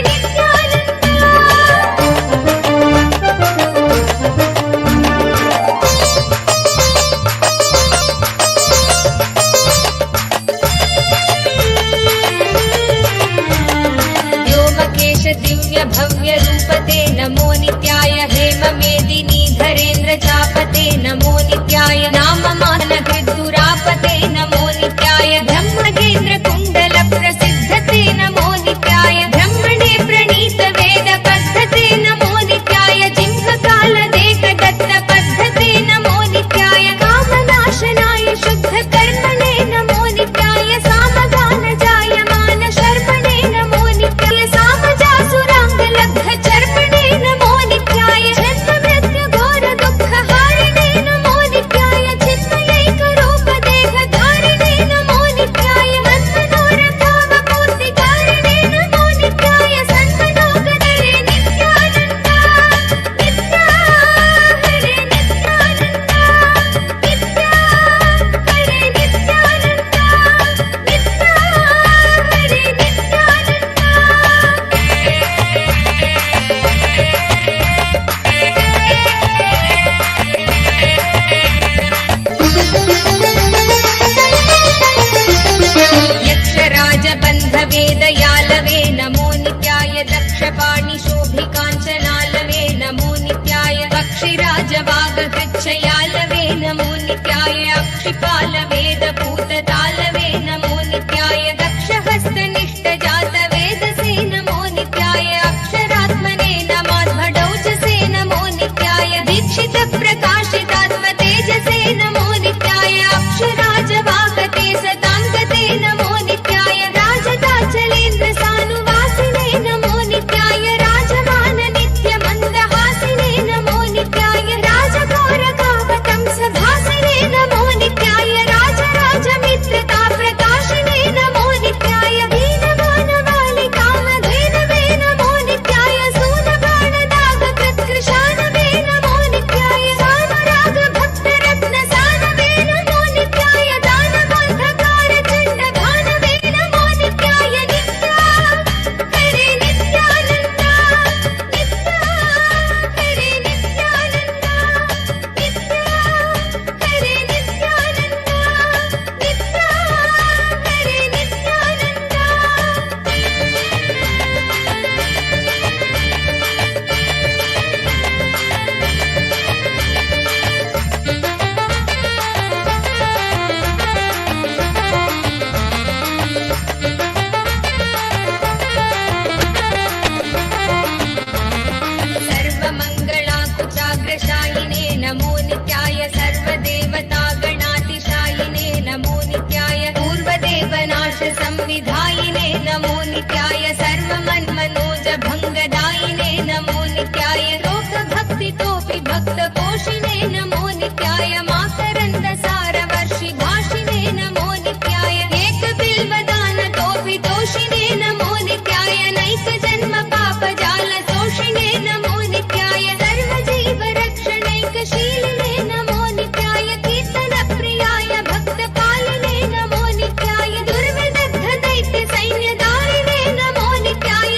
व्योमकेश दिव्य भव्य रूपते नमो नित्याय हेम मेदिनी धरेन्द्र चापते नमो नित्याय नाम मान हृद्दुरापते नमो नित्याय ब्रह्मगेन्द्र कुण्डल प्रसिद्धते नमो नित्याय ब्रह्मणे प्रणीत वेद पद्धते नमो नित्याय जिह्वकाल देक दत्त पद्धते नमो नित्याय कामनाशनाय शुद्ध कर्मणे नमो नित्याय सामगान जायमान शर्मणे नमो नित्याय सामजासुरांग लब्ध चर्पणे नमो नित्याय जन्म मृत्यु घोर दुःख हारिणे नमो नित्याय चिन्मयैक रूप देह धारिणे नमो नित्याय मन्मनोरथावपूर्तिकारिणे नमो नित्याय सन्मनोगतरे नित्यानन्दा नित्या हरे नित्यानन्दा नित्या हरे नित्यानन्दा नित्या हरे यक्षराज बन्ध वेदयालवे नमो नित्याय दक्षपाणि शोभिकाञ्चनालवे नमो नित्याय पक्षिराज वागहृच्छयालवे नमो नित्याय अक्षिपाल वेदपूततालवे नमो नित्याय दक्षहस्तनिष्ठ जात वेदसे नमो नित्याय अक्षरात्मने नमाध्वडौचसे नमो नित्याय दीक्षित प्रकाशितात्म तेजसे नमो नित्याय अक्षराज वागते सताङ्गते नमो नित्याय राजदाचलेन्द्र सानुवासिने नमो नित्याय राजमान नित्य मन्दहासिने नमो नित्याय राजघोरकावतं सभासिने नमो नित्याय राजराज मित्रता प्रकाशिने नमो नित्याय दीनमानवालि कामधेनवे नमो नित्याय सूनबाणदागकृत्कृशानवे नमो नित्याय सानुराग भक्तरत्न सानवे नमो नित्याय दानबोधकार चण्डघानवे नमो नित्याय नित्या हरे नित्यानन्दा नित्या हरे नित्यानन्दा नित्या हरे नित्यानन्दा नित्या हरे नित्यानन्दा सर्वमङ्गलाकुचाग्रशायिने नमो नित्याय सर्वदेवतागणातिशायिने नमो नित्याय पूर्वदेवनाश संविधायिने नमो नित्याय सर्वमन्मनोज भङ्गदायिने नमो नित्याय लोकभक्तितोऽपि भक्तपोषिणे नमो नित्याय माकरन्द सारवर्षि भाषिणे नमो नित्याय एकबिल्वदानतोऽपि तोषिणे नमो नित्याय नैक जन्म पापजाल तोषिणे नमो नित्याय सर्वजीव रक्षणैकशीलिने नमो नित्याय कीर्तनप्रियाय भक्तपालिने नमो नित्याय दुर्विदग्ध दैत्य सैन्यदारिणे नमो नित्याय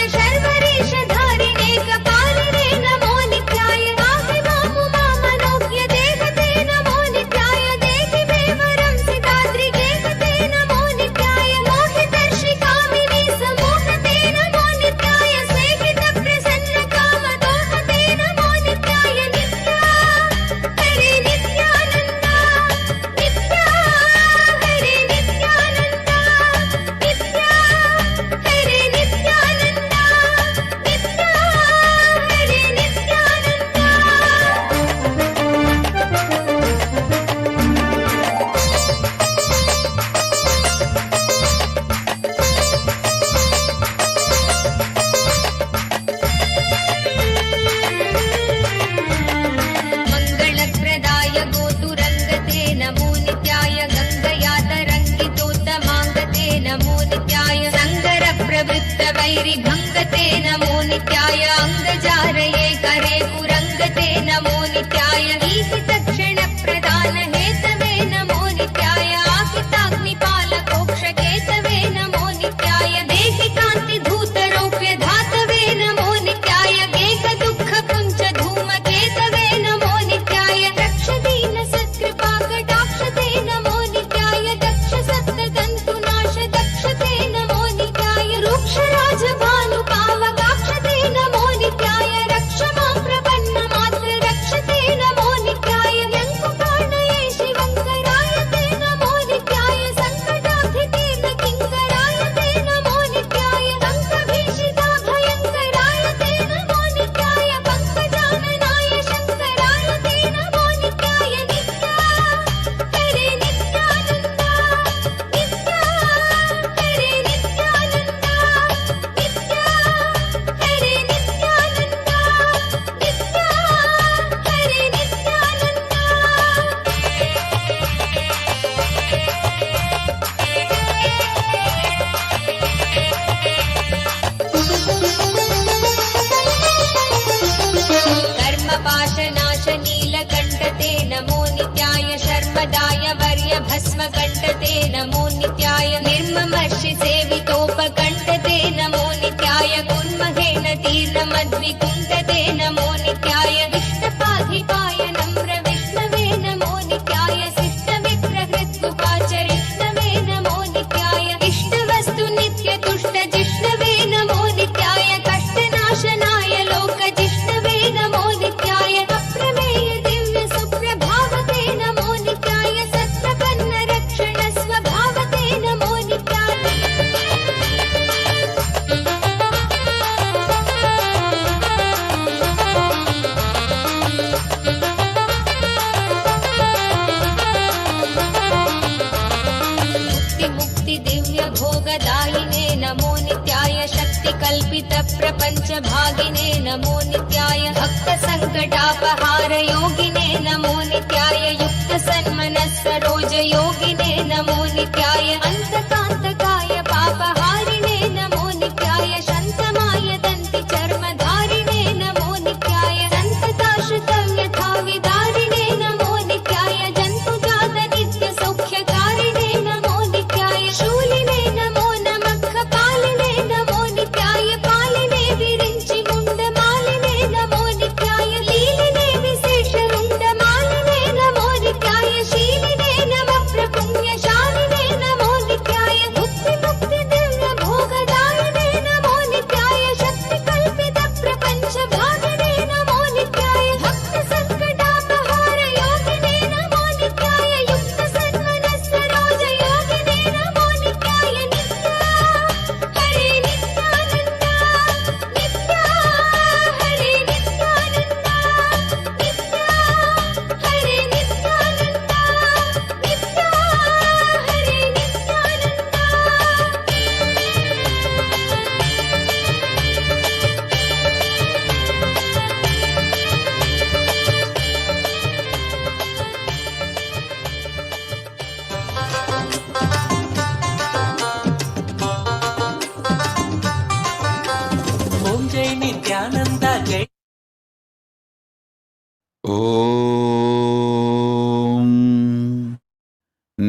परिभङ्गते नमो नित्याय अङ्गजारये करे पुरङ्गते नमो नित्याय नीतितक्षणप्रदान हेतवे नमो नित्याय आकिताग्निपालकोक्षकेतवे नमो नित्याय देहि कान्तिधूतरौप्य धातवे नमो नित्याय गेकदुःखपुञ्ज धूमकेतवे नमो नित्याय रक्षदीन सत्कृपा कटाक्षते नमो नित्याय दक्ष सप्ततन्तुनाश दक्षते नमो नित्याय रूक्षराजभानुपावकाक्षते नमो नित्याय रक्ष मां प्रपन्नमात्र रक्षते नमो नित्याय व्यङ्कुपाणये शिवङ्कराय ते नमो नित्याय सङ्कटाधितेन किङ्कराय ते नमो नित्याय अङ्कभीषिताभयङ्कराय ते नमो नित्याय पङ्कजाननाय शङ्कराय ते नमो नित्याय नित्या हरे नित्यानन्दा नित्या हरे नित्यानन्दा नित्या हरे नित्यानन्दा नित्या हरे कर्मपाशनाशनीलकण्ठते नमो नित्याय शर्मदाय वर्यभस्मकण्ठते नमो नित्याय निर्ममर्षि सेवितोपकण्ठते नमो नित्याय कुर्महेण तीर्णमद्विकुण्ठते नमो नित्याय विष्णपाधिपाय नम्र विष्णवे नमो नित्याय शिष्टविप्रहृत्कुपाचरिष्णवे नमो नित्याय इष्टवस्तु नित्यतुष्ट जिष्णवे नमो नित्याय कष्टनाशनाय लोकजिष्णवे नमो नित्याय अप्रमेय दिव्य सुप्रभावते नमो नित्याय सत्प्रपन्न रक्षण स्वभावते नमो नित्याय मुक्ति दिव्य भोगदायिने नमो नित्याय शक्ति कल्पित प्रपंच भागिने नमो नित्याय भक्त संकटापहार योगिने नमो नित्याय युक्त सन्मनः सरोज योगिने नमो नित्याय अंतकांतकाय पापहारिणे नमो नित्याय शन्तमाय दन्ति चर्मधारिणे नमो नित्याय संतताश्रितव्यथा विदारिणे नमो नित्याय जन्तुजात नित्य सौख्यकारिणे नमो नित्याय शूलिने नमो नमः कपालिने नमो नित्याय पालिने विरिञ्चि मुण्डमालिने नमो नित्याय लीलिने विशेषरुण्डमालिने नमो नित्याय शीलिने नमः प्रपुण्यशालिने नमो नित्याय मुक्ति मुक्ति दिव्य भोगदायिने नमो नित्याय शक्ति कल्पित प्रपंच भागिने नमो नित्याय भक्त संकटापहार योगिने नमो नित्याय युक्त सन्मनः सरोज योगिने नमो नित्याय नित्या हरे नित्यानन्दा नित्या हरे नित्यानन्दा नित्या हरे नित्यानन्दा नित्या हरे ओम जय नित्यानंदा जय ॐ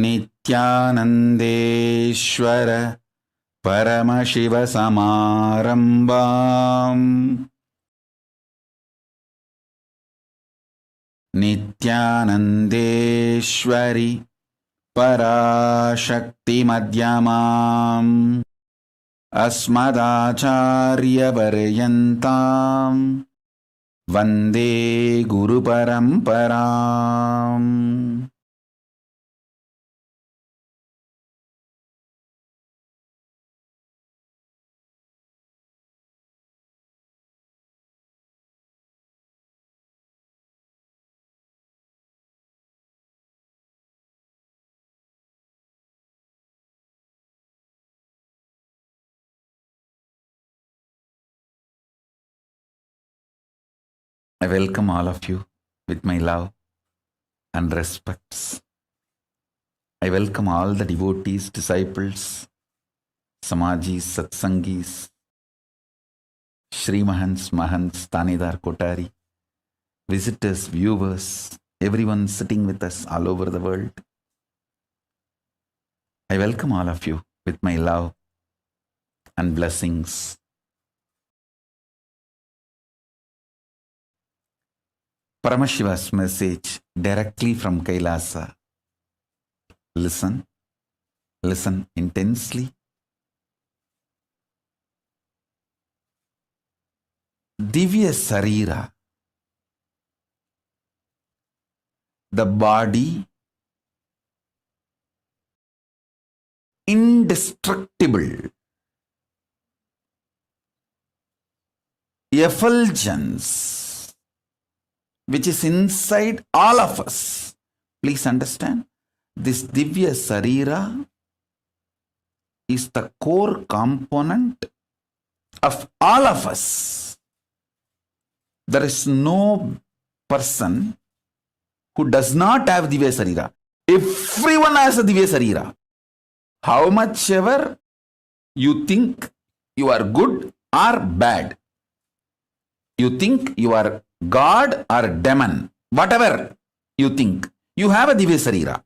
नित्यानन्देश्वर परमशिवसमारम्भाम् नित्यानन्देश्वरि पराशक्तिमध्यमाम् अस्मदाचार्यपर्यन्ताम् वन्दे गुरुपरम्पराम् I welcome all of you with my love and respects. I welcome all the devotees, disciples, Samajis, Satsangis, Srimahans, Mahants, Tanedar Kotari, visitors, viewers, everyone sitting with us all over the world. I welcome all of you with my love and blessings. Paramashiva's message directly from Kailasa. Listen, listen intensely. Divya Sarira, the body, indestructible, effulgence, which is inside all of us. Please understand, this Divya Sarira is the core component of all of us. There is no person who does not have Divya Sarira. Everyone has a Divya Sarira. How much ever you think you are good or bad, you think you are God or demon, whatever you think, you have a Divya Sarira.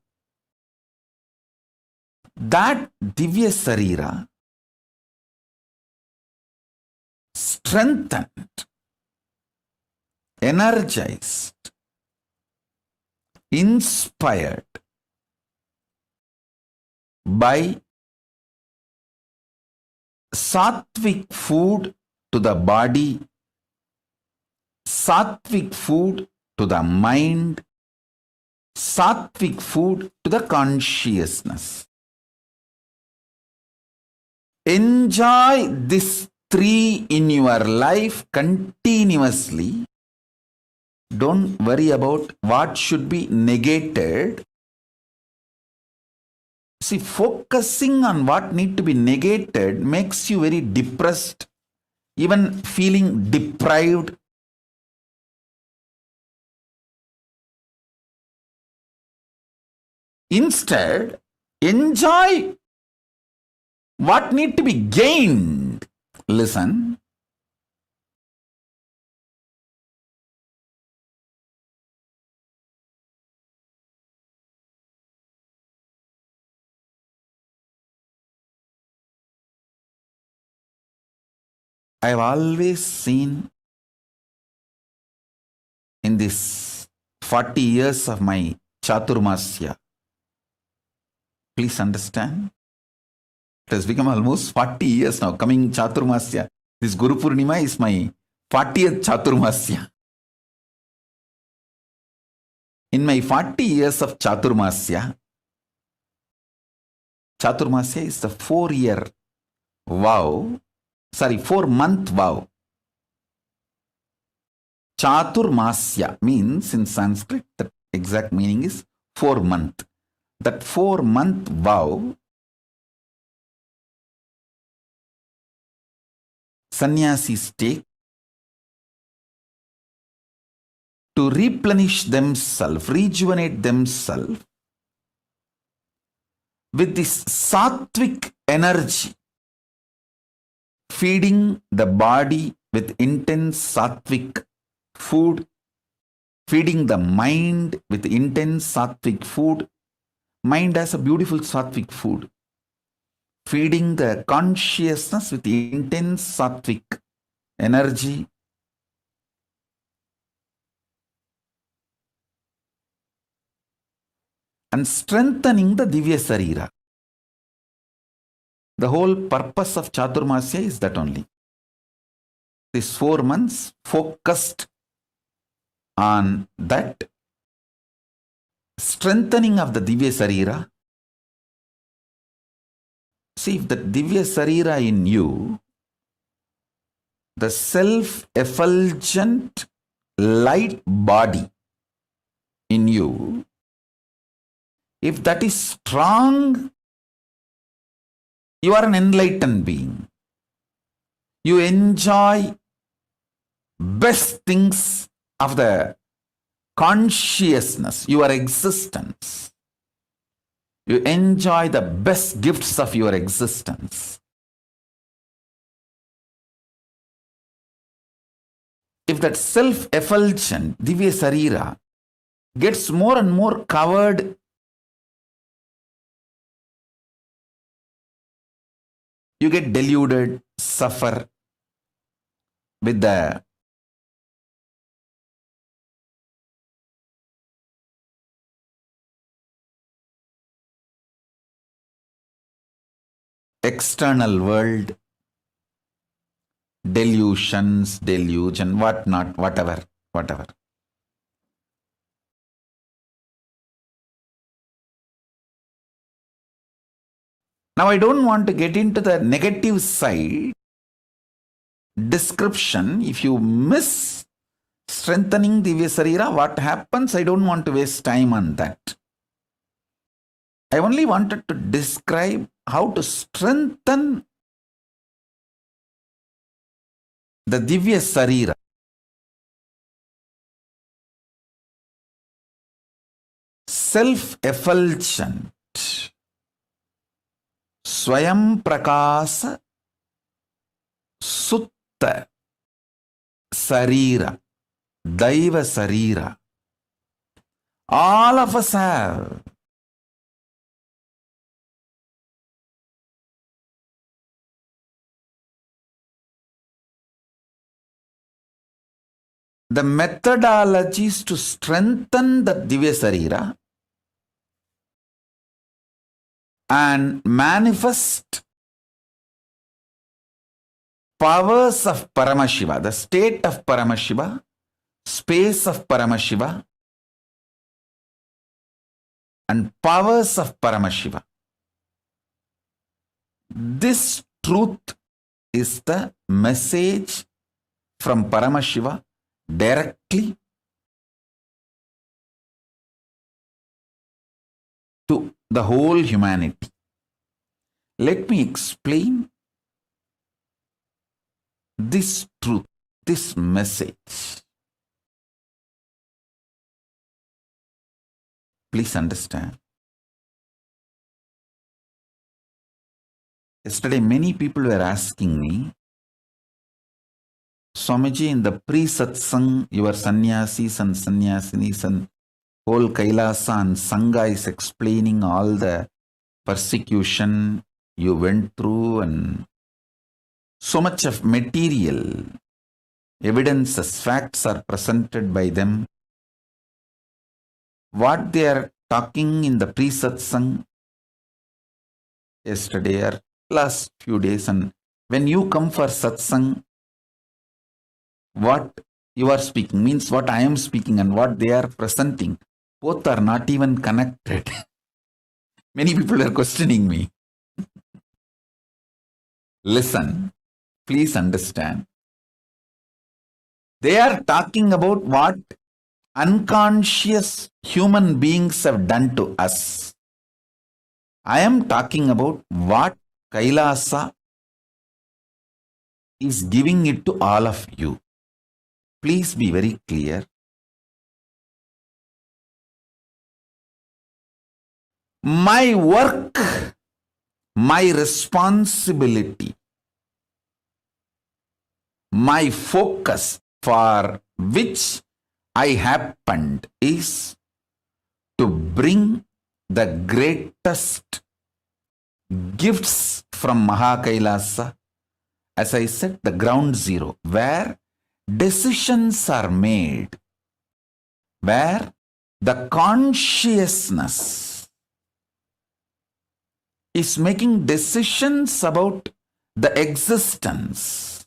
That Divya Sarira strengthened, energized, inspired by sattvic food to the body, sattvic food to the mind, sattvic food to the consciousness. Enjoy these three in your life continuously. Don't worry about what should be negated. See, focusing on what need to be negated makes you very depressed, even feeling deprived. Instead, enjoy what need to be gained. Listen. I have always seen in this 40 years of my Chaturmasya, please understand, it has become almost 40 years now, coming Chaturmasya. This Guru Purnima is my 40th Chaturmasya. In my 40 years of Chaturmasya, Chaturmasya is the 4-year vow, 4-month vow. Chaturmasya means in Sanskrit, the exact meaning is 4-month. That 4-month vow, sannyasis take to replenish themselves, rejuvenate themselves with this sattvic energy, feeding the body with intense sattvic food, feeding the mind with intense sattvic food. Mind has a beautiful sattvic food. Feeding the consciousness with intense sattvic energy. And strengthening the Divya Sarira. The whole purpose of Chaturmasya is that only. These 4 months focused on that strengthening of the Divya Sarira. See, if the Divya Sarira in you, the self-effulgent light body in you, if that is strong, you are an enlightened being. You enjoy best things of the consciousness, your existence. You enjoy the best gifts of your existence. that self-effulgent Divya Sarira gets more and more covered, you get deluded, suffer with the external world, delusions, deluge, and whatnot, whatever. Now, I don't want to get into the negative side description. If you miss strengthening Divya Sarira, what happens? I don't want to waste time on that. I only wanted to describe how to strengthen the Divya Sarira. Self-effulgent, Swayam Prakasa, Sutta Sarira, Daiva Sarira. All of us have. The methodologies to strengthen the Divya Sarira and manifest powers of Paramashiva, the state of Paramashiva, space of Paramashiva, and powers of Paramashiva. This truth is the message from Paramashiva directly to the whole humanity. Let me explain this truth, this message. Please understand. Yesterday, many people were asking me, Swamiji, in the pre-satsang, your sannyasis and sannyasinis and whole Kailasa and Sangha is explaining all the persecution you went through and so much of material evidences, facts are presented by them. What they are talking in the pre-satsang yesterday or last few days, and when you come for satsang, what you are speaking means what I am speaking and what they are presenting, both are not even connected. Many people are questioning me. Listen, please understand. They are talking about what unconscious human beings have done to us. I am talking about what Kailasa is giving it to all of you. Please be very clear. My work, my responsibility, my focus for which I happened is to bring the greatest gifts from Mahakailasa, as I said, the ground zero, where decisions are made, where the consciousness is making decisions about the existence.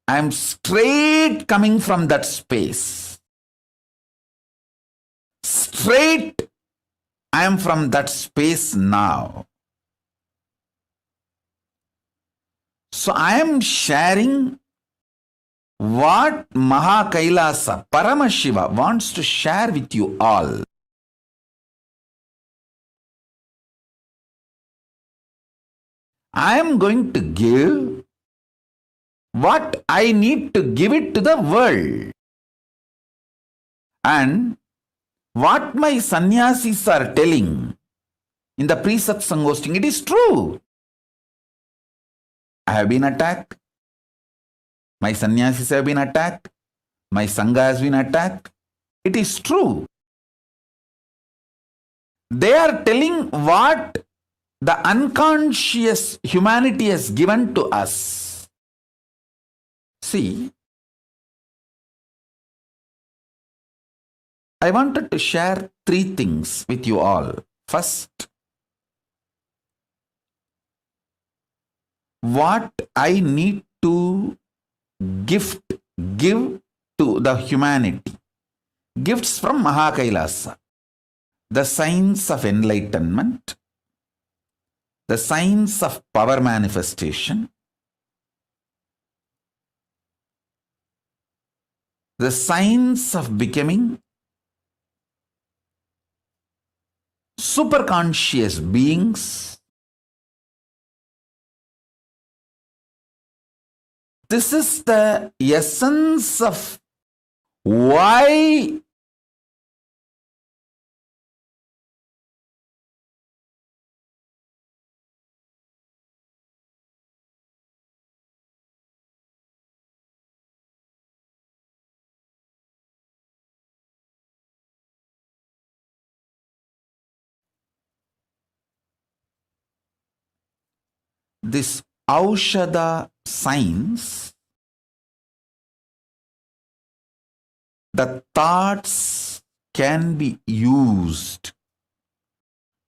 I am straight coming from that space. Straight I am from that space now. So I am sharing what Mahakailasa, Paramashiva wants to share with you all. I am going to give what I need to give it to the world. And what my sannyasis are telling in the pre-satsang hosting, it is true. I have been attacked. My sannyasis have been attacked. My sangha has been attacked. It is true. They are telling what the unconscious humanity has given to us. See, I wanted to share 3 things with you all. First, what I need to give to the humanity. Gifts from Mahakailasa. The signs of enlightenment, the signs of power manifestation, the signs of becoming superconscious beings. This is the essence of why this Aushadha science, the thoughts can be used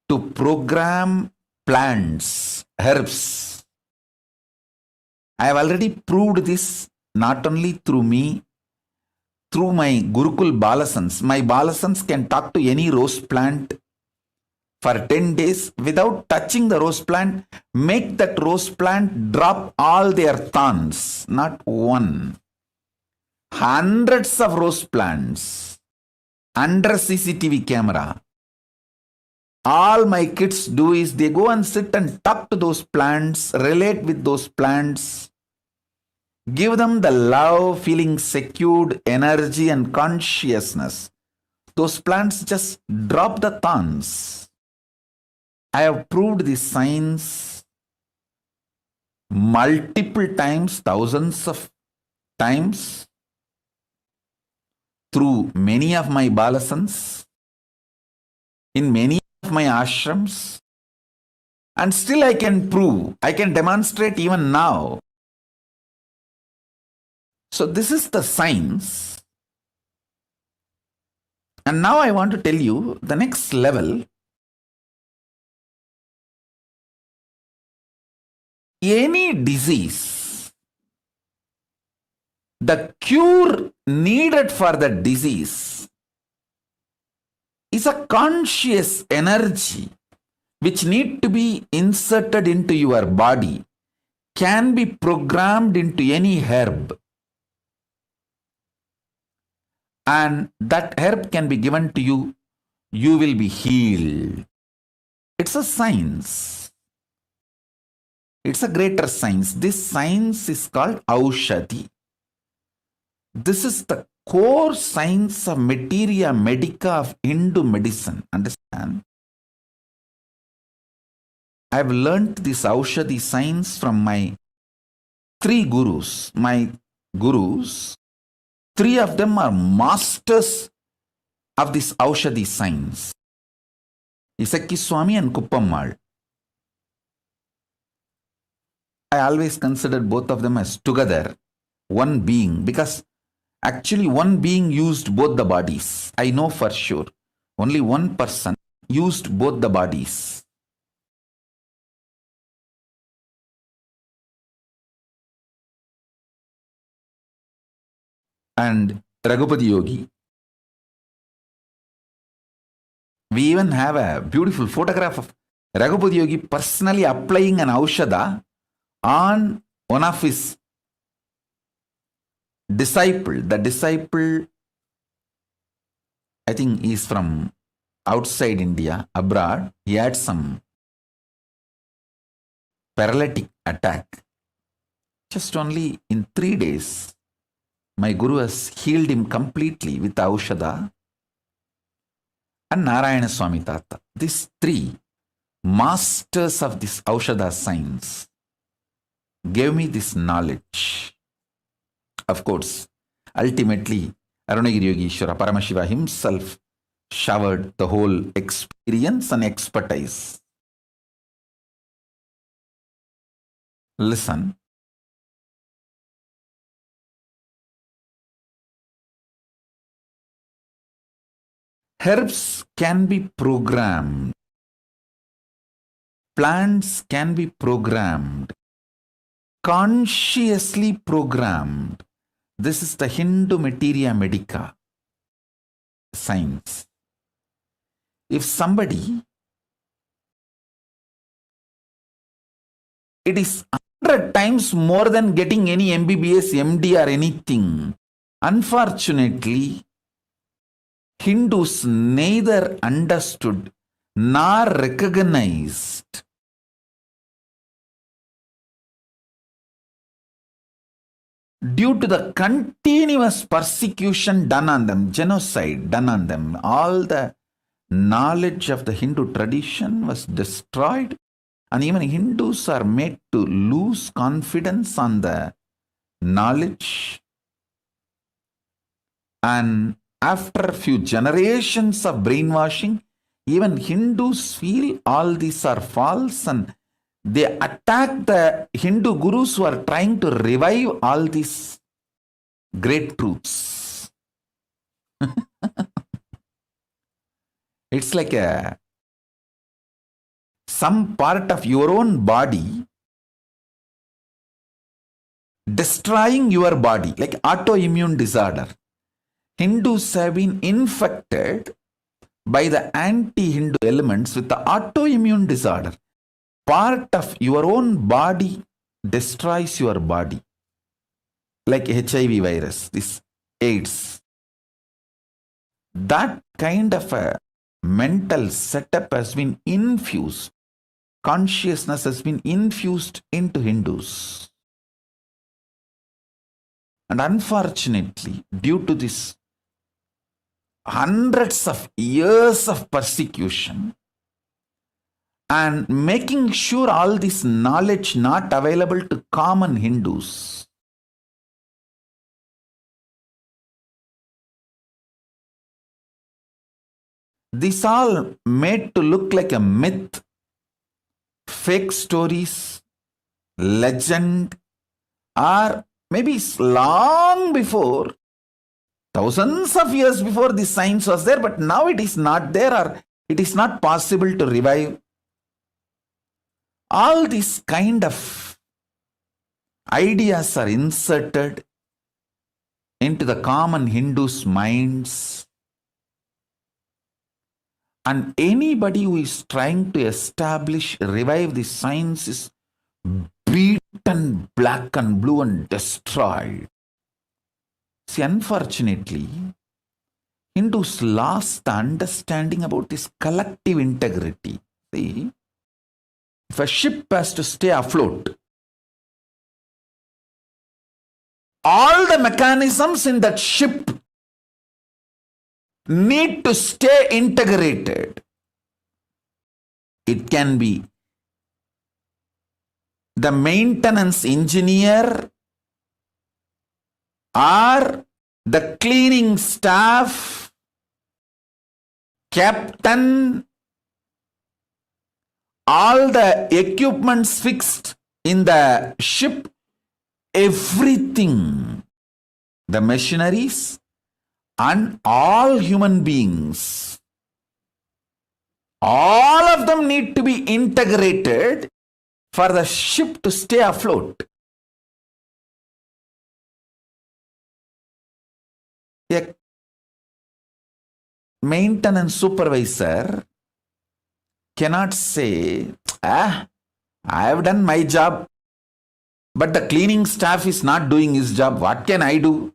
to program plants, herbs. I have already proved this not only through me, through my Gurukul Balasans. My Balasans can talk to any rose plant for 10 days without touching the rose plant, make that rose plant drop all their thorns, not one. Hundreds of rose plants under CCTV camera. All my kids do is they go and sit and talk to those plants, relate with those plants, give them the love, feeling secured, energy and consciousness. Those plants just drop the thorns. I have proved this science multiple times, thousands of times, through many of my balasans, in many of my ashrams, and still I can prove, I can demonstrate even now. So this is the science. And now I want to tell you the next level. Any disease, the cure needed for the disease is a conscious energy which need to be inserted into your body, can be programmed into any herb, and that herb can be given to you, you will be healed. It's a science. It's a greater science. This science is called Aushadhi. This is the core science of materia medica of Hindu medicine. Understand? I have learnt this Aushadhi science from my 3 gurus. My gurus, 3 of them are masters of this Aushadhi science. Isakki Swami and Kuppammal. I always considered both of them as together, one being, because actually one being used both the bodies. I know for sure. Only one person used both the bodies. And Raghupati Yogi. We even have a beautiful photograph of Raghupati Yogi personally applying an Aushadha on one of his disciple. The disciple, I think, is from outside India, abroad. He had some paralytic attack. Just only in 3 days, my Guru has healed him completely with Aushadha and Narayana Swami Tata. These 3 masters of this Aushadha science gave me this knowledge. of course, ultimately, Arunagiri Yogeshwara Paramashiva himself showered the whole experience and expertise. Listen. Herbs can be programmed. Plants can be programmed. Consciously programmed. This is the Hindu materia medica science. If somebody, it is 100 times more than getting any MBBS, MD or anything. Unfortunately, Hindus neither understood nor recognized due to the continuous persecution done on them, genocide done on them. All the knowledge of the Hindu tradition was destroyed, and even Hindus are made to lose confidence on the knowledge. And after a few generations of brainwashing, even Hindus feel all these are false, and they attack the Hindu gurus who are trying to revive all these great truths. It's like some part of your own body destroying your body, like autoimmune disorder. Hindus have been infected by the anti-Hindu elements with the autoimmune disorder. Part of your own body destroys your body, like HIV virus, this AIDS. That kind of a mental setup has been infused. Consciousness has been infused into Hindus. And unfortunately, due to this hundreds of years of persecution and making sure all this knowledge not available to common Hindus, this all made to look like a myth, fake stories, legend, or maybe long before, thousands of years before this science was there, but now it is not there, or it is not possible to revive. All these kind of ideas are inserted into the common Hindus' minds. And anybody who is trying to establish, revive this science is beaten black and blue and destroyed. See, unfortunately, Hindus lost the understanding about this collective integrity. See, if a ship has to stay afloat, all the mechanisms in that ship need to stay integrated. It can be the maintenance engineer or the cleaning staff, captain, all the equipments fixed in the ship, everything, the machineries, and all human beings, all of them need to be integrated for the ship to stay afloat. A maintenance supervisor cannot say, I have done my job, but the cleaning staff is not doing his job. What can I do?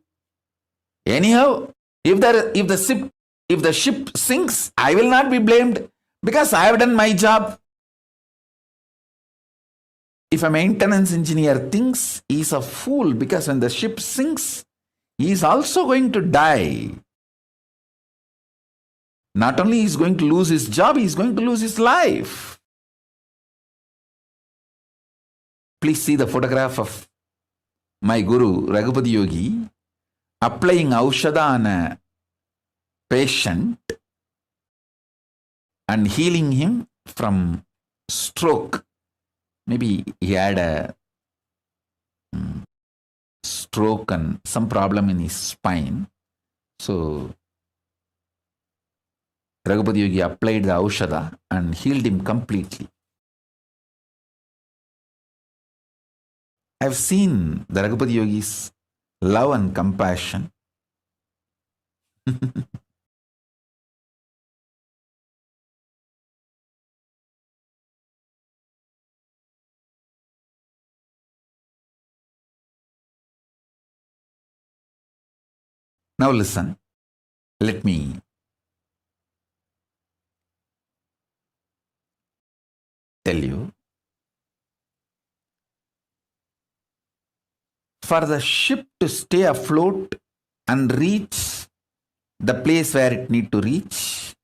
Anyhow, if the ship sinks, I will not be blamed because I have done my job. If a maintenance engineer thinks he is a fool because when the ship sinks, he is also going to die. Not only he is going to lose his job, he is going to lose his life. Please see the photograph of my Guru, Raghupati Yogi, applying Aushadha on a patient and healing him from stroke. Maybe he had a stroke and some problem in his spine. So Raghupati Yogi applied the Aushadha and healed him completely. I've seen the Raghupati Yogi's love and compassion. Now listen, let me tell you. For the ship to stay afloat and reach the place where it need to reach,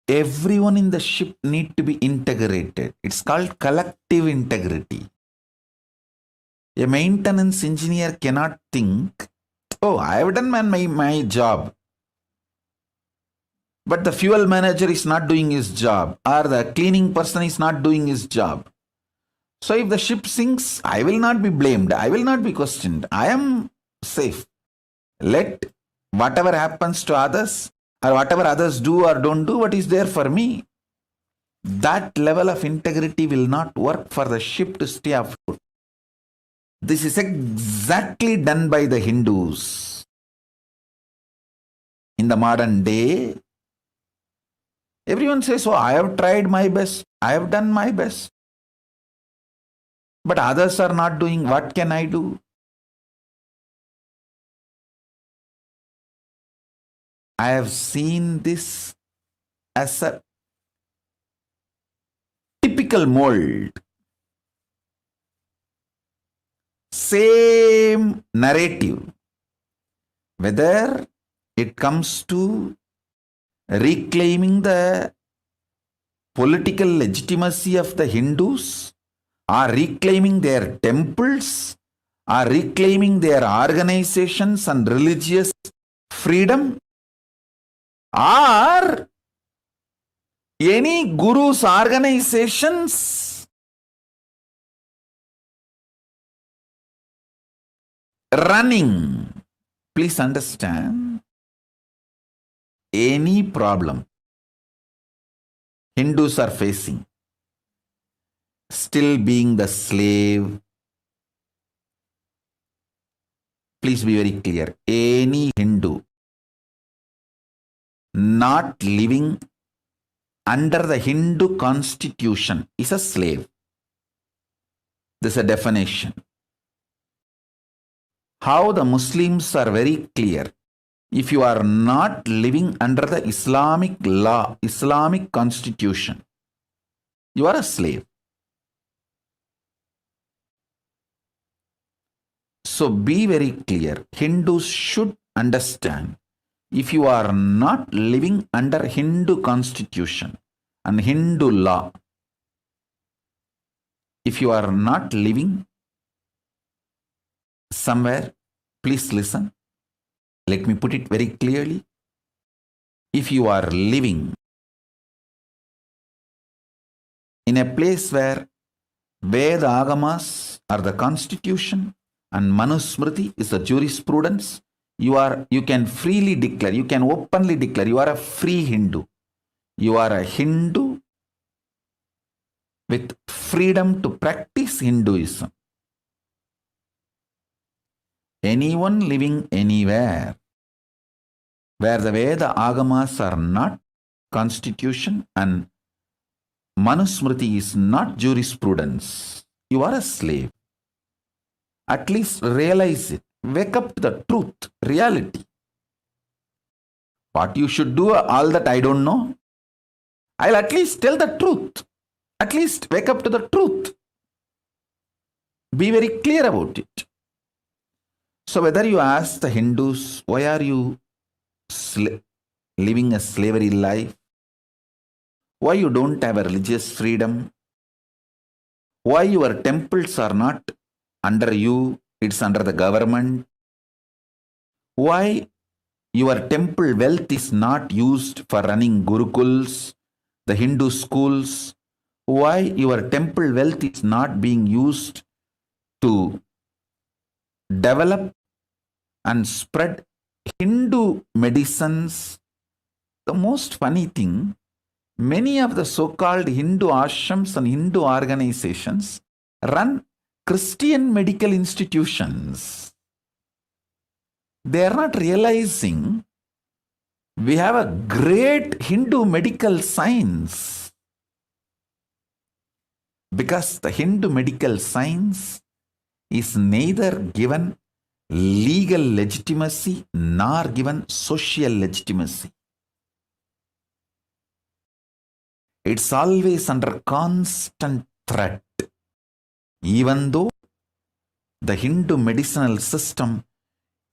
everyone in the ship need to be integrated. It's called collective integrity. A maintenance engineer cannot think, oh, I have done my job, but the fuel manager is not doing his job, or the cleaning person is not doing his job. So if the ship sinks, I will not be blamed. I will not be questioned. I am safe. Let whatever happens to others, or whatever others do or don't do, what is there for me. That level of integrity will not work for the ship to stay afloat. This is exactly done by the Hindus. In the modern day, everyone says, oh, I have tried my best. I have done my best. But others are not doing. What can I do? I have seen this as a typical mold. Same narrative. Whether it comes to reclaiming the political legitimacy of the Hindus, or reclaiming their temples, or reclaiming their organizations and religious freedom, or any guru's organizations, running. Please understand, any problem Hindus are facing, still being the slave. Please be very clear. Any Hindu not living under the Hindu constitution is a slave. This is a definition. How the Muslims are very clear. If you are not living under the Islamic law, Islamic constitution, you are a slave. So be very clear. Hindus should understand, if you are not living under Hindu constitution and Hindu law, if you are not living somewhere, please listen. Let me put it very clearly. If you are living in a place where Veda Agamas are the constitution and Manusmriti is the jurisprudence, you can freely declare, you can openly declare, you are a free Hindu. You are a Hindu with freedom to practice Hinduism. Anyone living anywhere where the Veda Agamas are not constitution and Manusmriti is not jurisprudence, you are a slave. At least realize it. Wake up to the truth, reality. What you should do, all that I don't know. I'll at least tell the truth. At least wake up to the truth. Be very clear about it. So whether you ask the Hindus, why are you living a slavery life? Why you don't have a religious freedom? Why your temples are not under you, it's under the government? Why your temple wealth is not used for running gurukuls, the Hindu schools? Why your temple wealth is not being used to develop and spread Hindu medicines? The most funny thing, many of the so-called Hindu ashrams and Hindu organizations run Christian medical institutions. They are not realizing we have a great Hindu medical science, because the Hindu medical science is neither given legal legitimacy nor given social legitimacy. It's always under constant threat. Even though the Hindu medicinal system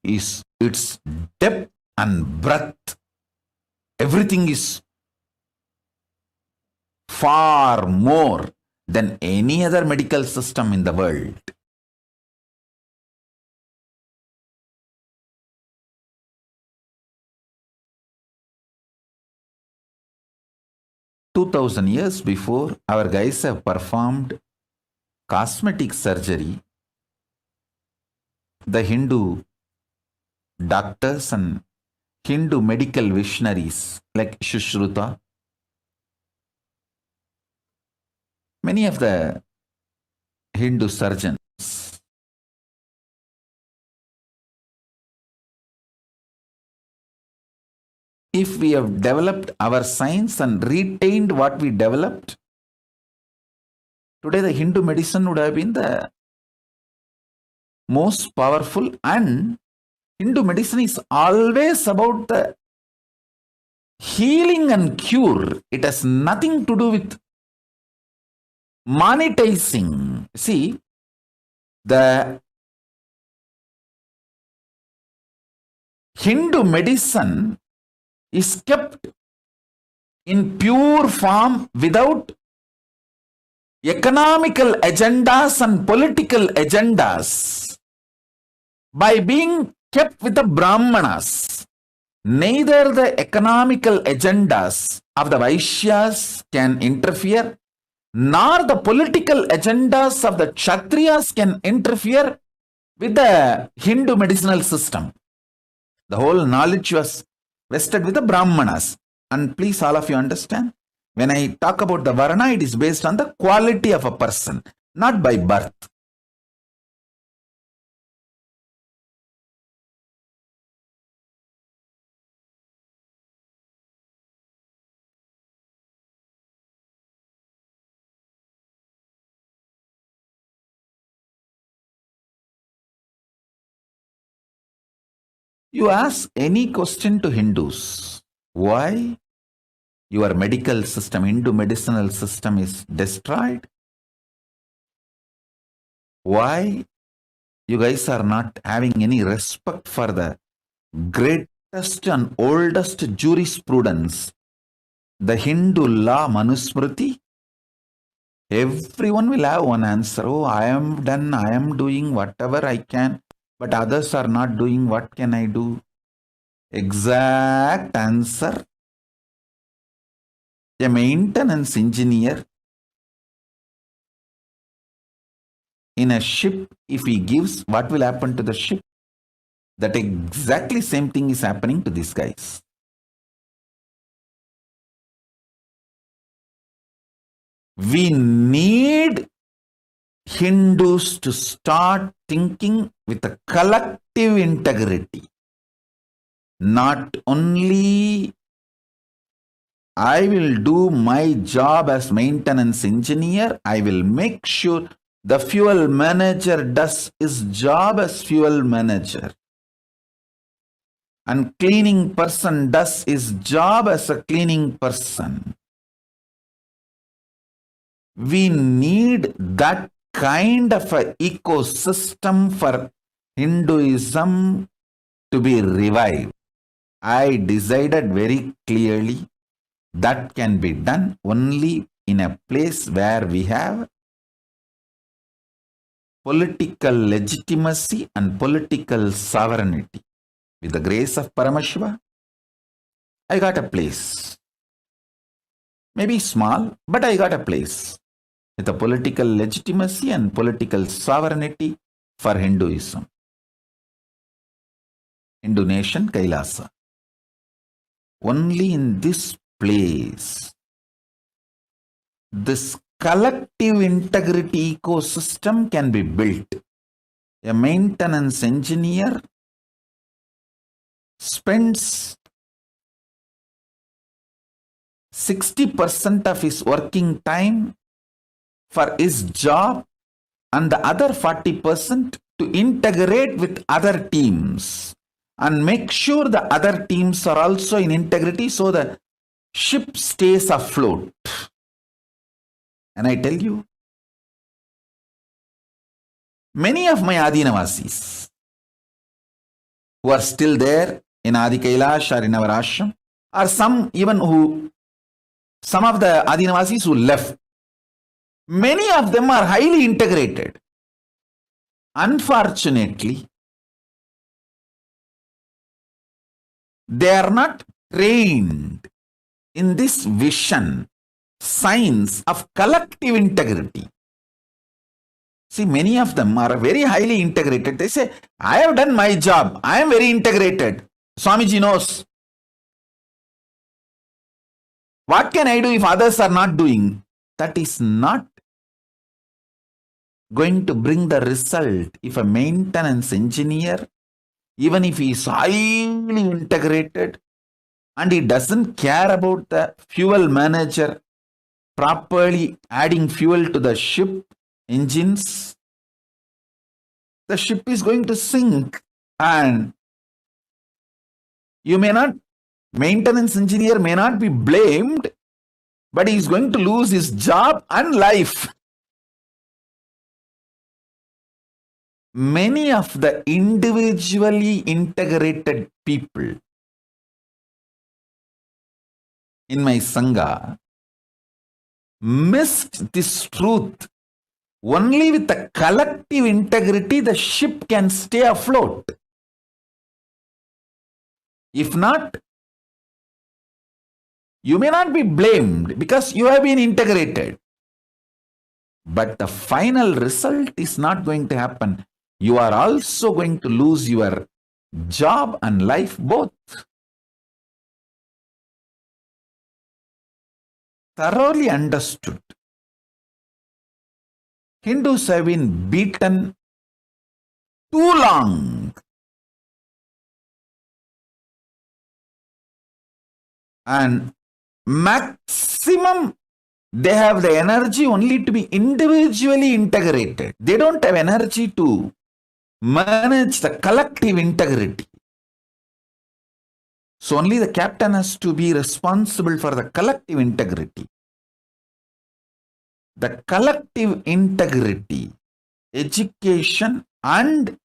is its depth and breadth, everything is far more than any other medical system in the world. Years before, our guys have performed cosmetic surgery. The Hindu doctors and Hindu medical visionaries like Shushruta, many of the Hindu surgeons, if we have developed our science and retained what we developed, today the Hindu medicine would have been the most powerful. And Hindu medicine is always about the healing and cure. It has nothing to do with monetizing. See, the Hindu medicine is kept in pure form without economical agendas and political agendas. By being kept with the Brahmanas, neither the economical agendas of the Vaishyas can interfere, nor the political agendas of the Kshatriyas can interfere with the Hindu medicinal system. The whole knowledge was vested with the Brahmanas. And please, all of you understand, when I talk about the Varna, it is based on the quality of a person, not by birth. You ask any question to Hindus, why your medical system, Hindu medicinal system is destroyed? Why you guys are not having any respect for the greatest and oldest jurisprudence, the Hindu law Manusmriti? Everyone will have one answer. Oh, I am done, I am doing whatever I can, but others are not doing. What can I do? Exact answer. A maintenance engineer in a ship, if he gives, what will happen to the ship? That exactly same thing is happening to these guys. We need Hindus to start thinking with a collective integrity. Not only I will do my job as maintenance engineer, I will make sure the fuel manager does his job as fuel manager. And cleaning person does his job as a cleaning person. We need that kind of an ecosystem for Hinduism to be revived. I decided very clearly, that can be done only in a place where we have political legitimacy and political sovereignty. With the grace of Paramashiva, I got a place. Maybe small, but I got a place with a political legitimacy and political sovereignty for Hinduism. Hindu nation, Kailasa. Only in this place, this collective integrity ecosystem can be built. A maintenance engineer spends 60% of his working time for his job and the other 40% to integrate with other teams and make sure the other teams are also in integrity so the ship stays afloat. And I tell you, many of my Adinavasis who are still there in Adi Kailash or in our ashram, or some of the Adinavasis who left, many of them are highly integrated. Unfortunately, they are not trained in this vision, science of collective integrity. See, many of them are very highly integrated. They say, I have done my job. I am very integrated. Swamiji knows. What can I do if others are not doing? That is not going to bring the result. If a maintenance engineer, even if he is highly integrated and he doesn't care about the fuel manager properly adding fuel to the ship engines, the ship is going to sink. And maintenance engineer may not be blamed, but he is going to lose his job and life. Many of the individually integrated people in my Sangha missed this truth. Only with the collective integrity, the ship can stay afloat. If not, you may not be blamed because you have been integrated. But the final result is not going to happen. You are also going to lose your job and life both. Thoroughly understood. Hindus have been beaten too long. And maximum, they have the energy only to be individually integrated. They don't have energy to manage the collective integrity. So only the captain has to be responsible for the collective integrity. The collective integrity, education and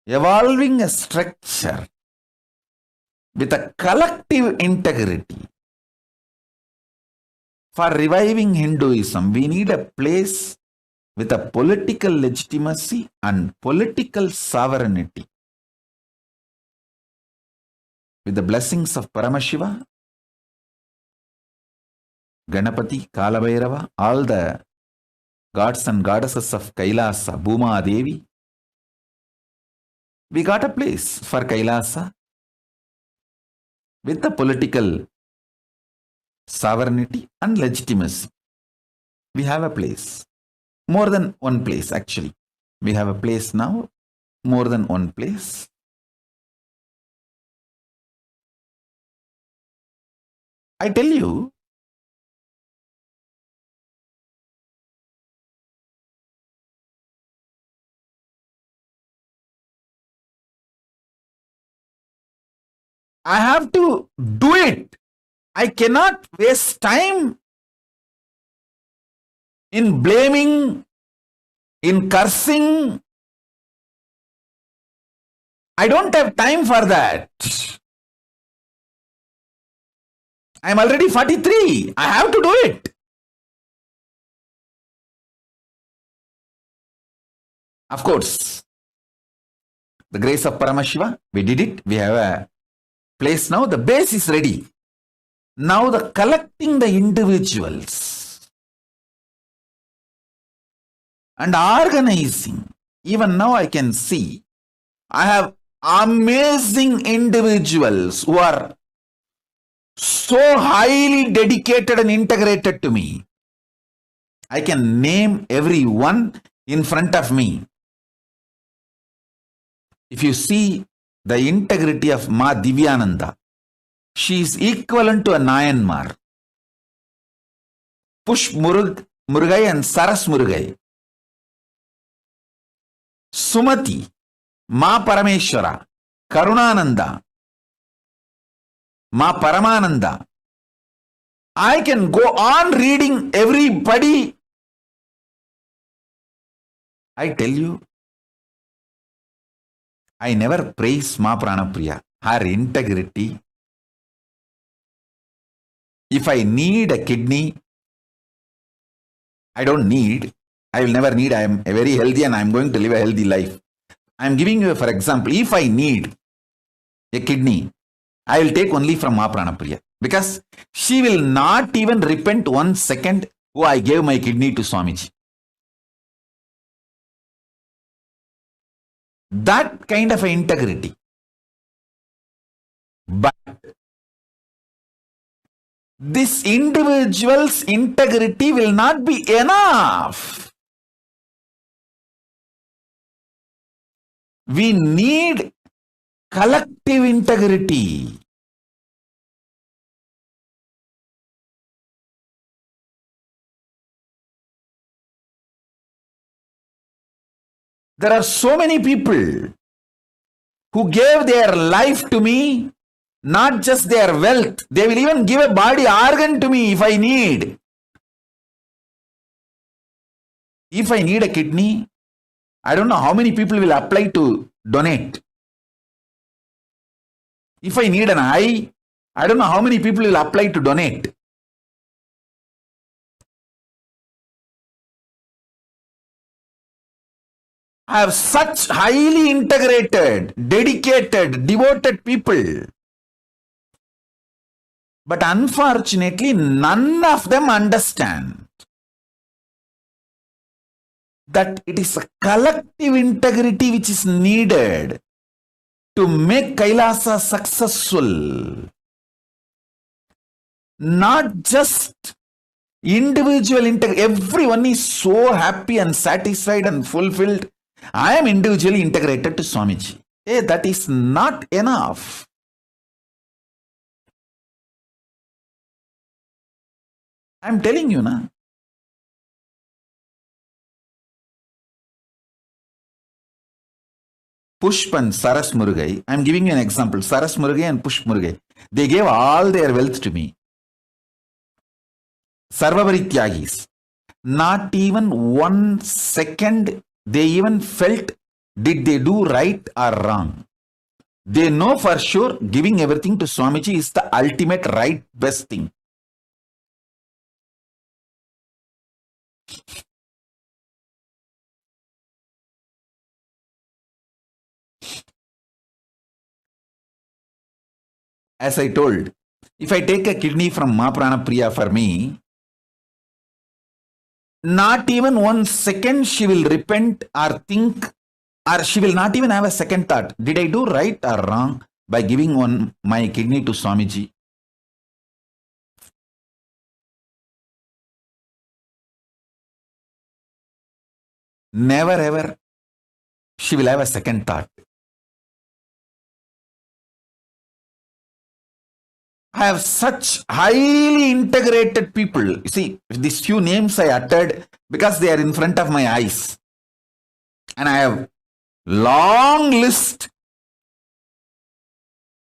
evolving a structure with a collective integrity. For reviving Hinduism, we need a place with a political legitimacy and political sovereignty. With the blessings of Paramashiva, Ganapati, Kalabhairava, all the gods and goddesses of Kailasa, Bhuma Devi, we got a place for Kailasa with the political sovereignty and legitimacy. We have a place. More than one place, actually. We have a place now, more than one place. I tell you, I have to do it. I cannot waste time in blaming, in cursing. I don't have time for that. I'm already 43. I have to do it. Of course, the grace of Paramashiva, we did it. We have a place now. The base is ready. Now the collecting the individuals and organizing. Even now I can see I have amazing individuals who are so highly dedicated and integrated to me. I can name every one in front of me. If you see the integrity of Ma Divyananda, she is equivalent to a Nayanmar. Push Murugai and Saras Murugai. Sumati, Ma Parameshwara, Karunananda, Ma Paramananda. I can go on reading everybody. I tell you, I never praise Ma Pranapriya, her integrity. If I need a kidney, I don't need, I will never need, I am very healthy and I am going to live a healthy life. I am giving you, for example, if I need a kidney, I will take only from Ma Pranapriya, because she will not even repent 1 second, oh, I gave my kidney to Swamiji. That kind of integrity. But this individual's integrity will not be enough. We need collective integrity. There are so many people who gave their life to me, not just their wealth. They will even give a body organ to me if I need. If I need a kidney, I don't know how many people will apply to donate. If I need an eye, I don't know how many people will apply to donate. I have such highly integrated, dedicated, devoted people. But unfortunately, none of them understand that it is a collective integrity which is needed to make Kailasa successful. Not just individual integrity. Everyone is so happy and satisfied and fulfilled. I am individually integrated to Swamiji. Hey, that is not enough. I am telling you now. Pushp and Saras Murugai, I am giving you an example. Saras Murugai and Pushp Murugai, they gave all their wealth to me. Sarvavari Tyagis, not even 1 second they even felt did they do right or wrong. They know for sure giving everything to Swamiji is the ultimate right best thing. As I told, if I take a kidney from Ma Pranapriya for me, not even 1 second she will repent or think, or she will not even have a second thought. Did I do right or wrong by giving my kidney to Swamiji? Never ever she will have a second thought. I have such highly integrated people. You see, these few names I uttered because they are in front of my eyes. And I have long list.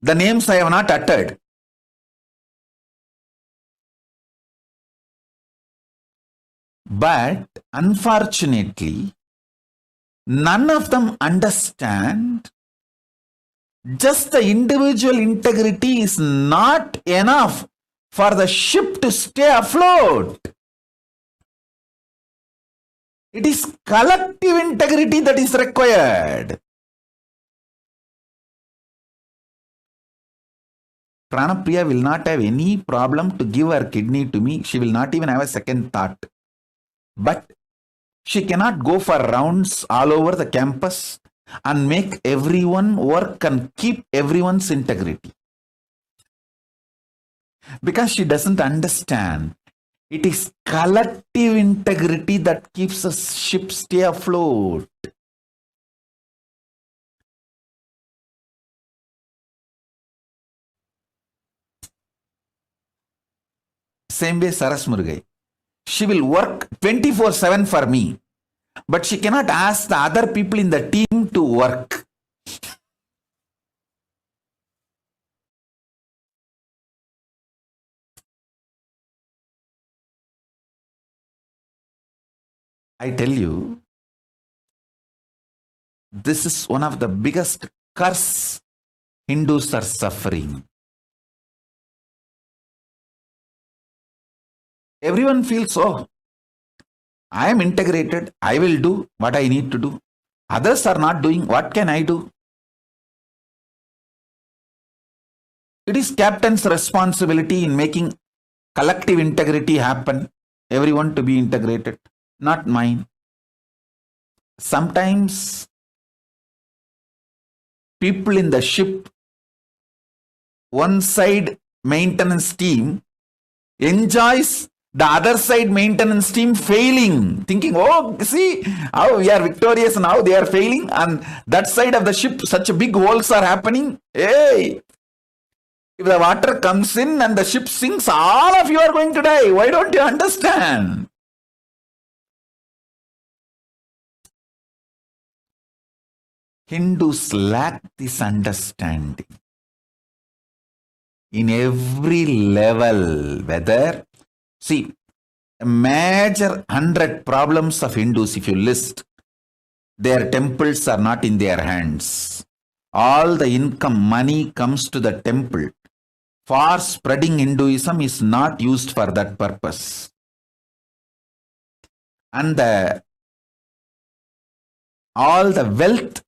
The names I have not uttered. But unfortunately, none of them understand just the individual integrity is not enough for the ship to stay afloat. It is collective integrity that is required. Pranapriya will not have any problem to give her kidney to me. She will not even have a second thought. But she cannot go for rounds all over the campus and make everyone work and keep everyone's integrity. Because she doesn't understand. It is collective integrity that keeps a ship stay afloat. Same way Saras Murugai. She will work 24/7 for me. But she cannot ask the other people in the team to work. I tell you, this is one of the biggest curse Hindus are suffering. Everyone feels, oh, I am integrated, I will do what I need to do. Others are not doing, what can I do? It is captain's responsibility in making collective integrity happen, everyone to be integrated, not mine. Sometimes people in the ship, one side maintenance team enjoys the other side maintenance team failing, thinking, oh, see how we are victorious and how they are failing, and that side of the ship, such big holes are happening. Hey, if the water comes in and the ship sinks, all of you are going to die. Why don't you understand? Hindus lack this understanding. In every level, whether, see, a major 100 problems of Hindus, if you list, their temples are not in their hands. All the income, money comes to the temple. For spreading Hinduism is not used for that purpose. And all the wealth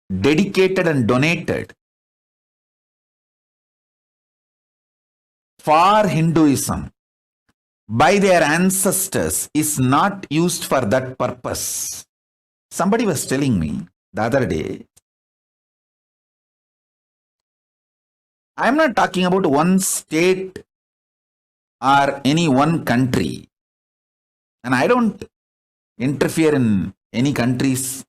dedicated and donated for Hinduism by their ancestors is not used for that purpose. Somebody was telling me the other day, I am not talking about one state or any one country, and I don't interfere in any country's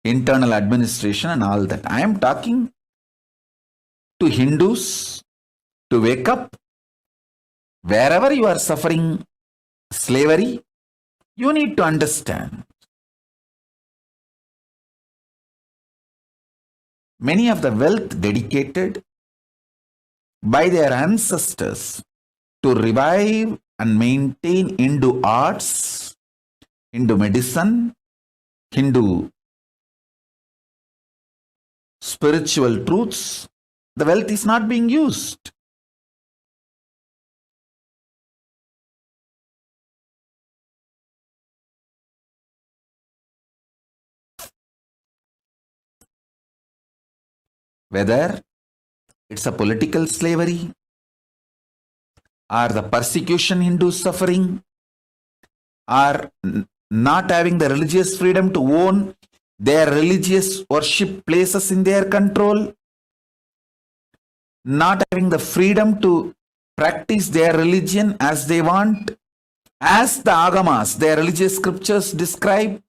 internal administration and all that. I am talking to Hindus to wake up. Wherever you are suffering slavery, you need to understand. Many of the wealth dedicated by their ancestors to revive and maintain Hindu arts, Hindu medicine, Hindu spiritual truths, the wealth is not being used. Whether it's a political slavery or the persecution Hindus suffering or not having the religious freedom to own their religious worship places in their control, not having the freedom to practice their religion as they want, as the agamas, their religious scriptures describe,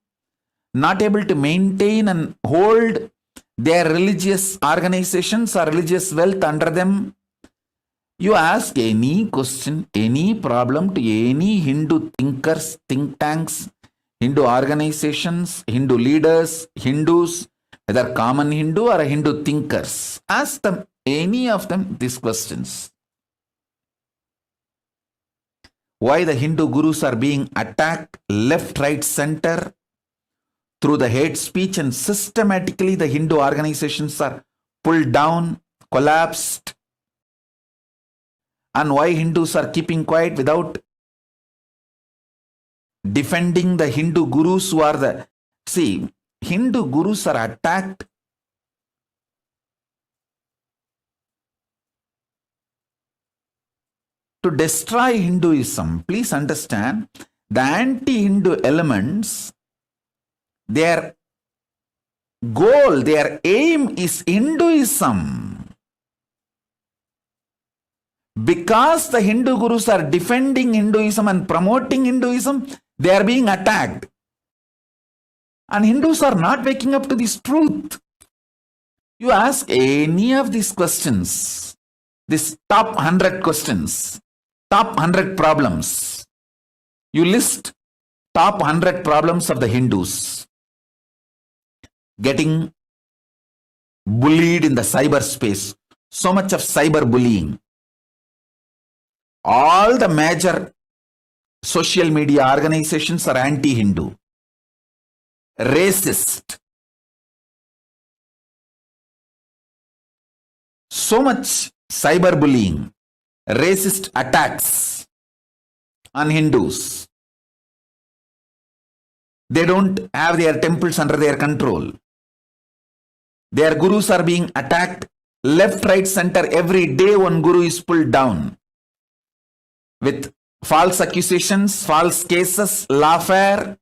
not able to maintain and hold their religious organizations or religious wealth under them. You ask any question, any problem to any Hindu thinkers, think tanks, Hindu organizations, Hindu leaders, Hindus, whether common Hindu or Hindu thinkers, ask them, any of them, these questions. Why the Hindu gurus are being attacked left, right, center through the hate speech, and systematically the Hindu organizations are pulled down, collapsed. and why Hindus are keeping quiet without defending the Hindu gurus who are the... See, Hindu gurus are attacked to destroy Hinduism. Please understand, the anti-Hindu elements, their goal, their aim is Hinduism. Because the Hindu gurus are defending Hinduism and promoting Hinduism, they are being attacked. And Hindus are not waking up to this truth. You ask any of these questions, this top 100 questions, top 100 problems. You list top 100 problems of the Hindus. Getting bullied in the cyberspace. So much of cyberbullying. All the major social media organizations are anti-Hindu. Racist. So much cyberbullying. Racist attacks on Hindus. They don't have their temples under their control. Their gurus are being attacked left, right, center. Every day one guru is pulled down with false accusations, false cases, lawfare,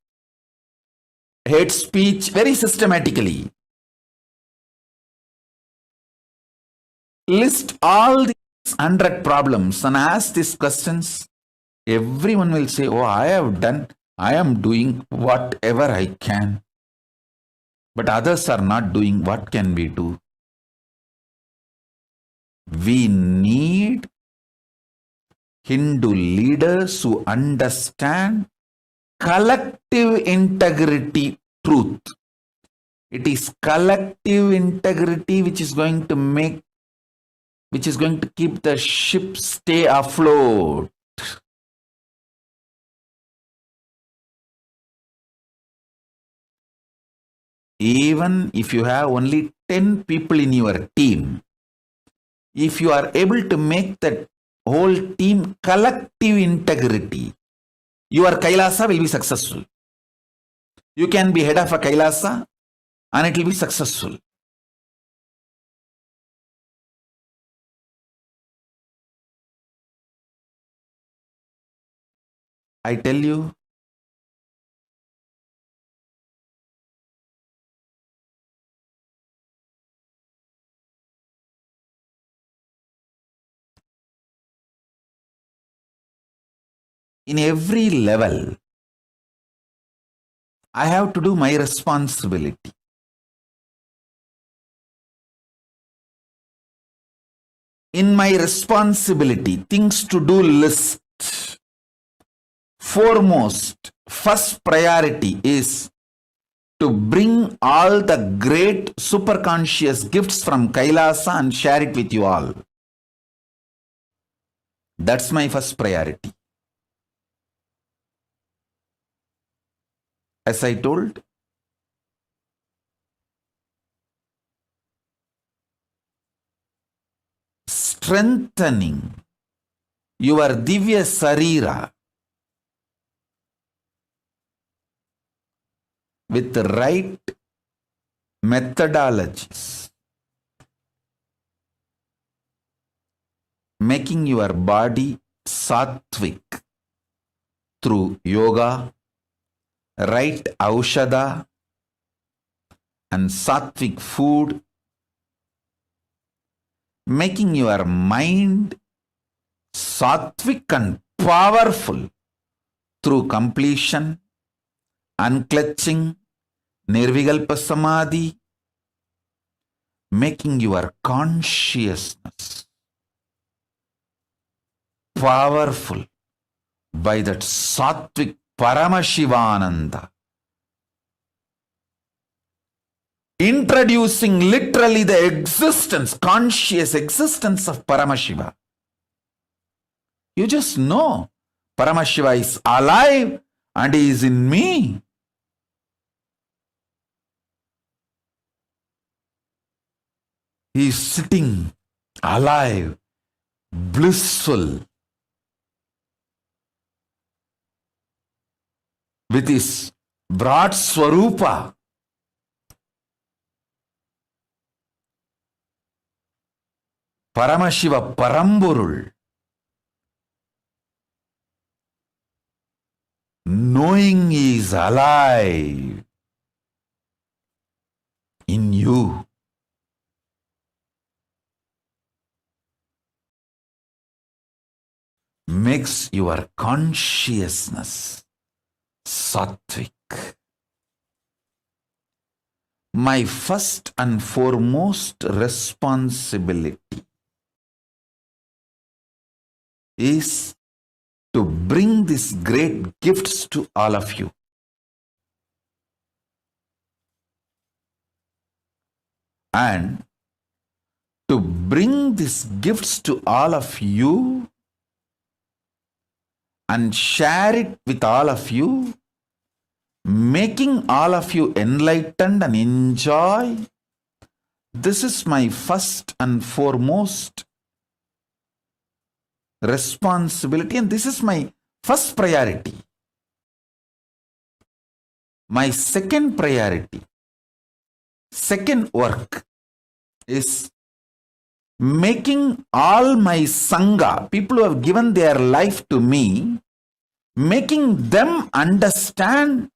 hate speech, very systematically. List all these 100 problems and ask these questions. Everyone will say, oh, I am doing whatever I can. But others are not doing. What can we do? We need Hindu leaders who understand collective integrity truth. It is collective integrity which is going to keep the ship stay afloat. Even if you have only 10 people in your team, if you are able to make that whole team collective integrity, your Kailasa will be successful. You can be head of a Kailasa and it will be successful. I tell you, in every level, I have to do my responsibility. In my responsibility, things to do list, foremost, first priority is to bring all the great superconscious gifts from Kailasa and share it with you all. That's my first priority. As I told, strengthening your Divya Sarira with the right methodologies, making your body sattvic through yoga, right aushadha and sattvic food, making your mind sattvic and powerful through completion, unclutching, nirvikalpa samadhi, making your consciousness powerful by that sattvic Paramashivananda, introducing literally the existence, conscious existence of Paramashiva. You just know Paramashiva is alive and he is in me. He is sitting alive blissful, with his broad swarupa, Paramashiva Paramburul, knowing he is alive in you. Makes your consciousness sattvic. My first and foremost responsibility is to bring these great gifts to all of you. And to bring these gifts to all of you and share it with all of you, making all of you enlightened and enjoy. This is my first and foremost responsibility, and this is my first priority. My second priority, second work is making all my Sangha, people who have given their life to me, making them understand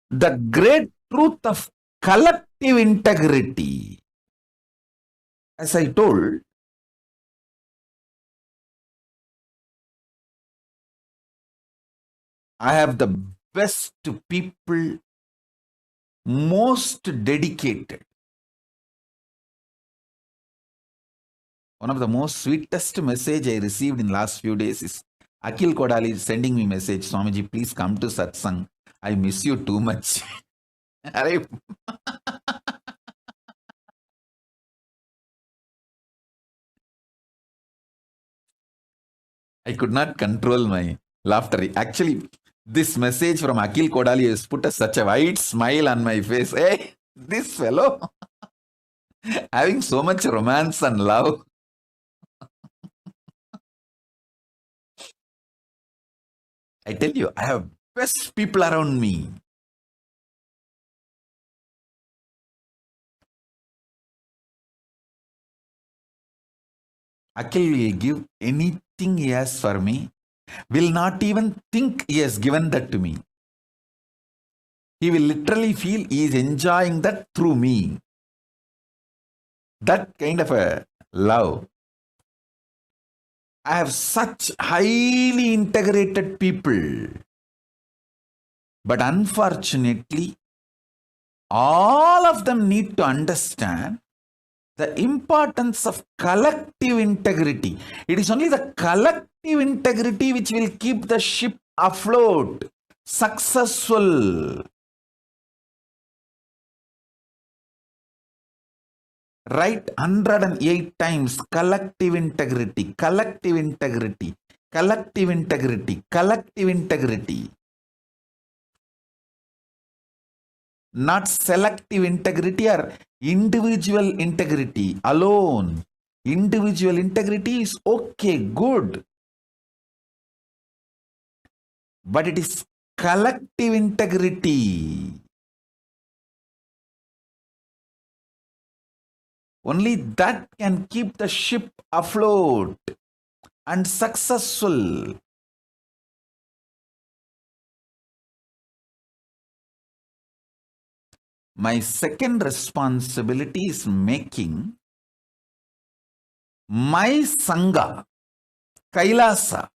the great truth of collective integrity. As I told, I have the best people, most dedicated. One of the most sweetest message I received in last few days is Akhil Kodali sending me message, Swamiji, please come to satsang. I miss you too much. I could not control my laughter. Actually, this message from Akhil Kodali has put such a wide smile on my face. Hey, this fellow having so much romance and love. I tell you, I have best people around me. Akhil will give anything he has for me, will not even think he has given that to me. He will literally feel he is enjoying that through me. That kind of a love. I have such highly integrated people. But unfortunately, all of them need to understand the importance of collective integrity. It is only the collective integrity which will keep the ship afloat, successful. Write 108 times collective integrity, collective integrity, collective integrity, collective integrity. Not selective integrity or individual integrity alone. Individual integrity is okay, good. But it is collective integrity. Only that can keep the ship afloat and successful. My second responsibility is making my Sangha, Kailasa,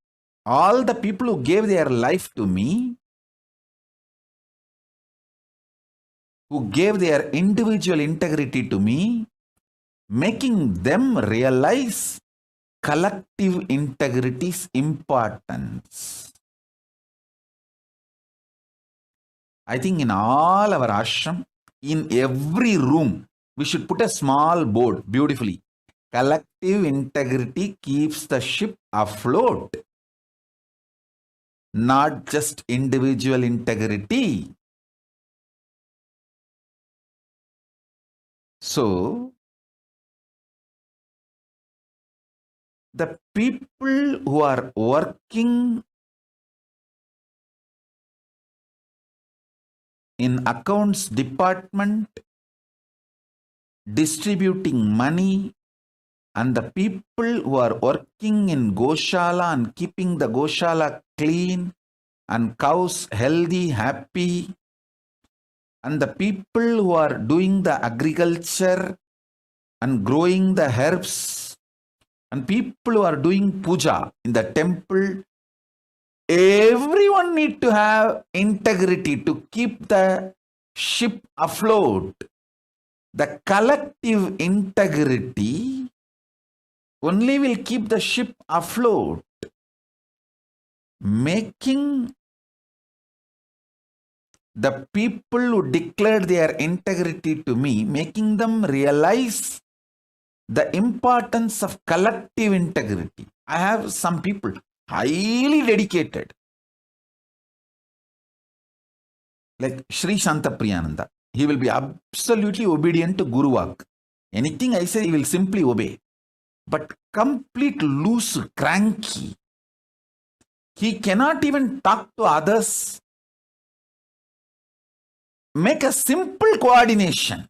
all the people who gave their life to me, who gave their individual integrity to me, making them realize collective integrity's importance. I think in all our ashram, in every room, we should put a small board beautifully. Collective integrity keeps the ship afloat. Not just individual integrity. So, the people who are working in accounts department, distributing money, and the people who are working in Goshala and keeping the Goshala clean and cows healthy, happy, and the people who are doing the agriculture and growing the herbs, and people who are doing puja in the temple, everyone need to have integrity to keep the ship afloat. The collective integrity only will keep the ship afloat, making the people who declared their integrity to me, making them realize the importance of collective integrity. I have some people highly dedicated, like Sri Shantapriyananda. He will be absolutely obedient to Guru Vak. Anything I say, he will simply obey. But complete loose, cranky. He cannot even talk to others. Make a simple coordination.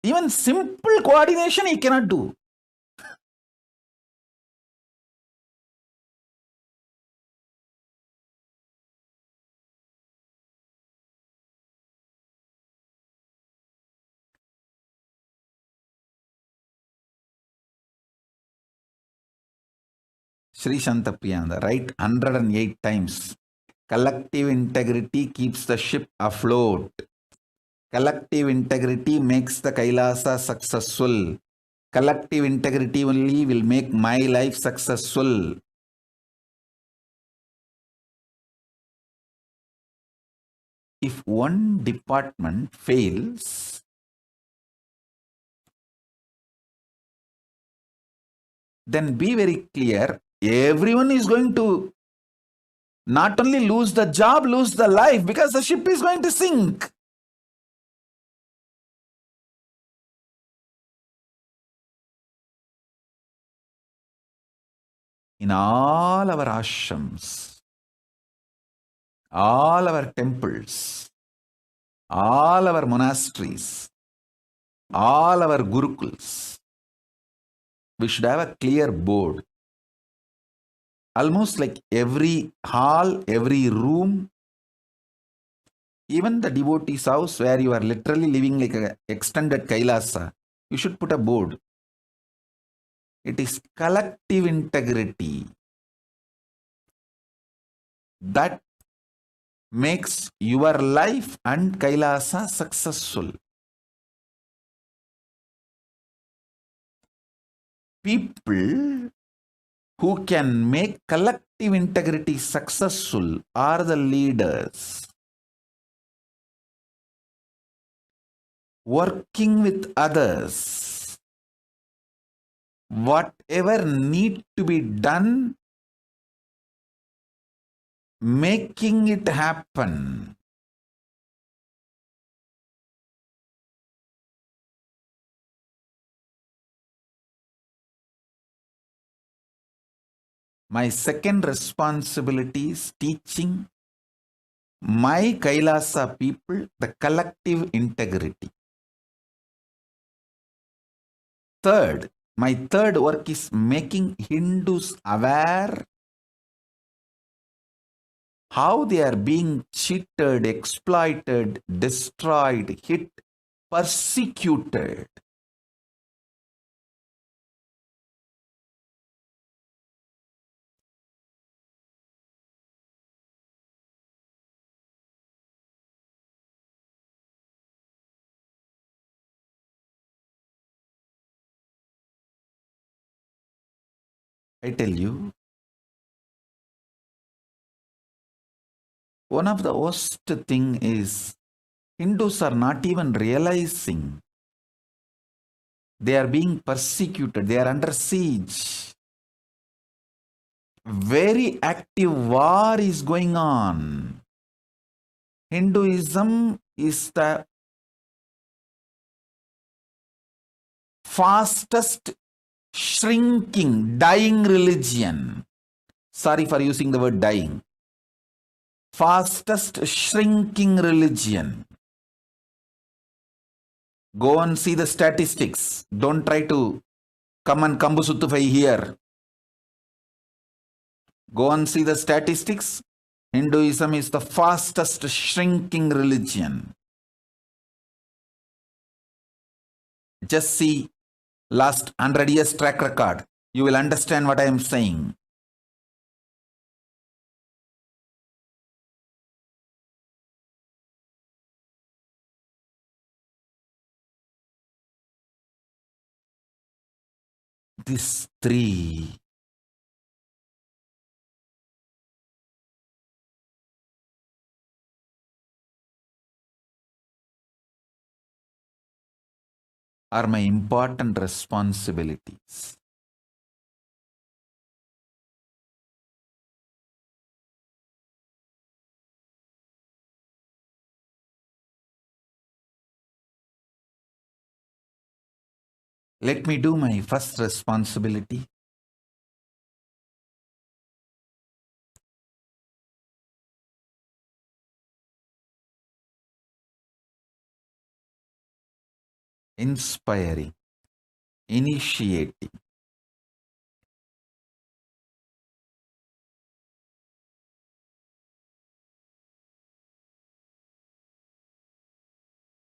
Even simple coordination he cannot do. Sri Shantapriyananda, write 108 times. Collective integrity keeps the ship afloat. Collective integrity makes the Kailasa successful. Collective integrity only will make my life successful. If one department fails, then be very clear. Everyone is going to not only lose the job, lose the life, because the ship is going to sink. In all our ashrams, all our temples, all our monasteries, all our gurukuls, we should have a clear board. Almost like every hall, every room, even the devotee's house where you are literally living like an extended Kailasa, you should put a board. It is collective integrity that makes your life and Kailasa successful. People who can make collective integrity successful are the leaders. Working with others, whatever need to be done, making it happen. My second responsibility is teaching my Kailasa people the collective integrity. Third, my third work is making Hindus aware how they are being cheated, exploited, destroyed, hit, persecuted. I tell you, one of the worst thing is Hindus are not even realizing they are being persecuted, they are under siege. Very active war is going on. Hinduism is the fastest shrinking, dying religion. Sorry for using the word dying. Fastest shrinking religion. Go and see the statistics. Don't try to come and kambusutufai here. Go and see the statistics. Hinduism is the fastest shrinking religion. Just see last 100 years track record. You will understand what I am saying. These three are my important responsibilities. Let me do my first responsibility. Inspiring, initiating,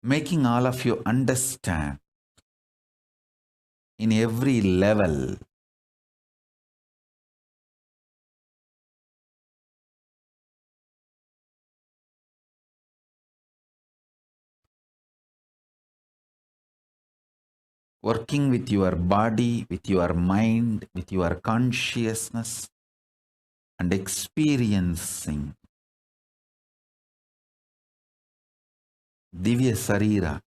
making all of you understand in every level working with your body, with your mind, with your consciousness, and experiencing Divya Sarira,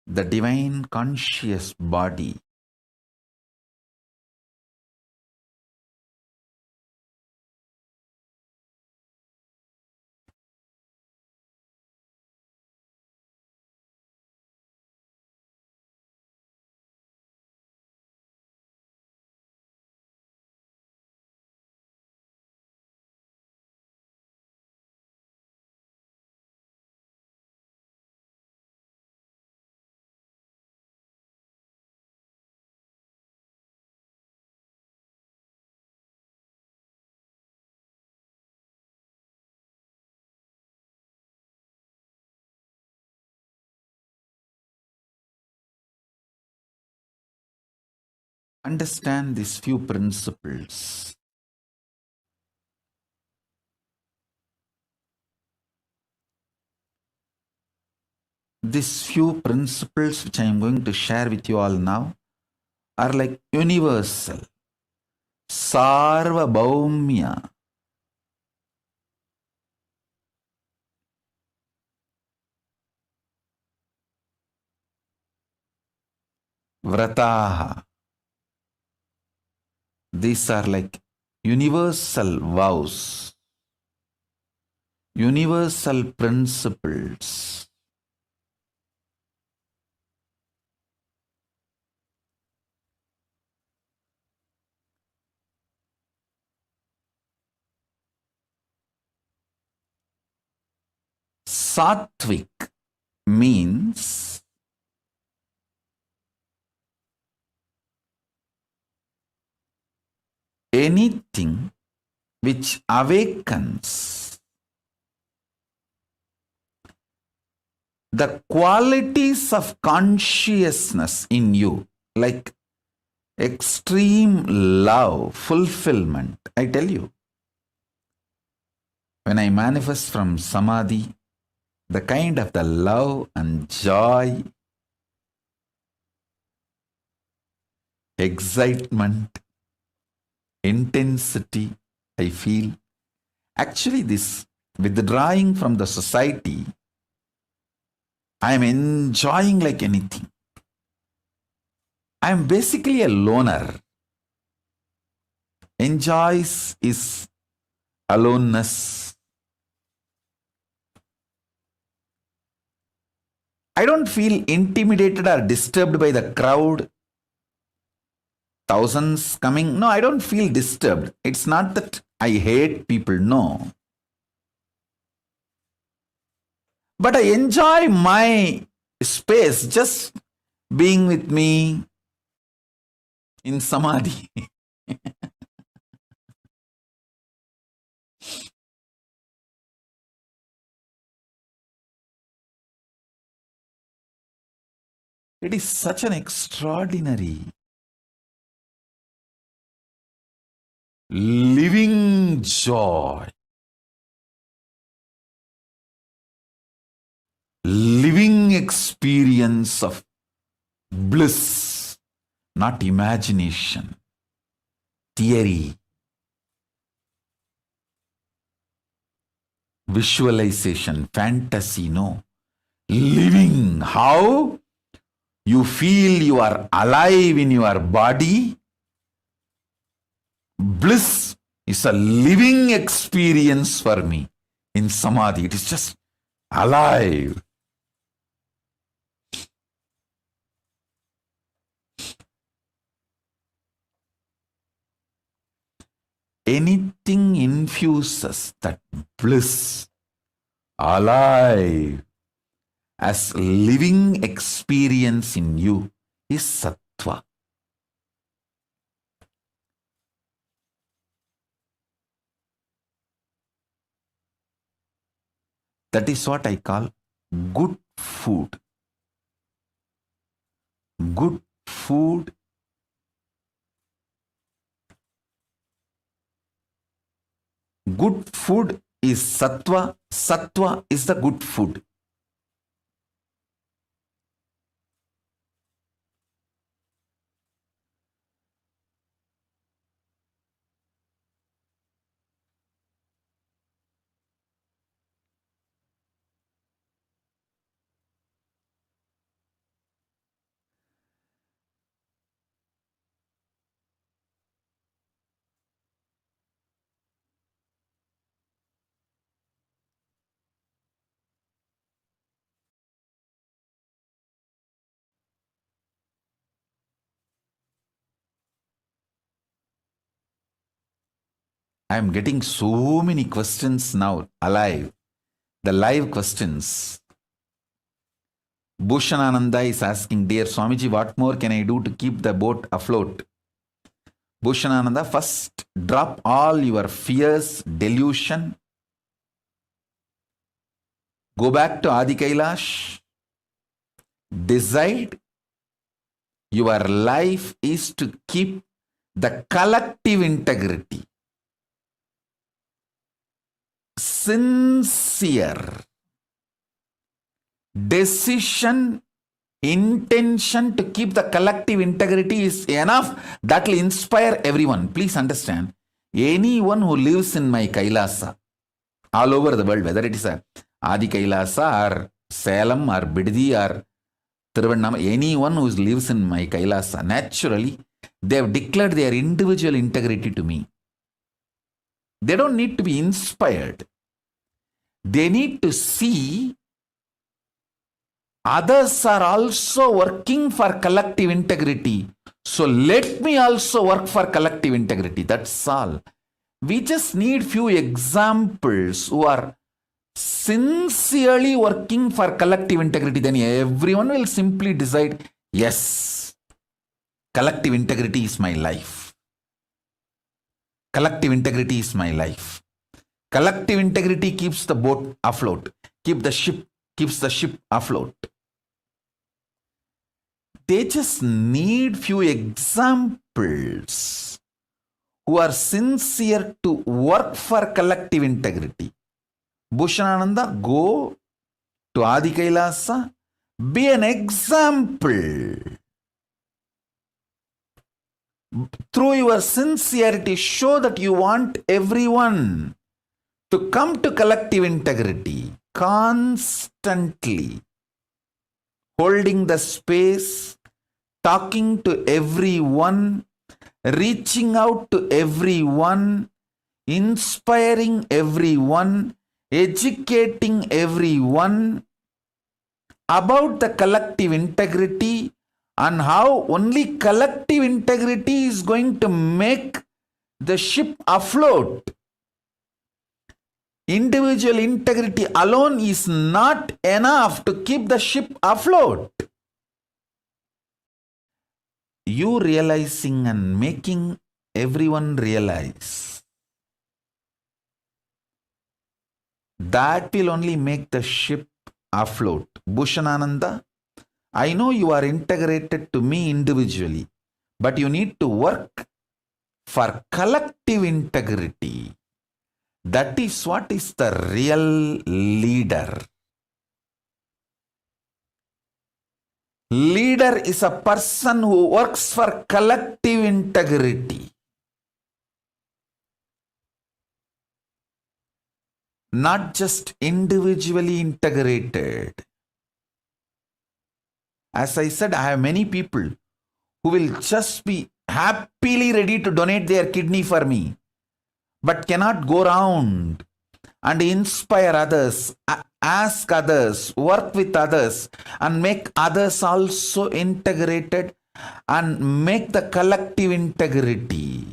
the divine conscious body, understand these few principles. These few principles which I am going to share with you all now are like universal, sarvabhaumya. Vrataha. These are like universal vows, universal principles. Sattvic means anything which awakens the qualities of consciousness in you, like extreme love, fulfillment. I tell you, when I manifest from Samadhi, the kind of the love and joy, excitement, intensity I feel, actually this withdrawing from the society, I am enjoying like anything. I am basically a loner. Enjoys is aloneness. I don't feel intimidated or disturbed by the crowd. Thousands coming. No, I don't feel disturbed. It's not that I hate people, no. But I enjoy my space, just being with me in samadhi. It is such an extraordinary living joy, living experience of bliss, not imagination, theory, visualization, fantasy, no. Living, how? You feel you are alive in your body. Bliss is a living experience for me in samadhi. It is just alive. Anything infuses that bliss, alive, as living experience in you is sattva. That is what I call good food. Good food is sattva. Sattva is the good food. I am getting so many questions now, alive. The live questions. Bhushanananda is asking, Dear Swamiji, what more can I do to keep the boat afloat? Bhushanananda, first drop all your fears, delusion. Go back to Adi Kailash. Decide your life is to keep the collective integrity. Sincere decision, intention to keep the collective integrity is enough. That will inspire everyone. Please understand, anyone who lives in my Kailasa, all over the world, whether it is a Adi Kailasa or Salem or Biddi or Tiruvannama, anyone who lives in my Kailasa, naturally, they have declared their individual integrity to me. They don't need to be inspired. They need to see others are also working for collective integrity. So let me also work for collective integrity. That's all. We just need few examples who are sincerely working for collective integrity. Then everyone will simply decide, yes, collective integrity is my life. Collective integrity is my life. Collective integrity keeps the boat afloat. Keeps the ship afloat. They just need few examples who are sincere to work for collective integrity. Bhushanananda, go to Adi Kailasa, be an example. Through your sincerity, show that you want everyone to come to collective integrity, constantly holding the space, talking to everyone, reaching out to everyone, inspiring everyone, educating everyone, about the collective integrity and how only collective integrity is going to make the ship afloat. Individual integrity alone is not enough to keep the ship afloat. You realizing and making everyone realize, that will only make the ship afloat. Bhushanananda, I know you are integrated to me individually, but you need to work for collective integrity. That is what is the real leader. Leader is a person who works for collective integrity. Not just individually integrated. As I said, I have many people who will just be happily ready to donate their kidney for me, but cannot go around and inspire others, ask others, work with others, and make others also integrated and make the collective integrity.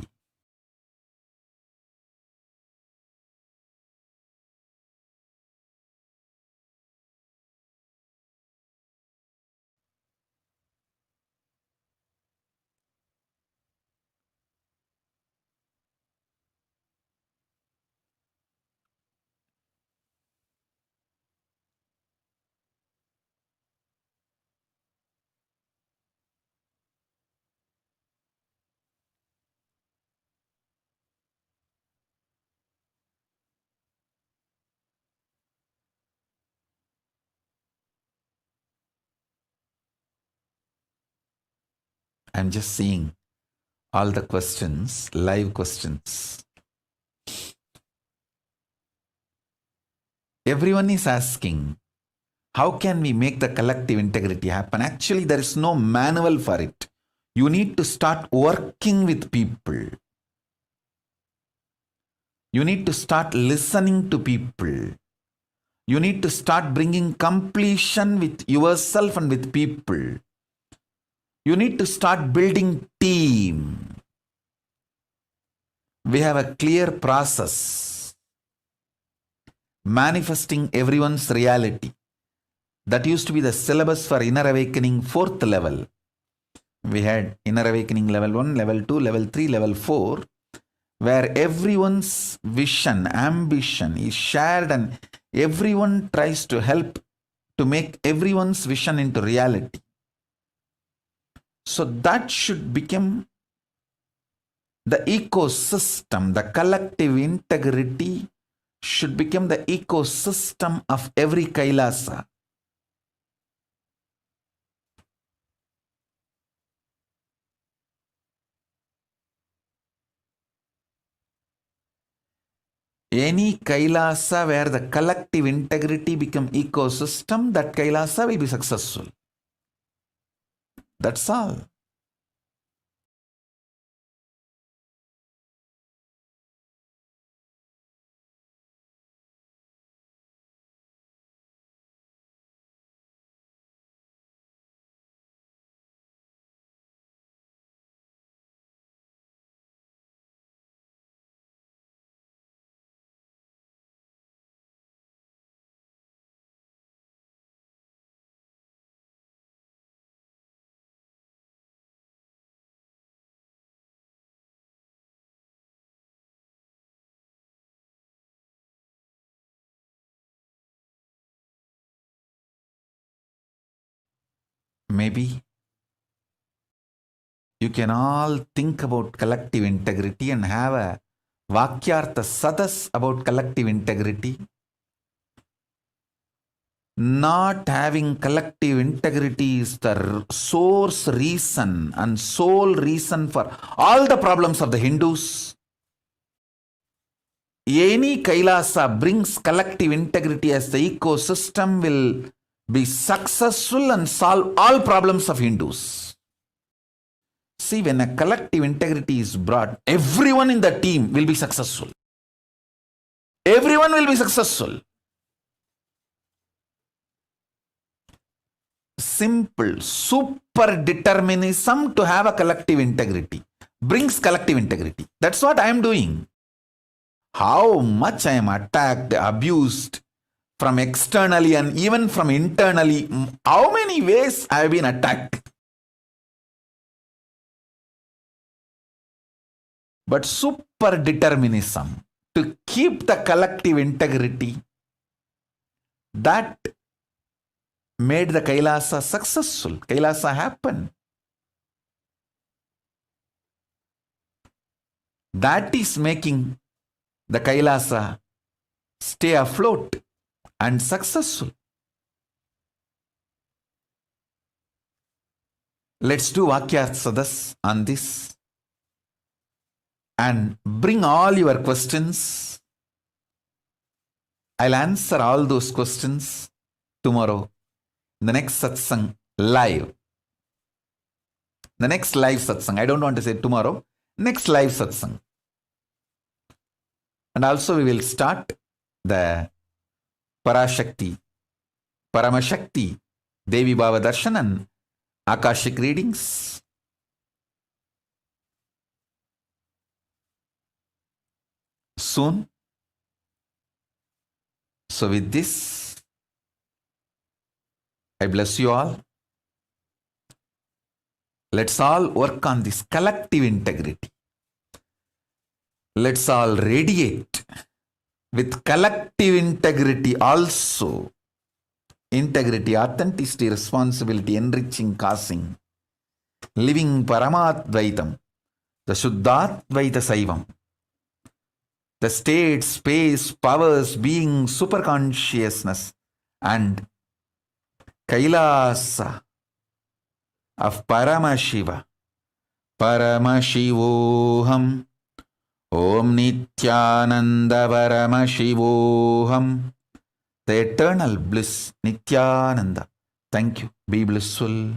I'm just seeing all the questions, live questions. Everyone is asking, how can we make the collective integrity happen? Actually, there is no manual for it. You need to start working with people. You need to start listening to people. You need to start bringing completion with yourself and with people. You need to start building team. We have a clear process. Manifesting everyone's reality. That used to be the syllabus for Inner Awakening 4th level. We had Inner Awakening level 1, level 2, level 3, level 4, where everyone's vision, ambition is shared and everyone tries to help to make everyone's vision into reality. So that should become the ecosystem, the collective integrity should become the ecosystem of every Kailasa. Any Kailasa where the collective integrity become ecosystem, that Kailasa will be successful. That's all. Maybe you can all think about collective integrity and have a Vakyartha Sadas about collective integrity. Not having collective integrity is the source reason and sole reason for all the problems of the Hindus. Any Kailasa brings collective integrity as the ecosystem will be successful and solve all problems of Hindus. See, when a collective integrity is brought, everyone in the team will be successful. Everyone will be successful. simple, super determinism to have a collective integrity. Brings collective integrity. That's what I am doing. How much I am attacked, abused from externally and even from internally. How many ways I have been attacked. But super determinism to keep the collective integrity, that made the Kailasa successful. Kailasa happened. That is making the Kailasa stay afloat and successful. Let's do Vakyartsadas on this and bring all your questions. I'll answer all those questions tomorrow in the next satsang live. The next live satsang. I don't want to say tomorrow. Next live satsang. And also we will start the PARASHAKTI, Paramashakti, Devi Bhava Darshan and Akashic readings. Soon. So with this, I bless you all. Let's all work on this collective integrity. Let's all radiate with collective integrity also. Integrity, authenticity, responsibility, enriching, causing, living Paramadvaitam, the Shuddhadvaita Saivam, the state, space, powers, being, superconsciousness, and Kailasa of Paramashiva. Paramashivoham. Om Nityananda Paramashivoham. The eternal bliss, Nityananda. Thank you. Be blissful.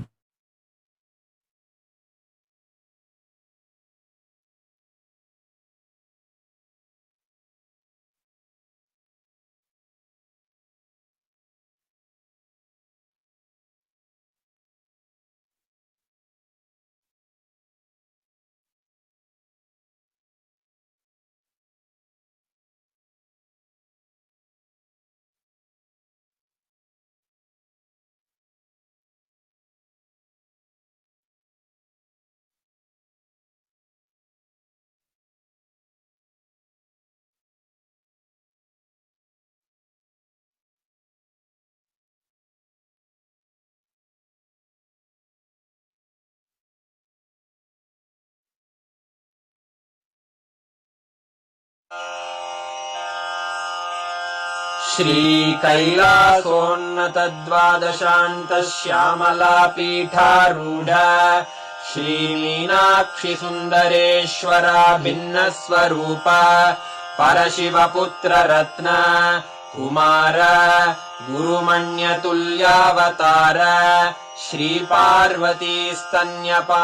श्रीकैलासोन्नतद्वादशान्तश्यामलापीठारूढ श्रीमीनाक्षिसुन्दरेश्वरा भिन्नस्वरूप परशिवपुत्ररत्न Kumar गुरुमण्यतुल्यावतार श्रीपार्वतीस्तन्यपा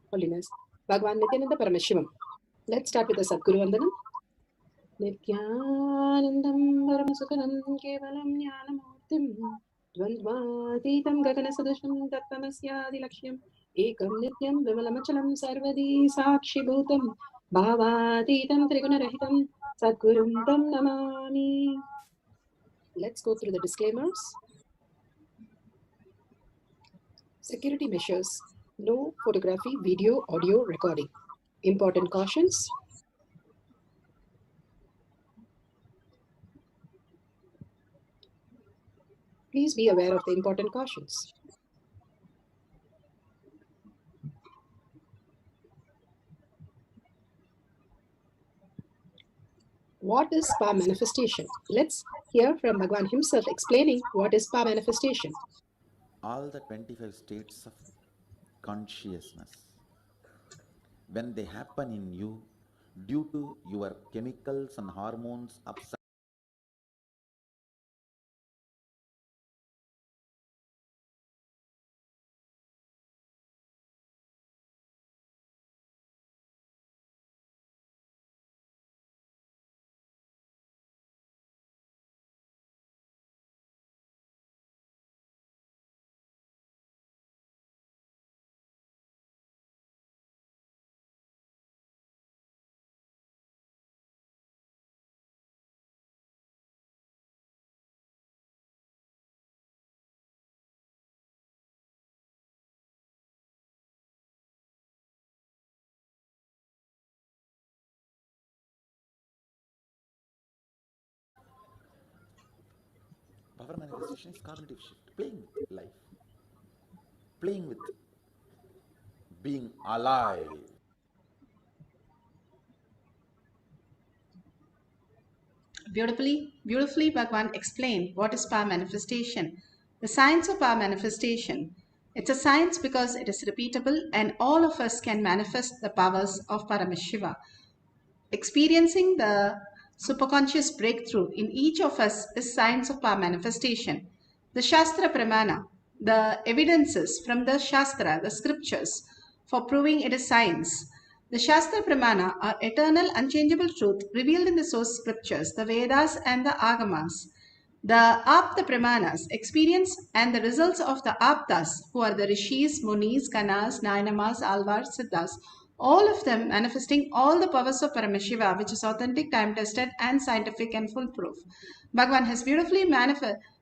Holiness, Bhagavan Nityananda Paramashivam. Let's start with the Sadguru Vandanam. Nityanandam Paramasukhanam Kevalam Jnanamurtim द्वन्द्वातीतं गगनसदृशं तत्त्वमस्यादिलक्ष्यम् एकं नित्यं विमलमचलं सर्वदी साक्षिभूतं भावातीतं त्रिगुणरहितं सद्गुरुं तं Namami. Let's go through the disclaimers. Security measures. No photography, video, audio recording. Important cautions. Please be aware of the important cautions. What is Pa manifestation? Let's hear from Bhagwan himself explaining what is Pa manifestation. All the 25 states of consciousness, when they happen in you due to your chemicals and hormones upside power manifestation is cognitive shift, playing with life, playing with being alive. Beautifully, Bhagwan explained what is power manifestation. The science of power manifestation. It's a science because it is repeatable and all of us can manifest the powers of Paramashiva. Experiencing the superconscious breakthrough in each of us is science of power manifestation. The Shastra Pramana, the evidences from the Shastra, the scriptures, for proving it is science. The Shastra Pramana are eternal, unchangeable truth revealed in the source scriptures, the Vedas and the Agamas. The Apta Pramanas, experience and the results of the Aptas, who are the Rishis, Munis, Ganas, Nainamas, Alvars, Siddhas, all of them manifesting all the powers of Paramashiva, which is authentic, time-tested and scientific and foolproof. Bhagavan has beautifully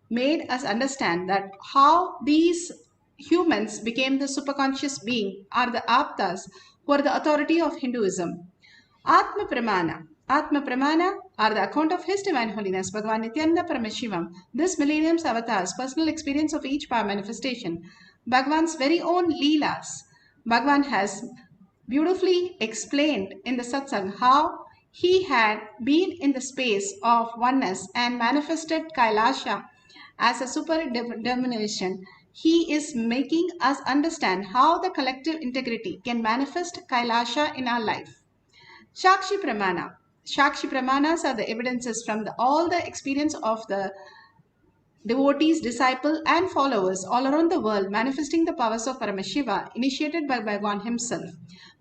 made us understand that how these humans became the superconscious being are the Aptas, who are the authority of Hinduism. Atma Pramana are the account of His Divine Holiness, Bhagavan Nityananda Paramashivam, this millennium's avatar's personal experience of each power manifestation, Bhagavan's very own Leelas. Bhagavan has beautifully explained in the satsang how he had been in the space of oneness and manifested Kailasha as a super-determination. He is making us understand how the collective integrity can manifest Kailasha in our life. Shakshi Pramana. Shakshi Pramanas are the evidences from all the experience of the devotees, disciples and followers all around the world manifesting the powers of Paramashiva initiated by Bhagavan himself.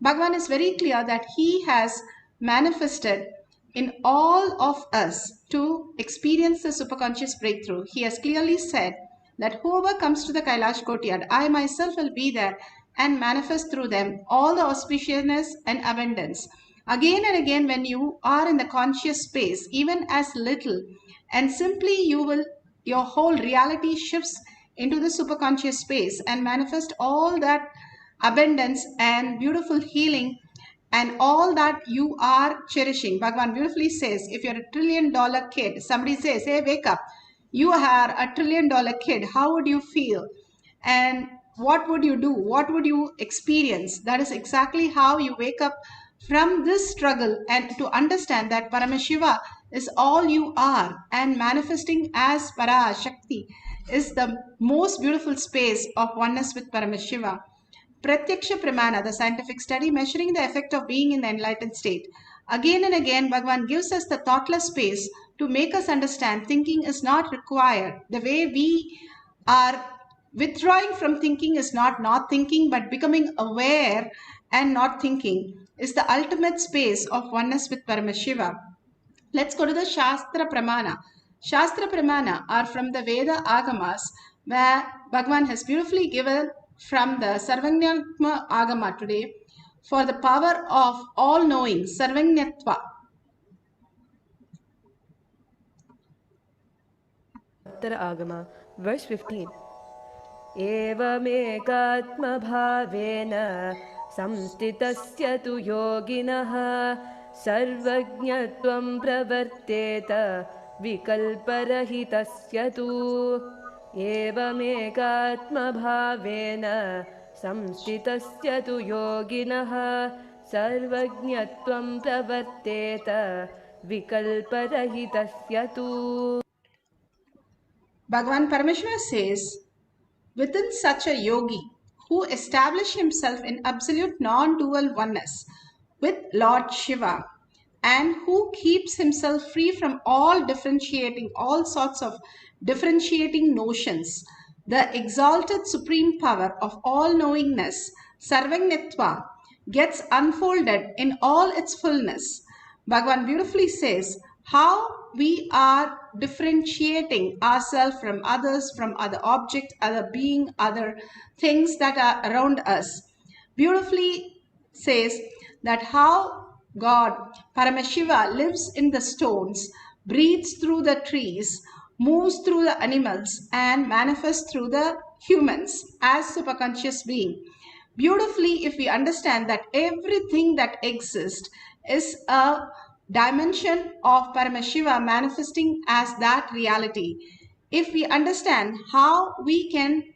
Bhagavan is very clear that he has manifested in all of us to experience the superconscious breakthrough. He has clearly said that whoever comes to the Kailash courtyard, I myself will be there and manifest through them all the auspiciousness and abundance. Again and again, when you are in the conscious space, even as little, and simply your whole reality shifts into the superconscious space and manifest all that abundance and beautiful healing and all that you are cherishing. Bhagavan beautifully says, if you're $1 trillion kid, somebody says, hey, wake up. You are a $1 trillion kid. How would you feel? And what would you do? What would you experience? That is exactly how you wake up from this struggle and to understand that Paramashiva is all you are and manifesting as PARASHAKTI is the most beautiful space of oneness with Paramashiva. Pratyaksha Pramana, the scientific study measuring the effect of being in the enlightened state. Again and again, Bhagavan gives us the thoughtless space to make us understand thinking is not required. The way we are withdrawing from thinking is not thinking, but becoming aware and not thinking is the ultimate space of oneness with Paramashiva. Let's go to the Shastra Pramana. Shastra Pramana are from the Veda Agamas, where Bhagavan has beautifully given from the Sarvanyatma Agama today for the power of all-knowing, Sarvanyatva. Agama, verse 15. Evamekatmabhavena samstitasya tu yoginaha sarvajñatvam pravarteta vikalparahitasya tu. Evamekatmabhavena samstitasya tu yoginaha sarvajñatvam pravarteta vikalparahitasya tu. Bhagavan Parameshwara says, within such a yogi who established himself in absolute non-dual oneness with Lord Shiva and who keeps himself free from all sorts of differentiating notions, the exalted supreme power of all-knowingness, Sarvanyatva, gets unfolded in all its fullness. Bhagavan beautifully says how we are differentiating ourselves from others, from other objects, other being, other things that are around us. Beautifully says that how God, Paramashiva, lives in the stones, breathes through the trees, moves through the animals, and manifests through the humans as superconscious being. Beautifully, if we understand that everything that exists is a dimension of Paramashiva manifesting as that reality. If we understand how we can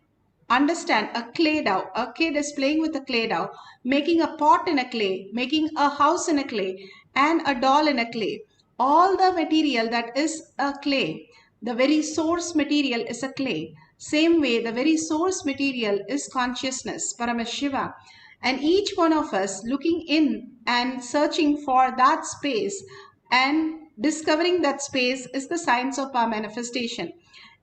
understand a clay dough, a kid is playing with a clay dough, making a pot in a clay, making a house in a clay, and a doll in a clay. All the material that is a clay, the very source material is a clay. Same way, the very source material is consciousness, Paramashiva. And each one of us looking in and searching for that space and discovering that space is the science of our manifestation.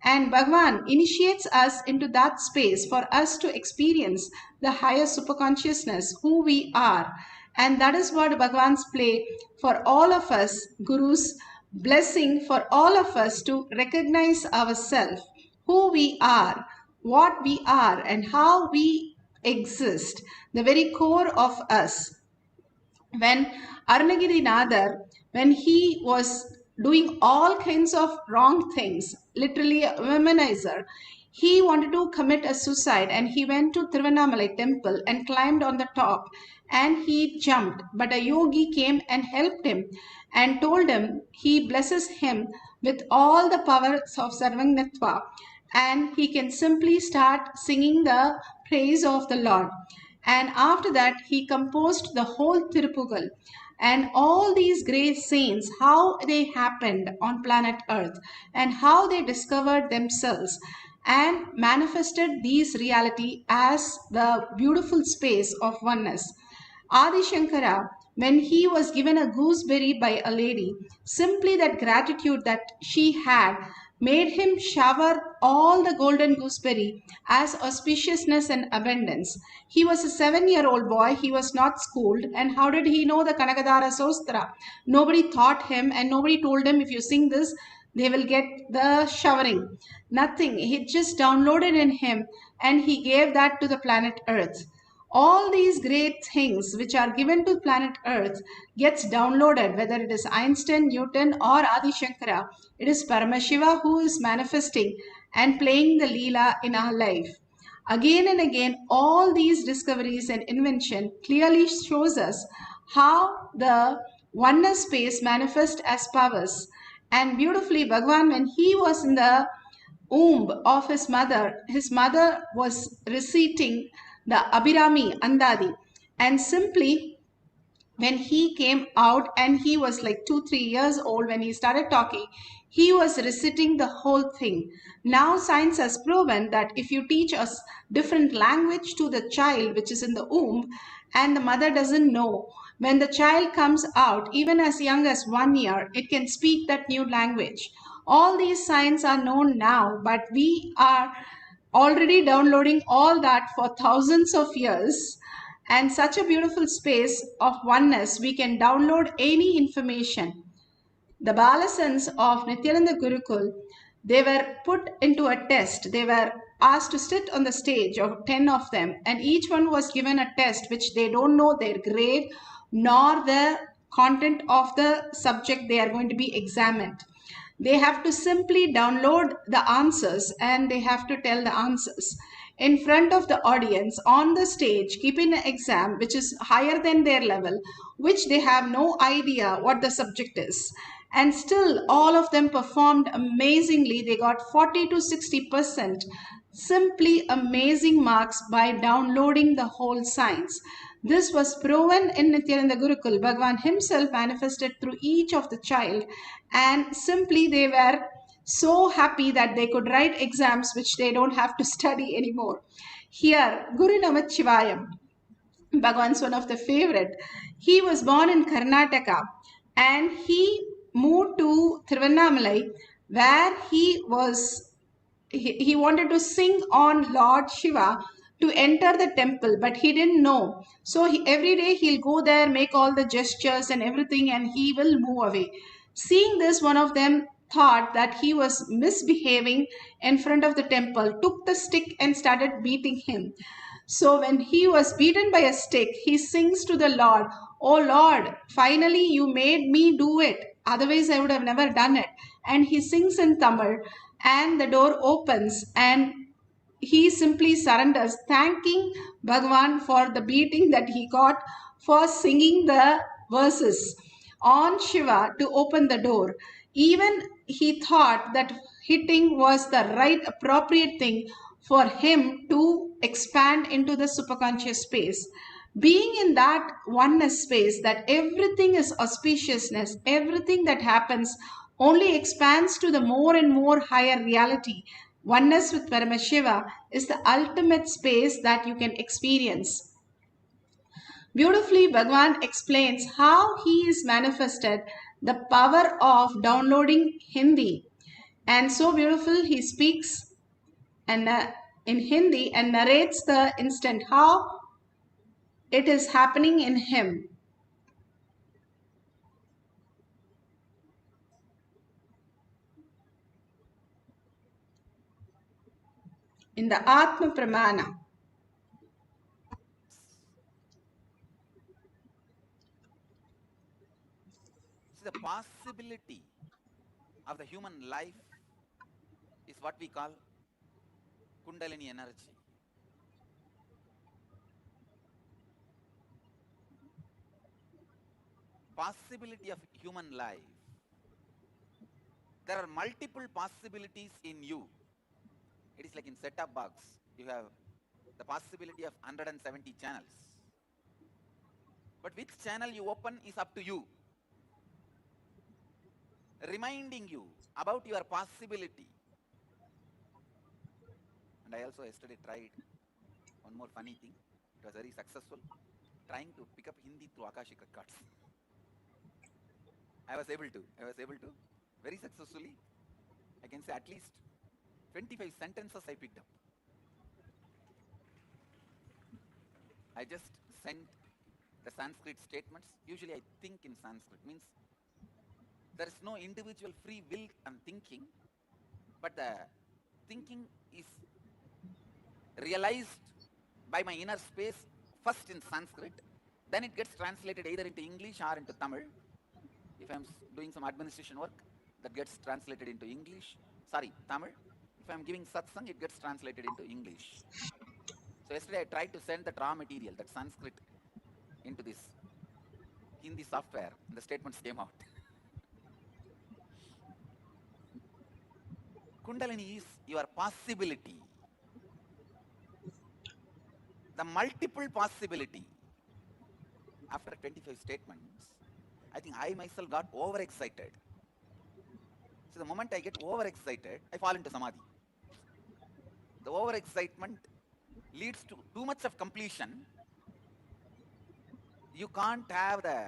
And Bhagavan initiates us into that space for us to experience the higher superconsciousness, who we are. And that is what Bhagavan's play for all of us, Guru's blessing for all of us to recognize ourselves, who we are, what we are, and how we exist, the very core of us. When Arunagiri-Nadar, when he was doing all kinds of wrong things, literally a womanizer, he wanted to commit a suicide and he went to Tiruvannamalai temple and climbed on the top and he jumped. But a yogi came and helped him and told him he blesses him with all the powers of Sarvanyatva and he can simply start singing the praise of the Lord. And after that, he composed the whole Tirupugal. And all these great saints, how they happened on planet Earth and how they discovered themselves and manifested these reality as the beautiful space of oneness. Adi Shankara, when he was given a gooseberry by a lady, simply that gratitude that she had made him shower all the golden gooseberry as auspiciousness and abundance. He was a 7-year-old boy. He was not schooled. And how did he know the Kanakadara Sostra? Nobody taught him and nobody told him, if you sing this, they will get the showering. Nothing. He just downloaded in him and he gave that to the planet Earth. All these great things which are given to planet Earth gets downloaded, whether it is Einstein, Newton or Adi Shankara. It is Paramashiva who is manifesting and playing the Leela in our life. Again and again, all these discoveries and invention clearly shows us how the oneness space manifests as powers. And beautifully, Bhagavan, when he was in the womb of his mother was reciting the Abhirami Andadi, and simply when he came out and he was like 2-3 years old, when he started talking, he was reciting the whole thing. Now science has proven that if you teach a different language to the child which is in the womb and the mother doesn't know, when the child comes out, even as young as 1 year, it can speak that new language. All these signs are known now, but we are already downloading all that for thousands of years. And such a beautiful space of oneness, we can download any information. The Balasans of Nityananda Gurukul, they were put into a test. They were asked to sit on the stage of 10 of them, and each one was given a test which they don't know their grade nor the content of the subject they are going to be examined. They have to simply download the answers and they have to tell the answers in front of the audience on the stage, keeping an exam which is higher than their level, which they have no idea what the subject is. And still all of them performed amazingly. They got 40 to 60%, simply amazing marks by downloading the whole science. This was proven in Nityananda Gurukul. Bhagavan himself manifested through each of the child, and simply they were so happy that they could write exams which they don't have to study anymore. Here, Guru Namat Shivayam, Bhagavan's one of the favorite. He was born in Karnataka and he moved to Thiruvannamalai, where he wanted to sing on Lord Shiva to enter the temple, but he didn't know. So every day he'll go there, make all the gestures and everything, and he will move away. Seeing this, one of them thought that he was misbehaving in front of the temple, took the stick and started beating him. So when he was beaten by a stick, he sings to the Lord, "Oh Lord, finally you made me do it. Otherwise I would have never done it." And he sings in Tamil, and the door opens and he simply surrenders, thanking Bhagavan for the beating that he got for singing the verses on Shiva to open the door. Even he thought that hitting was the right appropriate thing for him to expand into the superconscious space. Being in that oneness space, that everything is auspiciousness, everything that happens only expands to the more and more higher reality. Oneness with Paramashiva is the ultimate space that you can experience. Beautifully, Bhagavan explains how he is manifested the power of downloading Hindi. And so beautiful, he speaks and in Hindi and narrates the instant how it is happening in him. In the Atma Pramana. The possibility of the human life is what we call Kundalini energy. Possibility of human life. There are multiple possibilities in you. It is like in set-top box. You have the possibility of 170 channels. But which channel you open is up to you. Reminding you about your possibility. And I also yesterday tried one more funny thing. It was very successful. Trying to pick up Hindi through Akashic records. I was able to very successfully. I can say at least 25 sentences I picked up. I just sent the Sanskrit statements. Usually I think in Sanskrit, means there is no individual free will and thinking, but the thinking is realized by my inner space first in Sanskrit, then it gets translated either into English or into Tamil. If I'm doing some administration work, that gets translated into Tamil. If I'm giving satsang, it gets translated into English. So yesterday I tried to send that raw material, that Sanskrit, into this Hindi software, and the statements came out. Kundalini is your possibility. The multiple possibility. After 25 statements, I think I myself got overexcited. So the moment I get overexcited, I fall into samadhi. The overexcitement leads to too much of completion. You can't have the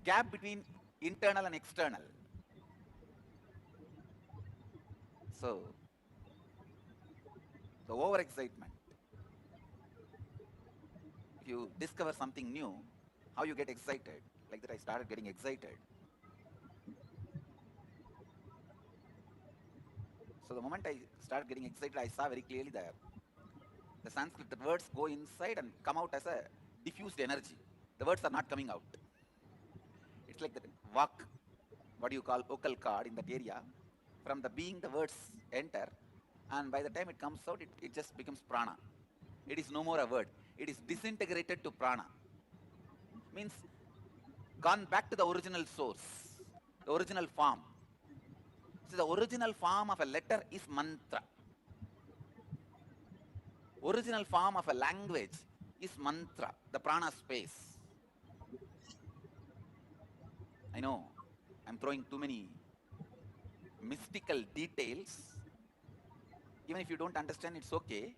gap between internal and external. So, the overexcitement. If you discover something new, how you get excited? Like that I started getting excited. So the moment I started getting excited, I saw very clearly the Sanskrit, the words go inside and come out as a diffused energy. The words are not coming out. It's like the vak, what you call vocal cord in that area. From the being, the words enter, and by the time it comes out, it just becomes prana. It is no more a word. It is disintegrated to prana. Means gone back to the original source, the original form. So the original form of a letter is mantra. Original form of a language is mantra, the prana space. I know I'm throwing too many mystical details. Even if you don't understand, it's okay.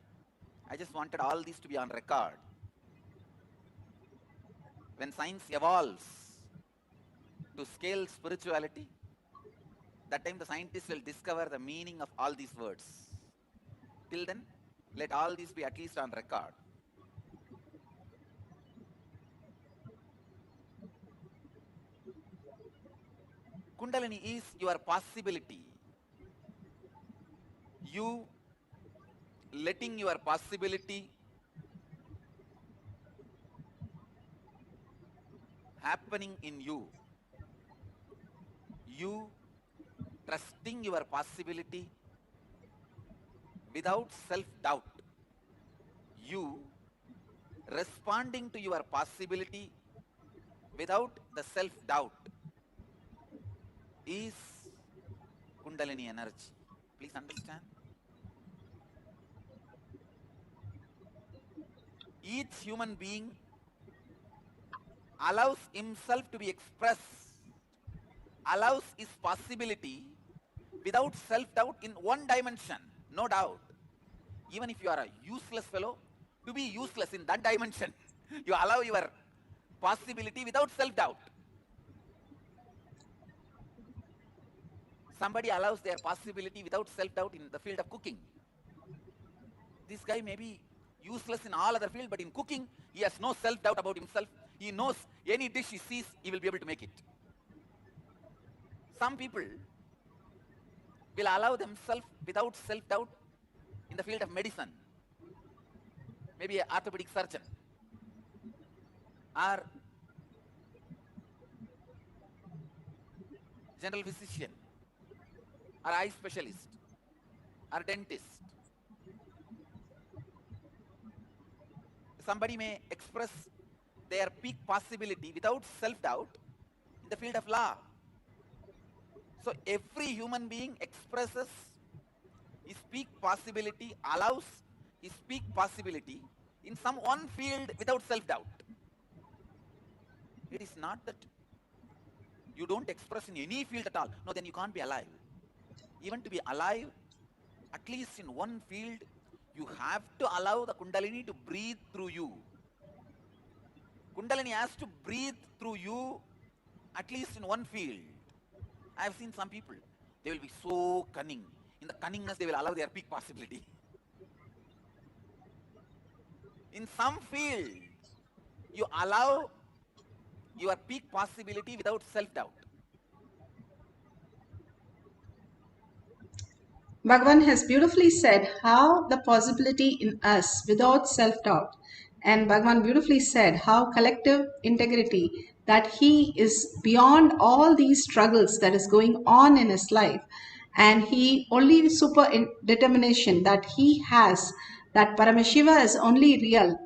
I just wanted all these to be on record. When science evolves to scale spirituality, that time the scientists will discover the meaning of all these words. Till then, let all these be at least on record. Kundalini is your possibility. You letting your possibility happening in you. You trusting your possibility without self-doubt. You responding to your possibility without the self-doubt is Kundalini energy. Please understand. Each human being allows himself to be expressed, allows his possibility without self-doubt in one dimension, no doubt. Even if you are a useless fellow, to be useless in that dimension, you allow your possibility without self-doubt. Somebody allows their possibility without self-doubt in the field of cooking. This guy may be useless in all other fields, but in cooking, he has no self-doubt about himself. He knows any dish he sees, he will be able to make it. Some people will allow themselves without self-doubt in the field of medicine. Maybe an orthopedic surgeon or general physician or eye specialist or dentist. Somebody may express their peak possibility without self-doubt in the field of law. So every human being expresses his peak possibility, allows his peak possibility in some one field without self-doubt. It is not that you don't express in any field at all. No, then you can't be alive. Even to be alive, at least in one field, you have to allow the Kundalini to breathe through you. Kundalini has to breathe through you at least in one field. I have seen some people, they will be so cunning. In the cunningness, they will allow their peak possibility. In some field, you allow your peak possibility without self-doubt. Bhagavan has beautifully said how the possibility in us without self-doubt, and Bhagavan beautifully said how collective integrity, that he is beyond all these struggles that is going on in his life, and he only super determination that he has, that Paramashiva is only real.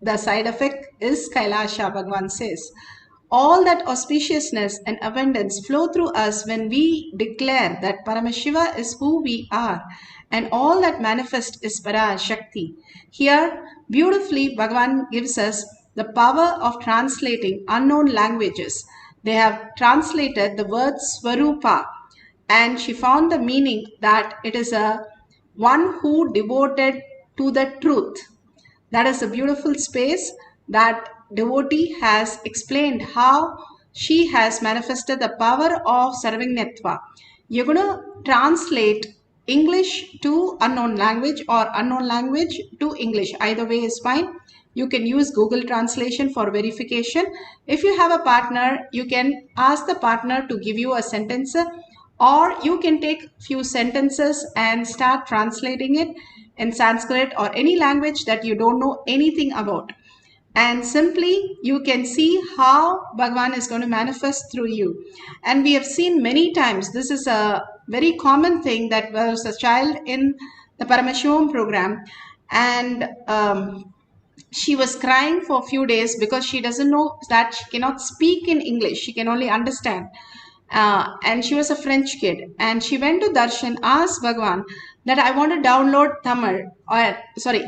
The side effect is Kailasha, Bhagavan says. All that auspiciousness and abundance flow through us when we declare that Paramashiva is who we are, and all that manifests is PARASHAKTI. Here, beautifully, Bhagavan gives us the power of translating unknown languages. They have translated the word Swarupa, and she found the meaning that it is a one who devoted to the truth. That is a beautiful space that devotee has explained how she has manifested the power of Sarvangyatva. You're going to translate English to unknown language or unknown language to English. Either way is fine. You can use Google Translation for verification. If you have a partner, you can ask the partner to give you a sentence or you can take few sentences and start translating it in Sanskrit or any language that you don't know anything about. And simply you can see how Bhagavan is going to manifest through you. And we have seen many times, this is a very common thing, that was a child in the Paramashivam program, and she was crying for a few days because she doesn't know that she cannot speak in English. She can only understand. And she was a French kid. And she went to Darshan, asked Bhagavan that I want to download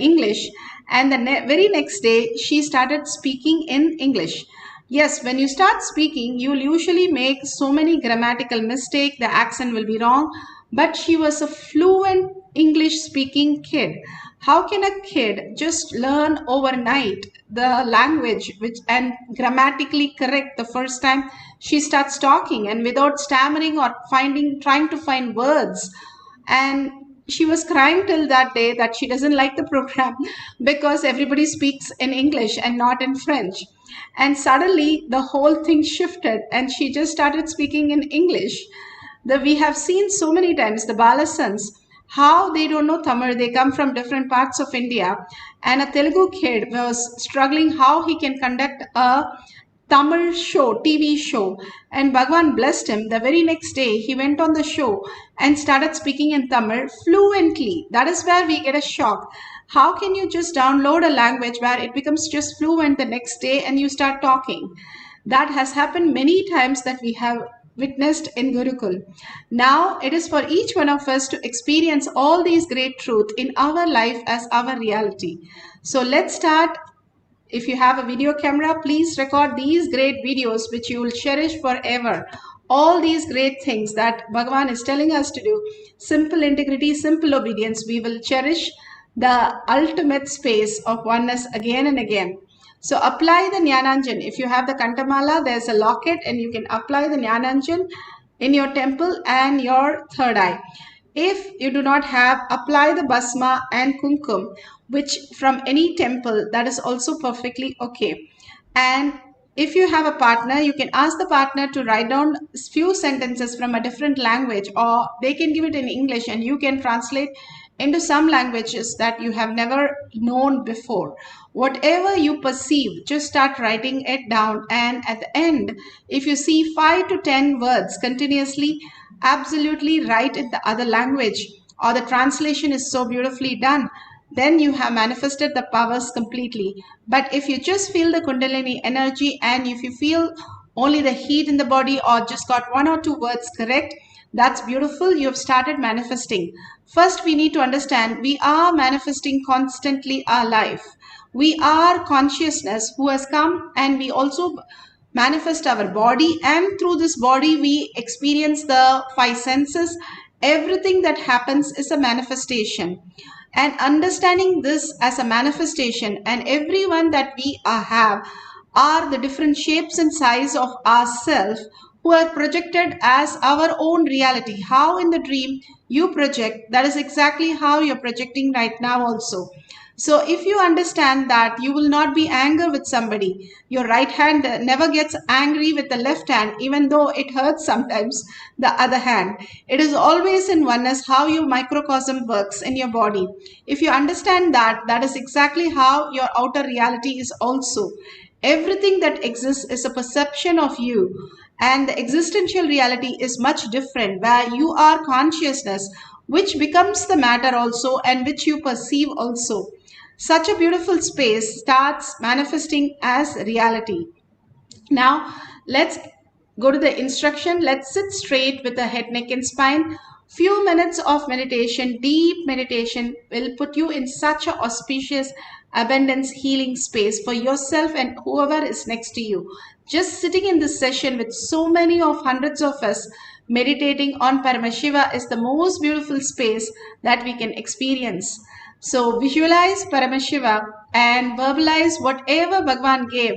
English. And the very next day, she started speaking in English. Yes, when you start speaking, you will usually make so many grammatical mistakes. The accent will be wrong. But she was a fluent English speaking kid. How can a kid just learn overnight the language and grammatically correct the first time she starts talking, and without stammering or trying to find words? And she was crying till that day that she doesn't like the program because everybody speaks in English and not in French. And suddenly the whole thing shifted and she just started speaking in English. We have seen so many times the Balasans, how they don't know Tamil. They come from different parts of India, and a Telugu kid was struggling how he can conduct a Tamil show, TV show, and Bhagavan blessed him. The very next day, he went on the show and started speaking in Tamil fluently. That is where we get a shock. How can you just download a language where it becomes just fluent the next day and you start talking? That has happened many times that we have witnessed in Gurukul. Now it is for each one of us to experience all these great truths in our life as our reality. So let's start. If you have a video camera, please record these great videos which you will cherish forever. All these great things that Bhagavan is telling us to do. Simple integrity, simple obedience. We will cherish the ultimate space of oneness again and again. So apply the Jnananjan. If you have the Kantamala, there's a locket and you can apply the Jnananjan in your temple and your third eye. If you do not have, apply the Basma and Kumkum, which from any temple, that is also perfectly okay. And if you have a partner, you can ask the partner to write down a few sentences from a different language, or they can give it in English and you can translate into some languages that you have never known before. Whatever you perceive, just start writing it down. And at the end, if you see 5 to 10 words continuously, absolutely write in the other language, or the translation is so beautifully done, then you have manifested the powers completely. But if you just feel the Kundalini energy and if you feel only the heat in the body or just got 1 or 2 words correct, that's beautiful. You have started manifesting. First, we need to understand we are manifesting constantly our life. We are consciousness who has come, and we also manifest our body, and through this body we experience the 5 senses. Everything that happens is a manifestation. And understanding this as a manifestation, and everyone that we have are the different shapes and size of ourselves who are projected as our own reality. How in the dream you project, that is exactly how you're projecting right now also. So if you understand that, you will not be angry with somebody. Your right hand never gets angry with the left hand, even though it hurts sometimes the other hand. It is always in oneness how your microcosm works in your body. If you understand that, that is exactly how your outer reality is also. Everything that exists is a perception of you. And the existential reality is much different, where you are consciousness, which becomes the matter also, and which you perceive also. Such a beautiful space starts manifesting as reality. Now, let's go to the instruction. Let's sit straight with the head, neck and spine. Few minutes of meditation, deep meditation, will put you in such an auspicious abundance healing space for yourself and whoever is next to you. Just sitting in this session with so many of hundreds of us meditating on Paramashiva is the most beautiful space that we can experience. So visualize Paramashiva and verbalize whatever Bhagavan gave,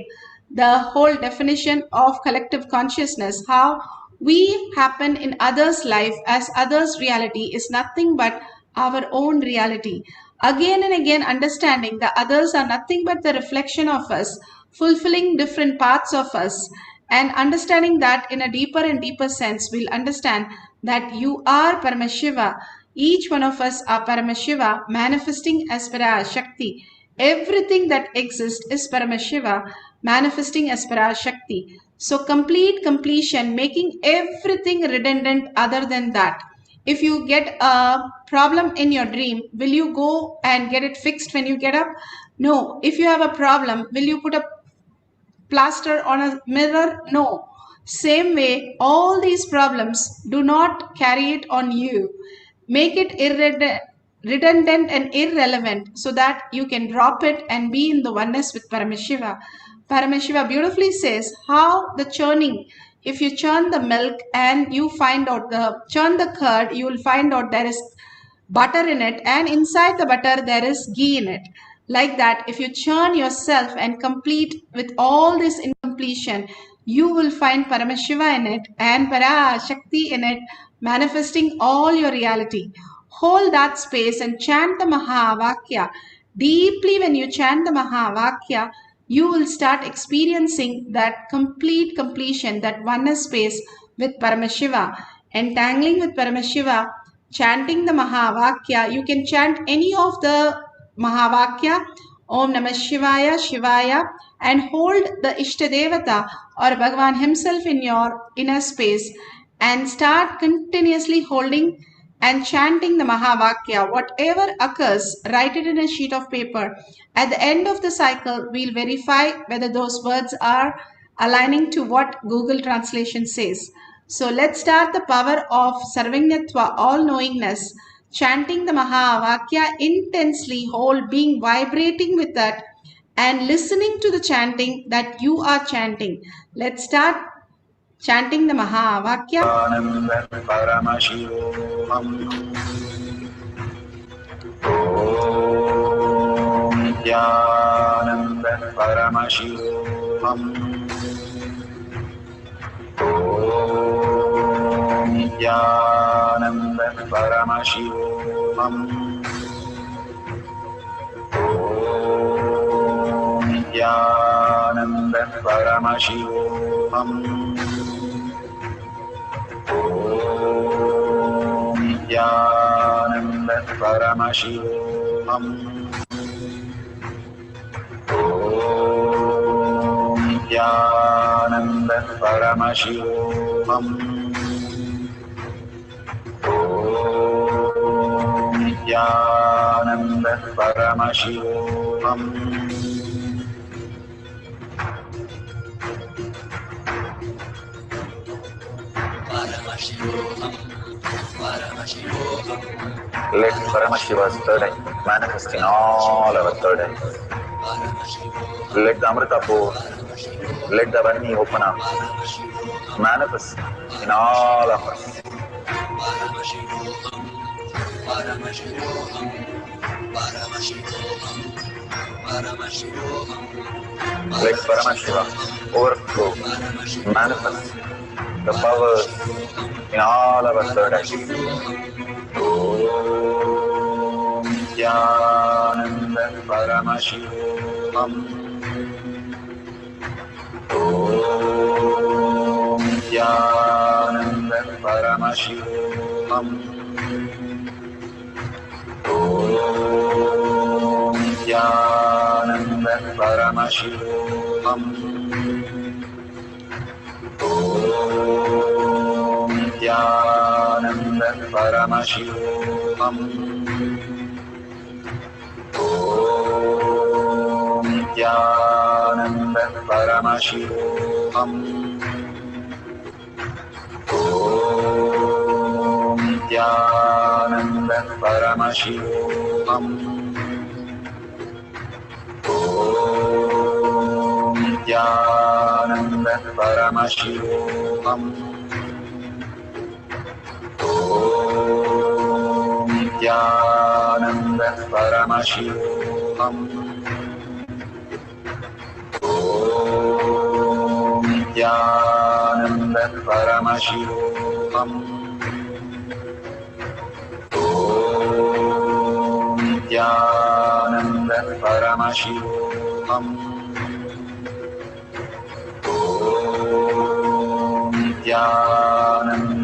the whole definition of collective consciousness, how we happen in others' life as others' reality is nothing but our own reality. Again and again understanding the others are nothing but the reflection of us, fulfilling different parts of us, and understanding that in a deeper and deeper sense, we'll understand that you are Paramashiva. Each one of us are Paramashiva, manifesting as PARASHAKTI. Everything that exists is Paramashiva, manifesting as PARASHAKTI. So completion, making everything redundant other than that. If you get a problem in your dream, will you go and get it fixed when you get up? No. If you have a problem, will you put a plaster on a mirror? No. Same way, all these problems, do not carry it on you. Make it redundant and irrelevant so that you can drop it and be in the oneness with Paramashiva. Paramashiva beautifully says how the churning, if you churn the milk and you find out churn the curd, you will find out there is butter in it, and inside the butter there is ghee in it. Like that, if you churn yourself and complete with all this incompletion, you will find Paramashiva in it and PARASHAKTI in it, manifesting all your reality. Hold that space and chant the Mahavakya. Deeply when you chant the Mahavakya, you will start experiencing that complete completion, that oneness space with Paramashiva. Entangling with Paramashiva, chanting the Mahavakya, you can chant any of the Mahavakya, Om Namah Shivaya, Shivaya, and hold the Ishtadevata or Bhagavan himself in your inner space and start continuously holding and chanting the Mahavakya. Whatever occurs, write it in a sheet of paper. At the end of the cycle, we'll verify whether those words are aligning to what Google Translation says. So let's start the power of Sarvanyatva, all-knowingness, chanting the Mahavakya intensely, whole being vibrating with that and listening to the chanting that you are chanting. Let's start chanting the Mahavakya. Let Paramashiva's third eye manifest in all our third eyes. Let the Amrita pour, let the Varni open up, manifest in all of us. Let Paramashiva overflow, manifest the powers in all our third eyes. Om Jnananda Paramashivam. Om Jnananda Paramashivam. Om Jnananda Paramashivam. Om Jnananda Paramashivam. Om Jnananda Paramashivam. Om Jnananda Paramashivam. Om Jnananda Paramashivam. Om Jnananda Paramashivam. Om Jnananda Paramashivam. Om Jnananda Paramashivam. Om Jnananda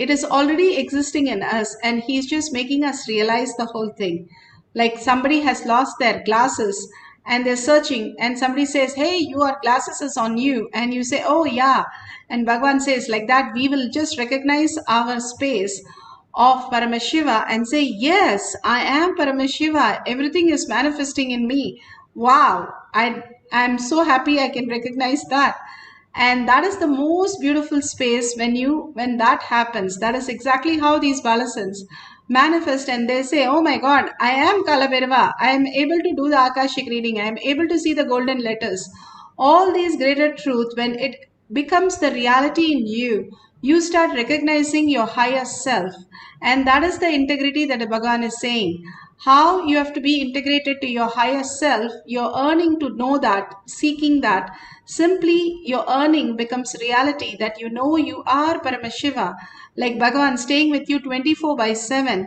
It is already existing in us, and he's just making us realize the whole thing. Like somebody has lost their glasses and they're searching, and somebody says, hey, your glasses is on you, and you say, oh yeah, and Bhagavan says like that, we will just recognize our space of Paramashiva and say, yes, I am Paramashiva, everything is manifesting in me. Wow, I'm so happy I can recognize that. And that is the most beautiful space when that happens. That is exactly how these Balasans manifest, and they say, oh my God, I am Kalabhairava. I am able to do the Akashic reading. I am able to see the golden letters. All these greater truth, when it becomes the reality in you, you start recognizing your higher self. And that is the integrity that Bhagavan is saying. How you have to be integrated to your higher self, your earning to know that, seeking that. Simply your earning becomes reality, that you know you are Paramashiva, like Bhagavan staying with you 24/7,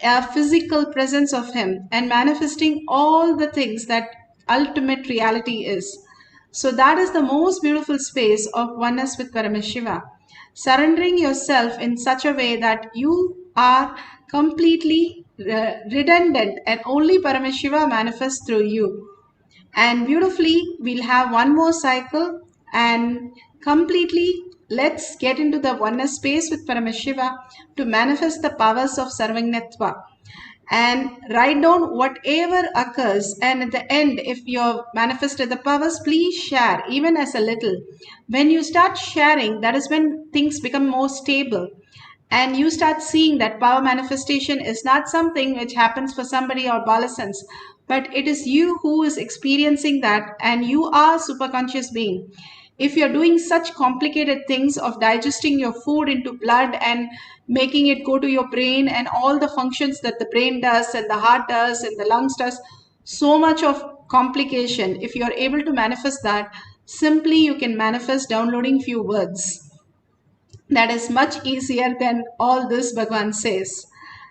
a physical presence of him and manifesting all the things that ultimate reality is. So that is the most beautiful space of oneness with Paramashiva. Surrendering yourself in such a way that you are completely redundant and only Paramashiva manifests through you. And beautifully, we'll have one more cycle, and completely let's get into the oneness space with Paramashiva to manifest the powers of Sarvajñatva. And write down whatever occurs, and at the end, if you've manifested the powers, please share, even as a little. When you start sharing, that is when things become more stable. And you start seeing that power manifestation is not something which happens for somebody or Balasans, but it is you who is experiencing that, and you are superconscious being. If you're doing such complicated things of digesting your food into blood and making it go to your brain, and all the functions that the brain does and the heart does and the lungs does, so much of complication, if you're able to manifest that, simply you can manifest downloading few words. That is much easier than all this Bhagavan says.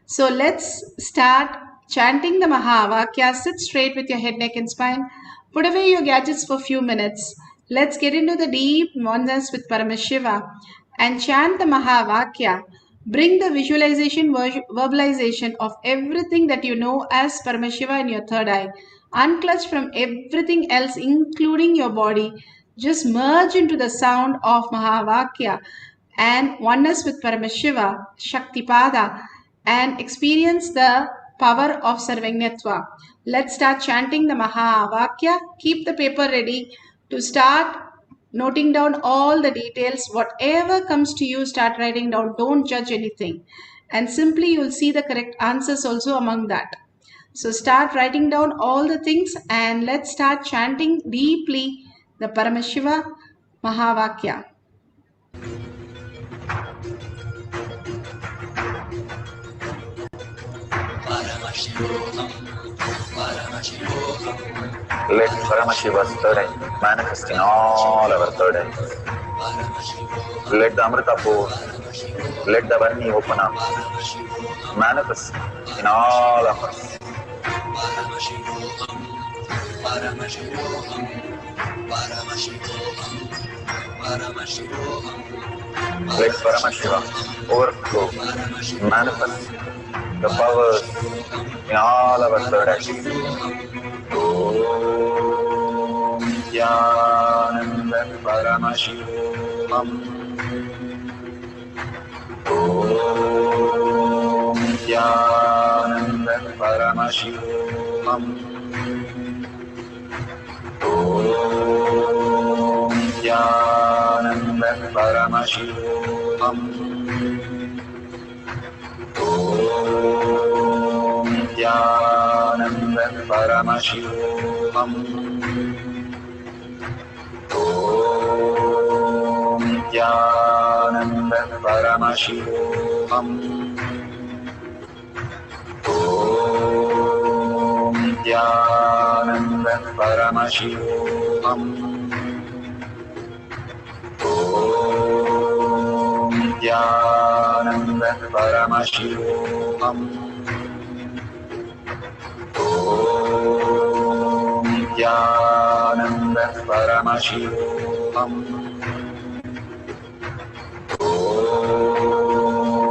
So let's start chanting the Mahavakya. Sit straight with your head, neck and spine. Put away your gadgets for a few minutes. Let's get into the deep oneness with Paramashiva and chant the Mahavakya. Bring the visualization, verbalization of everything that you know as Paramashiva in your third eye. Unclutch from everything else, including your body. Just merge into the sound of Mahavakya and oneness with Paramashiva, Shaktipada, and experience the power of Sarvajñatva. Let's start chanting the Mahavakya. Keep the paper ready to start noting down all the details. Whatever comes to you, start writing down. Don't judge anything. And simply you'll see the correct answers also among that. So start writing down all the things, and let's start chanting deeply the Paramashiva Mahavakya. Let Paramashiva's third eye manifest in all our third eyes. Let the Amrita pool, let the Varni open up, manifest in all of us. Let Paramashiva overflow, manifest the powers in all our third eyes. Om Jnanam Paramashivam. Om Jnanam Paramashivam. Om Jnanam Paramashivam. Om Jnanam Paramashivam. Om Jnanam Paramashivam. Om Jnanam Paramashivam. Om Jnanam Paramashivam. Om Jnanam Paramashivam. Om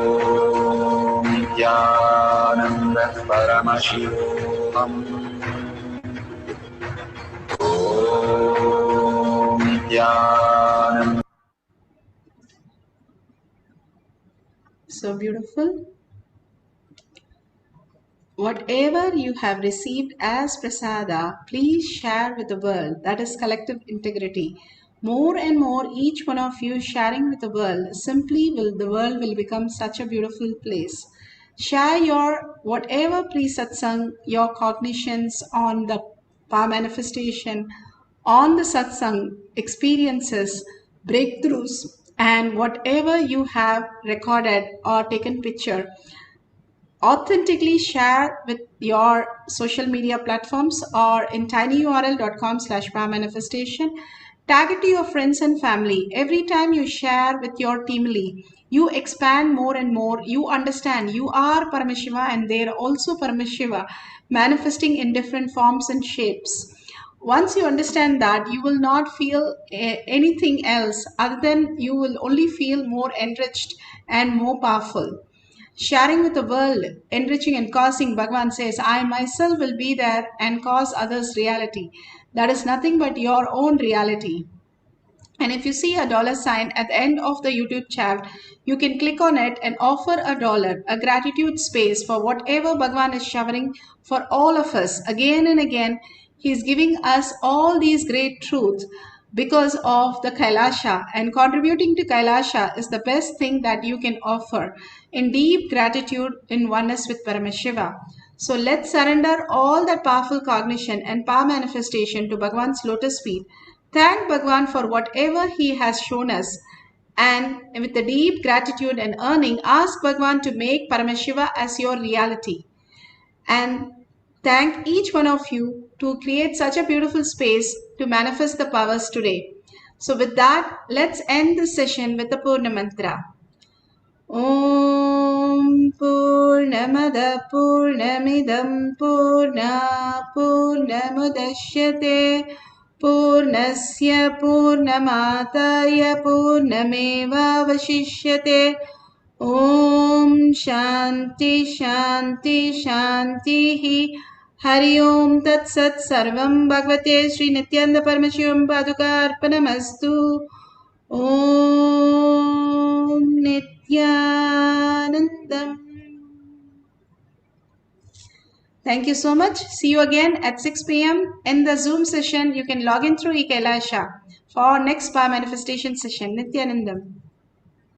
Nityananda Paramashivam Om Nityananda. So beautiful. Whatever you have received as prasada, please share with the world. That is collective integrity. More and more, each one of you sharing with the world, the world will become such a beautiful place. Share your whatever pre-satsang, your cognitions on the power manifestation, on the satsang experiences, breakthroughs, and whatever you have recorded or taken picture. Authentically share with your social media platforms or in tinyurl.com/powermanifestation. Tag it to your friends and family. Every time you share with your teamly, you expand more and more. You understand you are Paramashiva and they are also Paramashiva, manifesting in different forms and shapes. Once you understand that, you will not feel anything else other than you will only feel more enriched and more powerful. Sharing with the world, enriching and causing, Bhagavan says, I myself will be there and cause others reality. That is nothing but your own reality. And if you see a $sign at the end of the YouTube chat, you can click on it and offer $1, a gratitude space for whatever Bhagavan is showering for all of us. Again and again, he is giving us all these great truths because of the Kailasha, and contributing to Kailasha is the best thing that you can offer in deep gratitude in oneness with Paramashiva. So let's surrender all that powerful cognition and power manifestation to Bhagavan's lotus feet. Thank Bhagavan for whatever he has shown us, and with the deep gratitude and earning, ask Bhagavan to make Paramashiva as your reality. And thank each one of you to create such a beautiful space to manifest the powers today. So with that, let's end this session with the Purna Mantra. Om Purnamada Purnamidam Purna Purnamudashyate Purnasya Purnamataya Purnameva Vashishyate. Om Shanti Shanti Shanti Hari Om Tat Sat Sarvam Bhagavate Sri Nityananda Paramashivam Padukarpanamastu. Om Nityanandam. Thank you so much. See you again at 6 p.m. in the Zoom session. You can log in through eKailasha for our next power manifestation session. Nityanandam.